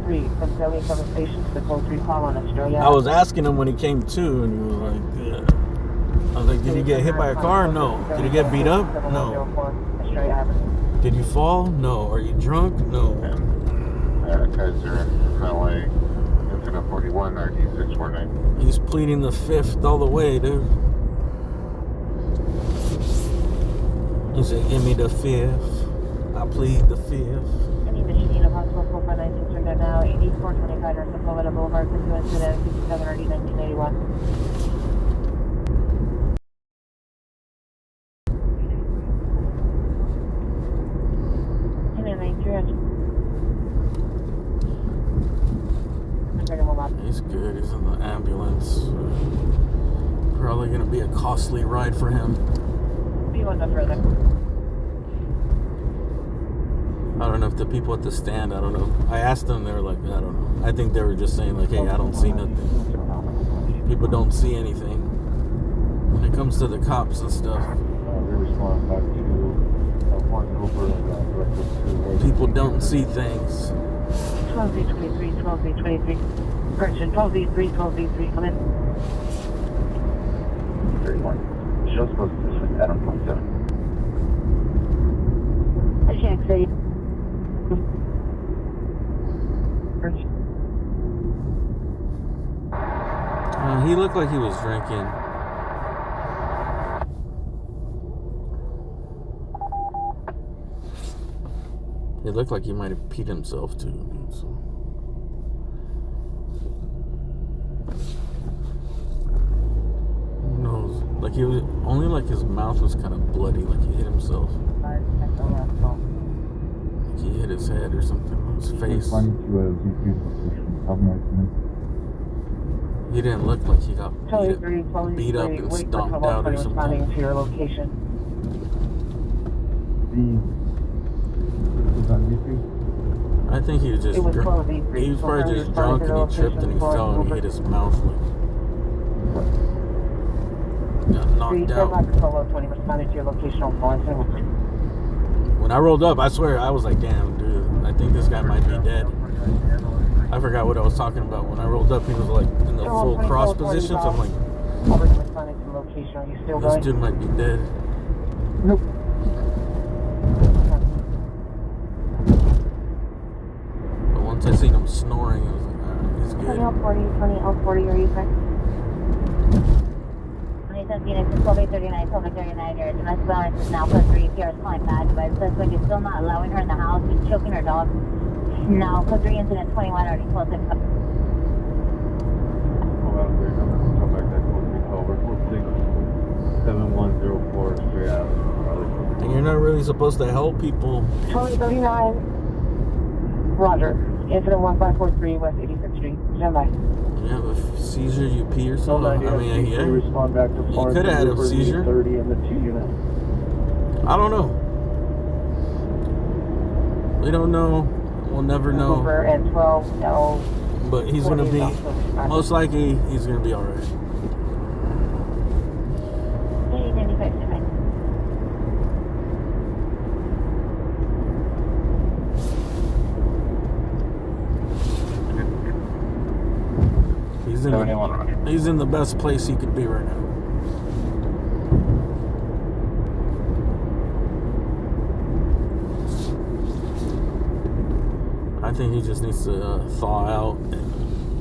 3 from Kelly from the station to the code 3 call on Australia. I was asking him when he came to, and he was like, yeah. I was like, did he get hit by a car? No. Did he get beat up? No. Did you fall? No. Are you drunk? No. Kaiser, LA, incident 41, RD649. He's pleading the fifth all the way, dude. He said, give me the fifth. I plead the fifth. Any mission unit hospital 4596 right now, 8425 North Florida Boulevard, pursuant incident 57 RD 1981. He's good. He's in the ambulance. Probably going to be a costly ride for him. Be one no further. I don't know if the people at the stand, I don't know. I asked them, they were like, I don't know. I think they were just saying like, hey, I don't see nothing. People don't see anything. When it comes to the cops and stuff. People don't see things. 12V23, 12V23. Correction, 12V3, 12V3, come in. 31. Just close to Adam 27. I can't say. He looked like he was drinking. It looked like he might have peed himself too. So. Who knows? Like he was only like his mouth was kind of bloody, like he hit himself. Like he hit his head or something. His face. He didn't look like he got beat up and stomped out or something. To your location. I think he was just drunk. He was probably just drunk and he tripped and he fell and he hit his mouth. Got knocked out. When I rolled up, I swear I was like, damn, dude, I think this guy might be dead. I forgot what I was talking about. When I rolled up, he was like in the full cross position, so I'm like, this dude might be dead. Nope. But once I seen him snoring, I was like, he's good. 20 L40, are you correct? 2017, it's 1239, 1239, your domestic violence is now plus 3 PRs calling back, but it says when you're still not allowing her in the house, you're choking her dog. Now, code 3 incident 21, already 12 7104 straight out. And you're not really supposed to help people. 2039, Roger. Incident 1543, West 86th Street. Stand by. You have a seizure, you pee or something? I mean, yeah. Respond back to You could have had a seizure. 30 in the 2 unit. I don't know. We don't know. We'll never know. Over and 12 L. But he's going to be, most likely, he's going to be alright. He's in the best place he could be right now. I think he just needs to thaw out.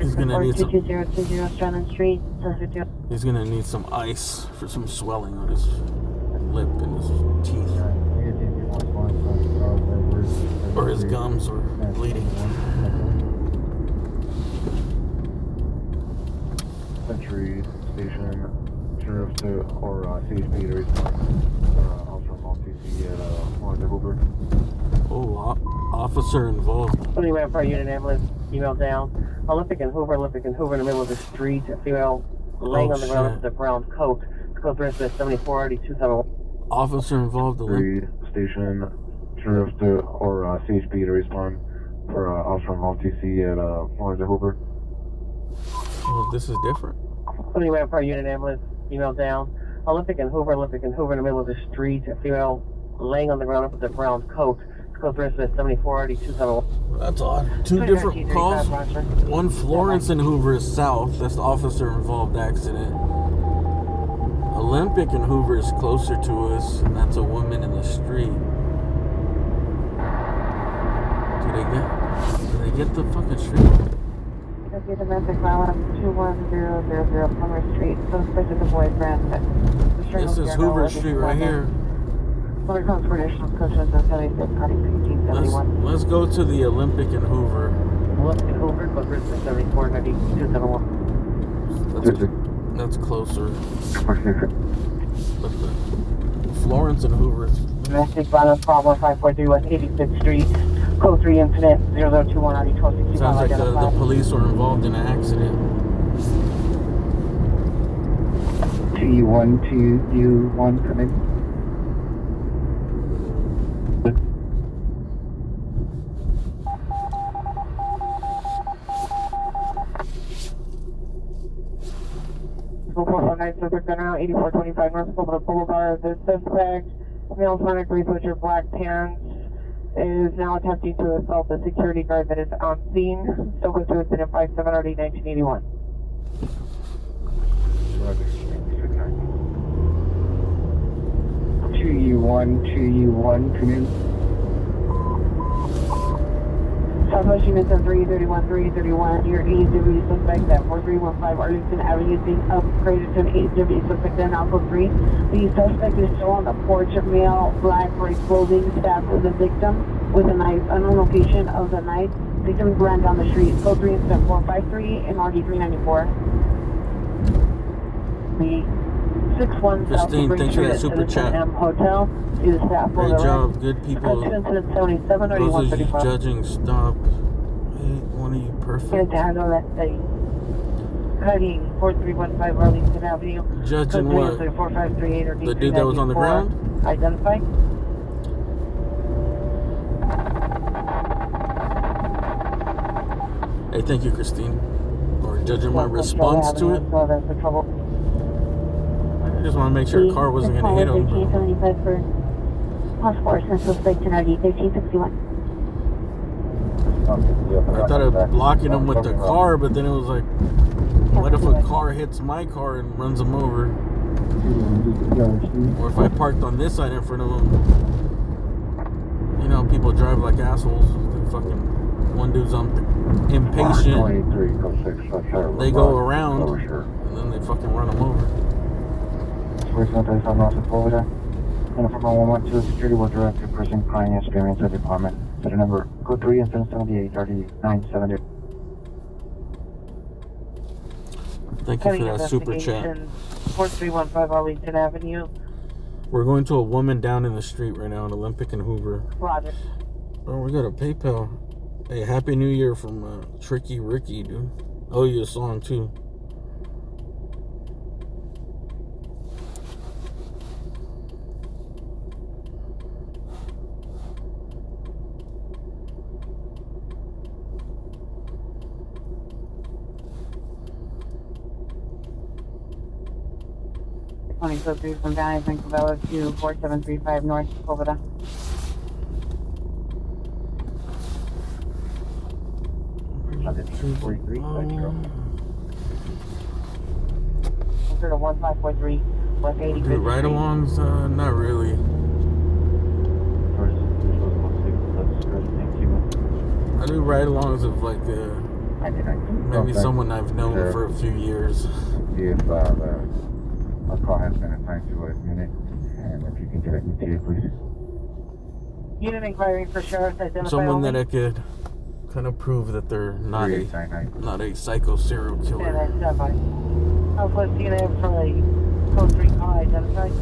He's gonna need some. 22020 Strand Street. He's gonna need some ice for some swelling on his lip and his teeth, or his gums are bleeding. Century Station, Sheriff to or CHP to respond. Officer Maltese at Orange Hoover. Oh, officer involved. 20 ran for a unit ambulance. Email down. Olympic and Hoover in the middle of the street. A female laying on the ground with a brown coat. Code 3 incident 748271. Officer involved. Century Station, Sheriff to or CHP to respond for Officer Maltese at Orange Hoover. Oh, this is different. 20 ran for a unit ambulance. Email down. Olympic and Hoover in the middle of the street. A female laying on the ground with a brown coat. Code 3 incident 748271. That's odd. Two different calls. One Florence and Hoover is south. That's the officer involved accident. Olympic and Hoover is closer to us, and that's a woman in the street. Do they get the fucking street? Domestic violence 21000 Plummer Street. Suspect is a boyfriend. This is Hoover Street right here. Let's go to the Olympic and Hoover. Olympic and Hoover, code 3 incident 749271. That's closer. But the Florence and Hoover. Domestic violence problem 543 West 86th Street. Code 3 incident 0021 RD 1265. Sounds like the police were involved in an accident. 2U1 come in. Suspect now 8425 North Boulevard. The suspect, male Sonic Researcher, black pants, is now attempting to assault the security guard that is on scene. Still goes through incident 57 RD 1981. Southwest units on 331, 331. Your AW suspect at 4315 Arlington Avenue being upgraded to an AW suspect in Alpha 3. The suspect is still on the porch of male, black, gray clothing, stabbed with the victim with a knife. Unknown location of the knife. Victim ran down the street. Code 3 incident 453 and RD 394. The 61 Christine, South thanks for that super chat. Hotel is staff. Great job, good people. Incident 77, Those of you 3135. judging, stop. Hey, one of you perfect. Get to handle that study. Heading 4315 Arlington Avenue. Judging what? 4538 or The dude that was on the ground? Identify. Hey, thank you, Christine. Or judging my response to it. So that's the trouble. I just want to make sure a car wasn't going to hit him. 1375 for possible arson suspect in ID 1361. I thought of blocking him with the car, but then it was like, what if a car hits my car and runs him over? Or if I parked on this side in front of him. You know, people drive like assholes. They fucking, one dude's impatient. They go around, and then they fucking run him over. And from 112 security will direct to person crying experience at department. To the number code 3 and 778 3970. Thank you for that super chat. 4315 Arlington Avenue. We're going to a woman down in the street right now in Olympic and Hoover. Roger. Oh, we got a PayPal. Hey, Happy New Year from Tricky Ricky, dude. Oh, you a song too. So 3 from Downey Frankville to 4735 North Covada. Consider 1543 West 80. Dude, ride-alongs, not really. I do ride-alongs of like maybe someone I've known for a few years. If a car has been assigned to a unit, and if you can get it ETA, please. Unit inquiry for sheriff's identify. Someone that I could kind of prove that they're not a psycho serial killer. Yeah, that's identify. Southwest unit for a code 3 call identified.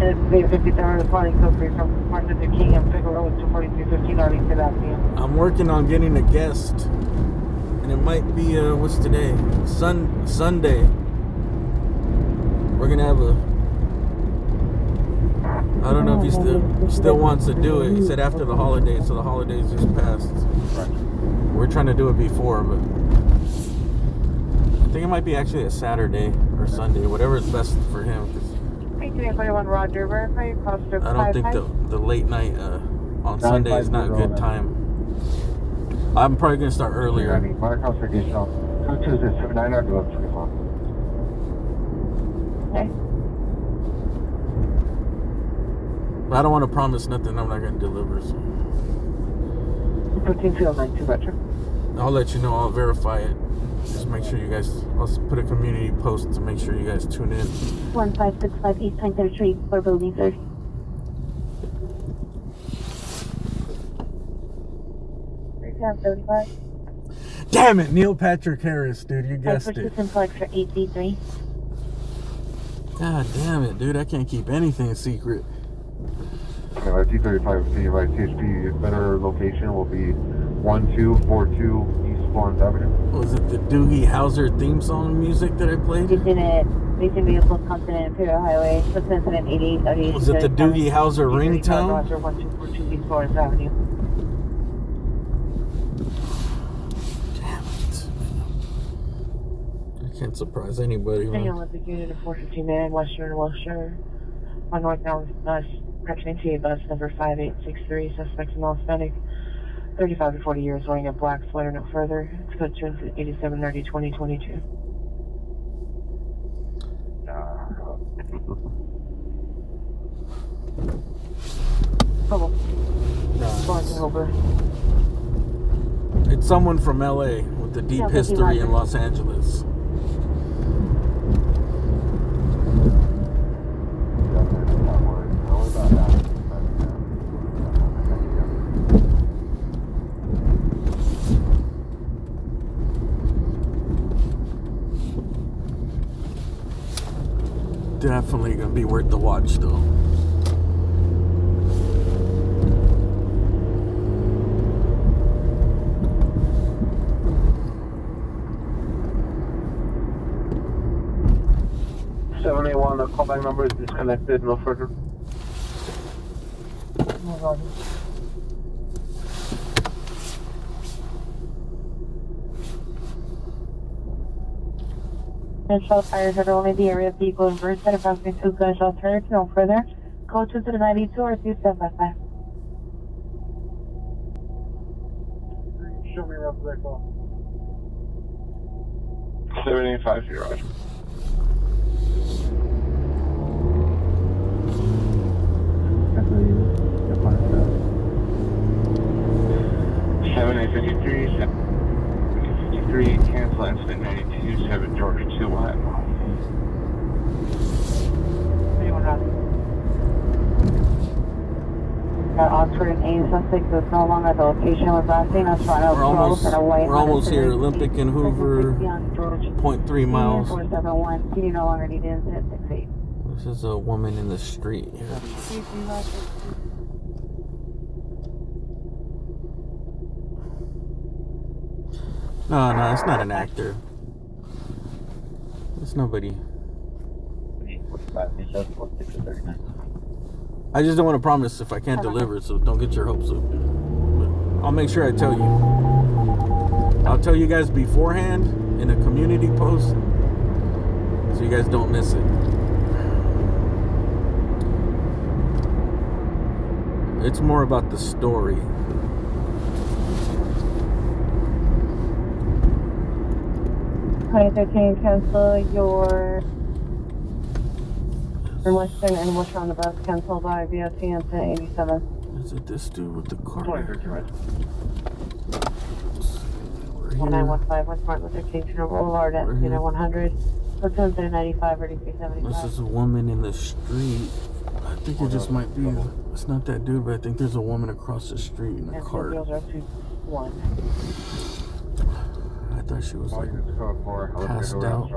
And 53rd responding code 3 from Martin Luther King and Figueroa to 4315 Arlington Avenue. I'm working on getting a guest, and it might be what's today? Sunday. We're gonna have I don't know if he still wants to do it. He said after the holidays, so the holidays just passed. We're trying to do it before, but I think it might be actually a Saturday or Sunday, whatever is best for him. 1841 Roger, verify your cost of I don't think the late night on Sunday is not a good time. I'm probably gonna start earlier. Okay. But I don't want to promise nothing I'm not gonna deliver. So 15292 Roger. I'll let you know. I'll verify it. Just make sure you guys. I'll put a community post to make sure you guys tune in. 1565 East 23rd Street, 4 Building 30. Damn it, Neil Patrick Harris, dude. You guessed it. Flex for 8D3. God damn it, dude. I can't keep anything secret. T35 City Right THP, better location will be 1242 East Florence Avenue. Was it the Doogie Howser theme song music that I played? Facing vehicles constant Imperial Highway. First incident 88. Was it the Doogie Howser ringtone? Roger, 1242 East Florence Avenue. Damn it. I can't surprise anybody. Olympic Unit of 459 Western Wilshire. On northbound correction ATA bus number 5863. Suspect in Hispanic. 35 to 40 years, wearing a black sweater, no further. It's code 8730 2022. Trouble. Nice. Barnes and Hooper. It's someone from LA with a deep Yeah, history in Roger. Los Angeles. Definitely gonna be worth the watch though. The callback number is disconnected, no further. Gunshot fires are only the area of vehicle inverted at approximately 2 gunshots heard, no further. Code 2 to the 92 or 2755. Show me around the call. 7850, Roger. Seven 53, cancel incident 92, 7 Georgia 2 1. 31 Oxford and Ames suspect is no longer at the location was last seen on Toronto Grove and a white we're almost here. Olympic and Hoover, 0.3 miles. 471. You no longer need incident 68. This is a woman in the street here. No, it's not an actor. It's nobody. I just don't want to promise if I can't deliver, so don't get your hopes up. But I'll make sure I tell you. I'll tell you guys beforehand in a community post so you guys don't miss it. It's more about the story. Cancel your Western and West roundabouts cancel by VOT and 87. Is it this dude with the car? 1915 West Martin Luther King Jr. Boulevard at 100. Platoon 95 or 375. This is a woman in the street. I think it just might be. It's not that dude, but I think there's a woman across the street in a cart. I thought she was like passed out.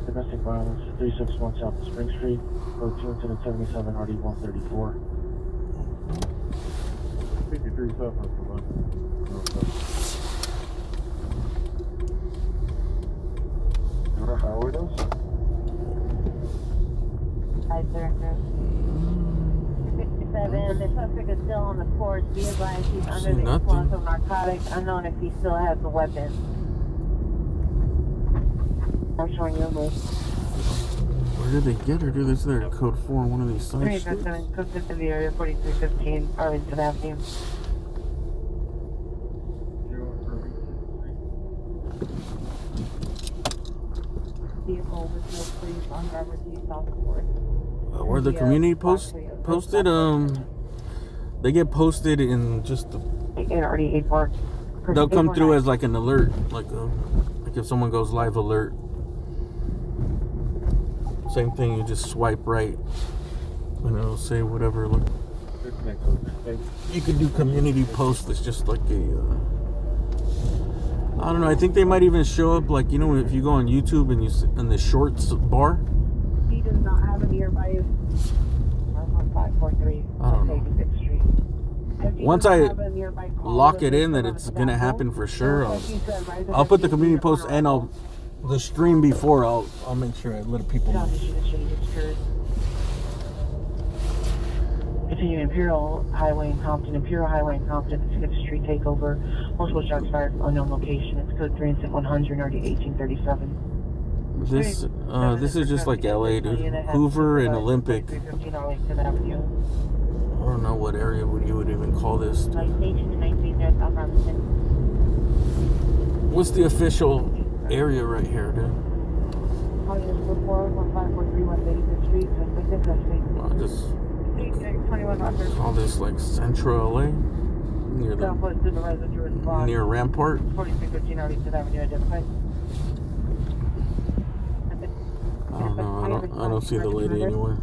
Domestic violence, 361 South Spring Street, code 277 RD 134. 53 suffering from how are those? Hi, sir. 67. The suspect is still on the porch. Be advised he's under the influence of narcotics. Unknown if he still has the weapon. I'm showing you a move. Where did they get her? Dude, this is their code 4 on one of these side streets. 357, comes into the area, 4315, Arlington Avenue. Vehicle with no police on driver's use off the board. Where the community post posted, they get posted in just the. Already 84. They'll come through as like an alert, like if someone goes live alert. Same thing, you just swipe right and it'll say whatever. Look, you can do community post. It's just like a I don't know, I think they might even show up like, you know, if you go on YouTube and you in the shorts bar. He does not have a nearby 543 I don't know. Once I lock it in that it's gonna happen for sure, I'll put the community post and the stream before. I'll make sure I let people know. Continue Imperial Highway in Compton, the 6th Street takeover. Multiple shots fired from unknown location. It's code 3 and 100 RD 1837. This is just like LA, dude. Hoover and Olympic. 315 Arlington Avenue. I don't know what area you would even call this. What's the official area right here, dude? Highness before 1543 West 85th Street, suspect in custody. Well, just 21 Rockford. all this like Central LA near the Southwest supervisor to respond. near Rampart. 4315 Arlington Avenue identified. I don't know. I don't see the lady anywhere.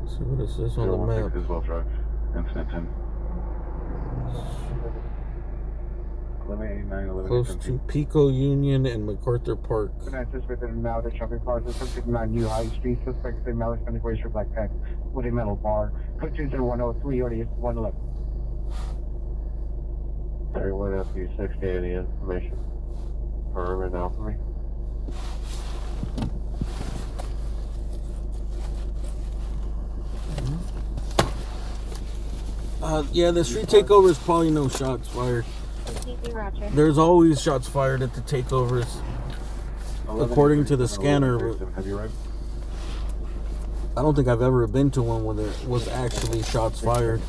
So what is this on the map? As well, drive. Incident 10. 1189, Close to Pico Union and MacArthur Park. Anticipated now the shopping cars is something on New High Street. Suspects in Malice County Racer Black Pack with a metal bar. Put 103 or 111. 31 after 60, any information? Firm now for me. Yeah, the street takeover is probably no shots fired. There's always shots fired at the takeovers, according to the scanner. Have you read? I don't think I've ever been to one where there was actually shots fired.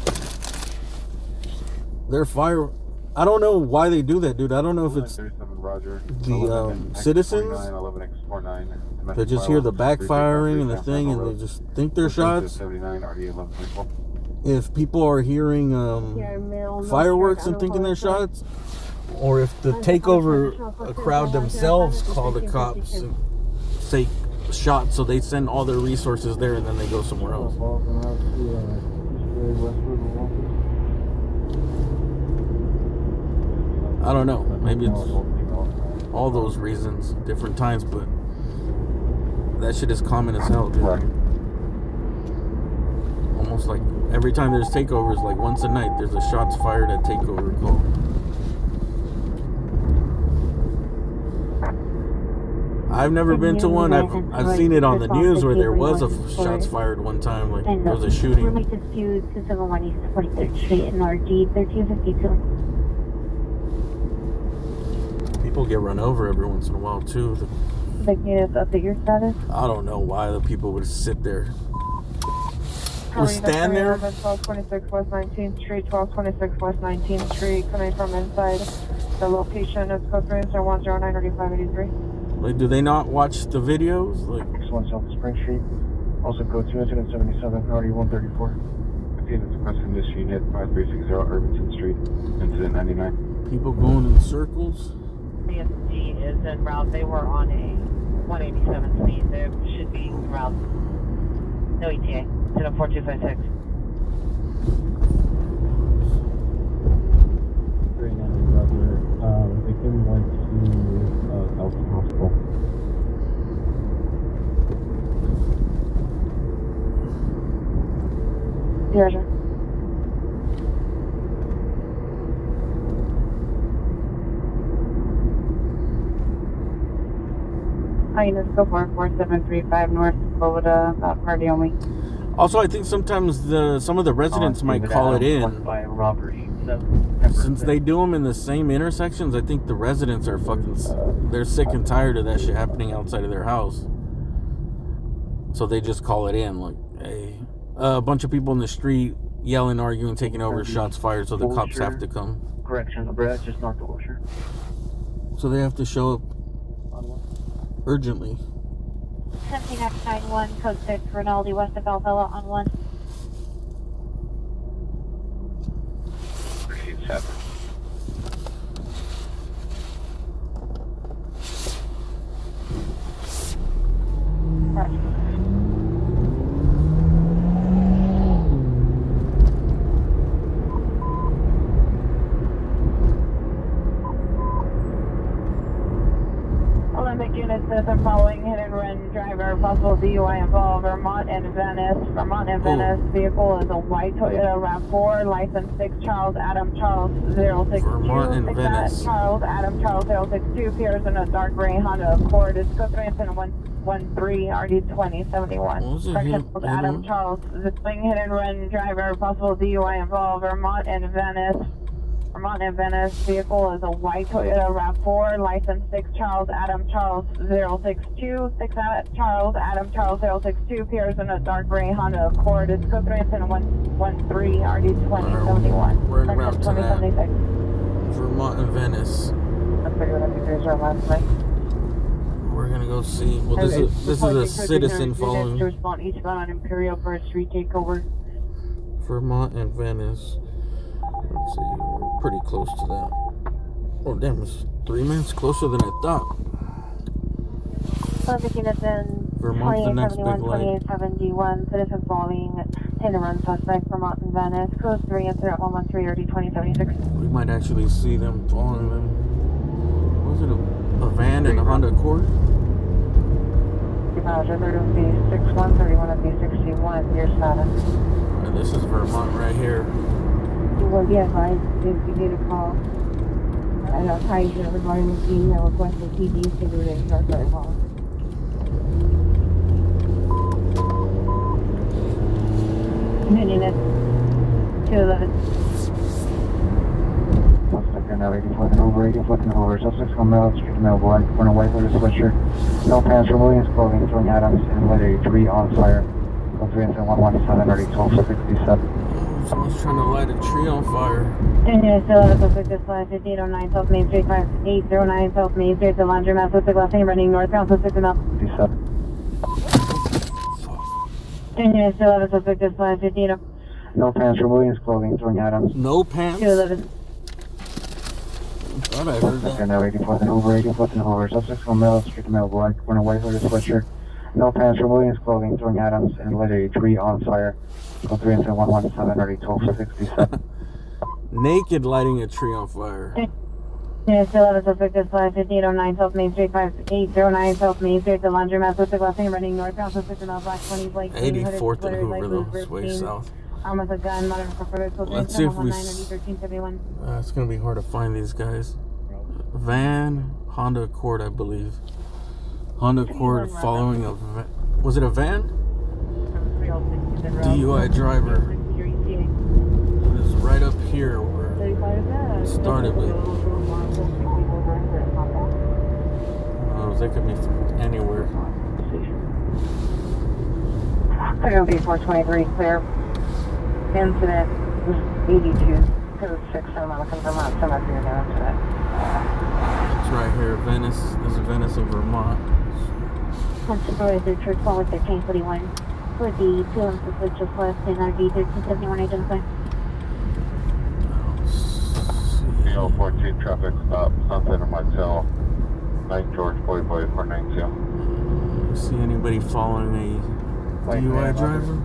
They're fire. I don't know why they do that, dude. I don't know if it's the citizens that just hear the backfiring and the thing and they just think they're shots. If people are hearing fireworks and thinking they're shots, or if the takeover crowd themselves call the cops and say shots, so they send all their resources there and then they go somewhere else. I don't know. Maybe it's all those reasons, different times, but that shit is common as hell, dude. Almost like every time there's takeovers, like once a night, there's a shots fired at takeover call. I've never been to one. I've seen it on the news where there was a shots fired one time, like there was a shooting. Roommates to 271 East 43rd Street in RG 1352. People get run over every once in a while too. Like, update your status? I don't know why the people would sit there. Or stand there. 1226 West 19th Street, 1226 West 19th Street, coming from inside. The location is code 301093583. Like, do they not watch the videos? Like, 61 South Spring Street. Also code 2 incident 77, RD 134. Attendance requesting this unit 5360 Irvington Street, incident 99. People going in circles. CSD is en route. They were on a 187 speed. They should be en route. No ETA. Incident 4256. Right now, brother. Victim went to Elton Hospital. Yeah, sure. Highness, go for 4735 North Florida, about Cardiomi. Also, I think sometimes some of the residents might call it in. Since they do them in the same intersections, I think the residents are they're sick and tired of that shit happening outside of their house. So they just call it in, like, hey, a bunch of people in the street yelling, arguing, taking over, shots fired, so the cops have to come. Correction, Brad, just north of Wilshire. So they have to show up urgently. 17991, code 6, Rinaldi, west of Valvella on 1. Proceed 7. Olympic units says I'm following hit and run driver, possible DUI involved, Vermont and Venice. Vermont and Venice. Vehicle is a white Toyota RAV4, license 6 Charles Adam Charles 062. Vermont and Venice. Charles Adam Charles 062 appears in a dark gray Honda Accord. It's code 313 RD 2071. Correction, Adam Charles, the swing hit and run driver, possible DUI involved, Vermont and Venice. Vermont and Venice. Vehicle is a white Toyota RAV4, license 6 Charles Adam Charles 062. 6 Charles Adam Charles 062 appears in a dark gray Honda Accord. It's code 313 RD 2071. We're en route to that. Vermont and Venice. We're gonna go see. Well, this is a citizen following To respond eastbound on Imperial for a street takeover. Vermont and Venice. Let's see, we're pretty close to that. Oh damn, it's 3 minutes closer than I thought. Vermont's the next big light. 2871, citizen following, hit and run suspect, Vermont and Venice, code 3, answer at 113 RD 2076. We might actually see them following them. Was it a van and a Honda Accord? Roger, 30B61, 31 of B61, your status. This is Vermont right here. You will be advised if you need a call. And I'll tell you regarding the scene that requested TVs to do it in our current call. Unit 211. Suspect now 84 over. Suspects come out, street mail black, wearing a white hooded sweatshirt. No pants from Williams clothing, throwing Adams, and letter 3 on fire. Code 3 incident 117, already 1267. Someone's trying to light a tree on fire. Unit 211, suspect is 5809 South Main Street, 5809 South Main Street, the laundromat, suspect last name running northbound, suspect in up. 57. Unit 211, suspect is 5809. No pants from Williams clothing, throwing Adams. No pants? 211. Thought I heard that. Now 84 over. Suspects come out, street mail black, wearing a white hooded sweatshirt. No pants from Williams clothing, throwing Adams, and letter 3 on fire. Code 3 incident 117, already 1267. Naked lighting a tree on fire. Unit 211, suspect is 5809 South Main Street, 5809 South Main Street, the laundromat, suspect last name running northbound, suspect in all black 20s, like 84th and Hoover, though. It's way south. Arm with a gun, modern for further children. Let's see if we... 1371. It's going to be hard to find these guys. Van, Honda Accord, I believe. Honda Accord following a van. Was it a van? DUI driver. It is right up here where it started with. Oh, they could be anywhere. Clear B423, clear. Incident 82, code 6, I'm not Vermont, so I'm here down to that. It's right here, Venice. This is Venice in Vermont. Supervisor Church, call with 1341. For the 2 suspect just left in RD 1371 identified. 042 traffic stop, Sunset of Martel, 9 George, Boy 492. See anybody following a DUI driver?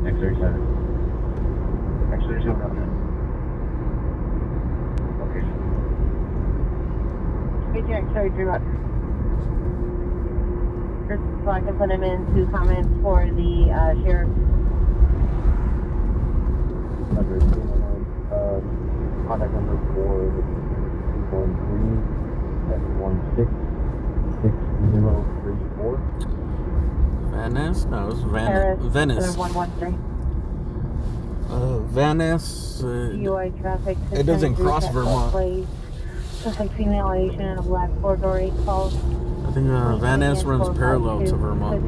X37. X37 out there. Location. X33 out. So I can put him in 2 comments for the sheriff. Contact number for 213-716-6034. Venice? No, it's Paris, Venice. 113. Venice. DUI traffic. It doesn't cross Vermont. Just like female Asian and a black 4-door 8 calls. I think Venice runs parallel to Vermont.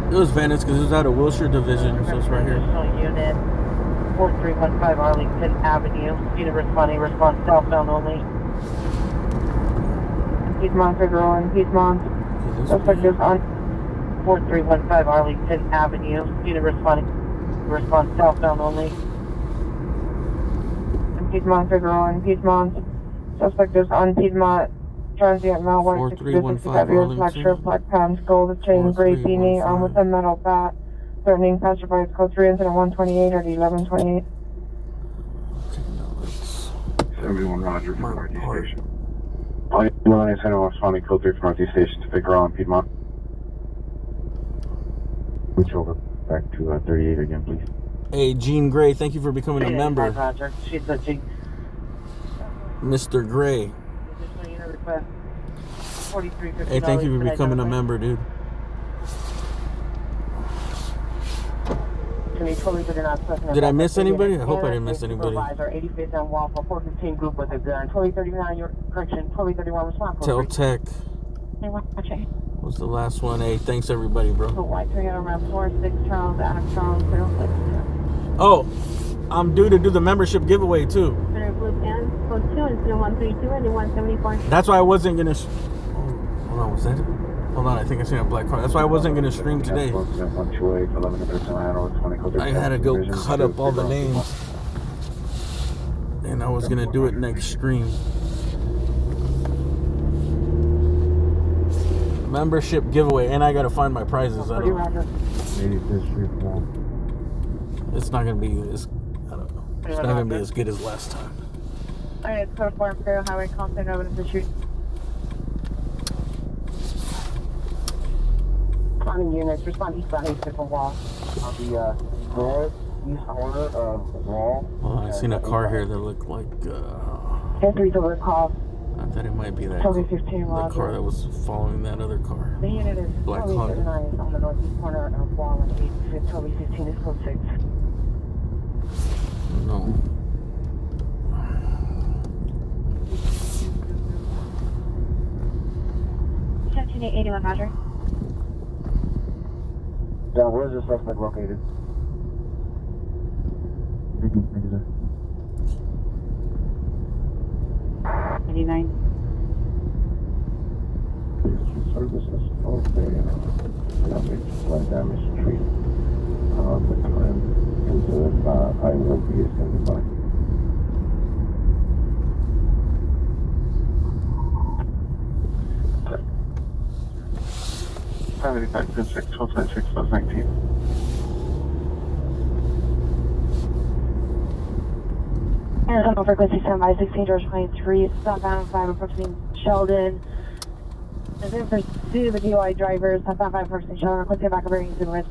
It was Venice because it was out of Wilshire Division, so it's right here. Unit 4315 Arlington Avenue. Unit responding, response southbound only. Piedmont, Figueroa, Piedmont. Suspect is on 4315 Arlington Avenue. Unit responding, response southbound only. Piedmont, Figueroa, Piedmont. Suspect is on Piedmont. Transient Mile 4315 years, black shirt, black pants, gold chain, gray beanie, armed with a metal bat. Threatening passerby, code 3 incident 128 or 1128. 71 Roger from Northeast Station. One is heading responding code 3 from Northeast Station to Figueroa and Piedmont. Switch over back to 38 again, please. Hey, Gene Gray, thank you for becoming a member. Roger. She's the G. Mr. Gray. Hey, thank you for becoming a member, dude. Did I miss anybody? I hope I didn't miss anybody. 85th and Waffle, 415 group with a gun. 2039, your correction, 2031 response. Tel Tech was the last one. Hey, thanks everybody, bro. White 300 around 46 Charles, Adam Charles, 06. Oh, I'm due to do the membership giveaway too. Code 2 and 132 and 174. That's why I wasn't gonna. Hold on, was that it? Hold on, I think I seen a black car. That's why I wasn't gonna stream today. I had to go cut up all the names, and I was gonna do it next stream. Membership giveaway, and I gotta find my prizes. I don't. It's not gonna be. I don't know. It's not gonna be as good as last time. Alright, code 4 Imperial Highway, Compton, over to the shoot. Responding units, respond eastbound 8 wall. On the northeast corner of the wall. Well, I seen a car here that looked like. 10-3 over call. I thought it might be that Toby 15 the car that was following that other car. The unit is Black Toby Honda. 39 on the northeast corner of wall and 8. Toby 15 is code 6. No. 81 Roger. Down, where's the suspect located? 89. Services, okay. Damage treat. The time into I will be standing by. Back to 6, 1296, 19. Arizona frequency 7 by 16, George 23, southbound 5 approaching Sheldon. As in pursue the DUI drivers, southbound 5 approaching Sheldon, requesting back bearing to west.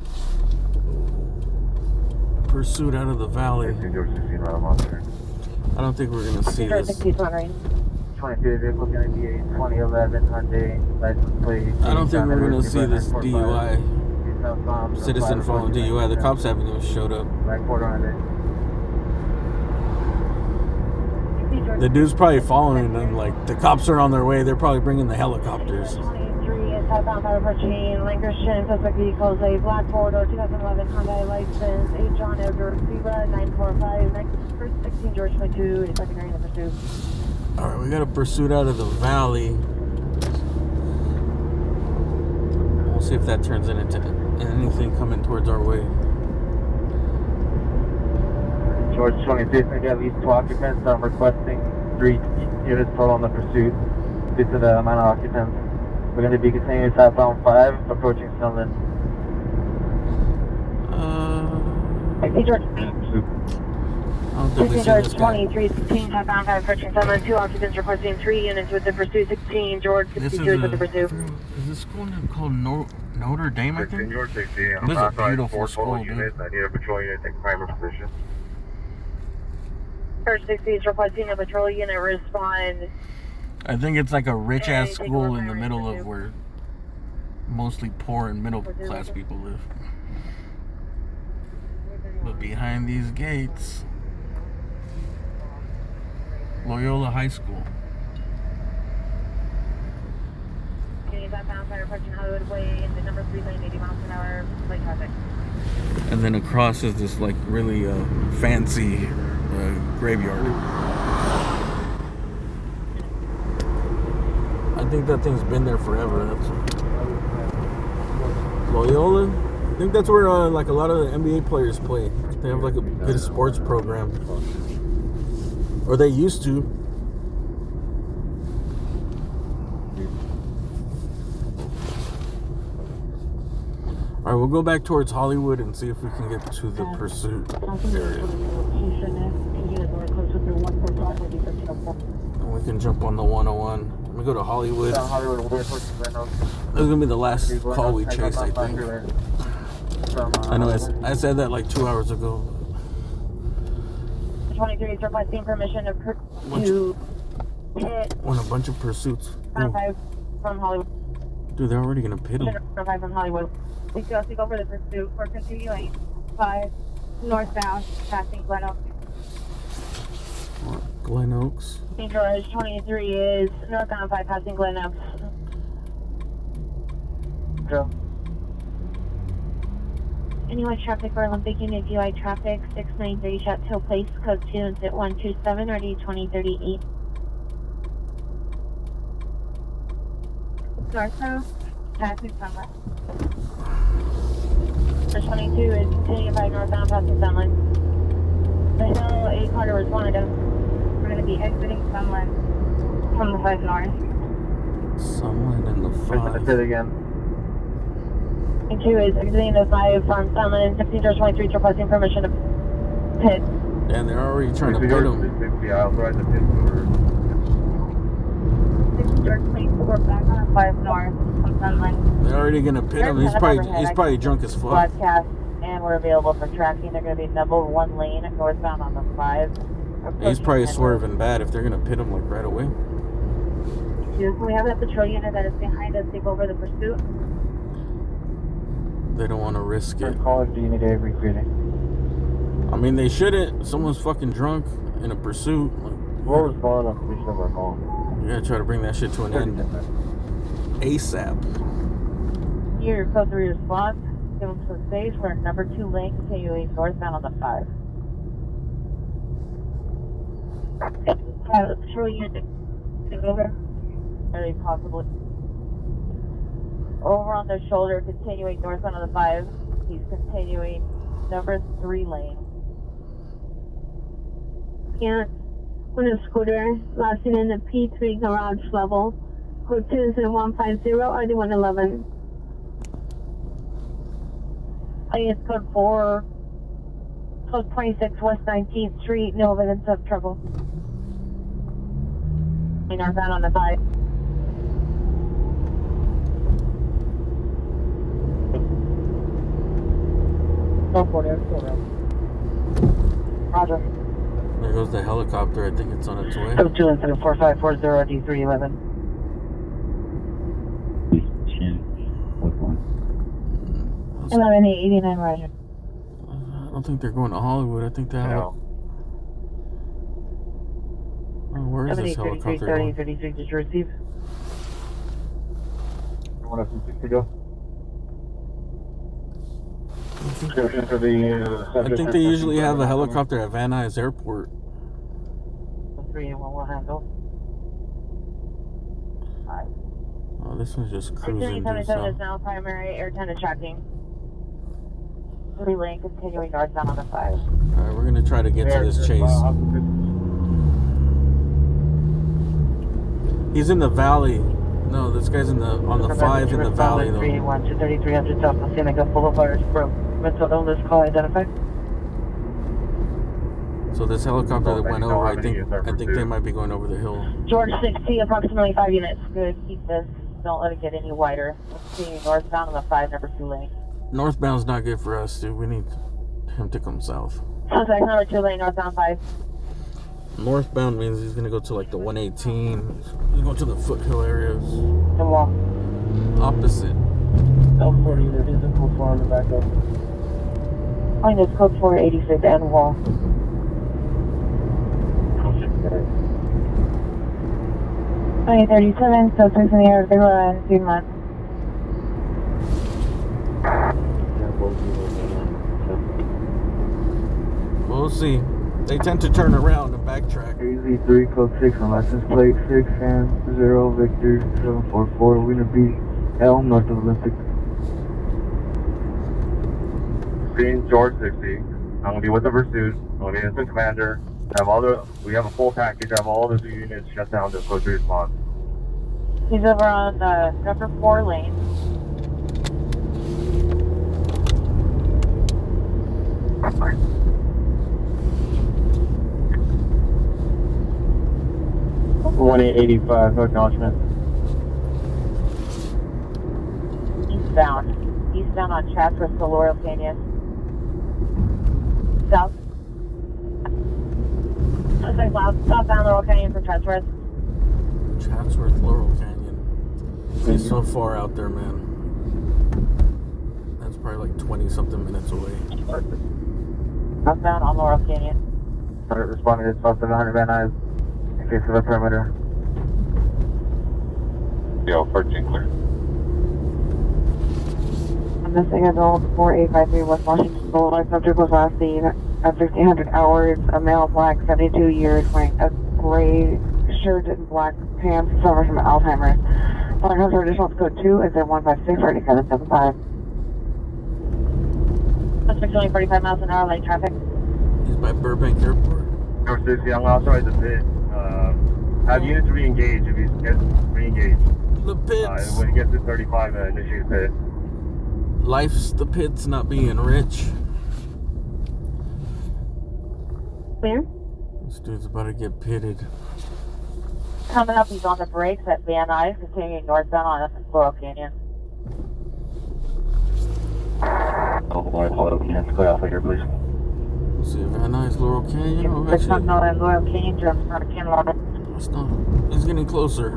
Pursuit out of the valley. George 16, right on there. I don't think we're gonna see George this. 60 range. 22 vehicle gonna be a 2011 Hyundai license plate. I don't think we're gonna see this DUI. Citizen following DUI. The cops haven't even showed up. The dude's probably following them. Like, the cops are on their way. They're probably bringing the helicopters. 23 is southbound 5 approaching Lancashire, suspect vehicles, a black 4-door 2011 Hyundai license, 8 John Edward Zebra 945, next 16 George 22, is secondary in the pursuit. Alright, we got a pursuit out of the valley. We'll see if that turns into anything coming towards our way. George 22 is going to get at least 2 occupants. I'm requesting 3 units total on the pursuit due to the amount of occupants. We're going to be continuing southbound 5, approaching Sunland. Hey, George. I don't think we've seen George this guy. 23, 16, southbound 5 approaching Sunland, 2 occupants requesting 3 units with the pursuit, 16 George 62 is with the pursuit. Is this school called Notre Dame, I think? George 16, This is a beautiful school, dude. I need a patrol unit to take primary position. George 60 is requesting a patrol unit respond. I think it's like a rich-ass school in the middle of where mostly poor and middle-class people live. But behind these gates, Loyola High School. Southbound 5 approaching Hollywood Way in the number 3 lane, 80 miles an hour, light traffic. And then across is this like really fancy graveyard. I think that thing's been there forever. That's Loyola. I think that's where like a lot of the NBA players play. They have like a good sports program, or they used to. All right, we'll go back towards Hollywood and see if we can get to the pursuit area. And we can jump on the 101. Let me go to Hollywood. This is gonna be the last call we chase, I think. I know I said that like 2 hours ago. 23 is requesting permission to pit. Want a bunch of pursuits. From Hollywood. Dude, they're already gonna pit them. From Hollywood. We go over the pursuit. We're continuing 5 northbound, passing Glen Oaks. Glen Oaks. St. George 23 is northbound 5, passing Glen Oaks. Joe. Anyone traffic or Olympic Unit UI traffic 693 Chateau Place, code 2 and sit 127, RD 2038. Northbound, passing sunlight. For 22 is continuing by northbound passing sunlight. The hill 8 Carter was wanted. We're going to be exiting sunlight from the 5 north. Someone in the Say 5. it again. 22 is exiting the 5 from sunlight and 16-23 requesting permission to pit. And they're already trying to pit him. Yeah, I'll throw the pit over. 16-24 back on 5 north from sunlight. They're already gonna pit him. He's probably drunk as fuck. Broadcast, and we're available for tracking. They're going to be number 1 lane northbound on the 5. He's probably swerving bad if they're gonna pit him like right away. We have that patrol unit that is behind us take over the pursuit. They don't want to risk it. Calling the unit every minute. I mean, they shouldn't. Someone's fucking drunk in a pursuit. Like, We'll respond on completion of our call. you gotta try to bring that shit to an end ASAP. Your code 3 response. Give them some space. We're in number 2 lane continuing northbound on the 5. Have the patrol unit take over. Very possibly. Over on the shoulder, continuing northbound on the 5. He's continuing number 3 lane. Yeah. On a scooter, lasting in the P3 garage level. Code 2 is 150, RD 111. I think it's code 4. Code 26 West 19th Street. No evidence of trouble. Northbound on the 5. Roger. There goes the helicopter. I think it's on its way. Code 2 and 4540 D311. What one? 11889, Roger. I don't think they're going to Hollywood. I think they're. Oh, where is this helicopter going? 33, did you receive? You want us to 60 go? I think they usually have a helicopter at Van Nuys Airport. 3 and 1 will handle. Oh, this one's just cruising. 77 is now primary air tender tracking. 3 lane continuing northbound on the 5. Alright, we're gonna try to get to this chase. He's in the valley. No, this guy's on the 5 in the valley though. 381 to 3300 South Pacifica Boulevard from mental illness call identified. So this helicopter that went over, I think they might be going over the hill. George 6T, approximately 5 units. Good, keep this. Don't let it get any wider. Continuing northbound on the 5, number 2 lane. Northbound's not good for us, dude. We need him to come south. Suspect number 2 lane, northbound 5. Northbound means he's gonna go to like the 118. He's going to the foothill areas. The wall. Opposite. L40 unit is in code 4 on the back up. I think it's code 486 and wall. 2037, so 6 in the air, 0 and 2 months. We'll see. They tend to turn around and backtrack. AZ3 code 6 on license plate 6 and 0 Victor 744. We're gonna be Elm north of Olympic. Green George 60. I'm gonna be with the pursuit. I'm gonna be instant commander. We have a full package. I have all the units shut down to close response. He's over on number 4 lane. Bye. 1885, no acknowledgement. Eastbound. Eastbound on Chatsworth to Laurel Canyon. South. Southbound Laurel Canyon from Chatsworth. Chatsworth, Laurel Canyon. He's so far out there, man. That's probably like 20 something minutes away. Southbound on Laurel Canyon. Start responding to south 700 Van Nuys in case of a perimeter. Yo, 13 clear. adult 4853 West Washington Boulevard. Subject was last seen at 1500 hours. A male, black, 72 years, wearing a gray shirt and black pants, suffers from Alzheimer's. Following comes for additional code 2 is at 156 3775. Suspect only 45 miles an hour, light traffic. He's by Burbank Airport. Number 60, I'm authorized to pit. Have units re-engage if you get re-engage. The pits. When you get to 35, initiate pit. Life's the pits, not being rich. Clear? This dude's about to get pitted. Coming up, he's on the brakes at Van Nuys, continuing northbound on Laurel Canyon. Clear off here, please. Let's see if Van Nuys, Laurel Canyon. Oh, actually, Laurel Canyon, just for Canyon. it's not. He's getting closer.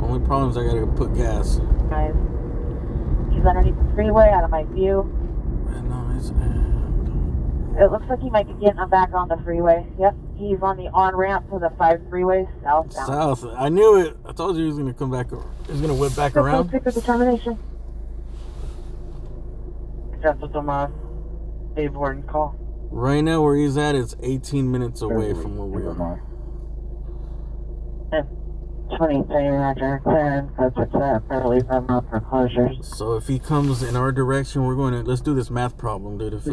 Only problem is I gotta put gas. Nice. He's underneath the freeway, out of my view. Van Nuys. It looks like he might be getting back on the freeway. Yep, he's on the on-ramp to the 5 freeway southbound. South. I knew it. I told you he was gonna come back. He's gonna whip back around. Pick the determination. That's what the Dave Warden call. Right now, where he's at, it's 18 minutes away from where we are. 23, Roger. Clearance, subject to that, fairly from foreclosures. So if he comes in our direction, we're going to let's do this math problem, dude. If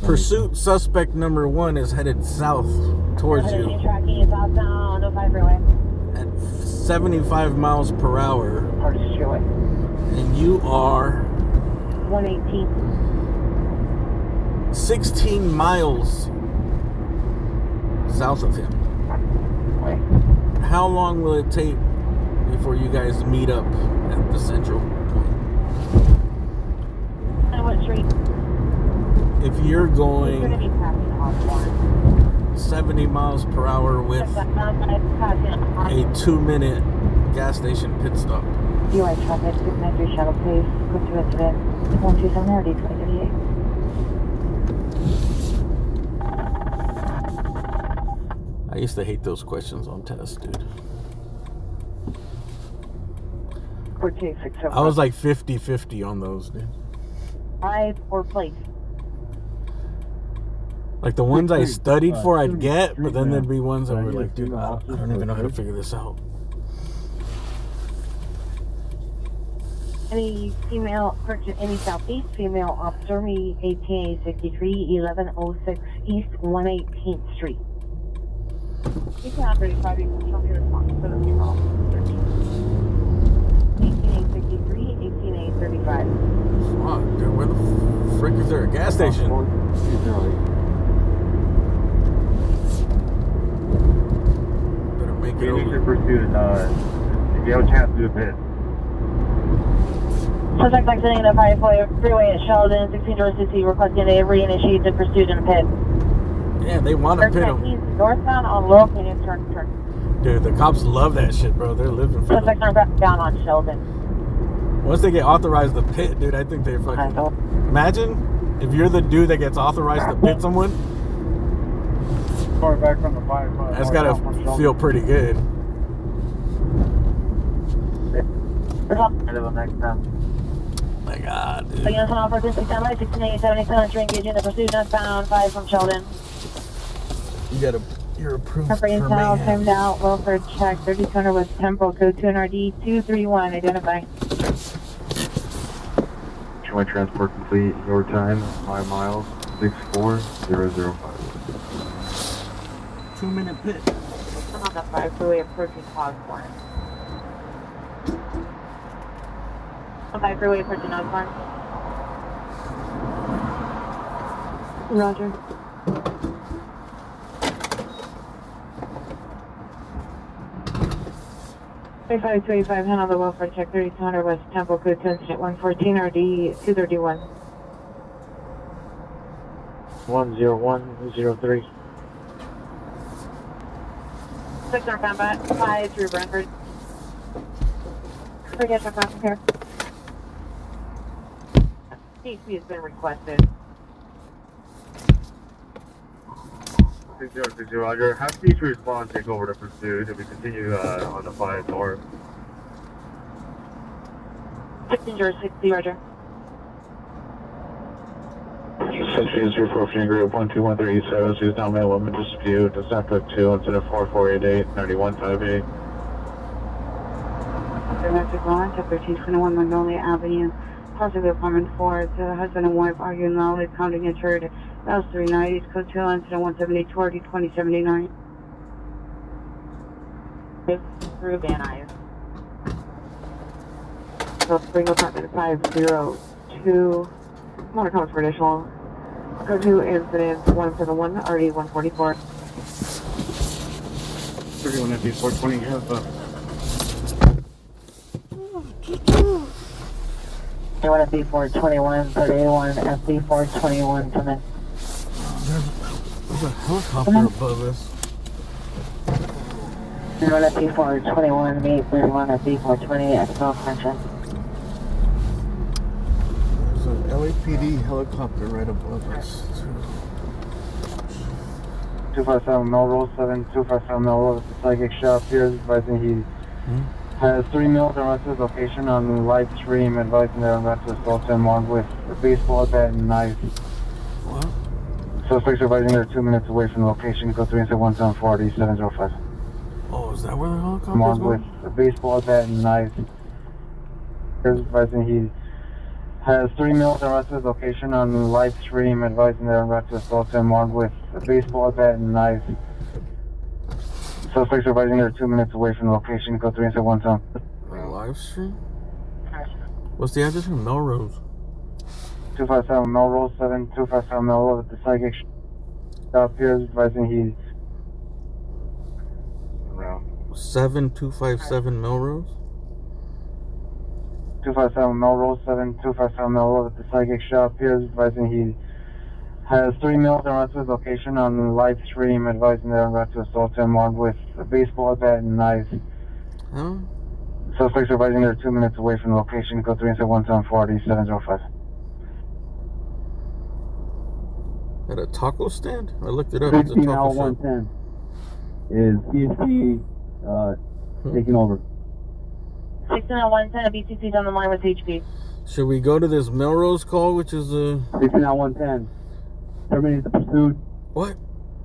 pursuit suspect number 1 is headed south towards you Tracking southbound, 05 freeway. at 75 miles per hour, Freeway. and you are 118. 16 miles south of him, how long will it take before you guys meet up at the central point? And what street? If you're He's going to going be passing on 1. 70 miles per hour with a 2-minute gas station pit stop. UI traffic, 693 shuttle, please. Go to incident. 127 RD 2038. I used to hate those questions on tests, dude. 4867. I was like 50-50 on those, dude. 5 or place. Like the ones I studied for, I'd get, but then there'd be ones that were like, dude, I don't even know how to figure this out. Any southeast female officer, me 1863 1106 East 118th Street. You can operate 5 equals from your response for the female officer. 18863 18835. Fuck, dude, where the frick is there a gas station? Better make it over. Pursuit, if you have a chance to do a pit. Suspect exiting the freeway at Sheldon, 16 George City, requesting a reinitiate the pursuit in a pit. Yeah, they want to pit him. He's northbound on Laurel Canyon, turn. Dude, the cops love that shit, bro. They're living for Suspect it. down on Sheldon. Once they get authorized to pit, dude, I think they fucking... Imagine if you're the dude that gets authorized to pit someone. Going back from the 5. That's gotta feel pretty good. Next time. My God, dude. Units on offer 1687 Reengaging the pursuit northbound 5 from Sheldon. You're approved for Operating style, mayhem. timed out, Wilford check, 3200 West Temple, code 2NRD 231, identify. My transport complete. Your time 5 miles 64005. 2-minute pit. I'm on the 5 freeway approaching Osborne. On 5 freeway approaching Osborne. Roger. Five hand on the welfare check 3200 West Temple, code 2 incident 114 RD 231. 10103. 6 on combat, 5 through Brentford. Forget my from here. CP has been requested. 6060 Roger. Have each respond take over the pursuit if we continue on the 5 north. 16 George 60, Roger. 6804 Fusion Group 12137, she's down mail limit dispute, Descent Cook 2, incident 4488, 9158. Domestic launch at 1321 Magnolia Avenue. Possibly apartment 4. The husband and wife arguing loudly, pounding each other. That was 390, code 2, incident 178, 2079. Through Van Nuys. So Spring Apartment 502. Motor comes for additional. Code 2, incident 171, RD 144. 31 FD 420, you have 31 FD 421, 31 FD 421, come in. There's a helicopter above us. 31 FD 421, meet 31 FD 420, external function. There's an LAPD helicopter right above us, too. 257 Melrose, 7257 Melrose, the psychic shop here is advising he has 3 males arrested his location on live stream, advising they're about to assault him armed with a baseball bat and knife. What? Suspects are advising they're 2 minutes away from the location. Go 3 and 174 705. Oh, is that where the helicopter's Armed going? with a baseball bat and knife. Here's advising he has 3 males arrested his location on live stream, advising they're about to assault him armed with a baseball bat and knife. Suspects are advising they're 2 minutes away from the location. Go 3 and 174. Live stream? What's the address from Melrose? 257 Melrose, 7257 Melrose, the psychic shop here is advising he's around 7257 Melrose? 257 Melrose, 7257 Melrose, the psychic shop here is advising he has 3 males arrested his location on live stream, advising they're about to assault him armed with a baseball bat and knife. Huh? Suspects are advising they're 2 minutes away from the location. Go 3 and 174 705. At a taco stand? I looked it up. It's a 16 taco shop. 110 is BSC taking over. 16 110, BCC's on the line with HP. Should we go to this Melrose call, which is 16 110. Terminate the pursuit. what?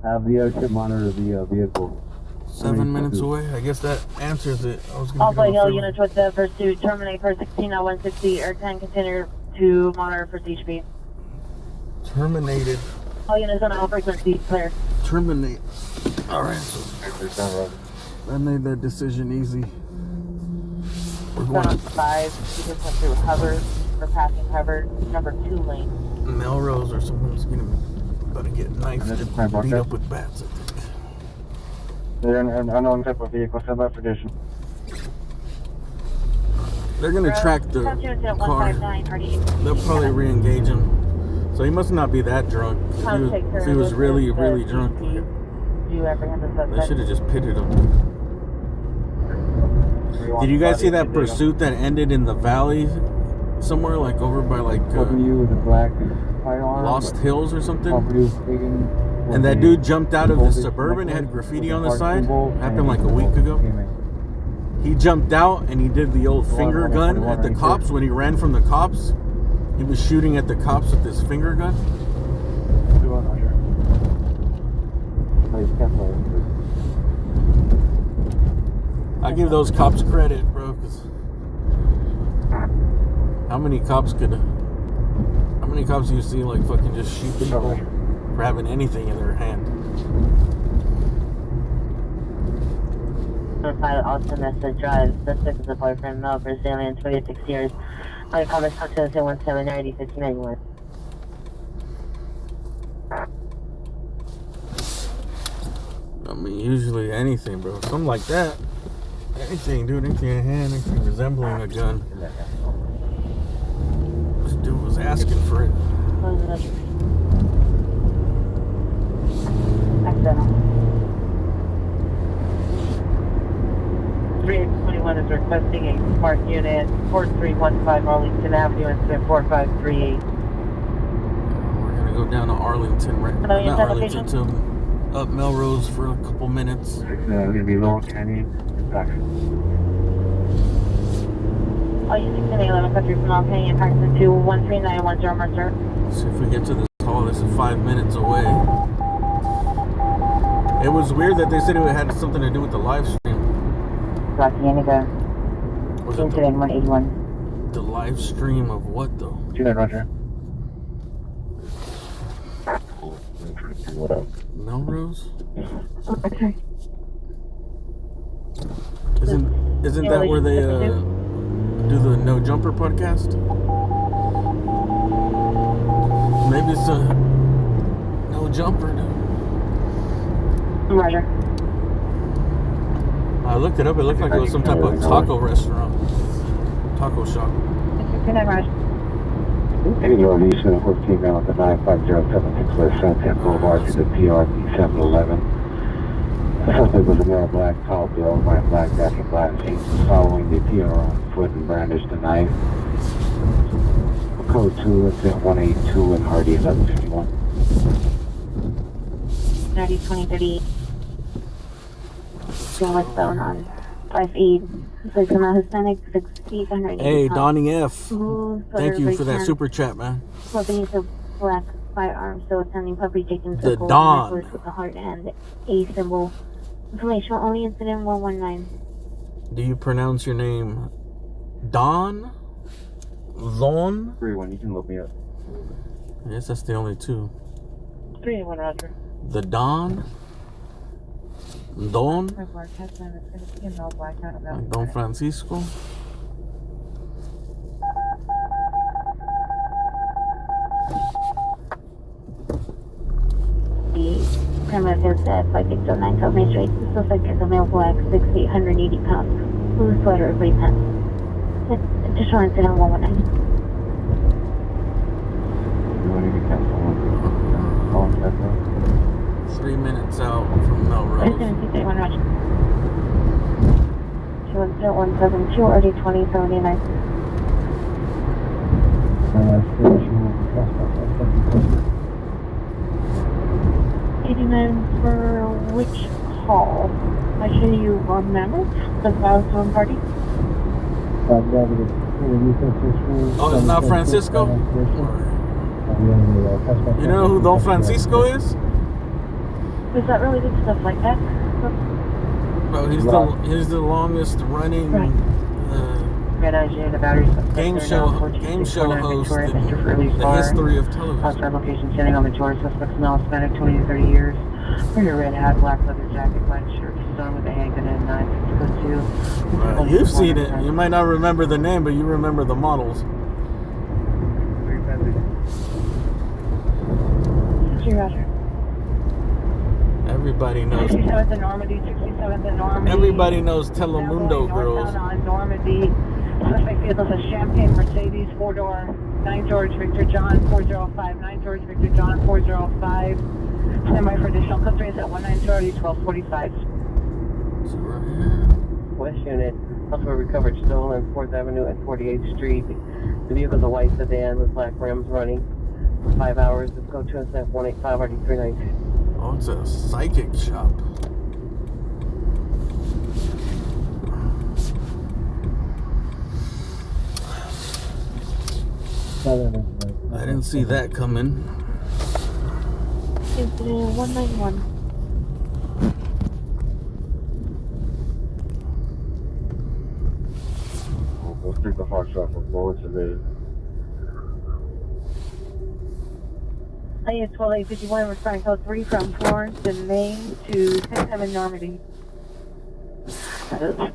Have the airship monitor the vehicle. 7 minutes away? I guess that answers it. I was All gonna Flight Hill units with the pursuit. Terminate for 16 160, air tank container to monitor for HP. Terminated. All units on all frequency, clear. Terminate. Alright, so I made that decision easy. We're Down going on 5, we just went through Hubbard, we're passing Hubbard, number 2 lane. to Melrose or someone's about to get knifed and beat up with bats, I think. They're an unknown type of vehicle, sent by tradition. They're gonna track the car. They'll probably re-engage him. So he must not be that drunk. If he was really, really drunk, Do you apprehend the they suspect? should have just pitted him. Did you guys see that pursuit that ended in the valley somewhere, like over by like You with a black firearm. Lost Hills or something? Taking And that dude jumped out of the Suburban. It had graffiti on the side. Happened like a week ago. He jumped out and he did the old finger gun at the cops. When he ran from the cops, he was shooting at the cops with his finger gun. I give those cops credit, bro, because how many cops do you see like fucking just shoot people for having anything in their hand? Pilot Austin Mesa drives. Suspect is a boyfriend, male, Brazilian, 26 years. On comments, Contact 179 5091. I mean, usually anything, bro. Something like that. Anything, dude. Anything in hand, anything resembling a gun. This dude was asking for it. Accidental. 3821 is requesting a smart unit, 4315 Arlington Avenue, incident 4538. We're gonna go down to Arlington, right? Hello, Not your Arlington, to up Melrose for a couple minutes. It's gonna be Laurel Canyon. Back. Oh, you 1611 country from Alpine and Paxton 21391 Mercer. Let's see if we get to this call. This is 5 minutes away. It was weird that they said it had something to do with the live stream. Rocky Indigo. Was it Incident 181. the live stream of what though? 29 Roger. What up? Melrose? Okay. Isn't that where they do the No Jumper podcast? Maybe it's a No Jumper. Roger. I looked it up. It looked like it was some type of taco restaurant, taco shop. 69 Roger. 80 Northeast, 14 miles to 95076 West Sunset Boulevard to the PRP 711. The suspect was a male, black, tall build, wearing black jacket, black jeans, following the PR on foot and brandished a knife. Code 2, incident 182 and Hardy 1151. 90, 20, 30. Going westbound on 5E. So come out Hispanic, 6 feet, 180 Hey, pounds. Donnie F. Blue Thank you sweater, for that pants, super chat, man. Smoking a black firearm, still attending puppy taking The circle Dawn. necklace with a heart and a symbol. Information only incident 119. Do you pronounce your name Don? Lon? 3-1, you can look me up. I guess that's the only two. 3-1 Roger. The Don? Don? Black hat time is going to be in no black hat about Don Francisco? The premises at 5609 South Main Street. The suspect is a male black, 6 feet, 180 pounds. Blue sweater, gray pants. Additional incident 119. You want to get that phone? 3 minutes out from Melrose. 1 Roger. 210-172, already 2079. For which call? Actually, you remember the Valentine party? Oh, it's not Francisco? You know who Don Francisco is? Is that related to the flight deck? Bro, he's the longest running Red IJ, the battery game show host in the history of television. Outside location standing on the tour. Suspects now Hispanic, 20 to 30 years. Wearing a red hat, black leather jacket, black shirt. He's on with a handgun and a knife. You've seen it. You might not remember the name, but you remember the models. Roger. Everybody knows. 67th and Normandy, 67th and Normandy. Everybody knows Telemundo girls. On Normandy. Suspect vehicle is a Champagne Mercedes 4-door. 9 George Victor John 405. 9 George Victor John 405. Standby for additional customers at 190 1245. West unit, also recovered stolen 4th Avenue and 48th Street. The vehicle is a white sedan with black rims running for 5 hours. Let's go to incident 185 RD392. Oh, it's a psychic shop. I didn't see that coming. Incident 191. Go through the hot shop of Lawrence today. IS 12851, responding code 3 from Florence and Maine to 67 Normandy.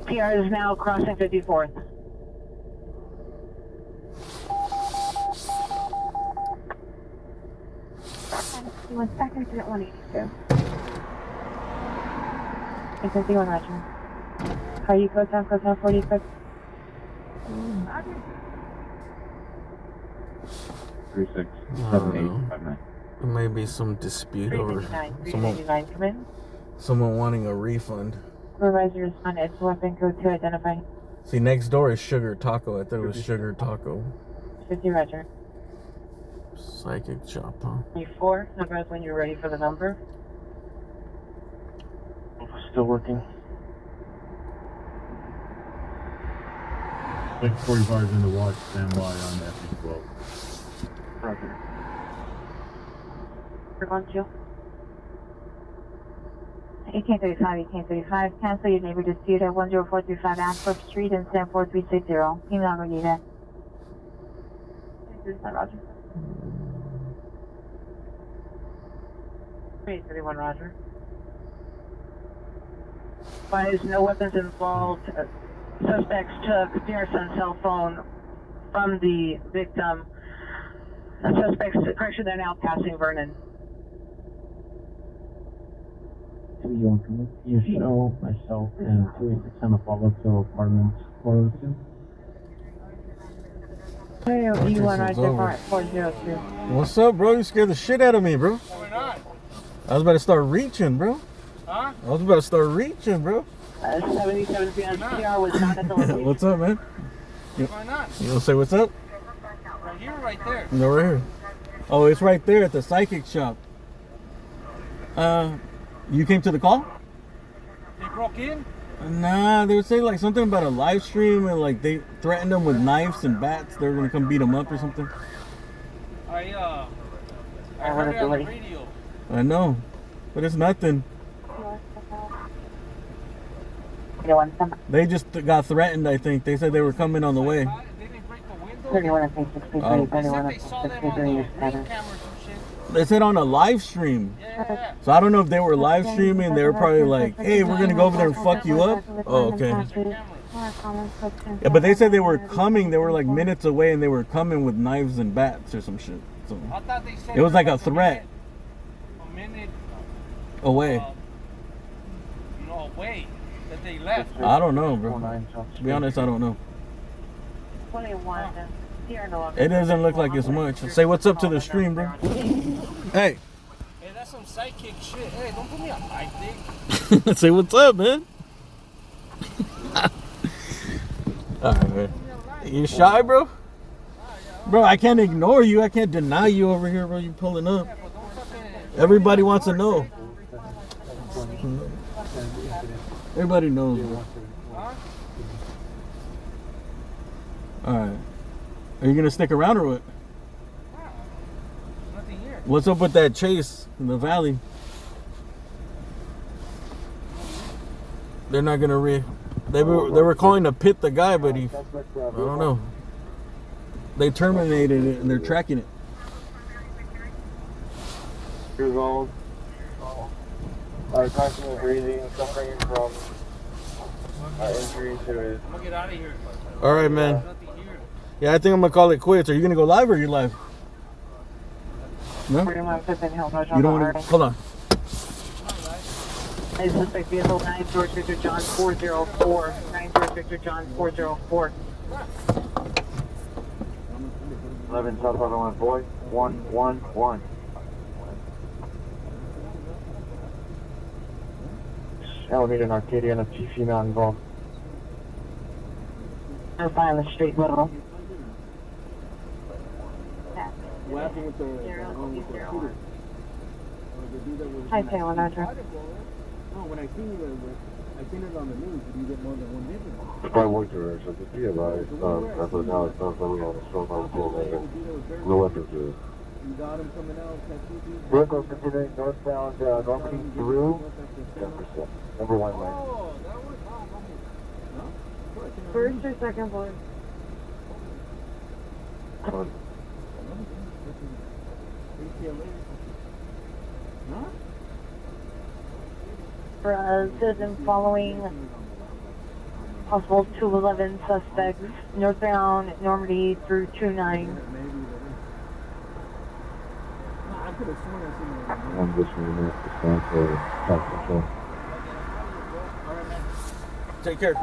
PR is now crossing 54th. He went back into at 182. 51 Roger. How you go down 46? 367859. There may be some dispute over 359, come in. someone wanting a refund. Supervisor responded to weapon code 2 identify. See, next door is Sugar Taco. I thought it was Sugar Taco. 50 Roger. Psychic shop, huh? 24, number when you're ready for the number. Still working. 645 is in the watch, stand by on the FE12. Roger. We're going to. 1835, cancel your neighbor dispute at 10435 Antwerp Street and send 4360. Email Regina. Roger. 331, Roger. Advise no weapons involved. Suspects took Pearson's cell phone from the victim. The suspects, correction, they're now passing Vernon. You show myself and 286 on the follow to apartment 402. You1 Roger 402. What's up, bro? You scared the shit out of me, bro. Why not? I was about to start reaching, bro. Huh? I was about to start reaching, bro. 77 PR was not at the location. What's up, man? Why not? You gonna say what's up? Right here, right there. No, right here. Oh, it's right there at the psychic shop. You came to the call? They broke in? Nah, they were saying like something about a live stream and like they threatened them with knives and bats. They were gonna come beat them up or something. I heard it on the radio. I know, but it's nothing. They just got threatened, I think. They said they were coming on the way. Didn't they break the window? 31 and 63, 31 They saw them on the ring cameras and shit. They said on a live stream. Yeah. So I don't know if they were live streaming. They were probably like, hey, we're going to go over there and fuck you up. Oh, okay. Yeah, but they said they were coming. They were like minutes away and they were coming with knives and bats or some shit. So I thought they said it was like a threat. A minute Away. Away that they left. I don't know, bro. To be honest, I don't know. 21. It doesn't look like it's much. Say what's up to the stream, bro. Hey. Hey, that's some sidekick shit. Hey, don't put me on sidekick. Say what's up, man. Alright, man. You shy, bro? Bro, I can't ignore you. I can't deny you over here, bro. You pulling up. Everybody wants to know. Everybody knows, bro. Alright. Are you gonna stick around or what? Nothing here. What's up with that chase in the valley? They're not gonna they were calling to pit the guy, but I don't know. They terminated it and they're tracking it. Years old. Constantly breathing, suffering from injury to his. I'm gonna get out of here. All right, man. Nothing here. Yeah, I think I'm gonna call it quits. Are you gonna go live or are you live? No? You don't want to. Hold on. Hey, suspect vehicle 9 George Victor John 404. 9 George Victor John 404. 11 South Auto Boy 111. Elevator in Arcadia and a T female involved. No violent street level. What happened with the Hi, Taylor, Roger. No, when I seen it on the news. Did you get more than one hit? Probably worked her, so just be advised. That's what now it's not something on a strong arm pull later. No weapons to it. You got him coming out. Vehicles continuing northbound Normandy through 10%. Number 1 lane. First or second floor? Citizen following possible 211 suspects northbound Normandy through 29. I'm just going to stand for traffic control. Take care.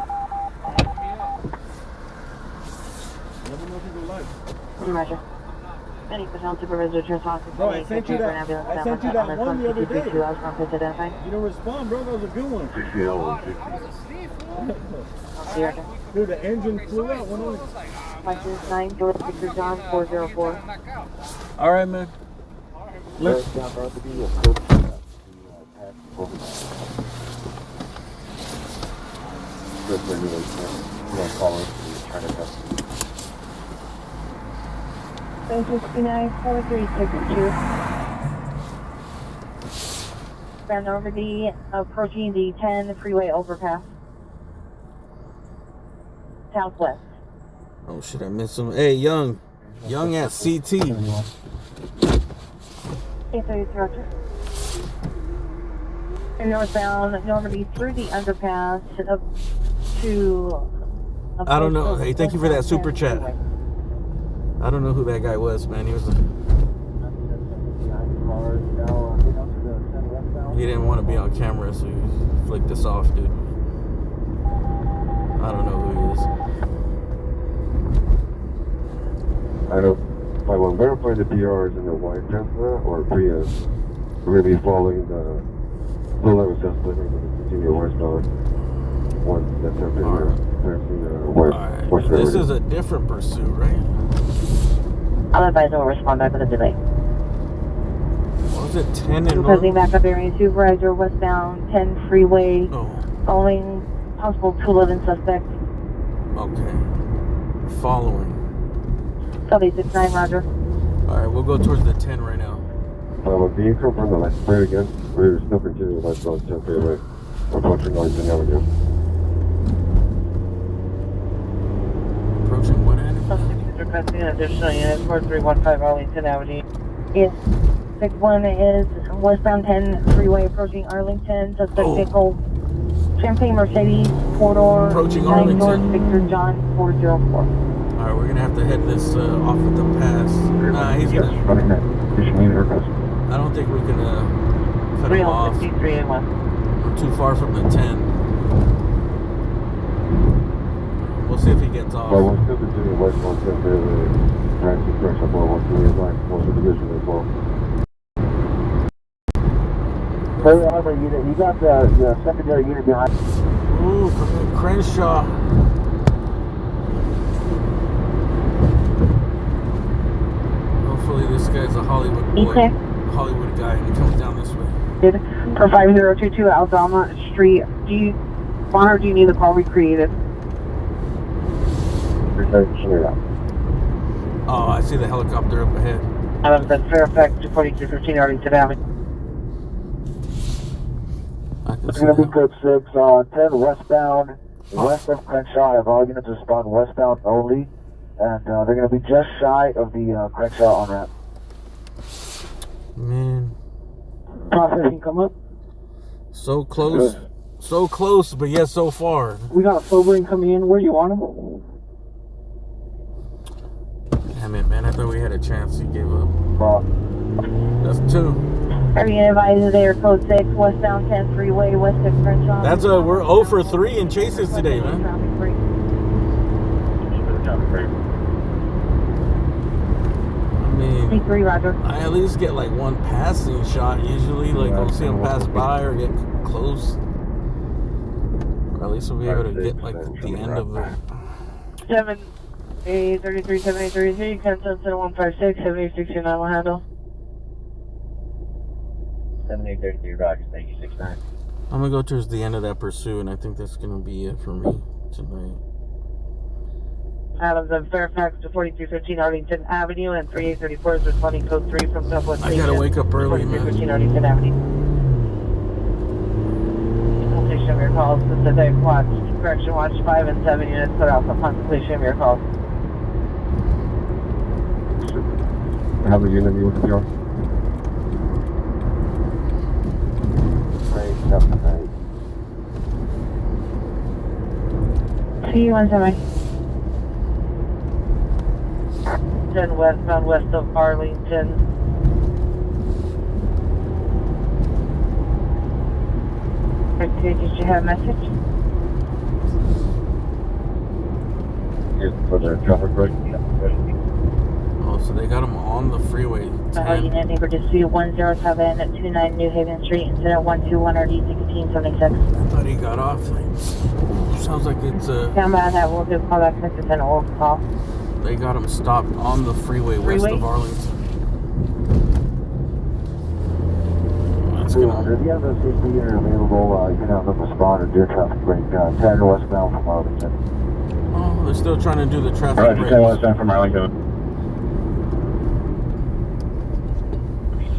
Let me know if you go live. Roger. Any potential supervisor turns off. Bro, I sent you that one the other day. You didn't respond, bro. That was a good one. Dude, the engine flew out. License 9 George Victor John 404. All right, man. Let's. trying to test. 694-362. Grand Normandy approaching the 10 freeway overpass. Southwest. Oh shit, I missed him. Hey, Young at CT. 830 Roger. And northbound Normandy through the underpass up to... I don't know. Hey, thank you for that super chat. I don't know who that guy was, man. He was. He didn't want to be on camera, so he flicked us off, dude. I don't know who he is. I don't. If I will verify the PRs in the white Tesla or Prius, we're going to be following the low-level suspect and going to continue westbound once that's up in there. Alright, this is a different pursuit, right? I'll advise will respond back with a delay. What was it, 10 and Requesting backup area supervisor westbound 10 freeway. Following possible 211 suspect. Okay. Following. Southie 69, Roger. Alright, we'll go towards the 10 right now. Can you confirm the last plate again? We're still continuing westbound 10 freeway. Approaching Arlington Avenue. Approaching what avenue? Requesting an additional unit 4315 Arlington Avenue. Yes. 61 is westbound 10 freeway approaching Arlington. Suspect vehicle Champagne Mercedes, 4-door. Approaching 9 Arlington. North Victor John 404. Alright, we're gonna have to head this off at the pass. Nah, he's gonna. I don't think we can cut him off. We're too far from the 10. We'll see if he gets off. Well, we're still continuing westbound 10 freeway. Trying to crash up on 128 line, most of the division as well. Hey, Armor unit, you got the secondary unit behind. Ooh, Crenshaw. Hopefully this guy's a Hollywood boy. Okay. Hollywood guy, and he comes down this way. For 5022 Alabama Street, do you want or do you need the call recreated? Oh, I see the helicopter up ahead. Adams at Fairfax 24215 Arlington Avenue. It's going to be code 6 on 10 westbound, west of Crenshaw. I have all units respond westbound only, and they're going to be just shy of the Crenshaw on-ramp. Man. Processing come up. So close. So close, but yet so far. We got a sobering coming in. Where you want him? Damn it, man. I thought we had a chance. He gave up. That's 2. Are you advised they are code 6 westbound 10 freeway west of Crenshaw? That's we're 0 for 3 in chases today, man. I mean, 3 Roger. I at least get like one passing shot usually. Like I'll see him pass by or get close. Or at least we'll be able to get like the end of it. 7-8-33, 7-8-33, Kansas 156, 7869 will handle. 7833, Roger, thank you, 69. I'm gonna go towards the end of that pursuit, and I think that's gonna be it for me tonight. Adams at Fairfax to 4215 Arlington Avenue and 3834 is responding code 3 from Southwest I gotta wake up early, man. 4215 Arlington Avenue. Completion of your calls, specific watch, correction watch 5 and 7 units put out upon completion of your calls. How many units you want to go? T17. 10 westbound west of Arlington. Okay, did you have a message? For the traffic break? Oh, so they got him on the freeway. Unit neighbor dispute 107 at 29 New Haven Street, incident 121 RD 1676. I thought he got off. Like, sounds like it's Stand by that, we'll do call back Mr. 10 old call. They got him stopped on the freeway west of Arlington. That's gonna. If you have a safety unit available, you can have them respond to deer traffic break 10 westbound from Arlington. Oh, Oh, they're still trying to do the traffic Roger, break. 10 West end from Arlington.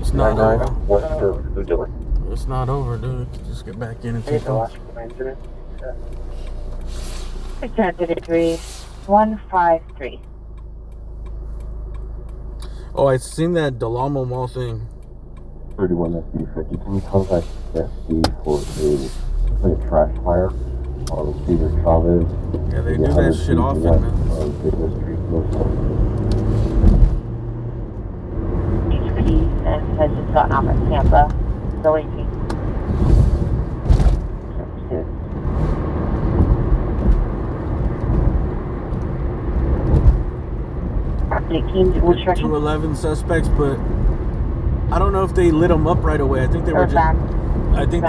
It's not over. West of New Delhi. It's not over, dude. Just get back in and take off. 633 153. Oh, I seen that Delamo Mall thing. 31 SD50. Can you contact SD for a trash fire on Cedar Chavez? Yeah, they do that shit often, man. HPD and has just gotten off at Tampa. So 18. We'll check 211 suspects, but I don't know if they lit them up right away. I think they were just. I think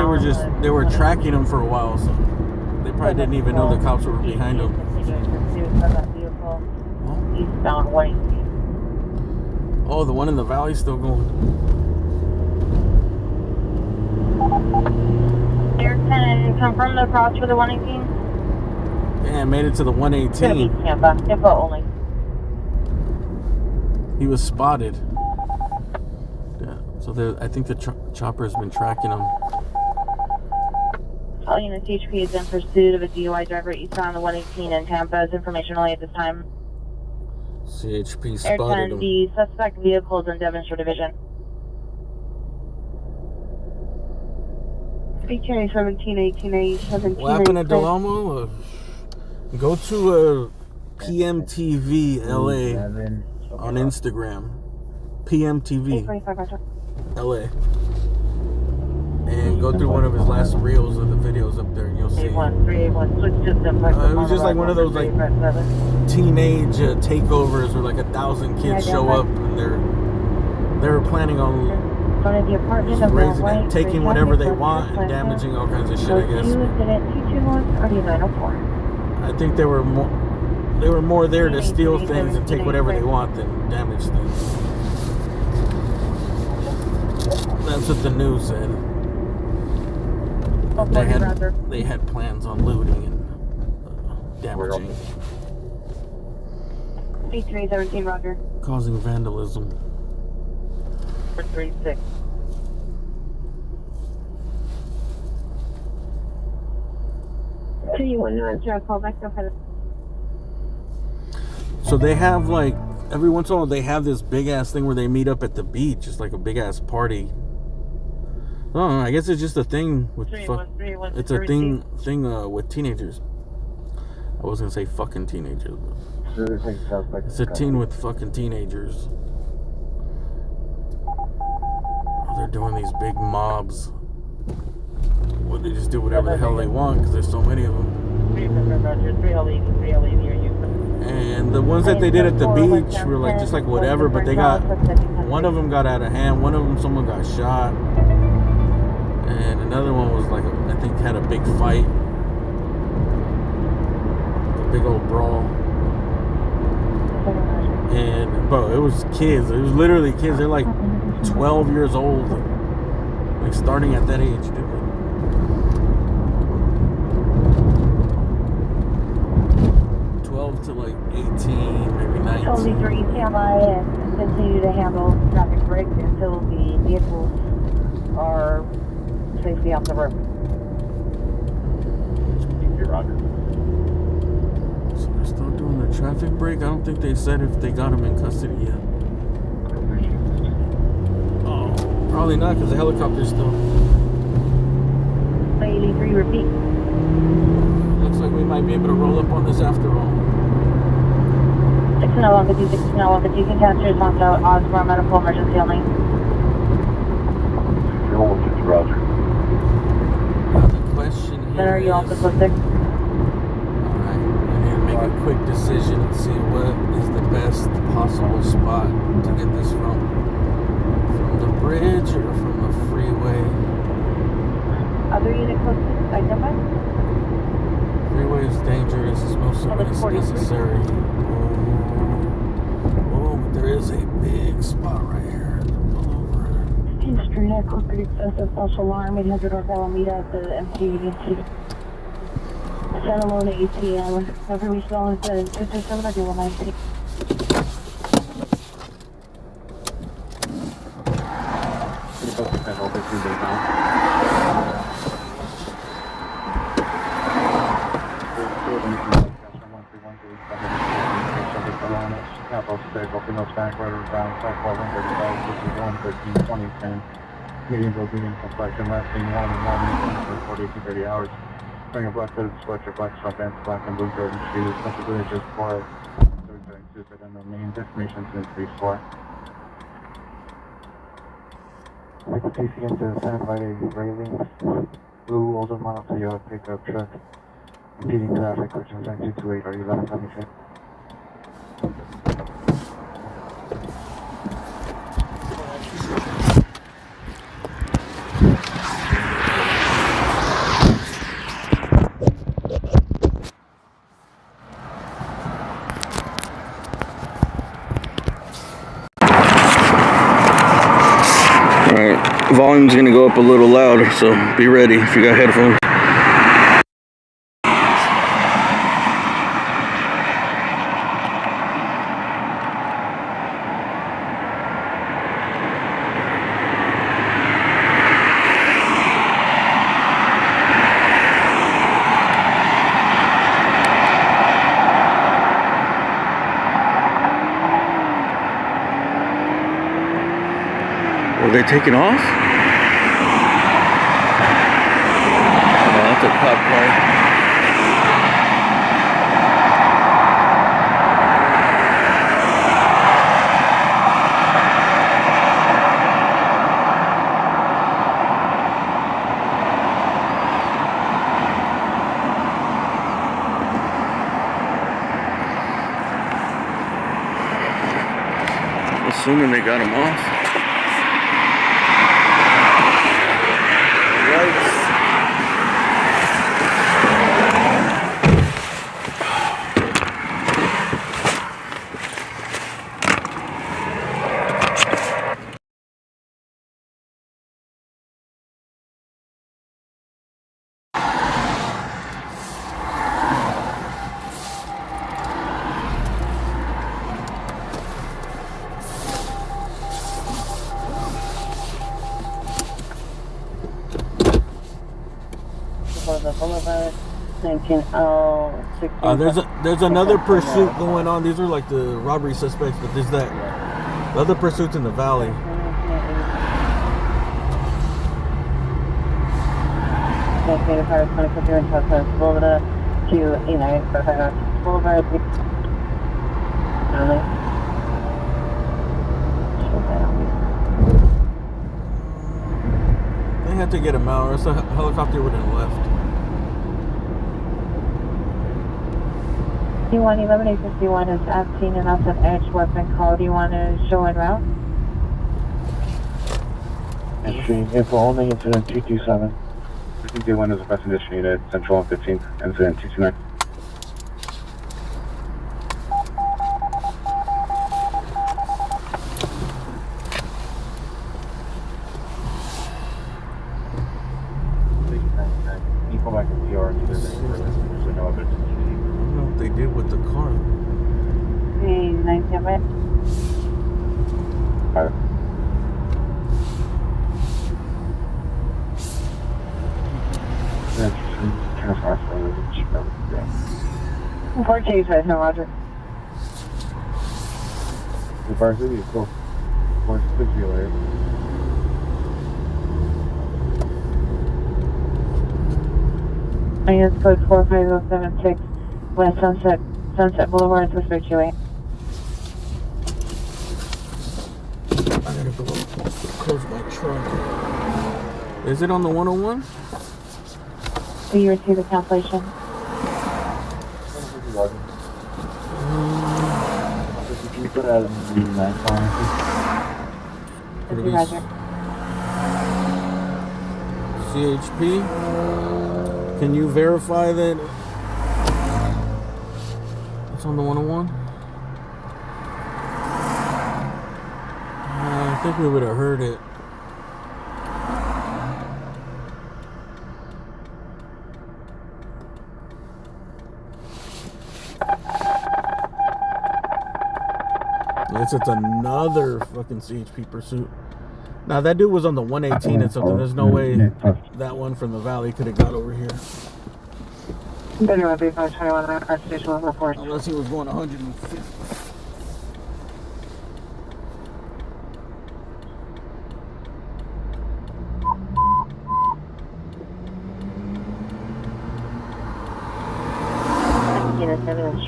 they were tracking them for a while, so they probably didn't even know the cops were behind them. Eastbound 118. Oh, the one in the valley's still going. Air 10, confirm the cross for the 118. Yeah, made it to the 118. Tampa, info only. He was spotted. Yeah, so I think the chopper has been tracking him. All units, HP is in pursuit of a DUI driver eastbound the 118 in Tampa. Is information only at this time. CHP Air spotted 10, him. the suspect vehicle is in Devonshire Division. BK 1718 What happened at Delamo? Go to PMTV LA on Instagram. PMTV LA. And go through one of his last reels of the videos up there and you'll see. It was just like one of those like teenage takeovers where like 1,000 kids show up and they were planning on taking whatever they want and damaging all kinds of shit, I guess. I think they were more there to steal things and take whatever they want than damage things. That's what the news said. They had plans on looting and damaging. C317, Roger. Causing vandalism. 436. So they have like every once in a while they have this big ass thing where they meet up at the beach. It's like a big ass party. I don't know. I guess it's just a thing with it's a thing with teenagers. I was gonna say fucking teenagers, but it's a teen with fucking teenagers. They're doing these big mobs. Well, they just do whatever the hell they want because there's so many of them. And the ones that they did at the beach were like just like whatever, but they got one of them got out of hand. One of them, someone got shot, and another one was like I think had a big fight, a big old brawl. And bro, it was kids. It was literally kids. They're like 12 years old, like starting at that age, dude. 12 to like 18, maybe 19. Only 3 TMI and continue to handle traffic breaks until the vehicles are safely off the road. Roger. So they're still doing the traffic break. I don't think they said if they got him in custody yet. Oh, probably not because the helicopter's still. 83, repeat. Looks like we might be able to roll up on this after all. 60150, you can capture response out Osborne medical emergency only. Roger. Now the question here Are you is, also close 6? alright, I need to make a quick decision and see what is the best possible spot to get this from. From the bridge or from the freeway? Other unit close 6, identified? Freeway is dangerous, especially when it's necessary. Oh, but there is a big spot right here. Pull over. Street Echo 3 excessive false alarm, 800 North Alameda at the MT. Santa Lona ATM. Whenever we saw is 227 or do 119. Capital State, open those bank right around 5,135, this is 113, 2010. Medium will be in complexion, last seen 1 and 1 for 40 to 30 hours. Bring a black hooded sweatshirt, black sweatpants, black and blue Jordan shoes, possibly just for suicide and the named information since 3-4. I can take you into San Verde Refueling, blue older model Toyota pickup truck, impeding traffic, which is 9228, are you left on your Alright, volume's gonna go up a little louder, so be ready if you got headphones. Are they taking off? Oh, that's a cop car. Assuming they got him off. There's another pursuit going on. These are like the robbery suspects, but there's that the other pursuits in the valley. Boulevard to 89 Boulevard. They had to get him out, or else a helicopter would have left. D1 1151 is acting and off an edge weapon call. Do you want to show en route? Entry, info only, incident 227. I think D1 is a best condition unit, Central on 15th, incident 229. You go back to PR and there's no evidence. I don't know what they did with the car. Hey, 97. Alright. Fort Chase, no, Roger. The varsity is cool. More speculative. IS code 45076, West Sunset Boulevard, Whisper 28. I gotta go close my truck. Is it on the 101? Do you receive the cancellation? Can you put out a 9 Roger. CHP? Can you verify that it's on the 101? I think we would have heard it. It's another fucking CHP pursuit. Now that dude was on the 118 and something. There's no way that one from the valley could have got over here. Anyway, B521, our station will report. Unless he was going 150.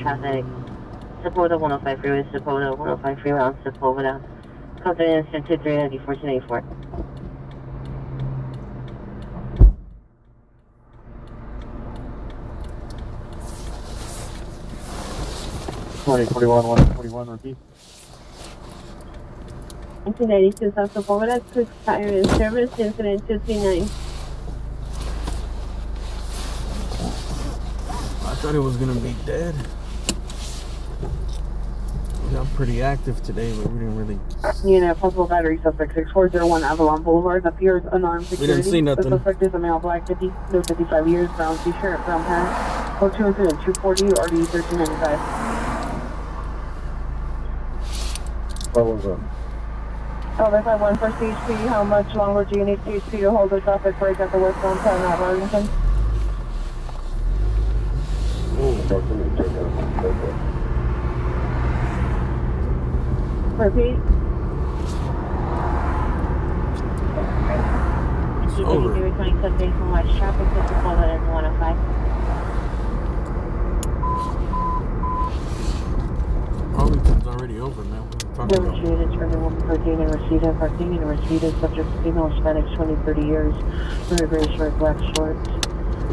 Traffic. Sepulveda 105 freeway, Sepulveda 105 freeway on Sepulveda. Confidence in 2390 1484. 141, repeat. 1992 South Sepulveda, quick fire in service, incident 239. I thought it was gonna be dead. We got pretty active today, but we didn't really. Unit, possible battery suspect 6401 Avalon Boulevard appears unarmed security. We didn't see nothing. The suspect is a male, black, 55 years, brown t-shirt, brown pants. Code 200 and 240, RD 1395. What was that? Oh, that's like 1 for CHP. How much longer do you need CHP to hold the traffic break at the westbound town at Arlington? Repeat. It's over. Returning subject from West traffic to Sepulveda 105. Arlington's already over, man. What are we talking about? Units for the woman parking and Reseda, subject female, Hispanic, 20-30 years, very gray shirt, black shorts.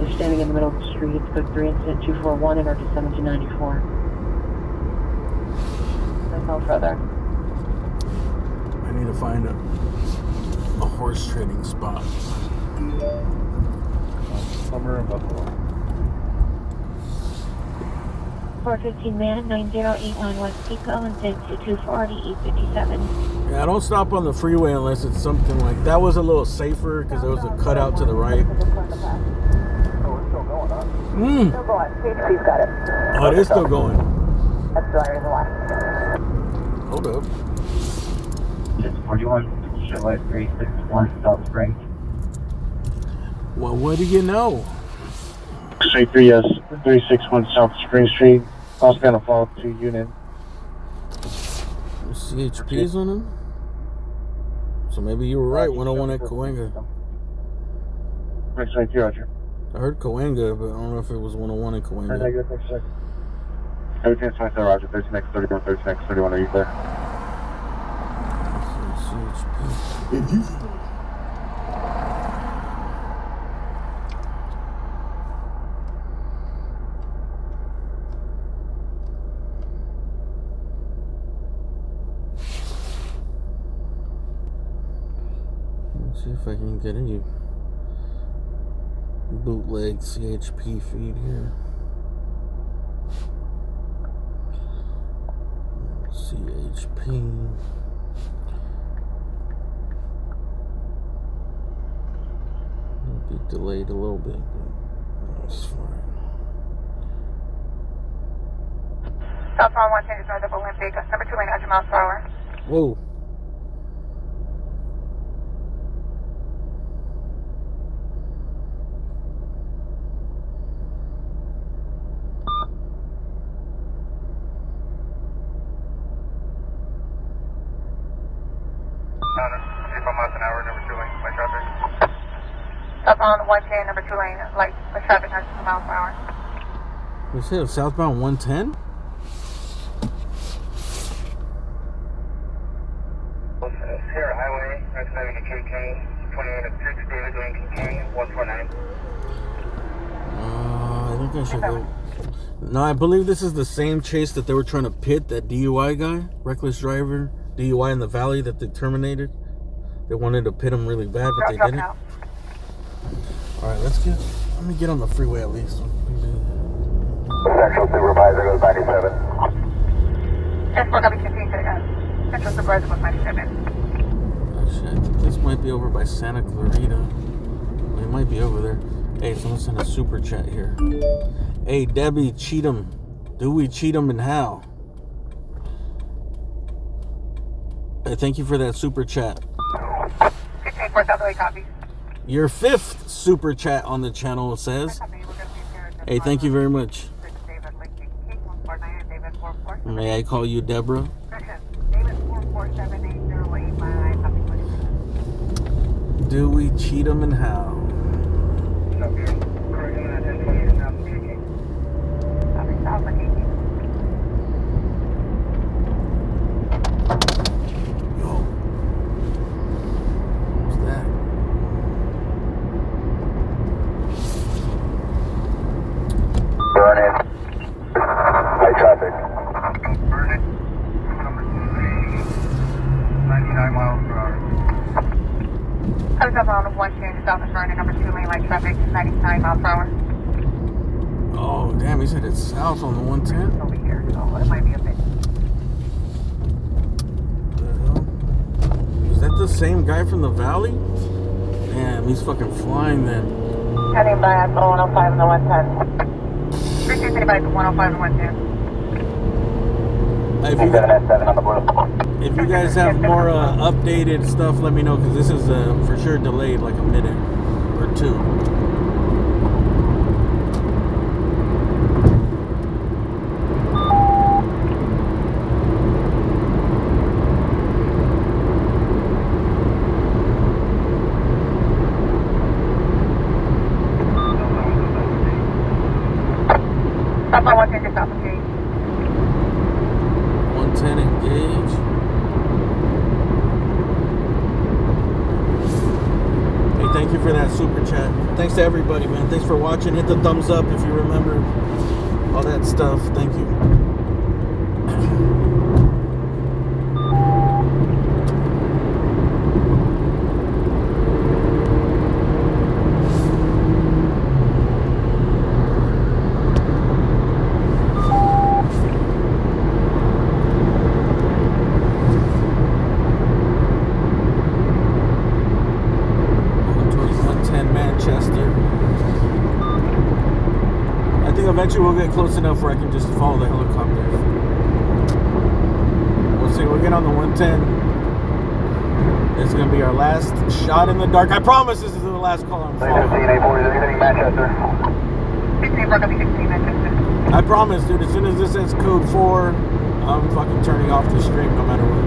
They're standing in the middle of the street. Code 3 incident 241 and RD 1794. There's no further. I need to find a horse trading spot. Summer and Buffalo. 415 man, 9081 West Pico, incident 2240, E57. Yeah, I don't stop on the freeway unless it's something like that. Was a little safer because there was a cutout to the right. Oh, it's still going, huh? Still going. CHP's got it. Oh, it is still going. That's the reason why. Hold up. 641, Chevrolet 361, South Spring. Well, what do you know? Straight 3, yes, 361 South Spring Street. Also gonna follow 2 unit. CHP's on him? So maybe you were right, 101 at Cahuenga. Next right here, Roger. I heard Cahuenga, but I don't know if it was 101 at Cahuenga. Negative, next second. Everything's fine, sir, Roger. 13x 31, 13x 31, are you there? CHP. See if I can get any bootleg CHP feed here. CHP. It'll be delayed a little bit, but that's fine. Southbound 110 is north of Olympic, number 2 lane, 100 miles per hour. Whoa. Southbound 110, number 2 lane, light, the traffic 92 miles per hour. We said southbound 110? Sierra Highway, 97 to KK, 28 at 6, David Lane, KK, 149. I think I should go. No, I believe this is the same chase that they were trying to pit that DUI guy, reckless driver, DUI in the valley that they terminated. They wanted to pit him really bad, but they didn't. Alright, let me get on the freeway at least. Central Supervisor goes 97. Central W15 Central Supervisor goes 97. Oh shit, I think this might be over by Santa Clarita. It might be over there. Hey, someone sent a super chat here. Hey, Debbie Cheatham. Do we cheat them and how? Thank you for that super chat. 684 Southway, copy. Your 5th super chat on the channel says. Hey, thank you very much. May I call you Deborah? Do we cheat them and how? Burn it. High traffic. Burn it. Number 99 miles per hour. Comes up on 1 change, south of Vernon, number 2 lane, light traffic, 99 miles per hour. Oh, damn, he said it's south on the 110? Over here, so it might be a bit. The hell? Is that the same guy from the valley? Damn, he's fucking flying then. Heading by 105 and the 110. Appreciate anybody from 105 and 110. If you guys have more updated stuff, let me know, because this is for sure delayed like a minute or two. Stop by 110 just off the gate. 110 engage. Hey, thank you for that super chat. Thanks to everybody, man. Thanks for watching. Hit the thumbs up if you remember all that stuff. Thank you. Eventually we'll get close enough where I can just follow the helicopters. We'll see. We'll get on the 110. This is going to be our last shot in the dark. I promise this is the last call I'm following. 15-8-4, is anything Manchester? 16-4, copy 16 Manchester. I promise, dude. As soon as this says code 4, I'm fucking turning off the stream no matter what.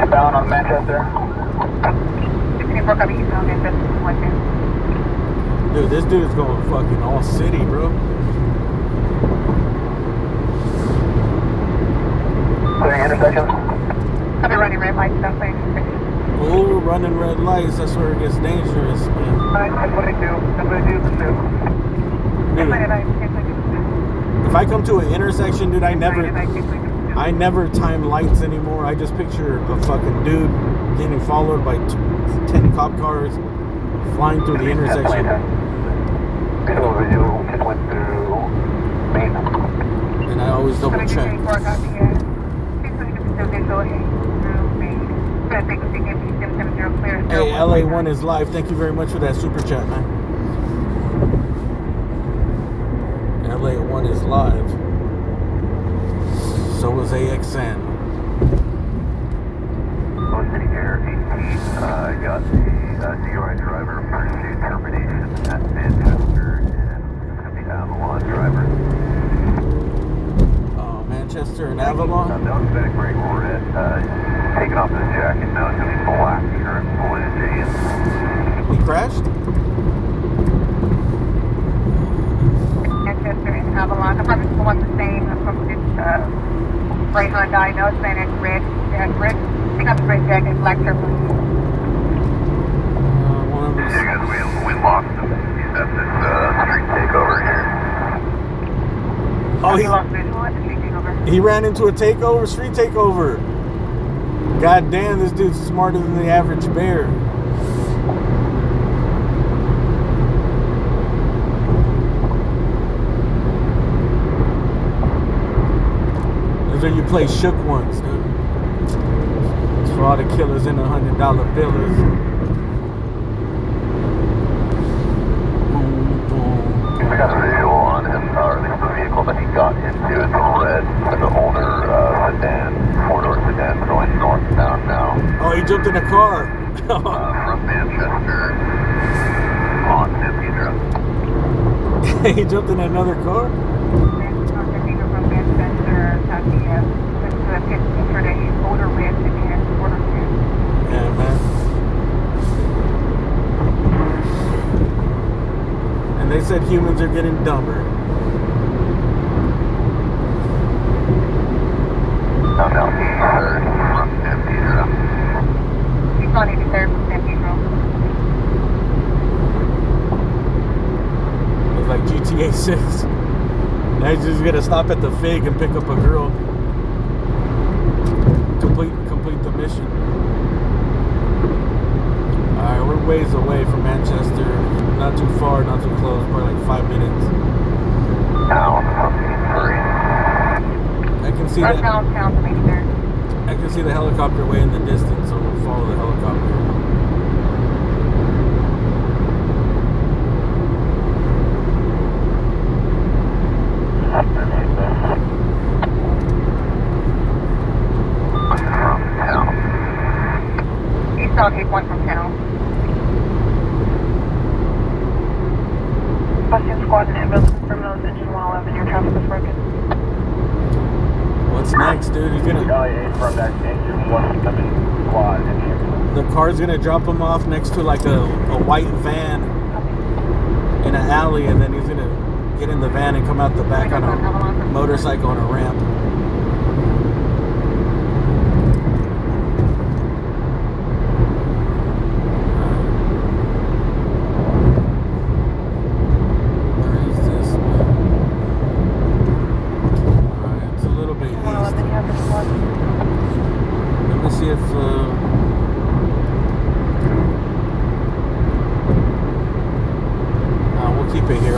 Eastbound on Manchester. 16-4, copy eastbound Manchester, 110. Dude, this dude is going fucking all city, bro. Clearing intersections. Copy running red lights, stop playing intersection. Oh, running red lights. That's where it gets dangerous, man. 1022, pursue. Dude, if I come to an intersection, dude, I never time lights anymore. I just picture a fucking dude getting followed by 10 cop cars flying through the intersection. And I always double check. Hey, LA1 is live. Thank you very much for that super chat, man. LA1 is live. So was AXN. City Air 18, got the DUI driver pursuit termination at Manchester, and it's going to be Avalon driver. Manchester and Avalon? That was back break red, taking off his jacket, now it's going to be black here in Blue Jays. He crashed? Manchester and Avalon. The purpose for what's the same from this gray Hyundai, no Spanish, red, red. Pick up the red jacket, black turbo. Yeah, guys, we lost him. He's at this street takeover here. Oh, he lost visual at the street takeover. He ran into a takeover, street takeover. God damn, this dude's smarter than the average bear. Those are you play shook ones, dude. It's for all the killers in the $100 billers. Boom, boom. jumped in a car. From Manchester on Cathedral. He jumped in another car? Yeah, man. And they said humans are getting dumber. Now, from Cathedral. He's on 83rd from Cathedral. It's like GTA 6. Now he's just gonna stop at the Fig and pick up a girl. Complete the mission. Alright, we're ways away from Manchester. Not too far, not too close, probably like 5 minutes. Now, I can see that. I can see the helicopter way in the distance, so we'll follow the helicopter. Eastbound 81 from town. Busting squad and ambulance criminals, engine 111, your traffic is broken. What's next, dude? He's gonna. From that engine 111 squad. The car's gonna drop him off next to like a white van in an alley, and then he's gonna get in the van and come out the back on a motorcycle on a ramp.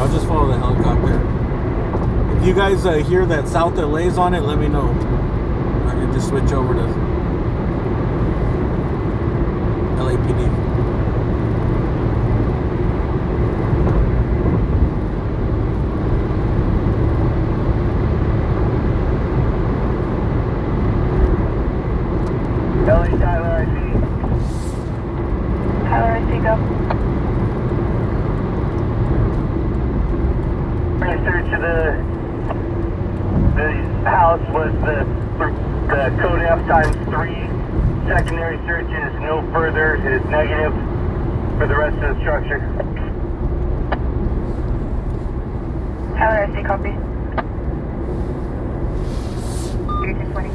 I'll just follow the helicopter. If you guys hear that South LA's on it, let me know. I can just switch over to LAPD. Tyler, I see. Tyler, I see, go. Search of the house was the code F ×3. Secondary search is no further, is negative for the rest of the structure. Tyler, I see, copy. 1820.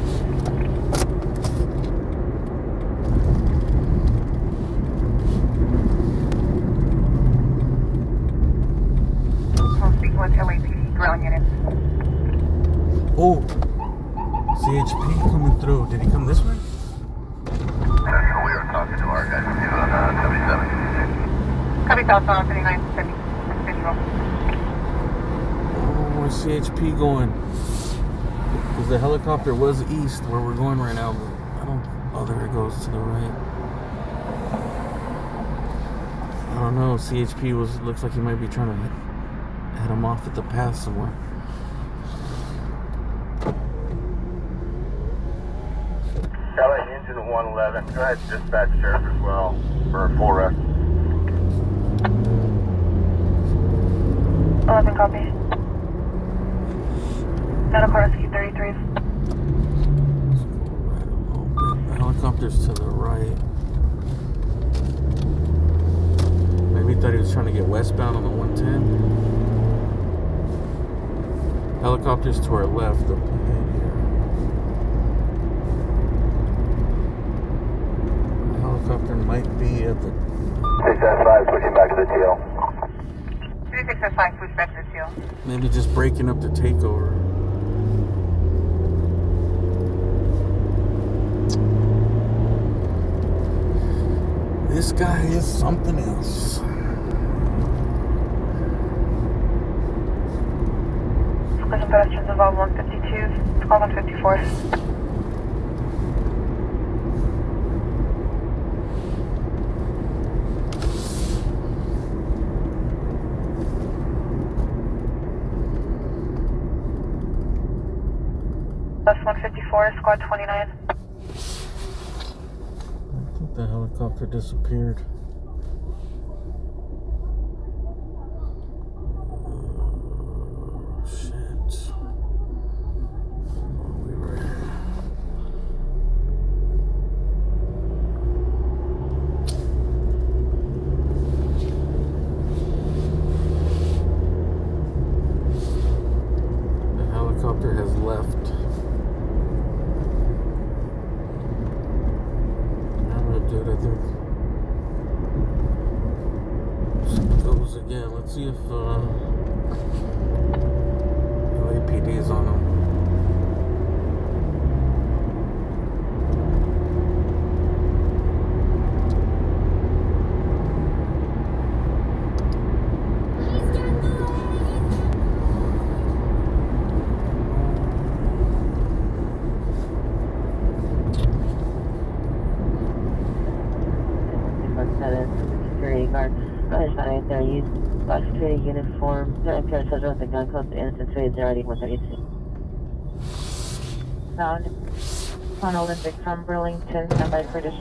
With LAPD ground units. Oh, CHP coming through. Did he come this way? Central, we were talking to our guys on 77. Copy southbound 3970. Visual. Oh, where's CHP going? Because the helicopter was east where we're going right now, but I don't. Oh, there it goes to the right. I don't know. CHP looks like he might be trying to head him off at the pass somewhere. LA engine 111. Go ahead, dispatch sheriff as well for a full rest. 11 copy. Medical rescue 33. The helicopter's to the right. Maybe he thought he was trying to get westbound on the 110. Helicopters to our left. Up ahead here. The helicopter might be at the. 675, switching back to the TL. 3605, switch back to the TL. Maybe just breaking up the takeover. This guy is something else. Collision pedestrians involved 152, call 154. Bus 154, squad 29. The helicopter disappeared. Shit. We were here. The helicopter has left. Dude, I think it goes again. Let's see if LAPD is on them. Security guard. I was finding there used bus security uniform. The appearance of the gun code to innocent civilians already 132. Found on Olympic from Burlington and by British.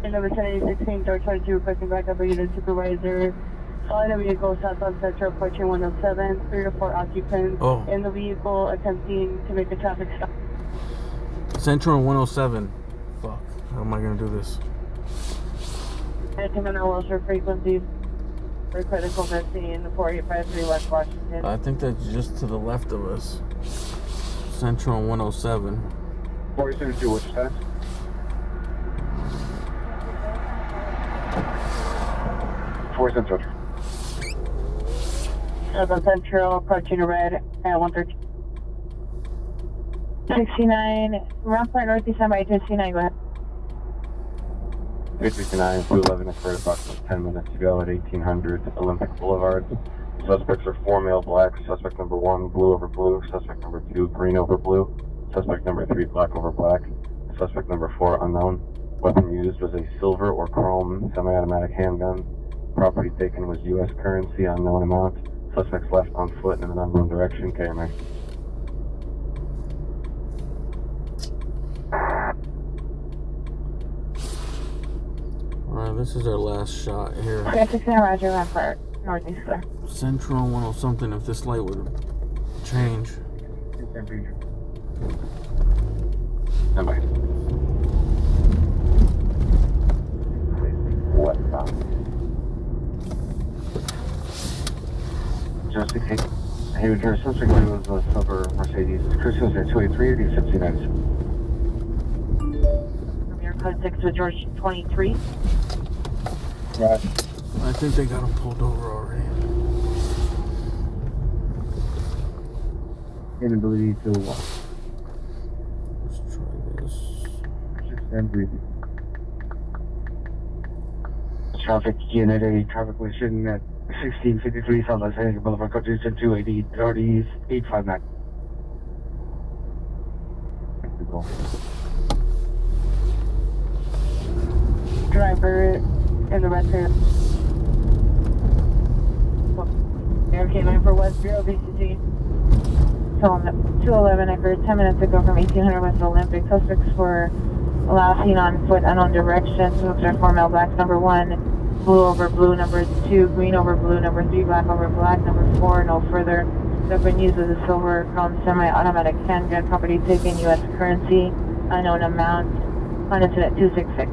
Number 1016, George 22, requesting backup unit supervisor. Flying a vehicle south on Central, approaching 107, 3 to 4 occupants in the vehicle attempting to make a traffic stop. Central 107. Fuck. How am I gonna do this? Ultra frequency for critical missing 4853 West Washington. I think that's just to the left of us. Central 107. 472, what's that? Central. Southern Central, approaching a red at 113. 69, Rampart Northeast by 269, go ahead. 859, 211 occurred approximately 10 minutes ago at 1800 Olympic Boulevard. Suspects are 4 male blacks. Suspect number 1, blue over blue. Suspect number 2, green over blue. Suspect number 3, black over black. Suspect number 4, unknown. Weapon used was a silver or chrome semi-automatic handgun. Property taken was U.S. currency, unknown amount. Suspects left on foot in an unknown direction. KMA. Alright, this is our last shot here. 69, Roger, Rampart Northeast, sir. Central 10 something, if this light would change. Stand by. Westbound. Just in case. Hey, your suspect was a silver Mercedes. Cruise was at 283 or 69. Your code 6 with George 23. Right. I think they got him pulled over already. Inability to walk. Let's try this. And breathing. Traffic unit A, traffic was shooting at 1653 South Los Angeles Boulevard, Coach 280, Northeast 859. Driver in the red car. Air K9 for West Bureau, BCG. 211 occurred 10 minutes ago from 1800 West Olympic. Suspects were last seen on foot, unknown direction. Suspects are 4 male blacks. Number 1, blue over blue. Number 2, green over blue. Number 3, black over black. Number 4, no further. Weapon used as a silver chrome semi-automatic handgun. Property taken, U.S. currency, unknown amount. On incident 266.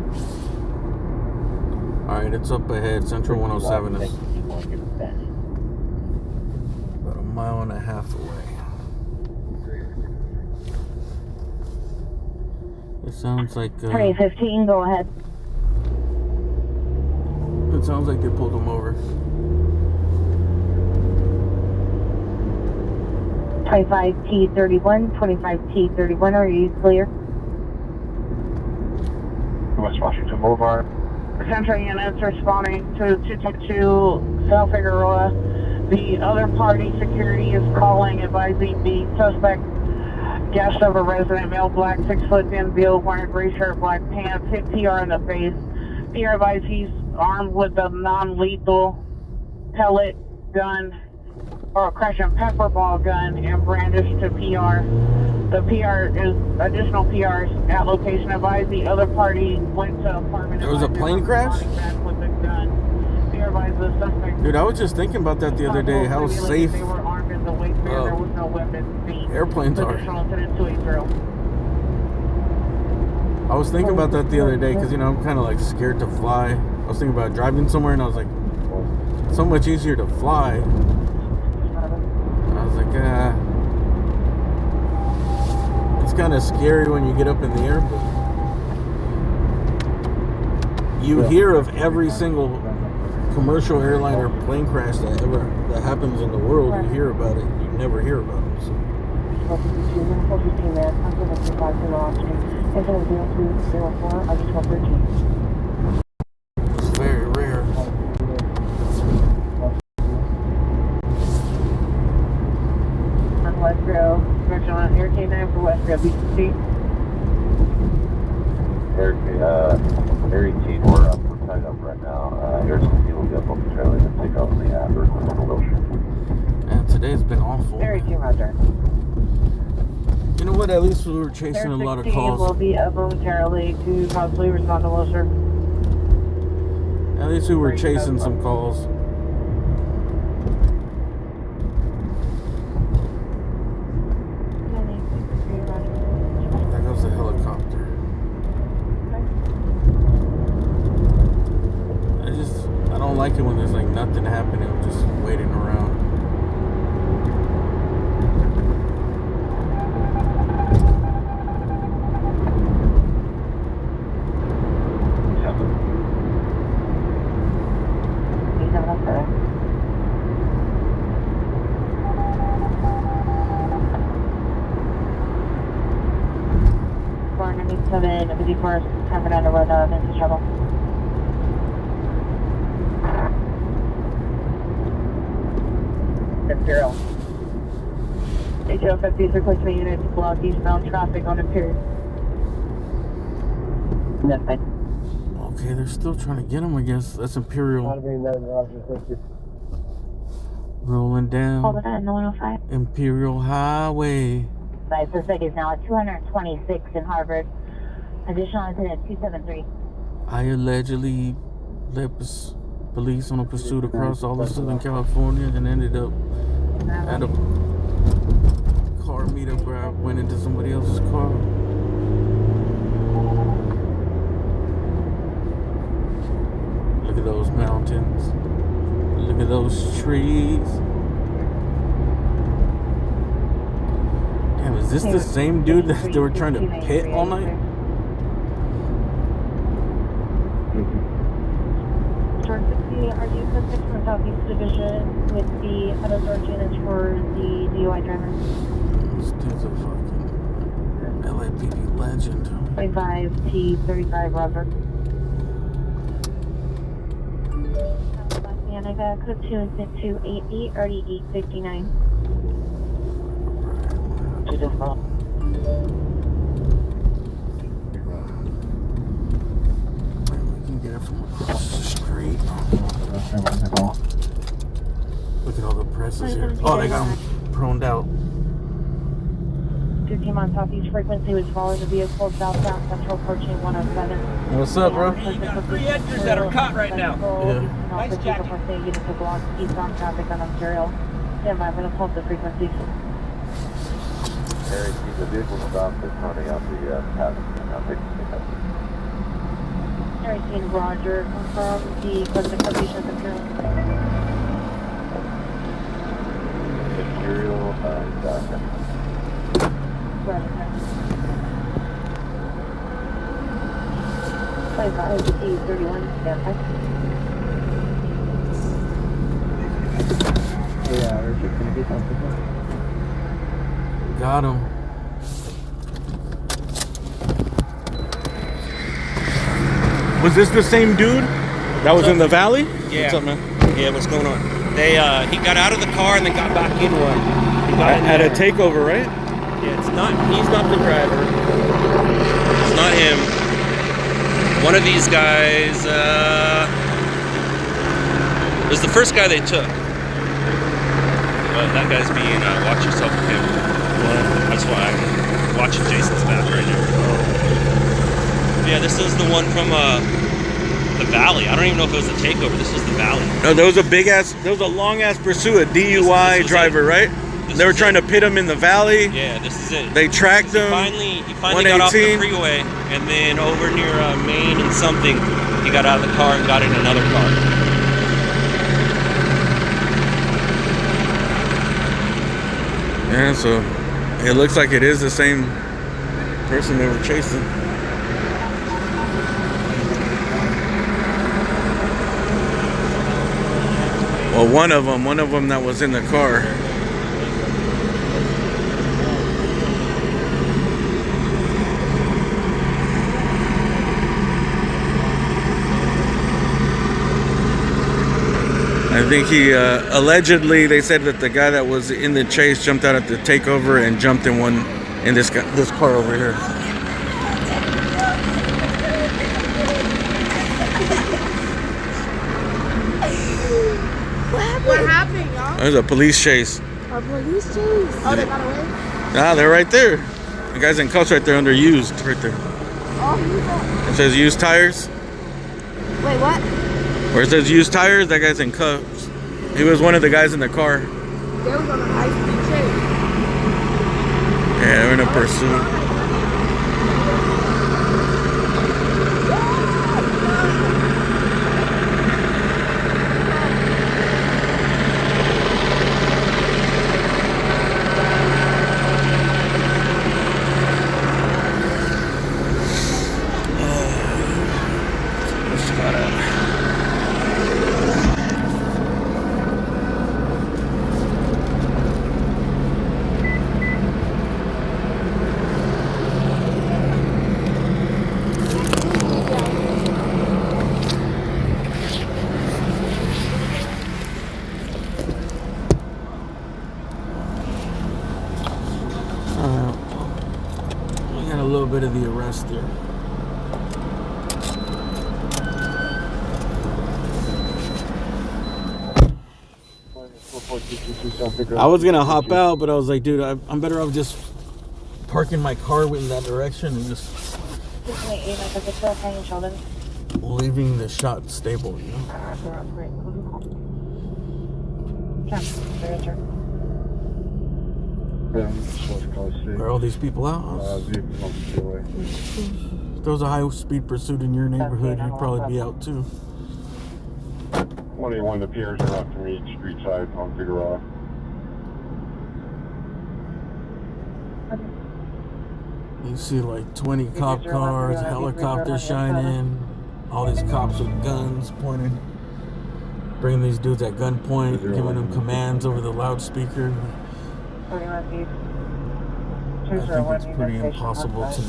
Alright, it's up ahead. Central 107 is about a mile and a half away. It sounds like 2015, go ahead. It sounds like they pulled him over. 25T31, 25T31, are you clear? West Washington Boulevard. Central units responding to 222 South Figueroa. The other party security is calling, advising the suspect guest of a resident, male, black, 6 foot in build, wearing gray shirt, black pants, hit PR in the face. PR advised he's armed with a non-lethal pellet gun. or a crash and pepper ball gun and brandished to PR. The PR is additional PRs at location. Advised the other party went to apartment. There was a plane crash? With a gun. PR advised the suspect. Dude, I was just thinking about that the other day. How safe They were armed in the waistband. There was no weapons seen. airplanes are. Additional incident 280. I was thinking about that the other day because, you know, I'm kind of like scared to fly. I was thinking about driving somewhere and I was like, so much easier to fly. And I was like, it's kind of scary when you get up in the air, but you hear of every single commercial airline or plane crash that happens in the world. You hear about it. You never hear about them. So. It's very rare. On Westboro, Virgin on Air K9 for Westboro, BCC. Air 18, we're tied up right now. Here's some people get up on the trailer and take off in the Amber. Man, today's been awful. Air 18, Roger. You know what? At least we were chasing a lot of calls. Will be up momentarily to possibly respond to Wilshire. At least we were chasing some calls. There goes the helicopter. I don't like it when there's like nothing happening. I'm just waiting around. Busy first, time down the road, into trouble. Imperial. HO50 is requesting units to block eastbound traffic on Imperial. That's fine. Okay, they're still trying to get him, I guess. That's Imperial. Rolling down. Hold it at 105. Imperial Highway. Suspect is now at 226 in Harvard. Additional incident 273. I allegedly led police on a pursuit across all of Southern California and ended up at a car meetup where I went into somebody else's car. Look at those mountains. Look at those trees. Damn, is this the same dude that they were trying to pit all night? George 60, are you suspect from Southeast Division with the out-of-charge units for the DUI driver? This dude's a fucking LAPD legend. 25T35 Robert. And I got code 2 and 288, already 859. We can get it from across the street. Look at all the presses here. Oh, they got them proned out. 2 on Southeast frequency was following the vehicle southbound Central approaching 107. What's up, bro? You got 3 extras that are caught right now. Yeah. Nice jacket. Unit to block eastbound traffic on Ontario. Yeah, I'm going to pull up the frequencies. Harry, the vehicle stopped. It's running out the path. Harry Team Roger, confirm the present location of the Imperial. Imperial, Roger. 25T31, stand by. Yeah, we're just gonna get something. Got him. Was this the same dude that was in the valley? Yeah. What's up, man? Yeah, what's going on? They he got out of the car and then got back in one. He got in At a there. takeover, right? Yeah, he's not the driver. It's not him. One of these guys was the first guy they took. that guy's being, watch yourself with him. That's why I'm watching Jason's back right now. Yeah, this is the one from the Valley. I don't even know if it was a takeover. This was the Valley. No, there was a long ass pursuit, a DUI driver, right? They were trying to pit him in the Valley. Yeah, this is it. They tracked him. He finally got off the freeway, and then over near Maine and something, he got out of the car and got in another car. Yeah, so it looks like it is the same person they were chasing. Well, one of them that was in the car. I think he allegedly, they said that the guy that was in the chase jumped out at the takeover and jumped in this car over here. What happened, y'all? There's a police chase. A police chase? Oh, they got away? Ah, they're right there. The guy's in cuffs right there under used, right there. Oh, It says used tires. wait, what? Where it says used tires, that guy's in cuffs. He was one of the guys in the car. They was on a high-speed chase. Yeah, they're in a pursuit. We got a little bit of the arrest there. I was gonna hop out, but I was like, dude, I'm better off just parking my car in that direction and just leaving the shot stable, you know? Are all these people out? If there was a high-speed pursuit in your neighborhood, you'd probably be out too. 21, the piers are up from each street side on Figueroa. You see like 20 cop cars, helicopters shining, all these cops with guns pointed, bringing these dudes at gunpoint, giving them commands over the loudspeaker. I think it's pretty impossible to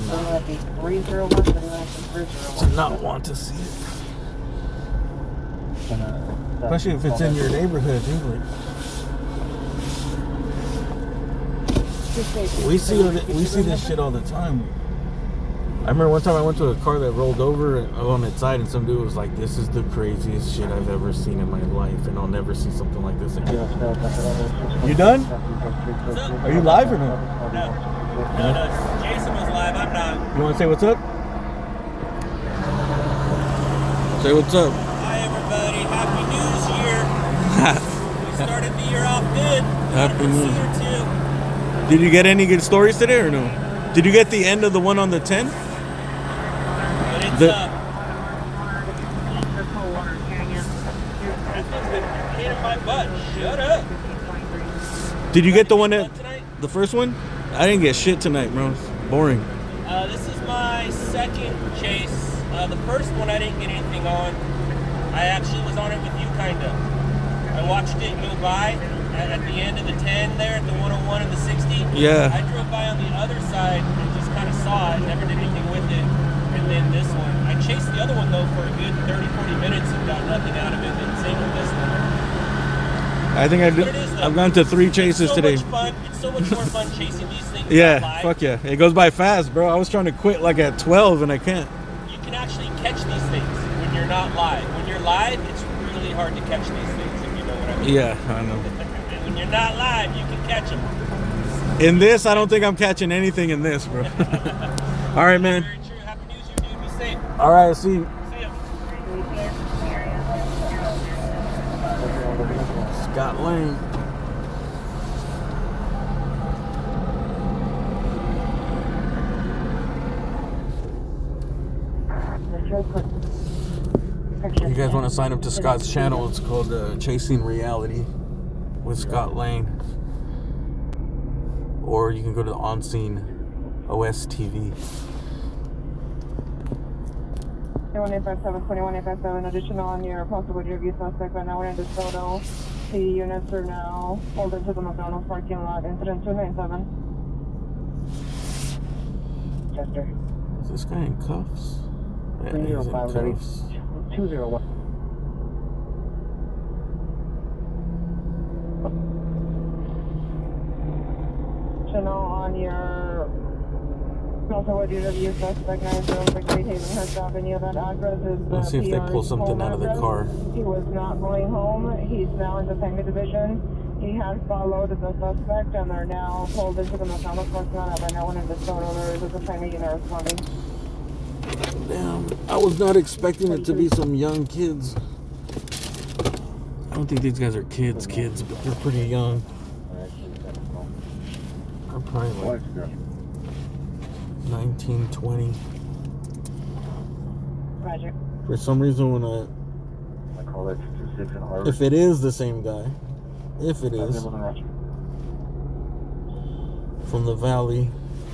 not want to see it. Especially if it's in your neighborhood, dude. We see this shit all the time. I remember one time I went to a car that rolled over on its side, and some dude was like, "This is the craziest shit I've ever seen in my life, and I'll never see something like this again." You done? Are you live or no? No, Jason was live. I'm not. You want to say what's up? Say what's up. Hi, everybody. Happy News Year. We started the year off good. Happy New Year. Too. Did you get any good stories today or no? Did you get the end of the one on the 10? But it's in my butt. Shut up. Did you get the one the first one? I didn't get shit tonight, bro. It's boring. This is my second chase. The first one I didn't get anything on. I actually was on it with you, kinda. I watched it go by at the end of the 10 there, at the 101 and the 60. Yeah. I drove by on the other side and just kind of saw it, never did anything with it. And then this one. I chased the other one, though, for a good 30, 40 minutes and got nothing out of it. And same with this one. I think I've gone to 3 chases today. It's so much more fun chasing these things. Yeah, live. fuck yeah. It goes by fast, bro. I was trying to quit like at 12 and I can't. You can actually catch these things when you're not live. When you're live, it's really hard to catch these things, if you know what I mean. Yeah, I know. When When you're not live, you can catch them. In this, I don't think I'm catching anything in this, bro. All right, man. Very true. Happy New Year, dude. Be safe. All right, see you. See ya. Scott Lane. You guys want to sign up to Scott's channel? It's called Chasing Reality with Scott Lane. Or you can go to the On Scene OS TV. 21857, additional on your possible review suspect right now. We're in the photo. The units are now pulled into the McDonald's parking lot. Incident 297. Chester. Is this guy in cuffs? Yeah, he's in 305 cuffs. 201. Additional on your possible review suspect 9068 Hazelhurst Avenue. That address is Let's see if they pull something out of the car. He was not going home. He's now in the Tango Division. He has followed the suspect and they're now pulled into the McDonald's parking lot. Right now, one in the photo, there is a Tango unit responding. Damn, I was not expecting it to be some young kids. I don't think these guys are kids, but they're pretty young. They're probably like 19, 20. Roger. For some reason, when I call it 26 and Harvard. if it is the same guy, if it is, from the valley,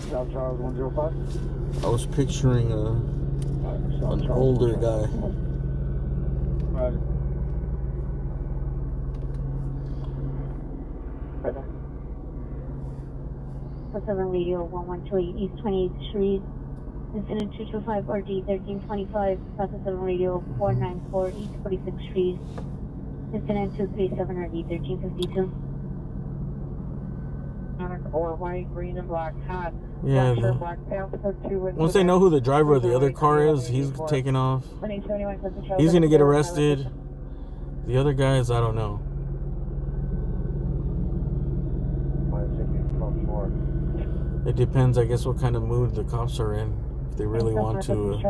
South Charles 105. I was picturing an older guy. Roger. 47 Radio 1128 East 28th Street. Incident 225 RG 1325. 47 Radio 494 East 46th Street. Incident 237 RG 1352. Or white, green, and black hat. Yeah. Black Panther 2. Once they know who the driver of the other car is, he's taking off. He's gonna get arrested. The other guys, I don't know. It depends, I guess, what kind of mood the cops are in. If they really want to. I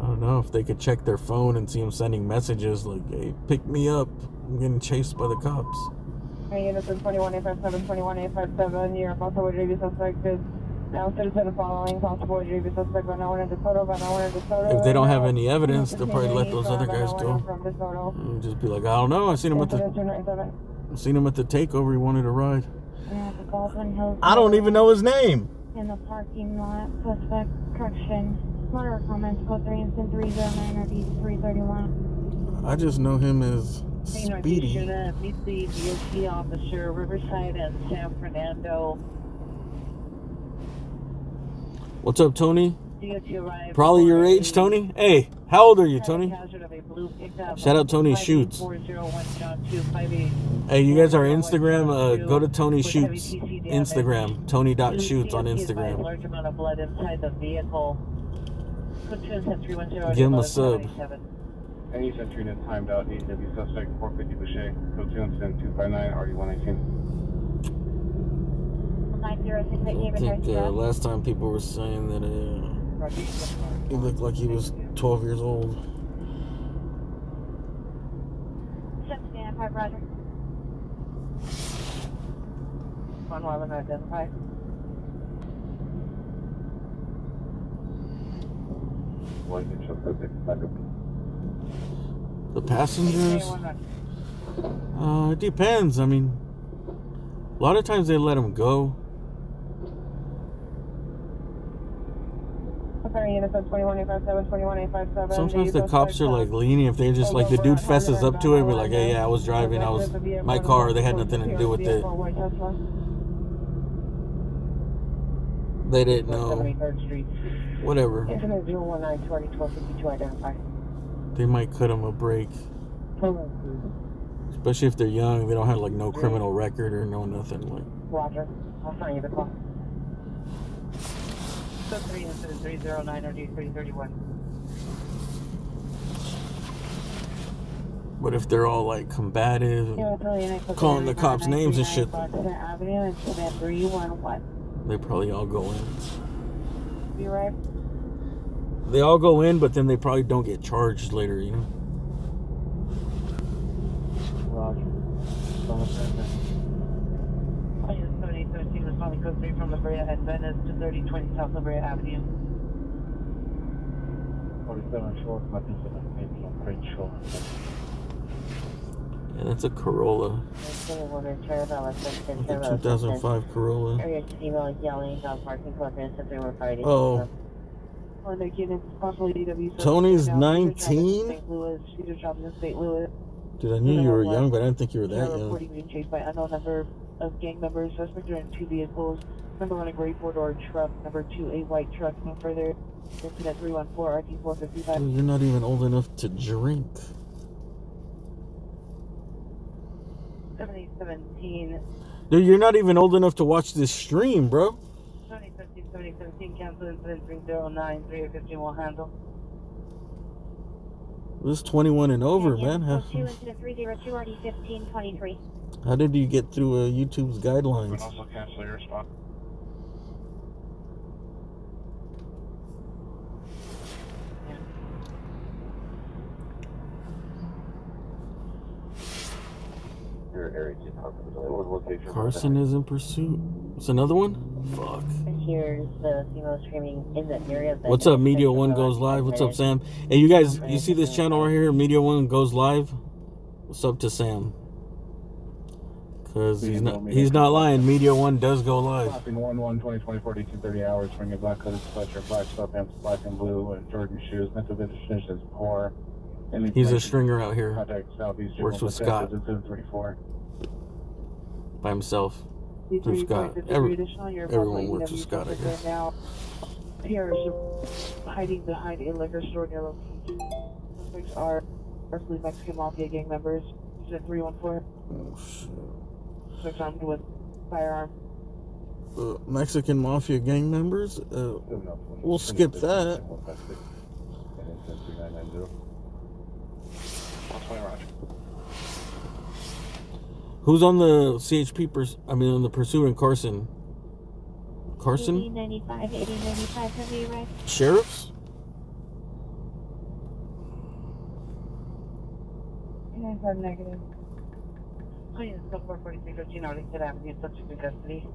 don't know if they could check their phone and see him sending messages like, "Hey, pick me up. I'm getting chased by the cops." Units 21857, 21857. Your possible review suspect is now citizen following possible review suspect. Right now, one in the photo. If they don't have any evidence, they'll probably let those other guys go. And just be like, "I don't know. I seen him at the takeover. He wanted to ride." I don't even know his name. In the parking lot, suspect correction. Letter comments code 3 instant 309 or D331. I just know him as Speedy. Meet the DOT officer, Riverside and San Fernando. What's up, Tony? DOT arrived. Probably your age, Tony. Hey, how old are you, Tony? Shout out Tony Shoots. Hey, you guys are Instagram. Go to Tony Shoots Instagram. Tony.shoots on Instagram. Large amount of blood inside the vehicle. Give him a sub. Any century unit timed out, AW suspect 450 Boucher, code 2 incident 259, RD119. I think last time people were saying that he looked like he was 12 years old. 795, Roger. 111 identified. The passengers? It depends. I mean, a lot of times they let them go. Sometimes the cops are like lenient if they're just like the dude fesses up to it, be like, "Hey, yeah, I was driving. I was my car. They had nothing to do with it. They didn't know. Whatever. They might cut them a break, especially if they're young. They don't have like no criminal record or no nothing like." Roger. I'll sign you the call. 3 incident 309 or D331. But if they're all like combative, calling the cops names and shit, Avenue and 311. they probably all go in. Be right. They all go in, but then they probably don't get charged later, you know? Roger. I just 7817 was probably code 3 from La Brea and Venice to 3020 South La Brea Avenue. 47 short, my thing's maybe I'm pretty sure. Yeah, that's a Corolla. A 2005 Corolla. Area email yelling about parking closures if they were fighting. Oh. Or they get into possibly DW. Tony's 19? St. Louis, Cedar Shopping in St. Louis. Dude, I knew you were young, but I didn't think you were that young. Reporting being chased by unknown number of gang members. Suspect are in 2 vehicles. Number 1 a gray 4-door truck. Number 2 a white truck. No further. Incident 314 RT 455. Dude, you're not even old enough to drink. 7017. Dude, you're not even old enough to watch this stream, bro. 7017 cancel incident 309 350 will handle. This is 21 and over, man. How did you get through YouTube's guidelines? Also cancel your spot. Carson is in pursuit. It's another one? Fuck. Here's the female screaming in the area. What's up, Media One Goes Live? What's up, Sam? Hey, you guys, you see this channel right here, Media One Goes Live? What's up to Sam? Because he's not lying. Media One does go live. Stopping 1-1-20-20-42-30 hours, wearing a black hooded sweatshirt, black sweatpants, black and blue, and Jordan shoes. Mental condition is poor. He's a stringer out here. Contact Southeast. Works with Scott. 734. By himself. Through Scott. Everyone works with Scott, I guess. Now, here is hiding behind a liquor store near location. Suspects are earthly Mexican Mafia gang members. Incident 314. Oh, shit. Suspects armed with firearm. Mexican Mafia gang members? We'll skip that. Who's on the CHP, on the pursuit in Carson? Carson? 8095, 8095, have you arrived? Sheriffs? Negative. Oh, yeah, it's 446 Arlington Avenue, subject to custody.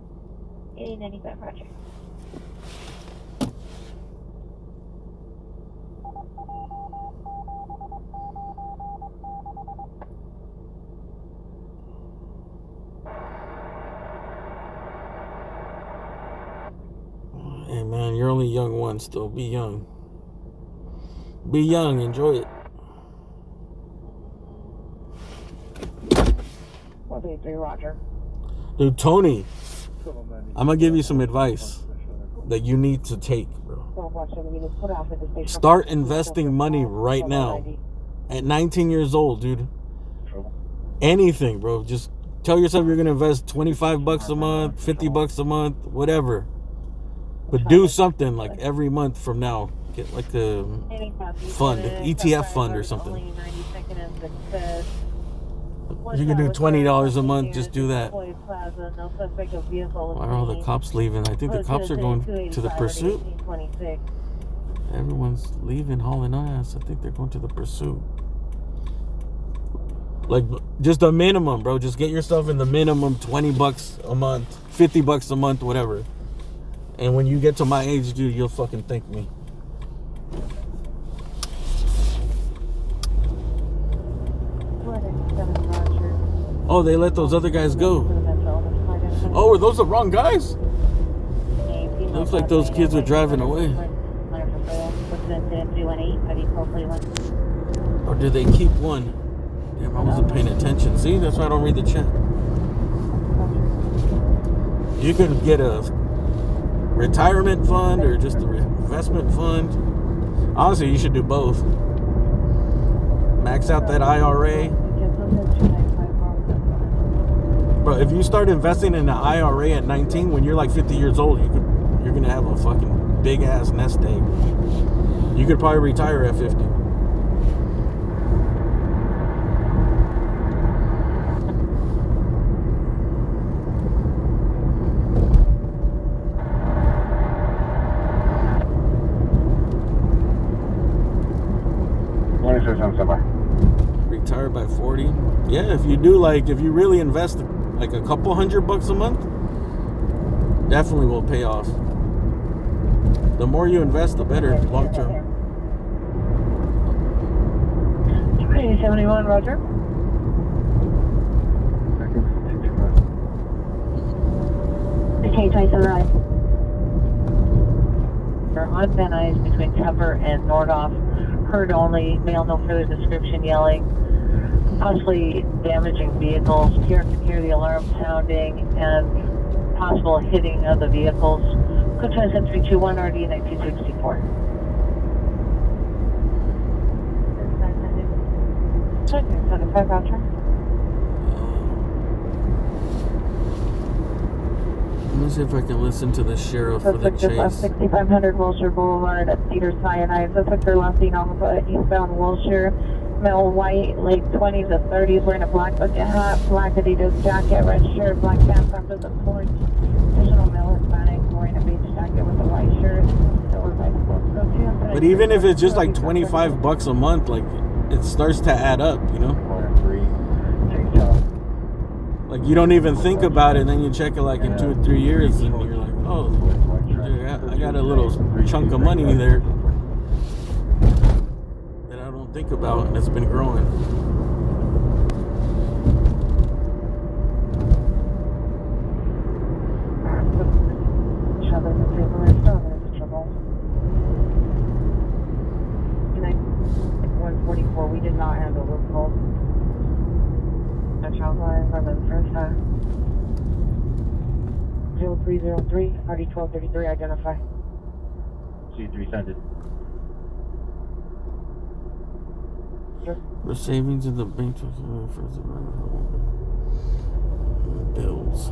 8095, roger. Hey man, you're only young once though. Be young. Be young, enjoy it. 183, roger. Dude, Tony, I'm gonna give you some advice that you need to take, bro. Start investing money right now. At 19 years old, dude. Anything, bro. Just tell yourself you're gonna invest $25 a month, $50 a month, whatever. But do something like every month from now. Get like a fund, an ETF fund or something. If you can do $20 a month, just do that. Why are all the cops leaving? I think the cops are going to the pursuit. Everyone's leaving, hauling ass. I think they're going to the pursuit. Like, just a minimum, bro. Just get yourself in the minimum $20 a month, $50 a month, whatever. And when you get to my age, dude, you'll fucking thank me. Oh, they let those other guys go. Oh, were those the wrong guys? Looks like those kids were driving away. Or did they keep one? Damn, I wasn't paying attention. See, that's why I don't read the chat. You can get a retirement fund or just an investment fund. Honestly, you should do both. Max out that IRA. Bro, if you start investing in an IRA at 19, when you're like 50 years old, you're gonna have a fucking big ass nest egg. You could probably retire at 50. 667 standby. Retire by 40. Yeah, if you do if you really invest like a couple $100 a month, definitely will pay off. The more you invest, the better long term. 71, Roger. Okay, Tyson, right. On Van Nuys between Tupper and Nordhoff. Heard only, male, no further description, yelling. Possibly damaging vehicles. Hear the alarm sounding and possible hitting of the vehicles. Code 27321 RD 1964. Okay, 75 voucher. Let me see if I can listen to the sheriff for the chase. 6500 Wilshire Boulevard at Cedar Sinai. Suspect last seen on eastbound Wilshire. Male, white, late 20s to 30s, wearing a black bucket hat, black Adidas jacket, red shirt, black pants under the porch. Additional male Hispanic, wearing a beige jacket with a white shirt. But even if it's just like $25 a month, like it starts to add up, you know? Like you don't even think about it, and then you check it like in 2 or 3 years, and you're like, oh, dude, I got a little chunk of money there that I don't think about, and it's been growing. We did not handle those calls. That's line from the first time. 0303, RD 1233, identify. C3 sended. The savings in the bank for the bills.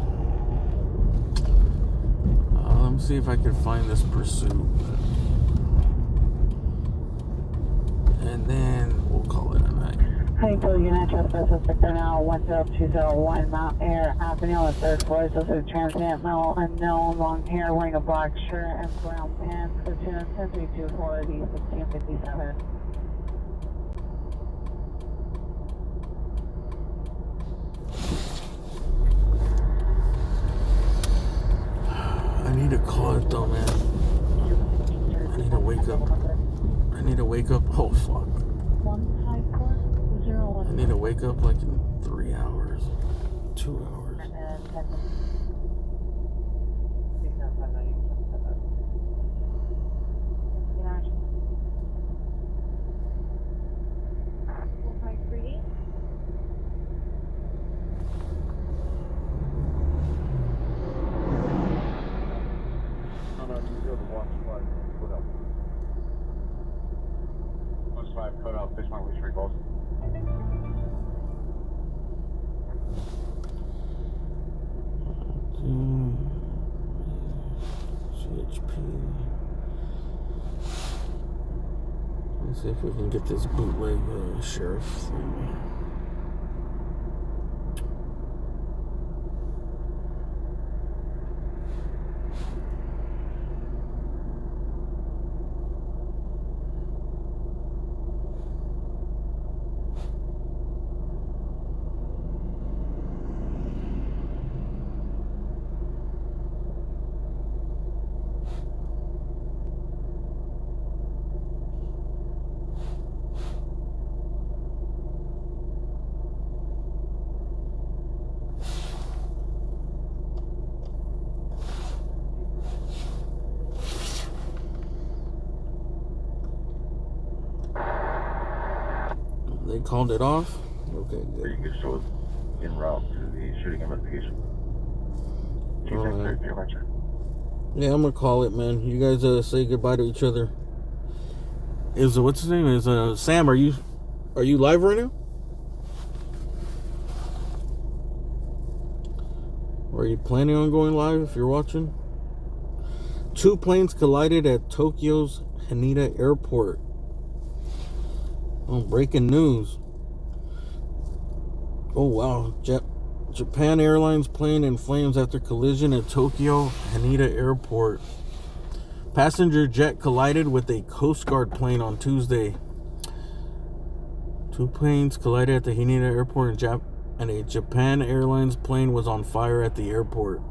Let me see if I can find this pursuit. And then we'll call it a night. Honeypool unit, trespass suspect now 10201 Mount Air Avenue on the 3rd floor. This is a transient male unknown, long hair, wearing a black shirt and brown pants. Platoon 1032 RD 1657. I need to call it though, man. I need to wake up. Oh, fuck. I need to wake up like in 3 hours. 2 hours. Code out, fish mark, which recalls. CHP. Let's see if we can get this bootleg sheriff thing. They called it off? Okay, good. You can show it en route to the shooting investigation. Alright. Yeah, I'm gonna call it, man. You guys say goodbye to each other. What's his name? Sam, are you live right now? Or are you planning on going live if you're watching? 2 planes collided at Tokyo's Haneda Airport. Oh, breaking news. Oh, wow. Japan Airlines plane in flames after collision at Tokyo Haneda Airport. Passenger jet collided with a Coast Guard plane on Tuesday. Two planes collided at the Haneda Airport, and a Japan Airlines plane was on fire at the airport.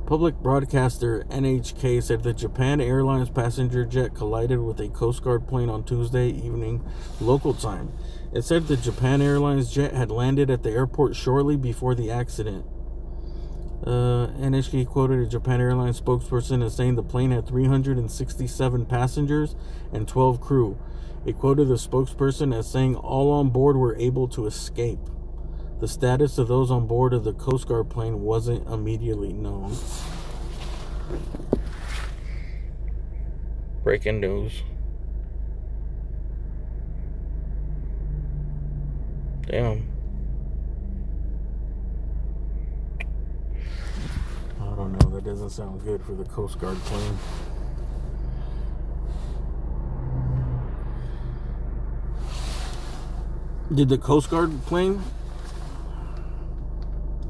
Public broadcaster NHK said the Japan Airlines passenger jet collided with a Coast Guard plane on Tuesday evening local time. It said the Japan Airlines jet had landed at the airport shortly before the accident. NHK quoted a Japan Airlines spokesperson as saying the plane had 367 passengers and 12 crew. It quoted the spokesperson as saying all on board were able to escape. The status of those on board of the Coast Guard plane wasn't immediately known. Breaking news. Damn. I don't know, that doesn't sound good for the Coast Guard plane. Did the Coast Guard plane?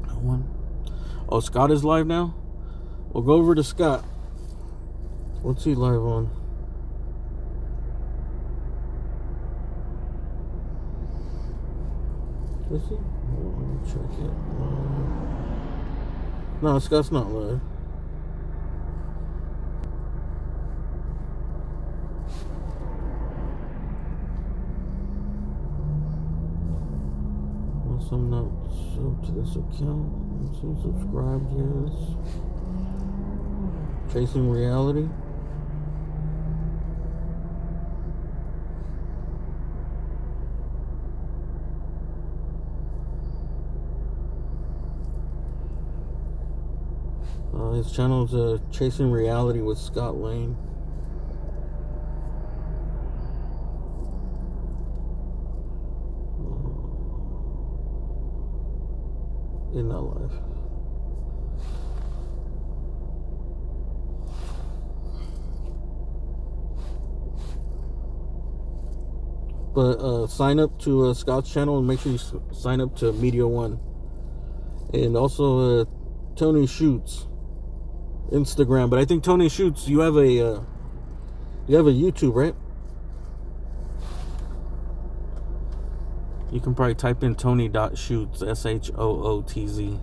No one. Oh, Scott is live now? We'll go over to Scott. What's he live on? Is he? Let me check it. No, Scott's not live. I'm not subbed to this account. Let's see, subscribed, yes. Chasing Reality. His channel's Chasing Reality with Scott Lane. In that life. But sign up to Scott's channel and make sure you sign up to Media One. And also Tony Shoots Instagram. But I think Tony Shoots, you have a YouTube, right? You can probably type in Tony.Shoots, SHOOTZ.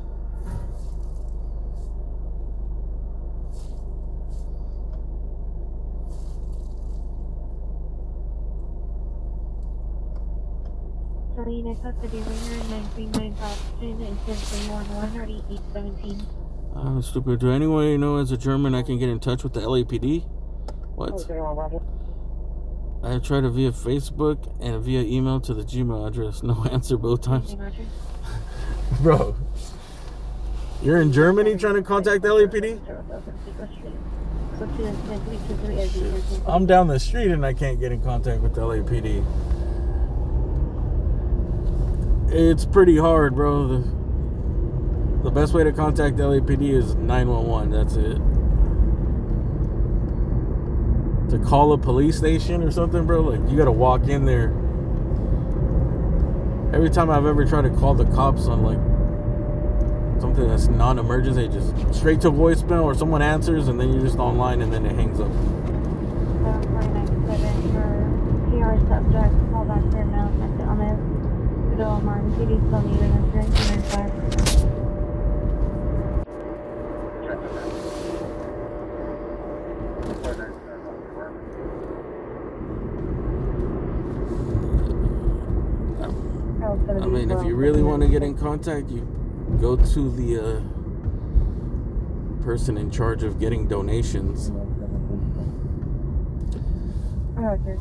Selena, custody ringer 939 Boston and 10311 or 8817. Stupid. Do anyone know as a German I can get in touch with the LAPD? What? I tried it via Facebook and via email to the Gmail address. No answer both times. Bro, you're in Germany trying to contact the LAPD? I'm down the street and I can't get in contact with the LAPD. It's pretty hard, bro. The best way to contact the LAPD is 911. That's it. To call a police station or something, bro, like you gotta walk in there. Every time I've ever tried to call the cops on like something that's non-emergency, just straight to voicemail or someone answers and then you're just online and then it hangs up. 497 for PR subject, call back for mail, sent to Ahmed. Good Martin, PD still needed insurance and fire. I mean, if you really want to get in contact, you go to the person in charge of getting donations. Okay.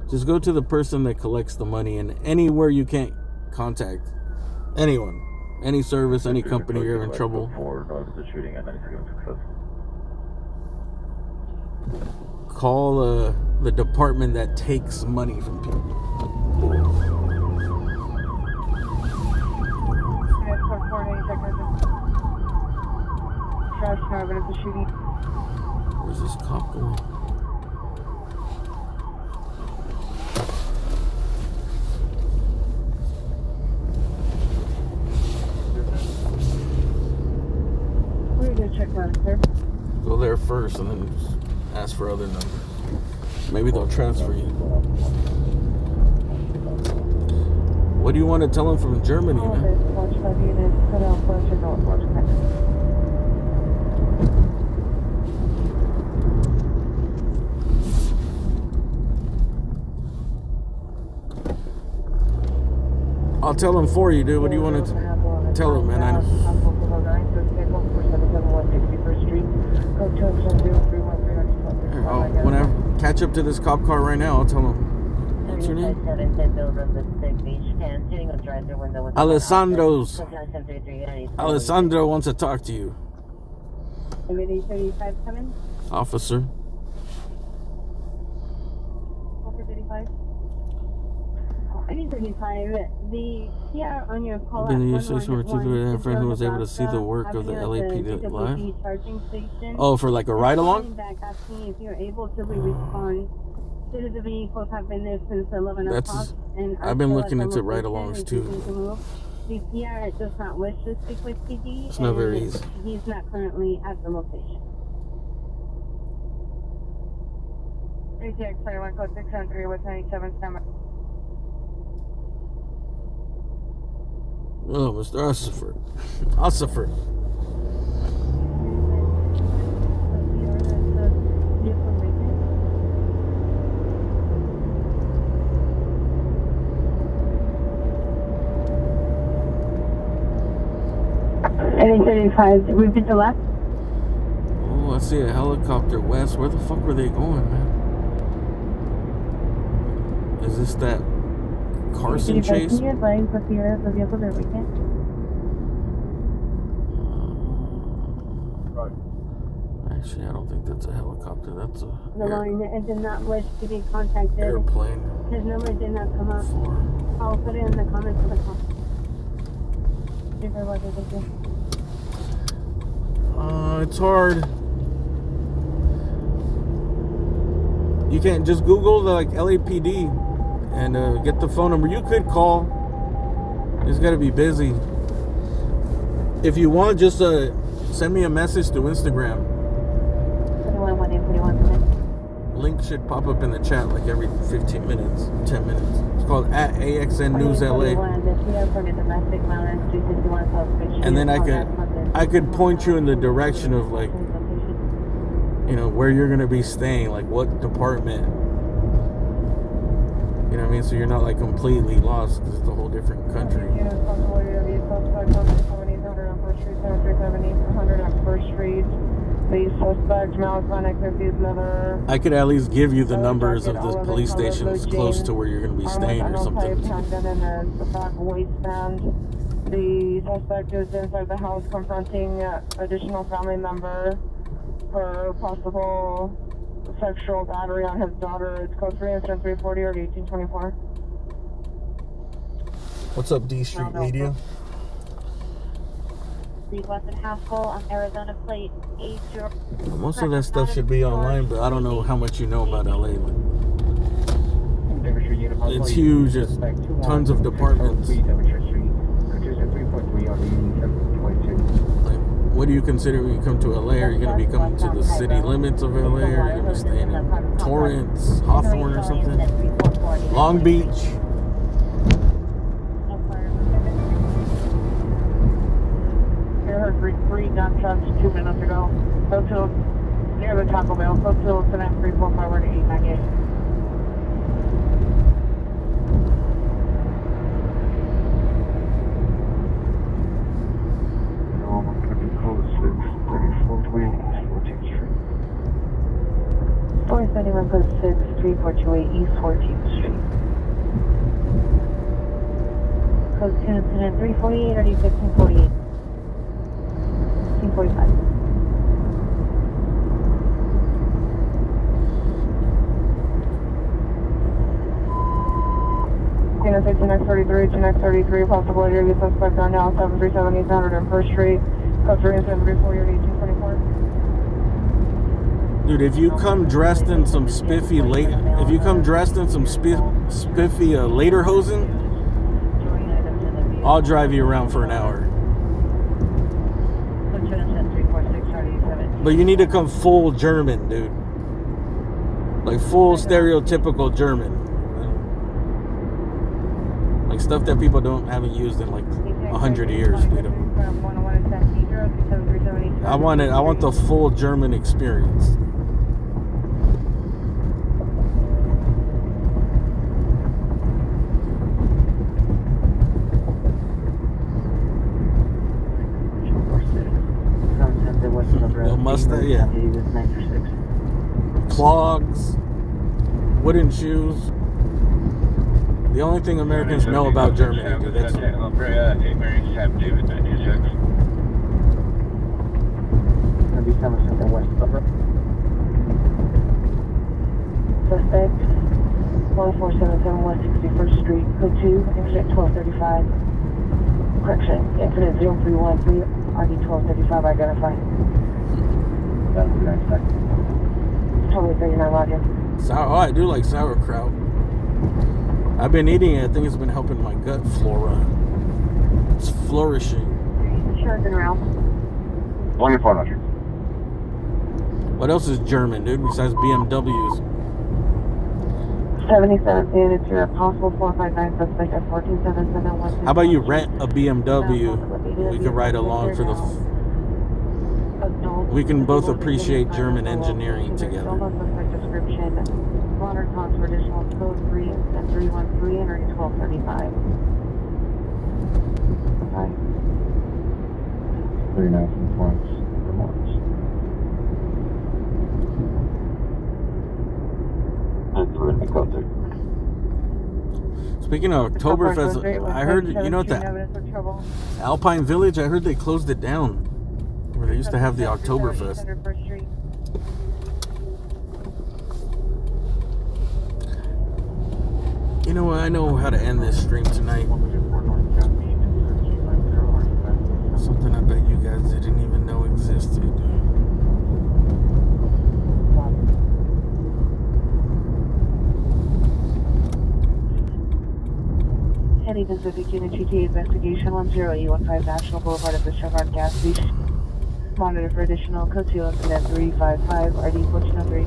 Just go to the person that collects the money, and anywhere you can't contact anyone, any service, any company, you're in trouble. Call the department that takes money from people. Where's this cop going? We're gonna check that, sir. Go there first and then just ask for other numbers. Maybe they'll transfer you. What do you want to tell them from Germany, man? Watch 5 units, put out watch and not watch I'll tell them for you, dude. What do you want to tell them, man? Whenever catch up to this cop car right now, I'll tell them. What's your name? Alessandro wants to talk to you. Officer. I need 35. Yeah, on your call. Been the station where two friend who was able to see the work of the LAPD live. Oh, for like a ride along? Back asking if you're able to respond. The vehicles have been there since 11 o'clock. I've been looking into ride alongs too. The PR does not wish to speak with PD. It's not very easy. He's not currently at the location. ATX 21 code 603 with 97 stomach. Oh, Mr. Ossifer. NA35, repeat the left. Oh, I see a helicopter west. Where the fuck were they going, man? Is this that Carson chase? Actually, I don't think that's a helicopter. That's a the line and did not wish to be contacted. Airplane. His number did not come up. I'll put it in the comments for the call. It's hard. You can't just Google the like LAPD and get the phone number. You could call. It's got to be busy. If you want, just send me a message to Instagram. Link should pop up in the chat like every 15 minutes, 10 minutes. It's called @AXN News LA. And then I could point you in the direction of like, you know, where you're gonna be staying, like what department. You know what I mean? So you're not like completely lost because it's a whole different country. I could at least give you the numbers of the police stations close to where you're going to be staying or something. The suspect is inside the house confronting additional family member for possible sexual battery on his daughter. It's code 3 and 340 or 1824. What's up, D Street Media? Weapon half full on Arizona plate 80. Most of that stuff should be online, but I don't know how much you know about LA. It's huge. It's tons of departments. Like, what do you consider when you come to LA? Are you going to be coming to the city limits of LA? Or are you going to be staying in Torrance, Hawthorne, or something? Long Beach? Heard three gunshots 2 minutes ago. Go to near the Taco Bell. Go to Connect 345 or 898. No, I'm going to be code 6, 14th Street. 471 code 6, 3428 East 14th Street. Code 2 incident 348 or 1548. 45. Unit 2X33, 2X33, possibility of the suspect are now 737 East 101st Street, code 3 and 734, 1824. Dude, if you come dressed in some spiffy spiffy lederhosen, I'll drive you around for an hour. But you need to come full German, dude. Like full stereotypical German. Like stuff that people haven't used in like 100 years, dude. I want the full German experience. The Mustang, yeah. Clogs, wooden shoes. The only thing Americans know about Germany, dude. That's David 96. Gonna be something west of it. Suspect 1477 West 61st Street, code 2, incident 1235. Correction, incident 0313, RD 1235 identified. That's the next second. Totally 39 Roger. oh, I do like sauerkraut. I've been eating it. I think it's been helping my gut flora. It's flourishing. Shark and Ralph. 2400. What else is German, dude, besides BMWs? 77 it's your possible 459 suspect at 14771. How about you rent a BMW? We could ride along for the... We can both appreciate German engineering together. Description. Water costs for additional code 3 and 313 and 1235. Bye. 39 points. Speaking of Oktoberfest, I heard, you know, at the Alpine Village, I heard they closed it down. Where they used to have the Oktoberfest. You know what? I know how to end this stream tonight. Something I bet you guys didn't even know existed. Heading Pacific Unit GTA Investigation 10E15 National Boulevard at the Chevron gas station. Monitor for additional code 2 incident 355 RD 1403.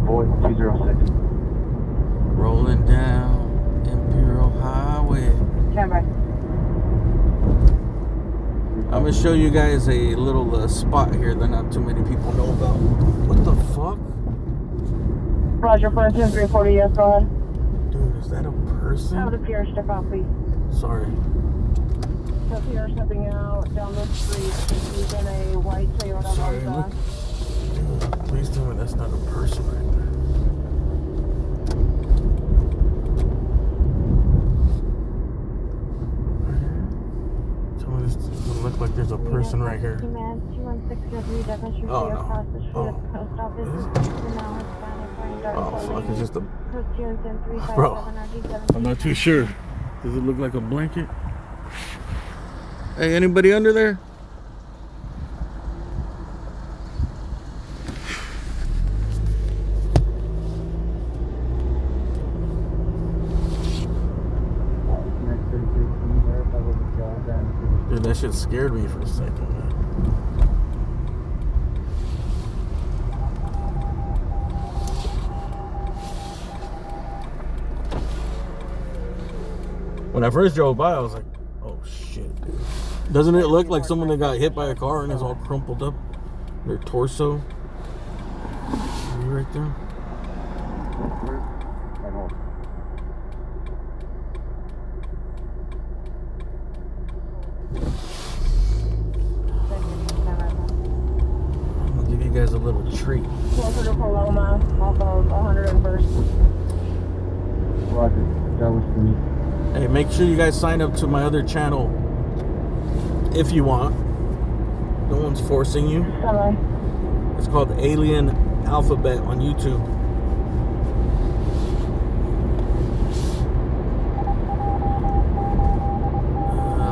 Void 206. Rolling down Imperial Highway. Stand by. I'm gonna show you guys a little spot here that not too many people know about. What the fuck? Roger, 340, yes, go ahead. Dude, is that a person? Out of here, step out, please. Sorry. Step here, stepping out down the street. He's in a white Toyota Sorry, Honda. Please tell me that's not a person right there. Tell me this doesn't look like there's a person right here. Oh, no. Oh, fuck, it's just a... Bro, I'm not too sure. Does it look like a blanket? Hey, anybody under there? Dude, that shit scared me for a second, man. When I first drove by, I was like, oh shit, dude. Doesn't it look like someone that got hit by a car and is all crumpled up? Their torso? Are you right there? I'm gonna give you guys a little treat. Closer to Paloma, off of 101st. Roger, that was for me. Hey, make sure you guys sign up to my other channel if you want. No one's forcing you. Hello. It's called Alien Alphabet on YouTube.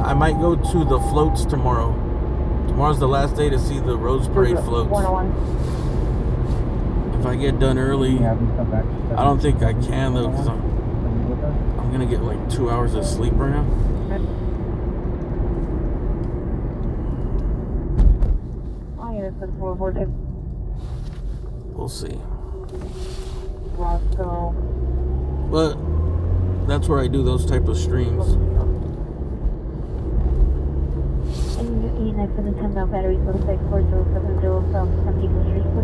I might go to the floats tomorrow. Tomorrow's the last day to see the Rose Parade floats. 101. If I get done early, I don't think I can though, because I'm gonna get like 2 hours of sleep right now. Oh, yeah, that's 442. We'll see. Roscoe. But that's where I do those type of streams.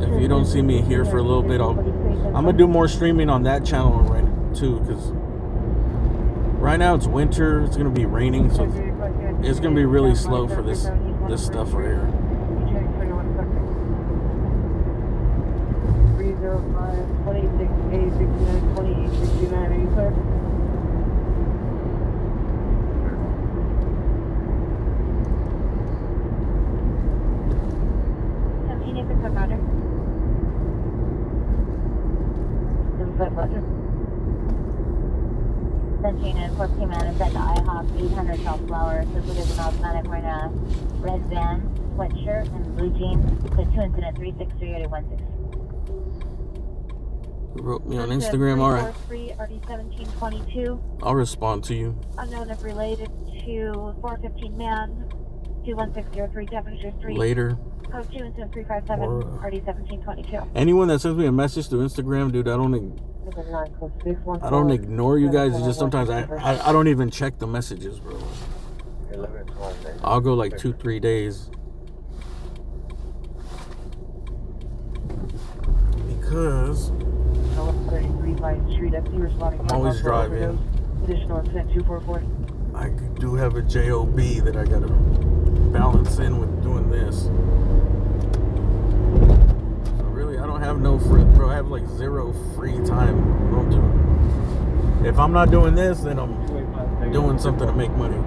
If you don't see me here for a little bit, I'm gonna do more streaming on that channel right too, because right now it's winter. It's gonna be raining, so it's gonna be really slow for this stuff right here. 305 26 69 28 69 85. Roger. 17 and 14 man is at the IHOP 800 South Flower. Says it is an automatic wearing a red van, sweatshirt, and blue jeans. The 2 incident 363-816. You wrote me on Instagram, alright. RD1722. I'll respond to you. Unknown if related to 415 man, 21603 Devonshire Street. Later. Code 2 incident 357 RD1722. Anyone that sends me a message through Instagram, dude, I don't ignore you guys. It's just sometimes I don't even check the messages, bro. I'll go like 2-3 days because I'm always driving. I do have a job that I gotta balance in with doing this. So really, I don't have no free, bro. I have like zero free time. If I'm not doing this, then I'm doing something to make money.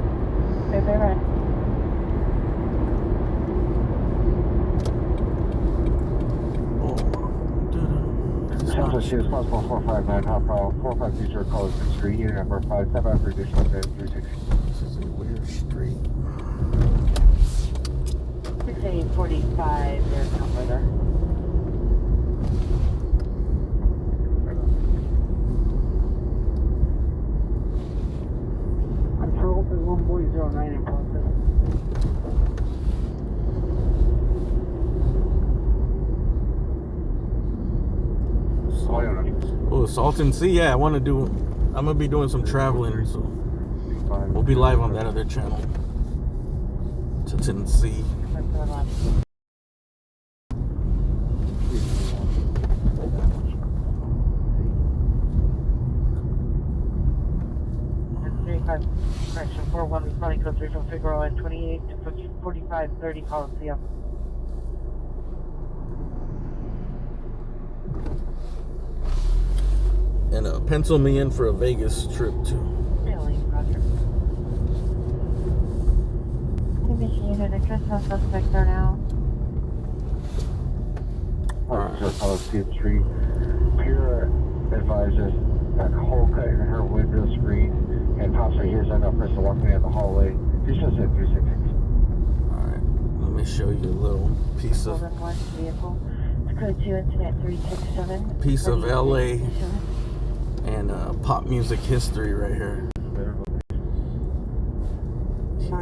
She was possible 459 Hot Prowl, 45 future calls Street, unit number 57 for additional 360. This is a weird street. 6845, there's no further. Control is 1409 in process. Oh, Salton Sea, yeah, I'm gonna be doing some traveling, so we'll be live on that other channel. Salton Sea. Correction, 41 responding code 3 from Figueroa at 28 to 4530 Coliseum. And pencil me in for a Vegas trip too. Really, Roger. Mission unit, address no suspects are now. Just Coliseum Street. Pure advises that hole cut in her window screen and pops right here, so I got a person walking down the hallway. He's just at 366. Alright, let me show you a little piece of Vehicle. It's code 2 incident 367. piece of LA and pop music history right here.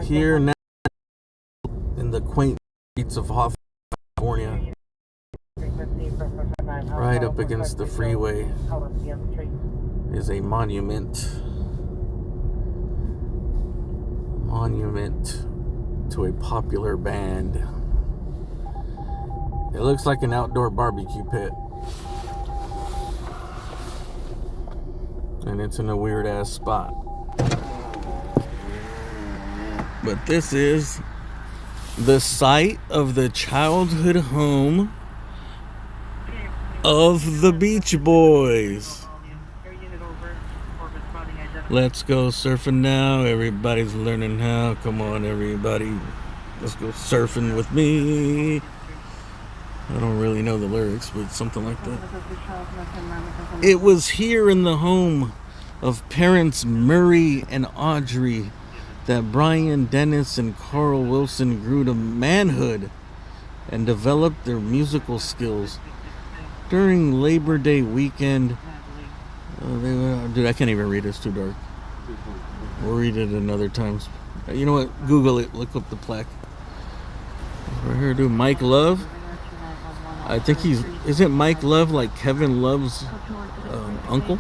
Here now in the quaint streets of Hawthorne, California, right up against the freeway, is a monument to a popular band. It looks like an outdoor barbecue pit. And it's in a weird ass spot. But this is the site of the childhood home of the Beach Boys. Let's go surfing now. Everybody's learning how. Come on, everybody. Let's go surfing with me. I don't really know the lyrics, but something like that. It was here in the home of parents Murray and Audrey that Brian Dennis and Carl Wilson grew to manhood and developed their musical skills. During Labor Day weekend, dude, I can't even read, it's too dark. We'll read it another time. You know what? Google it. Look up the plaque. Right here, dude. Mike Love. I think isn't Mike Love like Kevin Love's uncle?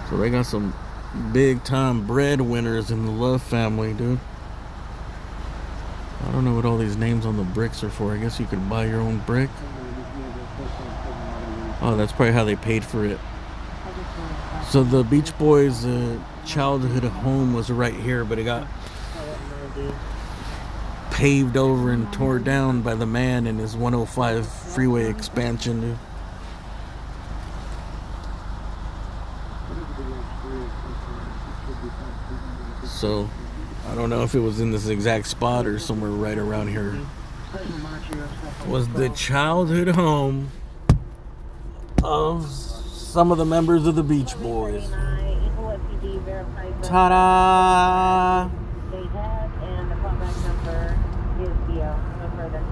So they got some big time breadwinners in the Love family, dude. I don't know what all these names on the bricks are for. I guess you could buy your own brick. Oh, that's probably how they paid for it. So the Beach Boys' childhood home was right here, but it got paved over and tore down by the man in his 105 freeway expansion, dude. So I don't know if it was in this exact spot or somewhere right around here. Was the childhood home of some of the members of the Beach Boys. Ta-da! And the callback number is no further.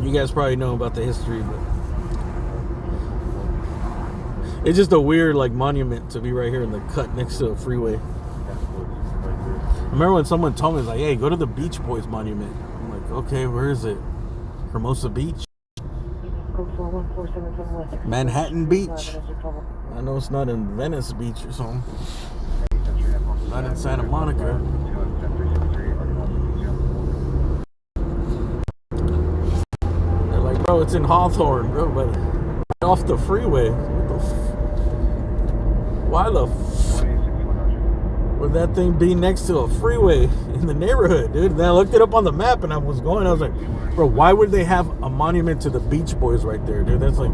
You guys probably know about the history, but it's just a weird like monument to be right here in the cut next to a freeway. I remember when someone told me, like, hey, go to the Beach Boys monument. I'm like, okay, where is it? Hermosa Beach? Manhattan Beach? I know it's not in Venice Beach or something. Not in Santa Monica. They're like, bro, it's in Hawthorne, bro, but right off the freeway. Why the would that thing be next to a freeway in the neighborhood, dude? And I looked it up on the map and I was like, bro, why would they have a monument to the Beach Boys right there, dude? That's like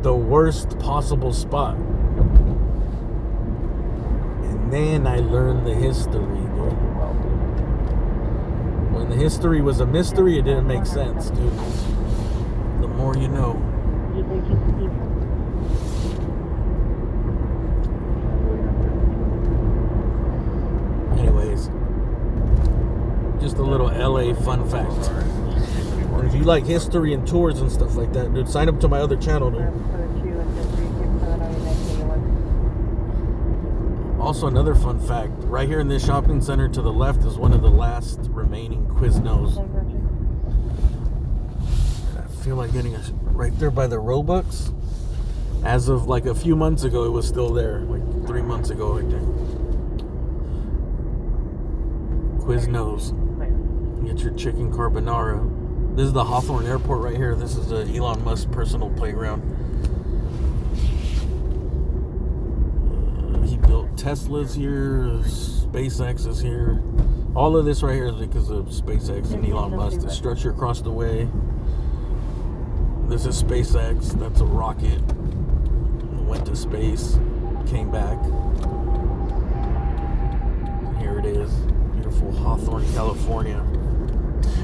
the worst possible spot. And then I learned the history, dude. When the history was a mystery, it didn't make sense, dude. The more you know. Anyways, just a little LA fun fact. And if you like history and tours and stuff like that, dude, sign up to my other channel, dude. Also, another fun fact, right here in this shopping center to the left is one of the last remaining Quiznos. And I feel like getting right there by the Robux. As of like a few months ago, it was still there. Like 3 months ago, right there. Quiznos. Get your chicken carbonara. This is the Hawthorne Airport right here. This is the Elon Musk personal playground. He built Teslas here. SpaceX is here. All of this right here is because of SpaceX and Elon Musk. The structure across the way. This is SpaceX. That's a rocket. Went to space. Came back. Here it is. Beautiful Hawthorne, California.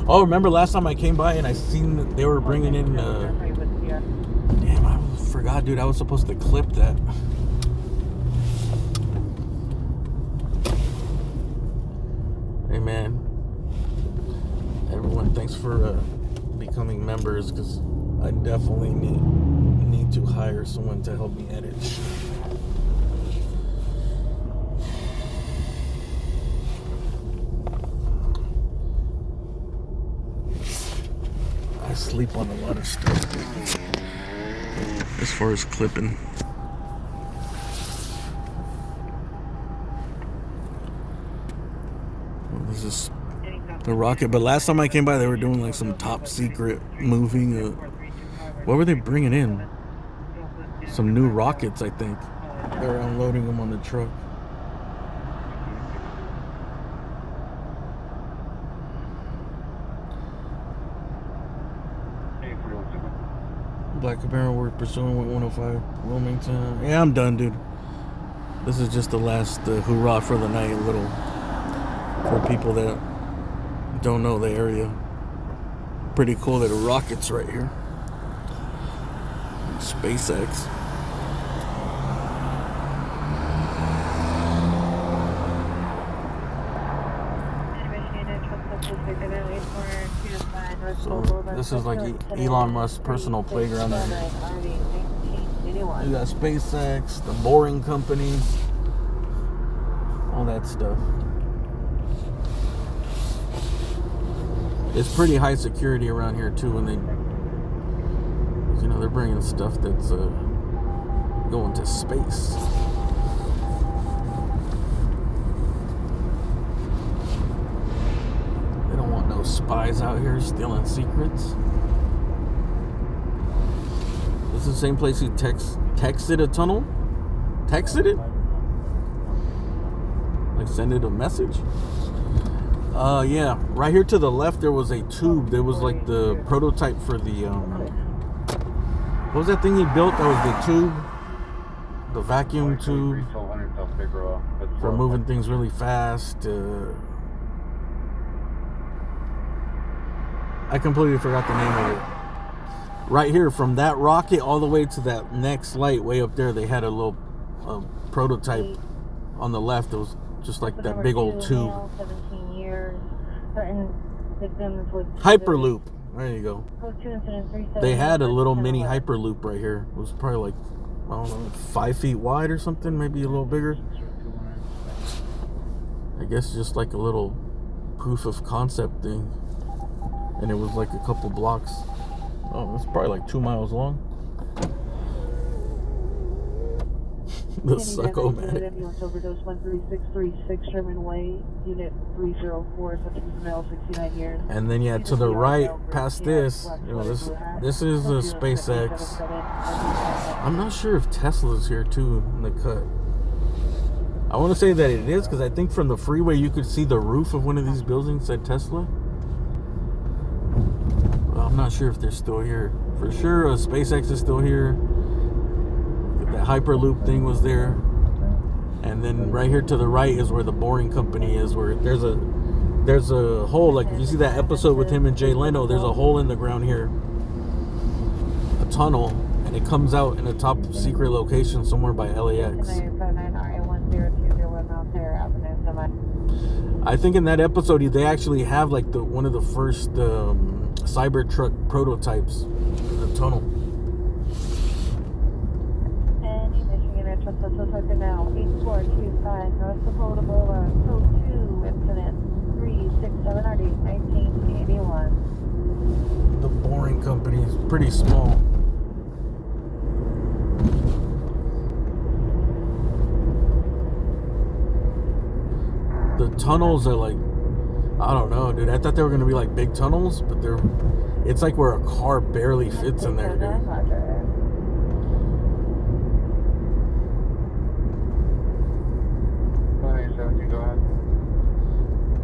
Oh, remember last time I came by and I seen that they were bringing in damn, I forgot, dude. I was supposed to clip that. Hey, man. Everyone, thanks for becoming members, because I definitely need to hire someone to help me edit. I sleep on a lot of stuff, dude. As far as clipping. Well, this is the rocket, but last time I came by, they were doing like some top secret moving. What were they bringing in? Some new rockets, I think. They're unloading them on the truck. Black Camaro, we're pursuing with 105 Wilmington. Yeah, I'm done, dude. This is just the last hoorah for the night, a little for people that don't know the area. Pretty cool little rockets right here. SpaceX. So This is like Elon Musk's personal playground. You got SpaceX, the Boring Company, all that stuff. It's pretty high security around here too when they, you know, they're bringing stuff that's going to space. They don't want no spies out here stealing secrets. This is the same place he texted a tunnel? Texted it? Like send it a message? Yeah. Right here to the left there was a tube. There was like the prototype for the what was that thing he built? That was the tube? The vacuum tube for moving things really fast. I completely forgot the name of it. Right here, from that rocket all the way to that next light way up there, they had a little prototype on the left. It was just like that big old tube. 17 years. Certain victims with Hyperloop. There you go. They had a little mini Hyperloop right here. It was probably like, I don't know, 5 feet wide or something, maybe a little bigger. I guess just like a little proof of concept thing. And it was like a couple blocks. Oh, it's probably like 2 miles long. The Succo-matic. Overdose 13636 Sherman Way, Unit 304, subject is male, 69 years. And then yeah, to the right, past this, you know, this is a SpaceX. I'm not sure if Tesla's here too in the cut. I want to say that it is because I think from the freeway you could see the roof of one of these buildings said Tesla. Well, I'm not sure if they're still here. For sure, SpaceX is still here. That Hyperloop thing was there. And then right here to the right is where the Boring Company is, where there's a hole. Like if you see that episode with him and Jay Leno, there's a hole in the ground here, a tunnel, and it comes out in a top secret location somewhere by LAX. I think in that episode they actually have like one of the first Cybertruck prototypes in the tunnel. Now 8425 North Dakota Boulevard, Code 2, incident 367 RD 1981. The Boring Company is pretty small. The tunnels are like, I don't know, dude. I thought they were gonna be like big tunnels, but it's like where a car barely fits in there, dude.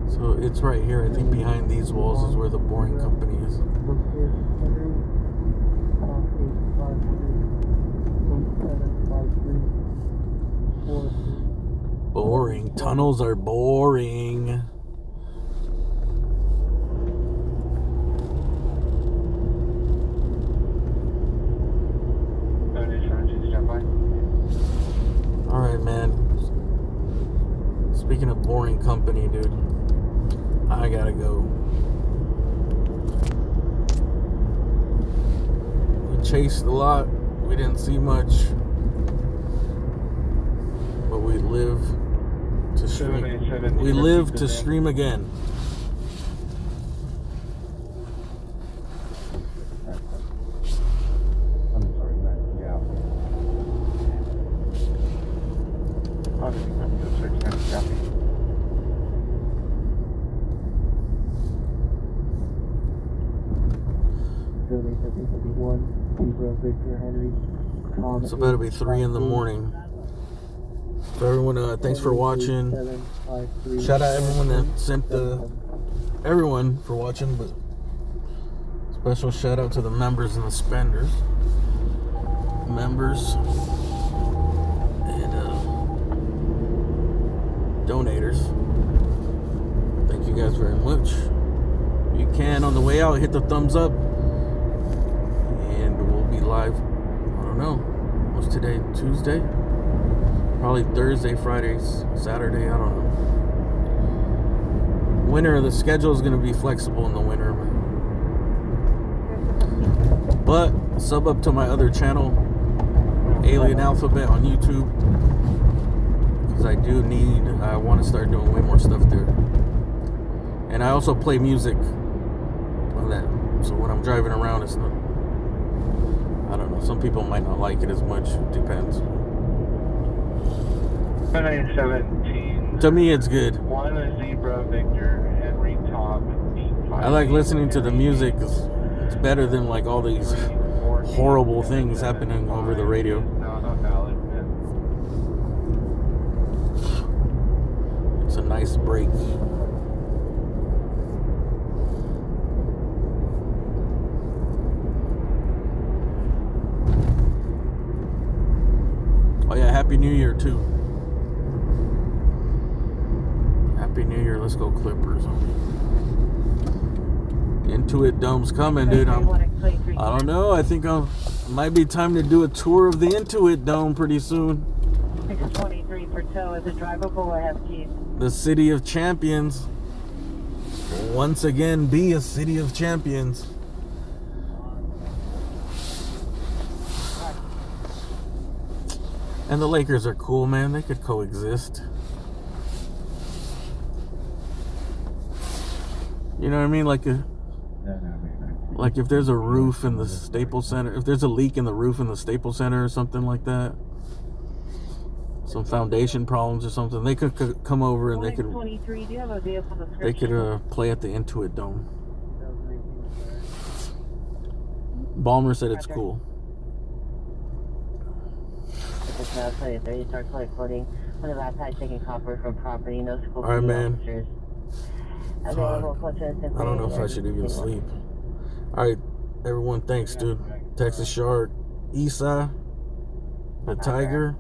So it's right here. I think behind these walls is where the Boring Company is. Boring. Tunnels are boring. Alright, man. Speaking of Boring Company, dude, I gotta go. We chased a lot. We didn't see much. But we live to stream. We live to stream again. It's about to be 3 in the morning. So everyone, thanks for watching. Shout out everyone that sent everyone for watching, but special shout out to the members and the spenders. Members and donators. Thank you guys very much. You can, on the way out, hit the thumbs up. And we'll be live, I don't know, what's today, Tuesday? Probably Thursday, Friday, Saturday, I don't know. Winter, the schedule is going to be flexible in the winter. But sub up to my other channel, Alien Alphabet on YouTube, because I want to start doing way more stuff there. And I also play music on that. So when I'm driving around, it's not, I don't know, some people might not like it as much. It depends. 17. To me, it's good. One is Zebra, Victor, Henry, Tom, I like listening to the music. It's better than like all these horrible things happening over the radio. No, not valid. It's a nice break. Oh yeah, Happy New Year too. Happy New Year. Let's go Clippers. Intuit Dome's coming, dude. I don't know. I think it might be time to do a tour of the Intuit Dome pretty soon. 623 for tow. Is it drivable or have keys? The City of Champions. Once again, be a City of Champions. And the Lakers are cool, man. They could coexist. You know what I mean? Like if there's a roof in the Staples Center, if there's a leak in the roof in the Staples Center or something like that, some foundation problems or something, they could come over and they could play at the Intuit Dome. Ballmer said it's cool. Now 23, start quoting when the last time taking copper from property, no school. All right, man. I don't know if I should even sleep. All right, everyone, thanks, dude. Texas Shark, Isa, the Tiger,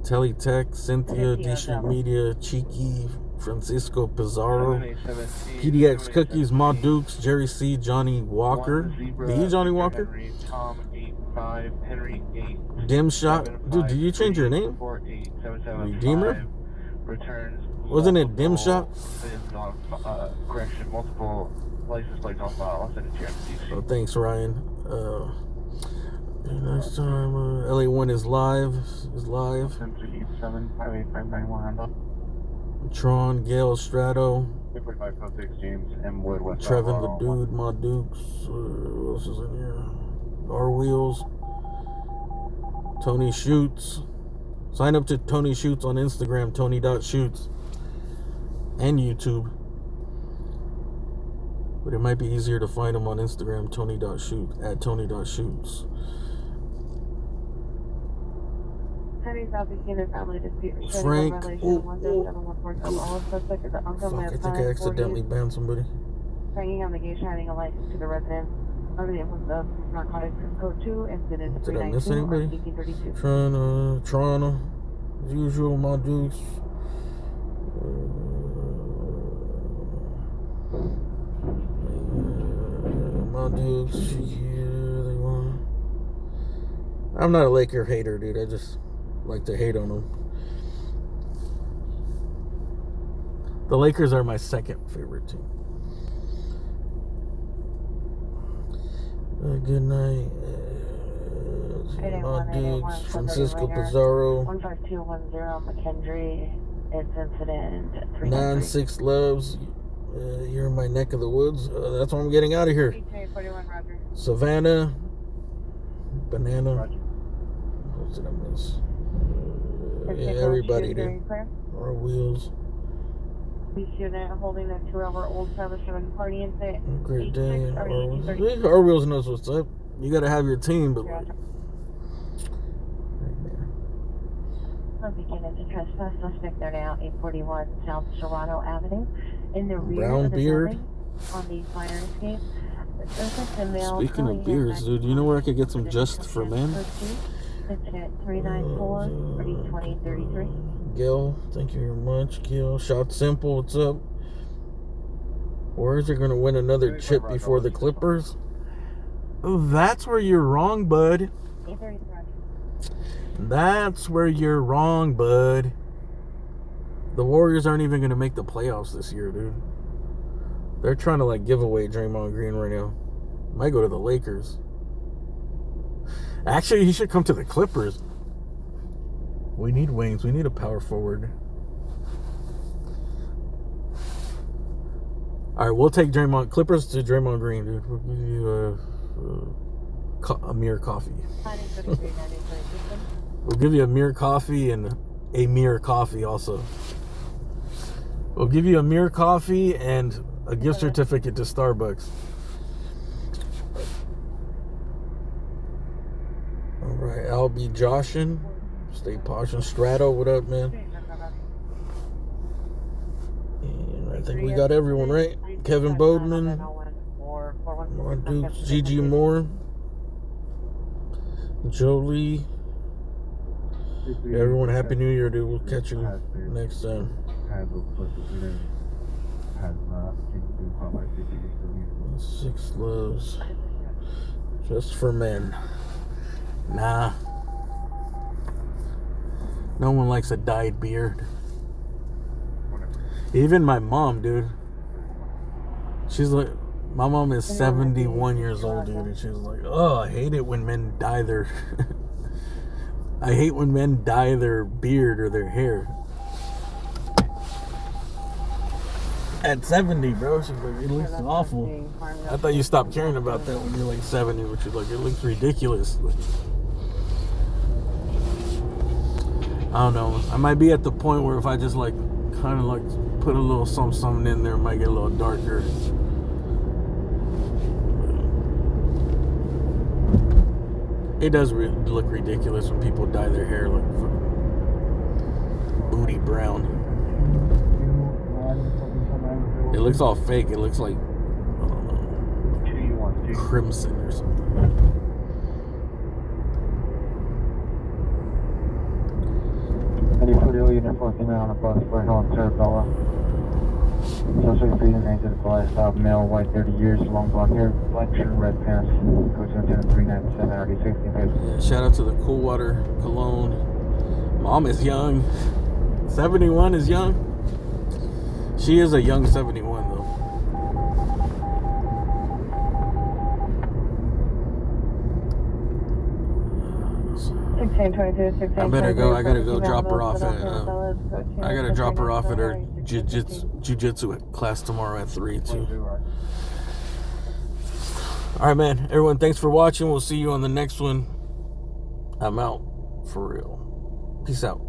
Teletech, Cynthia, D-Street Media, Cheeky, Francisco Pizarro, PDX Cookies, Ma Dukes, Jerry C, Johnny Walker. The Johnny Walker? Dim Shot. Dude, did you change your name? Redeemer? Wasn't it Dim Shot? Correction, multiple license plates on file. I'll send it to you. Oh, thanks, Ryan. Next time, LA1 is live. Tron, Gail, Strato, Trevin the Dude, Ma Dukes. Who else is in here? R Wheels. Tony Shoots. Sign up to Tony Shoots on Instagram, Tony.Shoots. And YouTube. But it might be easier to find him on Instagram, Tony.Shoot, at Tony.Shoots. Frank. I think I accidentally banned somebody. Hanging on the gate, shining a light to the residence. Everything was the narcotics code 2, incident 392. Did I miss anybody? Toronto, as usual, Ma Dukes. Ma Dukes, yeah, they won. I'm not a Laker hater, dude. I just like to hate on them. The Lakers are my second favorite team. Good night. Ma Dukes, Francisco Pizarro. 15210 McKendree. It's incident 9-6 Loves. You're in my neck of the woods. That's why I'm getting out of here. 41, Roger. Savannah. Banana. What did I miss? Yeah, everybody did. Our wheels. Unit holding a 2-hour-old service driven party incident. Great day. Our wheels knows what's up. You gotta have your team, but like, I'm beginning to trespass. Suspect there now, 841 South Serrano Avenue. In the rear brown of the beard. building, on the fire escape. Speaking of beards, dude, you know where I could get some just for men? Incident 394 2033. Gil, thank you very much. Gil, Shot Simple, what's up? Warriors are going to win another chip before the Clippers. Oh, that's where you're wrong, bud. That's where you're wrong, bud. The Warriors aren't even going to make the playoffs this year, dude. They're trying to, like, give away Draymond Green right now. Might go to the Lakers. Actually, he should come to the Clippers. We need wings. We need a power forward. All right, we'll take Draymond. Clippers to Draymond Green, dude. We'll give you a mere coffee. We'll give you a mere coffee and a mere coffee also. We'll give you a mere coffee and a gift certificate to Starbucks. All right, I'll be Joshin. Stay poshing. Strato, what up, man? And I think we got everyone, right? Kevin Bodeman. Mon Dukes, Gigi Moore. Jolie. Everyone, Happy New Year, dude. We'll catch you next time. Six loves. Just for men. Nah. No one likes a dyed beard. Even my mom, dude. She's like, my mom is 71 years old, dude, and she's like, oh, I hate it when men dye their I hate when men dye their beard or their hair. At 70, bro, she's like, it looks awful. I thought you stopped caring about that when you're like 70, but you're like, it looks ridiculous. Like, I don't know. I might be at the point where if I just like kind of like put a little something in there, it might get a little darker. It does look ridiculous when people dye their hair like booty brown. It looks all fake. It looks like, I don't know, crimson or something. Any Footy Uniform female on a bus for Helen Cerebella. Social feeding age of the glass top, male, white, 30 years, long blonde hair, black shirt, red pants, coach on 397, already 16 days. Yeah, shout out to the Cool Water Cologne. Mom is young. 71 is young. She is a young 71 though. I better go. I gotta go drop her off at. I gotta drop her off at her jiu-jitsu class tomorrow at 3 too. All right, man. Everyone, thanks for watching. We'll see you on the next one. I'm out for real. Peace out.